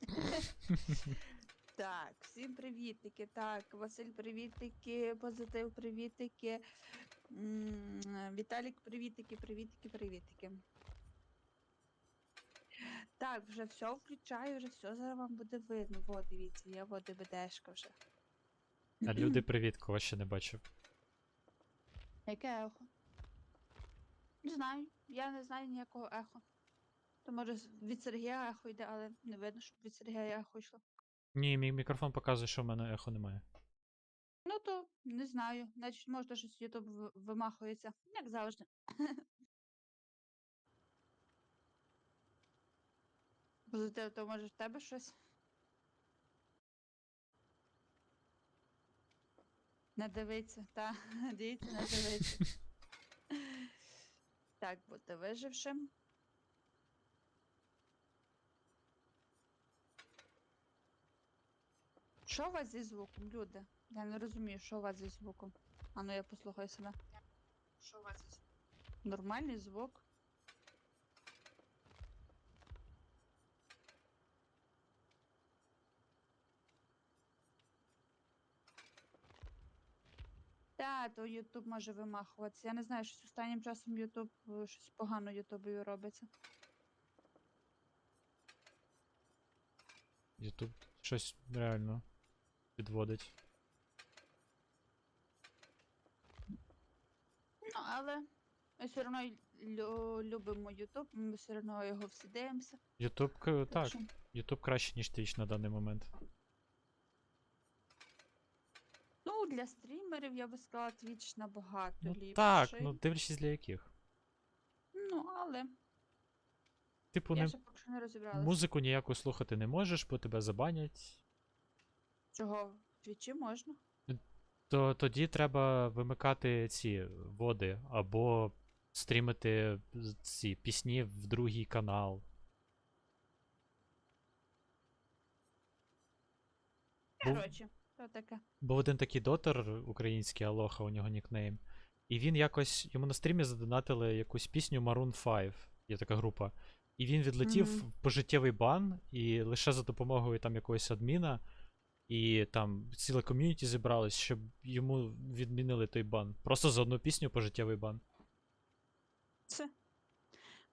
[SPEAKER 6] Так, всім привітики. Так, Василь, привітики, Позитив, привітики. Віталік, привітики, привітики, привітики. Так, вже все включаю, вже все зараз вам буде видно. Во, дивіться, я во ДБДшка вже.
[SPEAKER 3] А люди, привіт, кого ще не бачив.
[SPEAKER 6] Яке ехо? Не знаю, я не знаю ніякого ехо. То може від Сергія ехо йде, але не видно, щоб від Сергія ехо йшло.
[SPEAKER 3] Ні, мій мікрофон показує, що в мене ехо немає.
[SPEAKER 6] Ну то не знаю. Значить, може щось Ютуб вимахується, як завжди. Позитив, то може в тебе щось? Не дивиться, та, дивіться, не дивиться. Так, бути вижившим. Що у вас зі звуком, люди? Я не розумію, що у вас зі звуком. А ну я послухаю себе. Що у вас зі звуком? Нормальний звук. Та, то Ютуб може вимахуватися. Я не знаю, щось останнім часом Ютуб, щось погано Ютубові робиться.
[SPEAKER 3] Ютуб щось реально підводить.
[SPEAKER 6] Ну, але ми все одно любимо Ютуб, ми все одно його всі дивимося.
[SPEAKER 3] Ютуб, так.
[SPEAKER 6] що-
[SPEAKER 3] Ютуб краще, ніж Twitch на даний момент.
[SPEAKER 6] Ну, для стрімерів, я би сказала, Twitch набагато
[SPEAKER 3] Ну
[SPEAKER 6] ліпший.
[SPEAKER 3] так, ну дивлячись для яких.
[SPEAKER 6] Ну, але
[SPEAKER 3] Типу,
[SPEAKER 6] я
[SPEAKER 3] не...
[SPEAKER 6] ще поки що не розібралася.
[SPEAKER 3] музику ніяку слухати не можеш, бо тебе забанять.
[SPEAKER 6] Чого? В Твічі можна?
[SPEAKER 3] То тоді треба вимикати ці води, або стрімити ці пісні в другий канал.
[SPEAKER 6] Коротше, то таке.
[SPEAKER 3] Був один такий дотер український, Алоха, у нього нікнейм. І він якось, йому на стрімі задонатили якусь пісню Maroon 5, є така група. І він відлетів в пожиттєвий бан, і лише за допомогою там якогось адміна, і там ціле ком'юніті зібралось, щоб йому відмінили той бан. Просто за одну пісню пожиттєвий бан.
[SPEAKER 6] Це.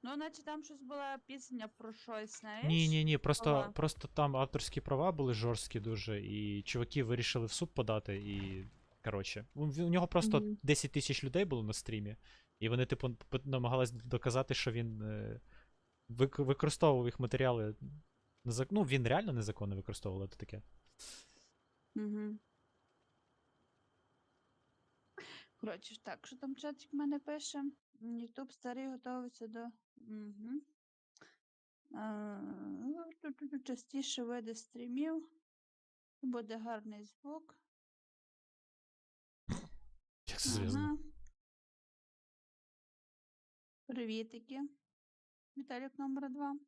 [SPEAKER 6] Ну, наче там щось була пісня про щось, знаєш?
[SPEAKER 3] Ні,
[SPEAKER 6] Права.
[SPEAKER 3] просто там авторські права були жорсткі дуже, і чуваки вирішили в суд подати, і. Коротше, у нього просто 10 тисяч людей було на стрімі, і вони, типу, намагались доказати, що він використовував їх матеріали. Ну, він реально незаконно використовував це таке.
[SPEAKER 6] Угу. Коротше, так, що там чатик в мене пише? Ютуб старий готується до. Угу. Частіше види стрімів. Буде гарний звук.
[SPEAKER 3] Як це зв'язано?
[SPEAKER 6] Ага. Привітики. Віталік номер 2.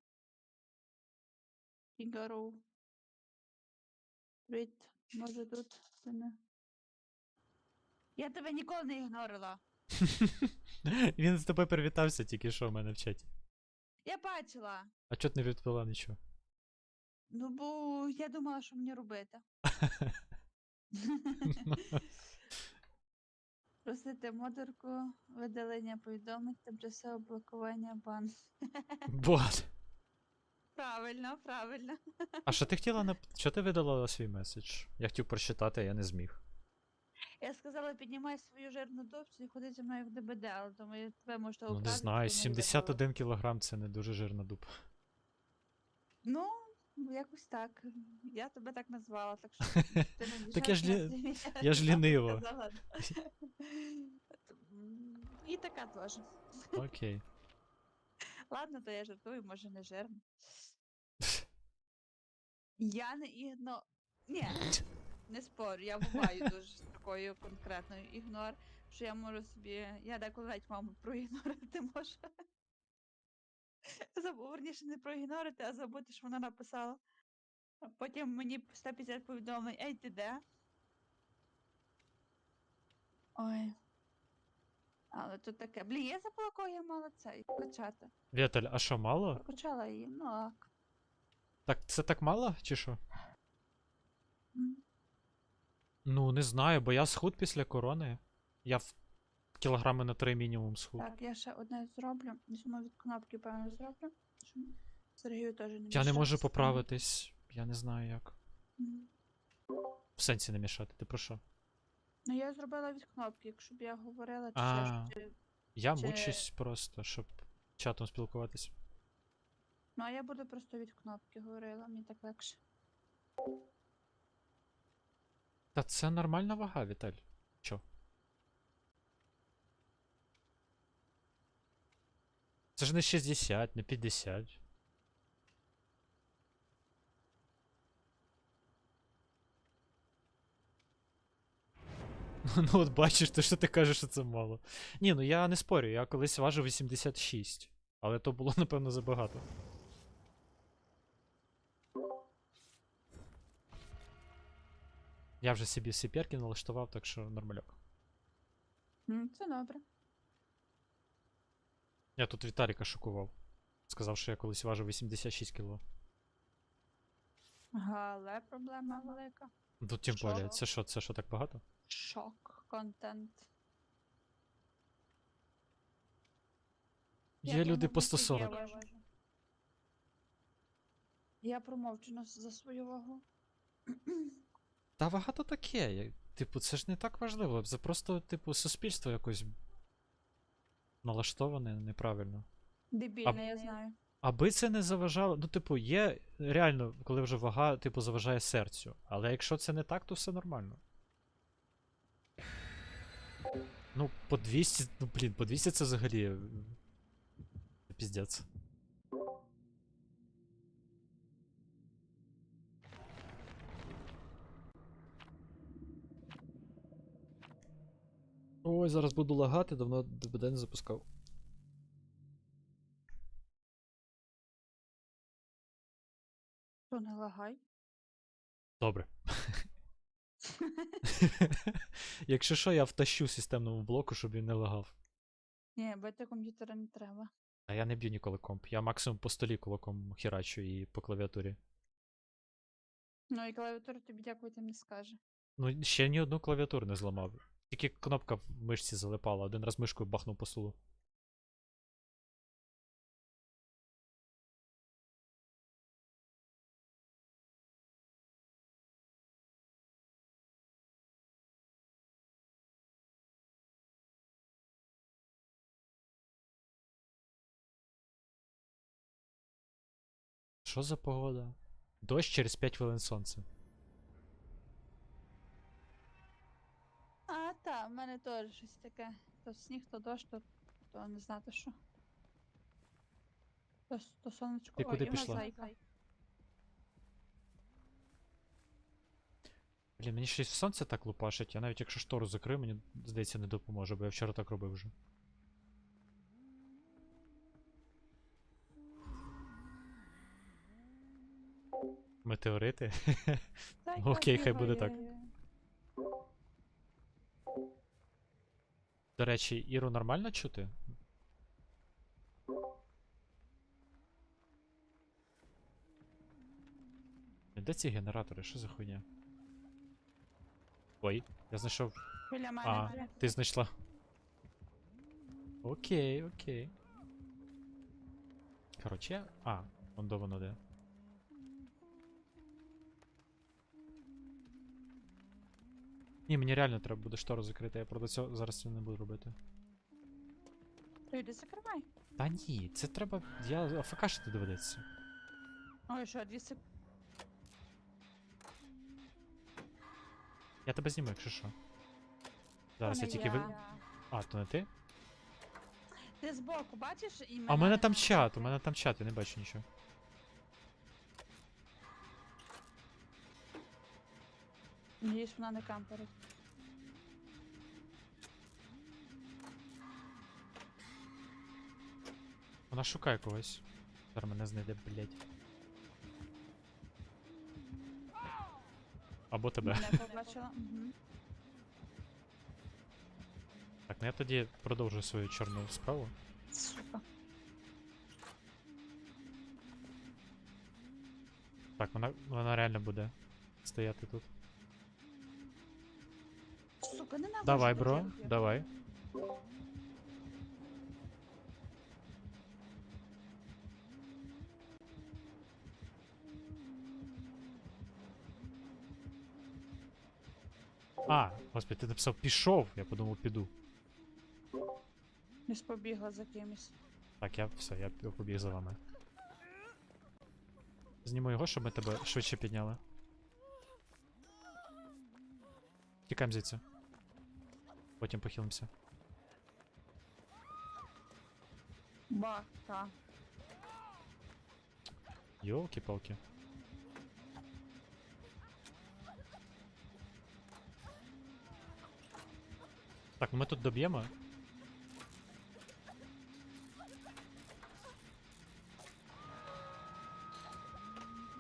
[SPEAKER 6] Фігаро. Привіт. Може тут це не. Я тебе ніколи не ігнорила.
[SPEAKER 3] Він з тобою привітався тільки що в мене в чаті.
[SPEAKER 6] Я бачила.
[SPEAKER 3] А чого ти не відповіла нічого?
[SPEAKER 6] Ну, бо я думала, що мені робити. Просити модерку, видалення повідомлень, тимчасове блокування бан.
[SPEAKER 3] Бот.
[SPEAKER 6] Правильно, правильно.
[SPEAKER 3] А що ти хотіла Що ти видалила свій меседж? Я хотів прочитати, а я не зміг.
[SPEAKER 6] Я сказала, піднімай свою жирну дубцю і ходи зі мною в ДБД, але думаю, тебе можна
[SPEAKER 3] Ну не
[SPEAKER 6] образити,
[SPEAKER 3] знаю,
[SPEAKER 6] тому я
[SPEAKER 3] 71 кілограм це не дуже жирна дуб.
[SPEAKER 6] Ну, якось так. Я тебе так назвала, так що ти не
[SPEAKER 3] Так
[SPEAKER 6] діжджайся,
[SPEAKER 3] я ж ліниво.
[SPEAKER 6] сказала. І така теж.
[SPEAKER 3] Окей.
[SPEAKER 6] Ладно, то я жартую, може не жирна. Я не Ні, не спорю, я буваю дуже з такою конкретною ігнор, що я можу собі. Я деколи навіть маму проігнорити можу. Верніше не проігнорити, а забути, що вона написала. А потім мені 150 повідомлень, ей, ти де? Ой. Але тут таке. Блін, я забула, кого я мала цей качати.
[SPEAKER 3] Віталь, а що, мало?
[SPEAKER 6] Прокачала її, ну ак.
[SPEAKER 3] Так, це так мало, чи що?
[SPEAKER 6] М.
[SPEAKER 3] Ну, не знаю, бо я схуд після корони. Я в кілограми на 3 мінімум схуд.
[SPEAKER 6] Так, я ще одне зроблю. Візьму від кнопки, певно, зроблю. Щоб Сергію теж не
[SPEAKER 3] Я не
[SPEAKER 6] мішати
[SPEAKER 3] можу
[SPEAKER 6] з тим.
[SPEAKER 3] поправитись. Я не знаю як.
[SPEAKER 6] Мгм.
[SPEAKER 3] В сенсі не мішати, ти про що?
[SPEAKER 6] Ну, я зробила від кнопки, якщо б я говорила, чи
[SPEAKER 3] А,
[SPEAKER 6] ще щось.
[SPEAKER 3] я
[SPEAKER 6] чи-
[SPEAKER 3] мучусь просто, щоб чатом спілкуватись.
[SPEAKER 6] Ну, а я буду просто від кнопки говорила, мені так легше.
[SPEAKER 3] Та це нормальна вага, Віталь. Чо? Це ж не 60, не 50. Ну от бачиш, то що ти кажеш, що це мало. Ні, ну я не спорю, я колись важив 86. Але то було, напевно, забагато. Я вже собі сіперки налаштував, так що нормальок.
[SPEAKER 6] Це добре.
[SPEAKER 3] Я тут Віталіка шокував. Сказав, що я колись важив 86 кг.
[SPEAKER 6] Але проблема велика.
[SPEAKER 3] Тут тим более. Це що, так багато?
[SPEAKER 6] Шок, контент.
[SPEAKER 3] Є люди по 140.
[SPEAKER 6] Я промовчу за свою вагу.
[SPEAKER 3] Та вага то таке. Типу, це ж не так важливо. Це просто, типу, суспільство якось налаштоване неправильно.
[SPEAKER 6] Дебільне, я знаю.
[SPEAKER 3] Аби це не заважало. Ну, типу, є реально, коли вже вага, типу, заважає серцю. Але якщо це не так, то все нормально. Ну, по 200, ну, блін, по 200 це взагалі. Піздець. Ой, зараз буду лагати, давно ДБД не запускав.
[SPEAKER 6] То не лагай.
[SPEAKER 3] Добре. Якщо що, я втащу системному блоку, щоб він не лагав.
[SPEAKER 6] Ні, бити комп'ютера не треба.
[SPEAKER 3] А я не б'ю ніколи комп. Я максимум по столі кулаком херачу і по клавіатурі.
[SPEAKER 6] Ну і клавіатура тобі дякувати не скаже.
[SPEAKER 3] Ну, ще ні одну клавіатуру не зламав. Тільки кнопка в мишці залипала, один раз мишкою бахнув по столу. Що за погода? Дощ через 5 хвилин сонце.
[SPEAKER 6] В мене теж щось таке. То сніг, то дощ, то не знати що. То сонечко.
[SPEAKER 3] Ти куди
[SPEAKER 6] Ой, і в нас
[SPEAKER 3] пішла?
[SPEAKER 6] зайка.
[SPEAKER 3] Блін, мені щось сонце так лупашить, я навіть якщо штору закрию, мені здається не допоможе, бо я вчора так робив вже. Метеорити? Окей, хай буде так. До речі, Іру нормально чути? Де ці генератори? Що за хуйня? Ой, я знайшов.
[SPEAKER 6] Біля мене.
[SPEAKER 3] А, ти знайшла. Окей, окей. Коротше, вон до воно де. Ні, мені реально треба буде штору закрити, я правда цього зараз цього не буду робити.
[SPEAKER 6] То йди закривай.
[SPEAKER 3] Та ні, це треба. Я АФКшити доведеться.
[SPEAKER 6] Ой, що, 2 секунди.
[SPEAKER 3] Я тебе зніму, якщо що. Зараз я тільки А, то не ти?
[SPEAKER 6] Ти збоку бачиш і мене.
[SPEAKER 3] А у мене там чат, я не бачу нічого.
[SPEAKER 6] Надіюсь, вона не камперить.
[SPEAKER 3] Вона шукає когось. Зараз мене знайде, блять. Або тебе.
[SPEAKER 6] Мене побачила. Угу.
[SPEAKER 3] Так, ну я тоді продовжую свою чорну справу.
[SPEAKER 6] Сука.
[SPEAKER 3] Так, вона реально буде стояти тут.
[SPEAKER 6] Сука, не наважу.
[SPEAKER 3] Давай, бро, давай. Господи, ти написав пішов, я подумав піду.
[SPEAKER 6] Десь побігла за кимось.
[SPEAKER 3] Так, я побіг за вами. Зніму його, щоб ми тебе швидше підняли. Тікаємо звідси. Потім похилимося.
[SPEAKER 6] Бака.
[SPEAKER 3] Йолки-палки. Так, ну ми тут доб'ємо.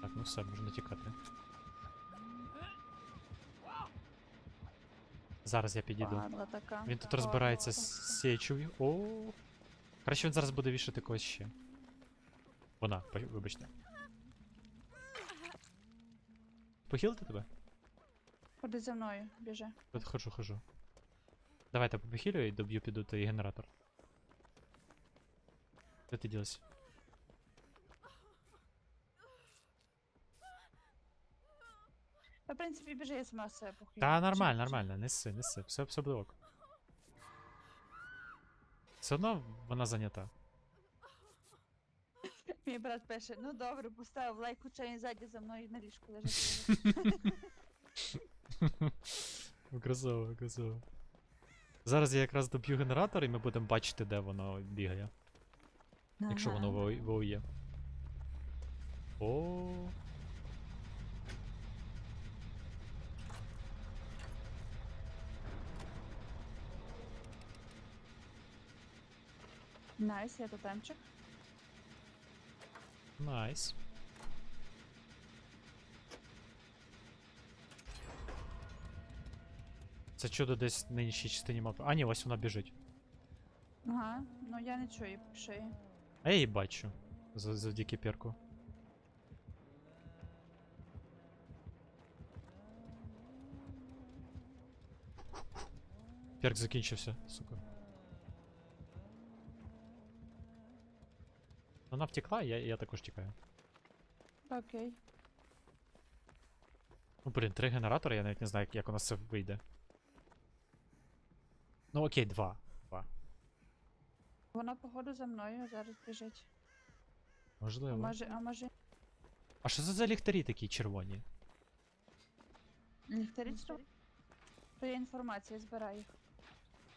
[SPEAKER 3] Так, ну все, можна тікати. Зараз я підійду.
[SPEAKER 6] Падла така.
[SPEAKER 3] Він тут розбирається з сечою. О. Краще він зараз буде вішати когось ще. Вона, вибачте. Похилити тебе?
[SPEAKER 6] Ходи за мною, біжи.
[SPEAKER 3] Тут ходжу. Давайте попохилю і доб'ю, піду той генератор. Де ти ділась?
[SPEAKER 6] Та, в принципі, біжи, я сама себе похилю.
[SPEAKER 3] Та нормально, неси. Все буде ок. Все одно вона зайнята.
[SPEAKER 6] Мій брат пише, ну добре, поставив лайк, хоча він ззаді за мною на ліжку лежить.
[SPEAKER 3] Красиво. Зараз я якраз доб'ю генератор і ми будемо бачити, де воно бігає. Якщо воно воює. О.
[SPEAKER 6] Найс, я тотемчик.
[SPEAKER 3] Найс. Це чудо десь на іншій частині мапи. А, ні, ось вона біжить.
[SPEAKER 6] Ага, ну я не чую поки що її.
[SPEAKER 3] А я її бачу. Завдяки перку. Перк закінчився, сука. Вона втекла, я також тікаю.
[SPEAKER 6] Окей.
[SPEAKER 3] Ну, блін, 3 генератори, я навіть не знаю, як у нас це вийде. Ну окей, 2.
[SPEAKER 6] Вона, походу, за мною зараз біжить.
[SPEAKER 3] Можливо.
[SPEAKER 6] А може...
[SPEAKER 3] А що це за ліхтарі такі червоні?
[SPEAKER 6] Ліхтарі? То є інформація, збирай їх.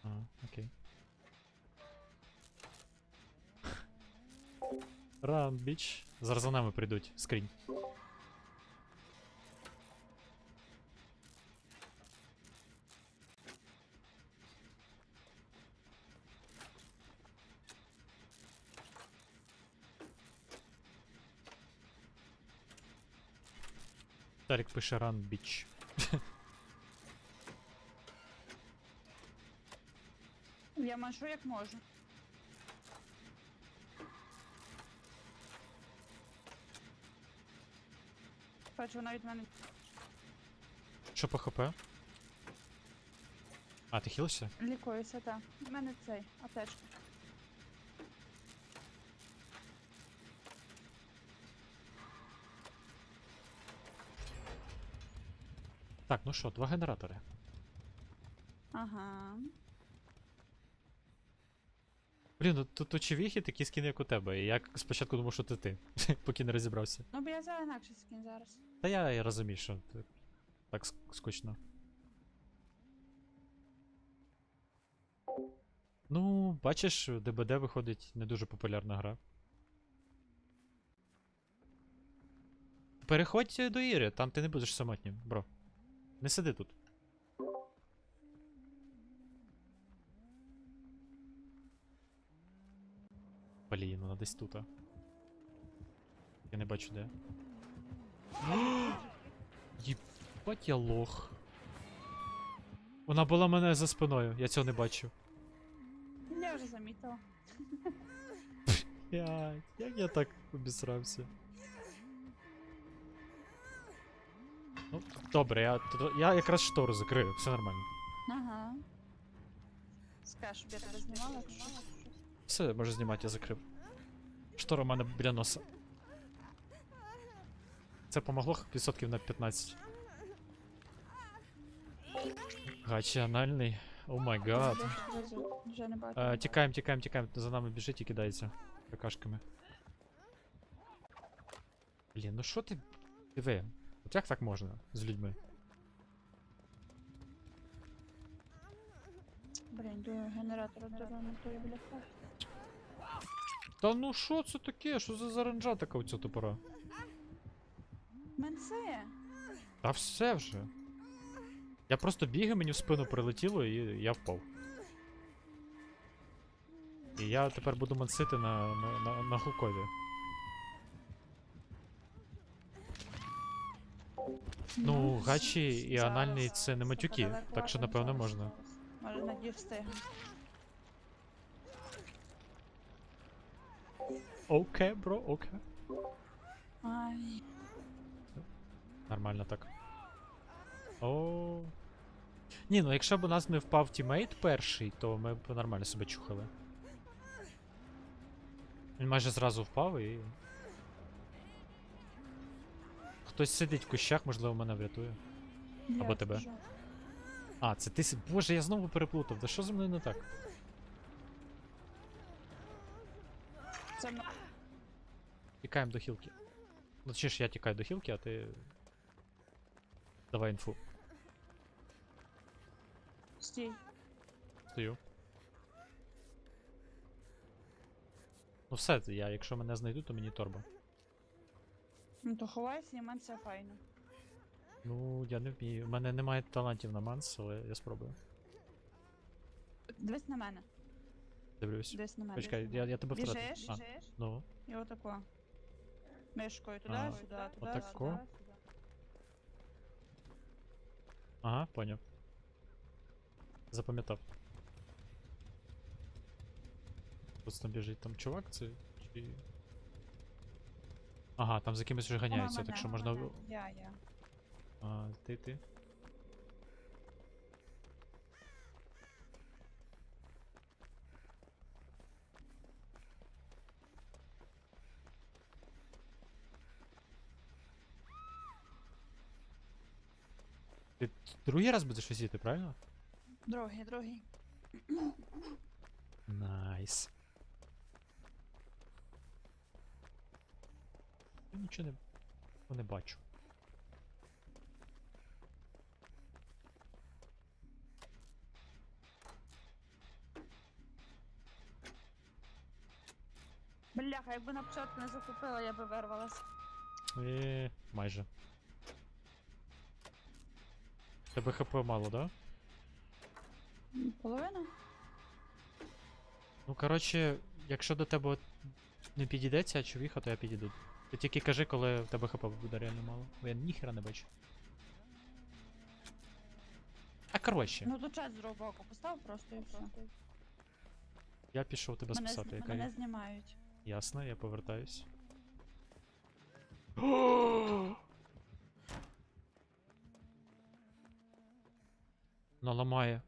[SPEAKER 3] Ага, окей. Ран, біч. Зараз за нами прийдуть, скрінь. Тарік пише ран, біч.
[SPEAKER 6] Я машу як можу. Бачу, вона від мене...
[SPEAKER 3] Що по ХП? А, ти хілився?
[SPEAKER 6] Лікуюся, так. У мене цей, аптечка.
[SPEAKER 3] Так, ну що, 2 генератори.
[SPEAKER 6] Ага.
[SPEAKER 3] Блін, ну тут очевіхи такі скини, як у тебе. І я спочатку думав, що ти. Поки не розібрався.
[SPEAKER 6] Ну, бо я за інакший скін зараз.
[SPEAKER 3] Та я розумію, що ти так скучно. Ну, бачиш, ДБД виходить не дуже популярна гра. Переходь до Іри, там ти не будеш самотнім, бро. Не сиди тут. Блін, вона десь тут. Я не бачу де. Єбать я лох. Вона була мене за спиною, я цього не бачив.
[SPEAKER 6] Я вже замітила.
[SPEAKER 3] Як я так обісрався. Ну, добре, я якраз штору закрию, все нормально.
[SPEAKER 6] Ага. Скажеш, щоб я тебе знімала, якщо...
[SPEAKER 3] Все, можу знімати, я закрив. Штора у мене біля носа. Це помогло відсотків на 15. Гачі анальний. О май гад.
[SPEAKER 6] Вже не бачу.
[SPEAKER 3] Тікаємо. За нами біжить і кидається какашками. Блін, ну що ти... Диви. От як так можна з людьми?
[SPEAKER 6] Блін, йду генератор дорону, то я бляха.
[SPEAKER 3] Та ну що це таке? Що за заранжа така оця топора?
[SPEAKER 6] Менце!
[SPEAKER 3] Та все вже. Я просто бігаю, мені в спину прилетіло і я впав. І я тепер буду мансити на гукові. Ну, гачі і
[SPEAKER 6] зараз.
[SPEAKER 3] анальний це не матюки, так що напевно можна.
[SPEAKER 6] Може, надію встигну.
[SPEAKER 3] Окей, бро, окей.
[SPEAKER 6] Ай.
[SPEAKER 3] Нормально так. О. Ні, ну якщо б у нас не впав тімейт перший, то ми б нормально себе чухали. Він майже зразу впав і. Хтось сидить в кущах, можливо, мене врятує. Або тебе.
[SPEAKER 6] Біжу.
[SPEAKER 3] А, це ти. Боже, я знову переплутав. Да що зі мною не так?
[SPEAKER 6] Це
[SPEAKER 3] Тікаємо до хілки. Ну, чи ж я тікаю до хілки, а ти. Давай інфу.
[SPEAKER 6] стій.
[SPEAKER 3] Стою. Ну все, я, якщо мене знайдуть, то мені торба.
[SPEAKER 6] Ну то ховайся, і мен це файно.
[SPEAKER 3] Ну, я не вмію. У мене немає талантів на манс, але я спробую.
[SPEAKER 6] Дивись на мене.
[SPEAKER 3] Дивлюсь.
[SPEAKER 6] Дивись на мене.
[SPEAKER 3] Почекай, я тебе втратив.
[SPEAKER 6] Біжиш?
[SPEAKER 3] А, ну.
[SPEAKER 6] І отако. Мишкою туди,
[SPEAKER 3] А,
[SPEAKER 6] сюди, туди,
[SPEAKER 3] отако?
[SPEAKER 6] сюди.
[SPEAKER 3] Ага, поняв. Запам'ятав. Ось там біжить там чувак, це чи. Ага, там за кимось вже ганяються, так що можна.
[SPEAKER 6] Я.
[SPEAKER 3] А, ти. Ти другий раз будеш висіти, правильно?
[SPEAKER 6] Другий.
[SPEAKER 3] Найс. Я нічого не бачу.
[SPEAKER 6] Бляха, якби на початку не закупила, я би вирвалась.
[SPEAKER 3] Майже. Тебе хп мало, да?
[SPEAKER 6] Половина?
[SPEAKER 3] Ну, коротше, якщо до тебе не підійде ця човіха, то я підійду. Ти тільки кажи, коли в тебе хп буде реально мало. Бо я ніхера не бачу. А коротше.
[SPEAKER 6] Ну то чат з другого боку постав просто і все.
[SPEAKER 3] Я пішов тебе спасати, яка
[SPEAKER 6] Мене
[SPEAKER 3] я.
[SPEAKER 6] знімають.
[SPEAKER 3] Ясно, я повертаюсь. Наламає.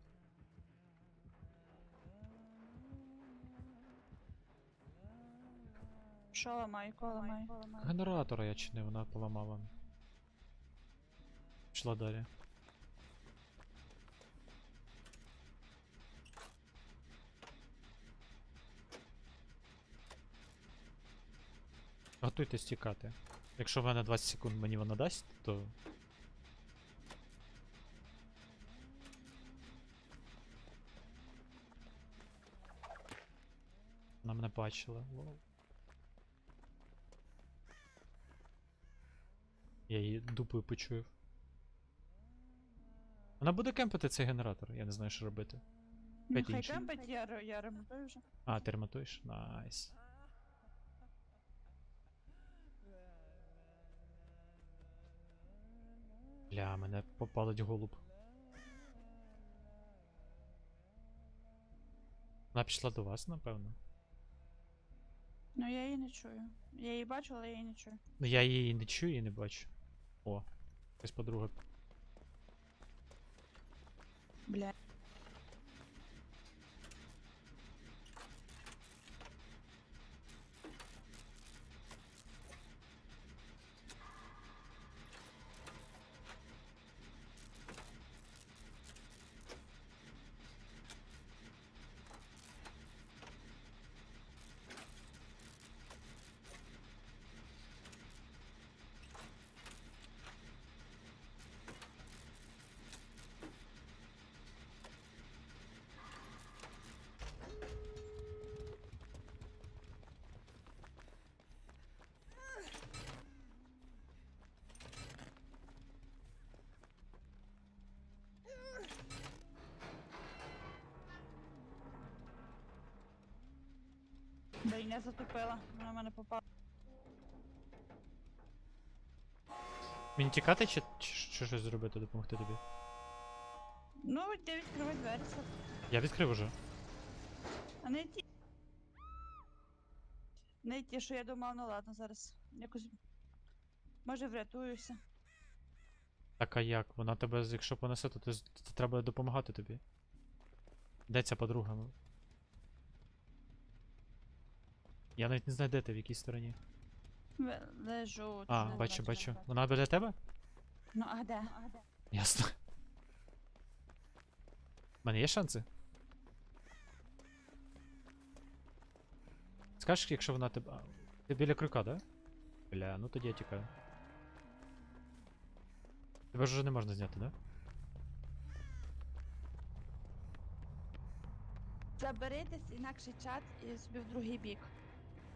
[SPEAKER 6] Що ламай, кого ламай?
[SPEAKER 3] Генератора я чинив, вона поламала. Пішла далі. Готуйтесь тікати. Якщо в мене 20 секунд мені вона дасть, то. Вона мене бачила. Лол. Я її дупою почув. Вона буде кемпити цей генератор, я не знаю, що робити.
[SPEAKER 6] Ну, хай кемпить, я ремонтую вже.
[SPEAKER 3] А, ти ремонтуєш? Найс. Бля, мене попалить голуб. Вона пішла до вас, напевно.
[SPEAKER 6] Ну я її не чую. Я її бачу, але я її не чую.
[SPEAKER 3] Ну я її не чую і не бачу. О, якась подруга.
[SPEAKER 6] Бля. Бейня затопила, вона в мене попала.
[SPEAKER 3] Мені тікати чи щось зробити, допомогти тобі?
[SPEAKER 6] Ну, йди відкривай двері.
[SPEAKER 3] Я відкрив уже.
[SPEAKER 6] А не ті. Не ті, що я думав, ну ладно, зараз якось. Може врятуюся.
[SPEAKER 3] Так а як? Вона тебе, якщо понесе, то треба допомагати тобі. Де ця подруга? Я навіть не знаю, де ти, в якій стороні.
[SPEAKER 6] Лежу.
[SPEAKER 3] А, бачу. Вона біля тебе?
[SPEAKER 6] Ну, а де?
[SPEAKER 3] Ясно. У мене є шанси? Скажеш, якщо вона тебе. Ти біля крюка, да? Бля, ну тоді я тікаю. Тебе ж вже не можна зняти, да?
[SPEAKER 6] Заберитесь інакше чат і собі в другий бік.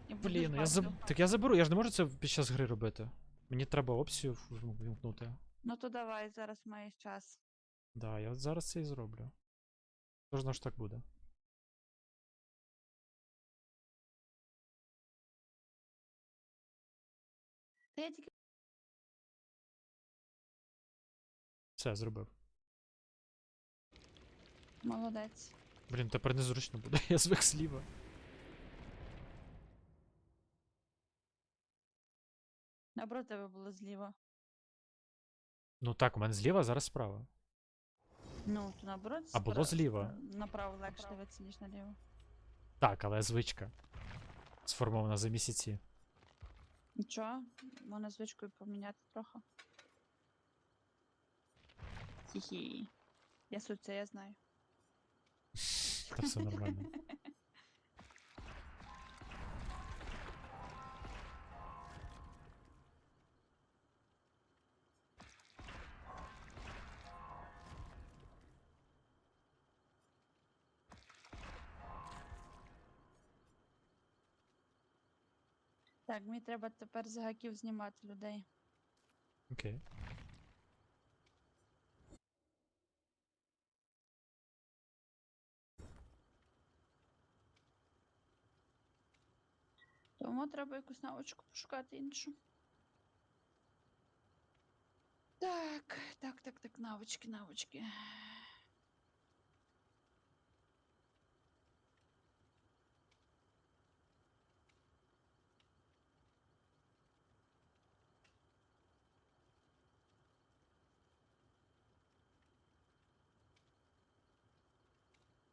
[SPEAKER 3] Блін, так я заберу, я ж не можу це під час гри робити. Мені треба опцію вимкнути.
[SPEAKER 6] Ну то давай, зараз маєш час.
[SPEAKER 3] Да, я зараз це і зроблю. Тож ж так буде.
[SPEAKER 6] Та я тільки.
[SPEAKER 3] Все, зробив.
[SPEAKER 6] Молодець.
[SPEAKER 3] Блін, тепер незручно буде, я звик зліва.
[SPEAKER 6] Наоборот, тебе було зліва.
[SPEAKER 3] Ну так, у мене зліва, а зараз справа.
[SPEAKER 6] Ну, то наоборот,
[SPEAKER 3] А було зліва.
[SPEAKER 6] Направо легше дивитися, ніж наліво.
[SPEAKER 3] Так, але звичка. Сформована за місяці.
[SPEAKER 6] Нічого, можна звичкою поміняти трохи. Хі-хі. Я суть це, я знаю.
[SPEAKER 3] Та все нормально.
[SPEAKER 6] Так, мені треба тепер з гаків знімати людей.
[SPEAKER 3] Окей.
[SPEAKER 6] Тому треба якусь навичку пошукати іншу. Так, навички.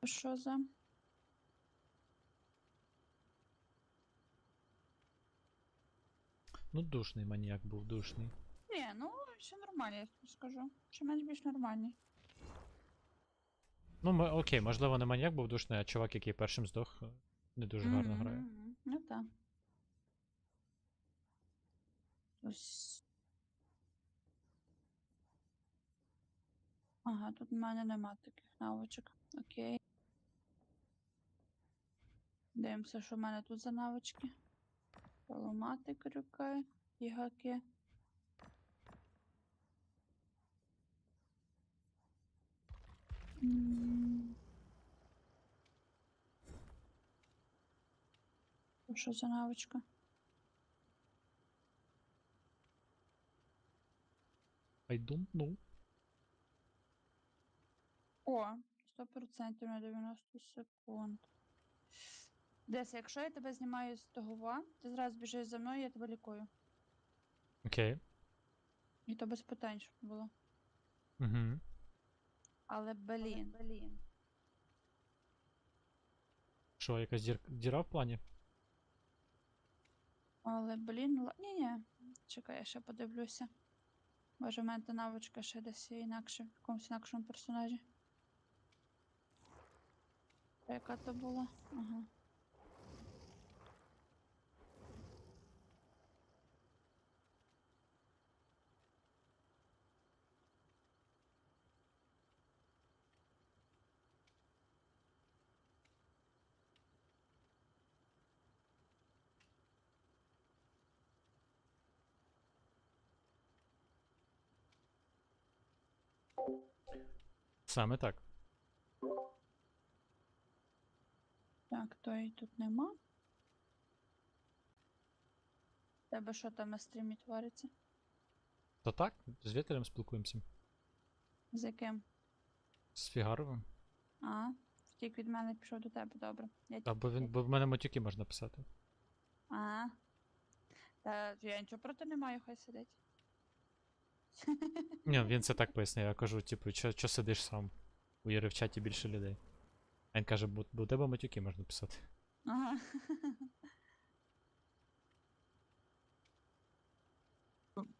[SPEAKER 6] Що за?
[SPEAKER 3] Ну, душний маніяк був, душний.
[SPEAKER 6] Ні, ну, все нормально, я тобі скажу. Що менш більш нормальний.
[SPEAKER 3] Ну, окей, можливо, не маніяк був душний, а чувак, який першим здох, не дуже гарно грає.
[SPEAKER 6] Ну так. Ось. Ага, тут в мене нема таких навичок. Окей. Дивимося, що в мене тут за навички. Поламати крюки і гаки. Що за навичка?
[SPEAKER 3] I don't know.
[SPEAKER 6] О, 100% на 90 секунд. Десь, якщо я тебе знімаю з того, ти зразу біжиш за мною, я тебе лікую.
[SPEAKER 3] Окей.
[SPEAKER 6] І то без питань, щоб було.
[SPEAKER 3] Угу.
[SPEAKER 6] Але, блін.
[SPEAKER 3] Що, якась діра в плані?
[SPEAKER 6] Але, блін, ні. Чекай, я ще подивлюся. Може, в мене та навичка ще десь інакше, в якомусь інакшому персонажі. Яка то була? Ага.
[SPEAKER 3] Саме так.
[SPEAKER 6] Так, то і тут нема. Тебе що там на стрімі твориться?
[SPEAKER 3] Та так, з Вітелем спілкуємося.
[SPEAKER 6] З яким?
[SPEAKER 3] З Фігаровим.
[SPEAKER 6] А, втік від мене, пішов до тебе, добре.
[SPEAKER 3] Бо в мене матюки можна писати.
[SPEAKER 6] А. Та я нічого проти не маю, хай сидить.
[SPEAKER 3] Ні, він це так пояснює, я кажу, типу, що сидиш сам? У Іри в чаті більше людей. А він каже, бо у тебе матюки можна писати.
[SPEAKER 6] Ага.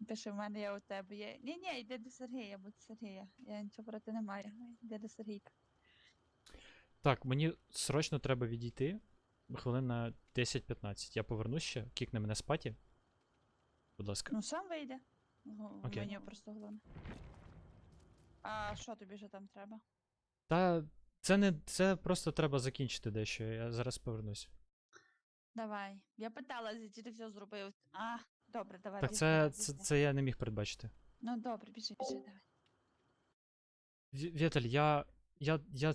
[SPEAKER 6] Пиши, в мене я у тебе є. Ні, йди до Сергія, будь Сергія. Я нічого проти не маю. Йди до Сергійка.
[SPEAKER 3] Так, мені срочно треба відійти. Хвилин на 10-15. Я повернусь ще, кікне мене з паті. Будь ласка.
[SPEAKER 6] Ну, сам вийде.
[SPEAKER 3] Окей.
[SPEAKER 6] Мені просто головне. А що тобі вже там треба?
[SPEAKER 3] Та це просто треба закінчити дещо. Я зараз повернусь.
[SPEAKER 6] Давай. Я питала, чи ти все зробив. А, добре, давай.
[SPEAKER 3] Так
[SPEAKER 6] біжи.
[SPEAKER 3] це я не міг передбачити.
[SPEAKER 6] Ну, добре, біжи, давай.
[SPEAKER 3] Віталь,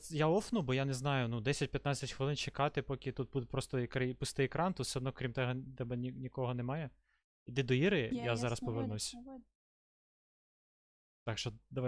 [SPEAKER 3] я офну, бо я не знаю, ну 10-15 хвилин чекати, поки тут буде просто пустий екран, тут все одно, крім тебе нікого немає. Іди до Іри, я зараз повернусь. Так що давай.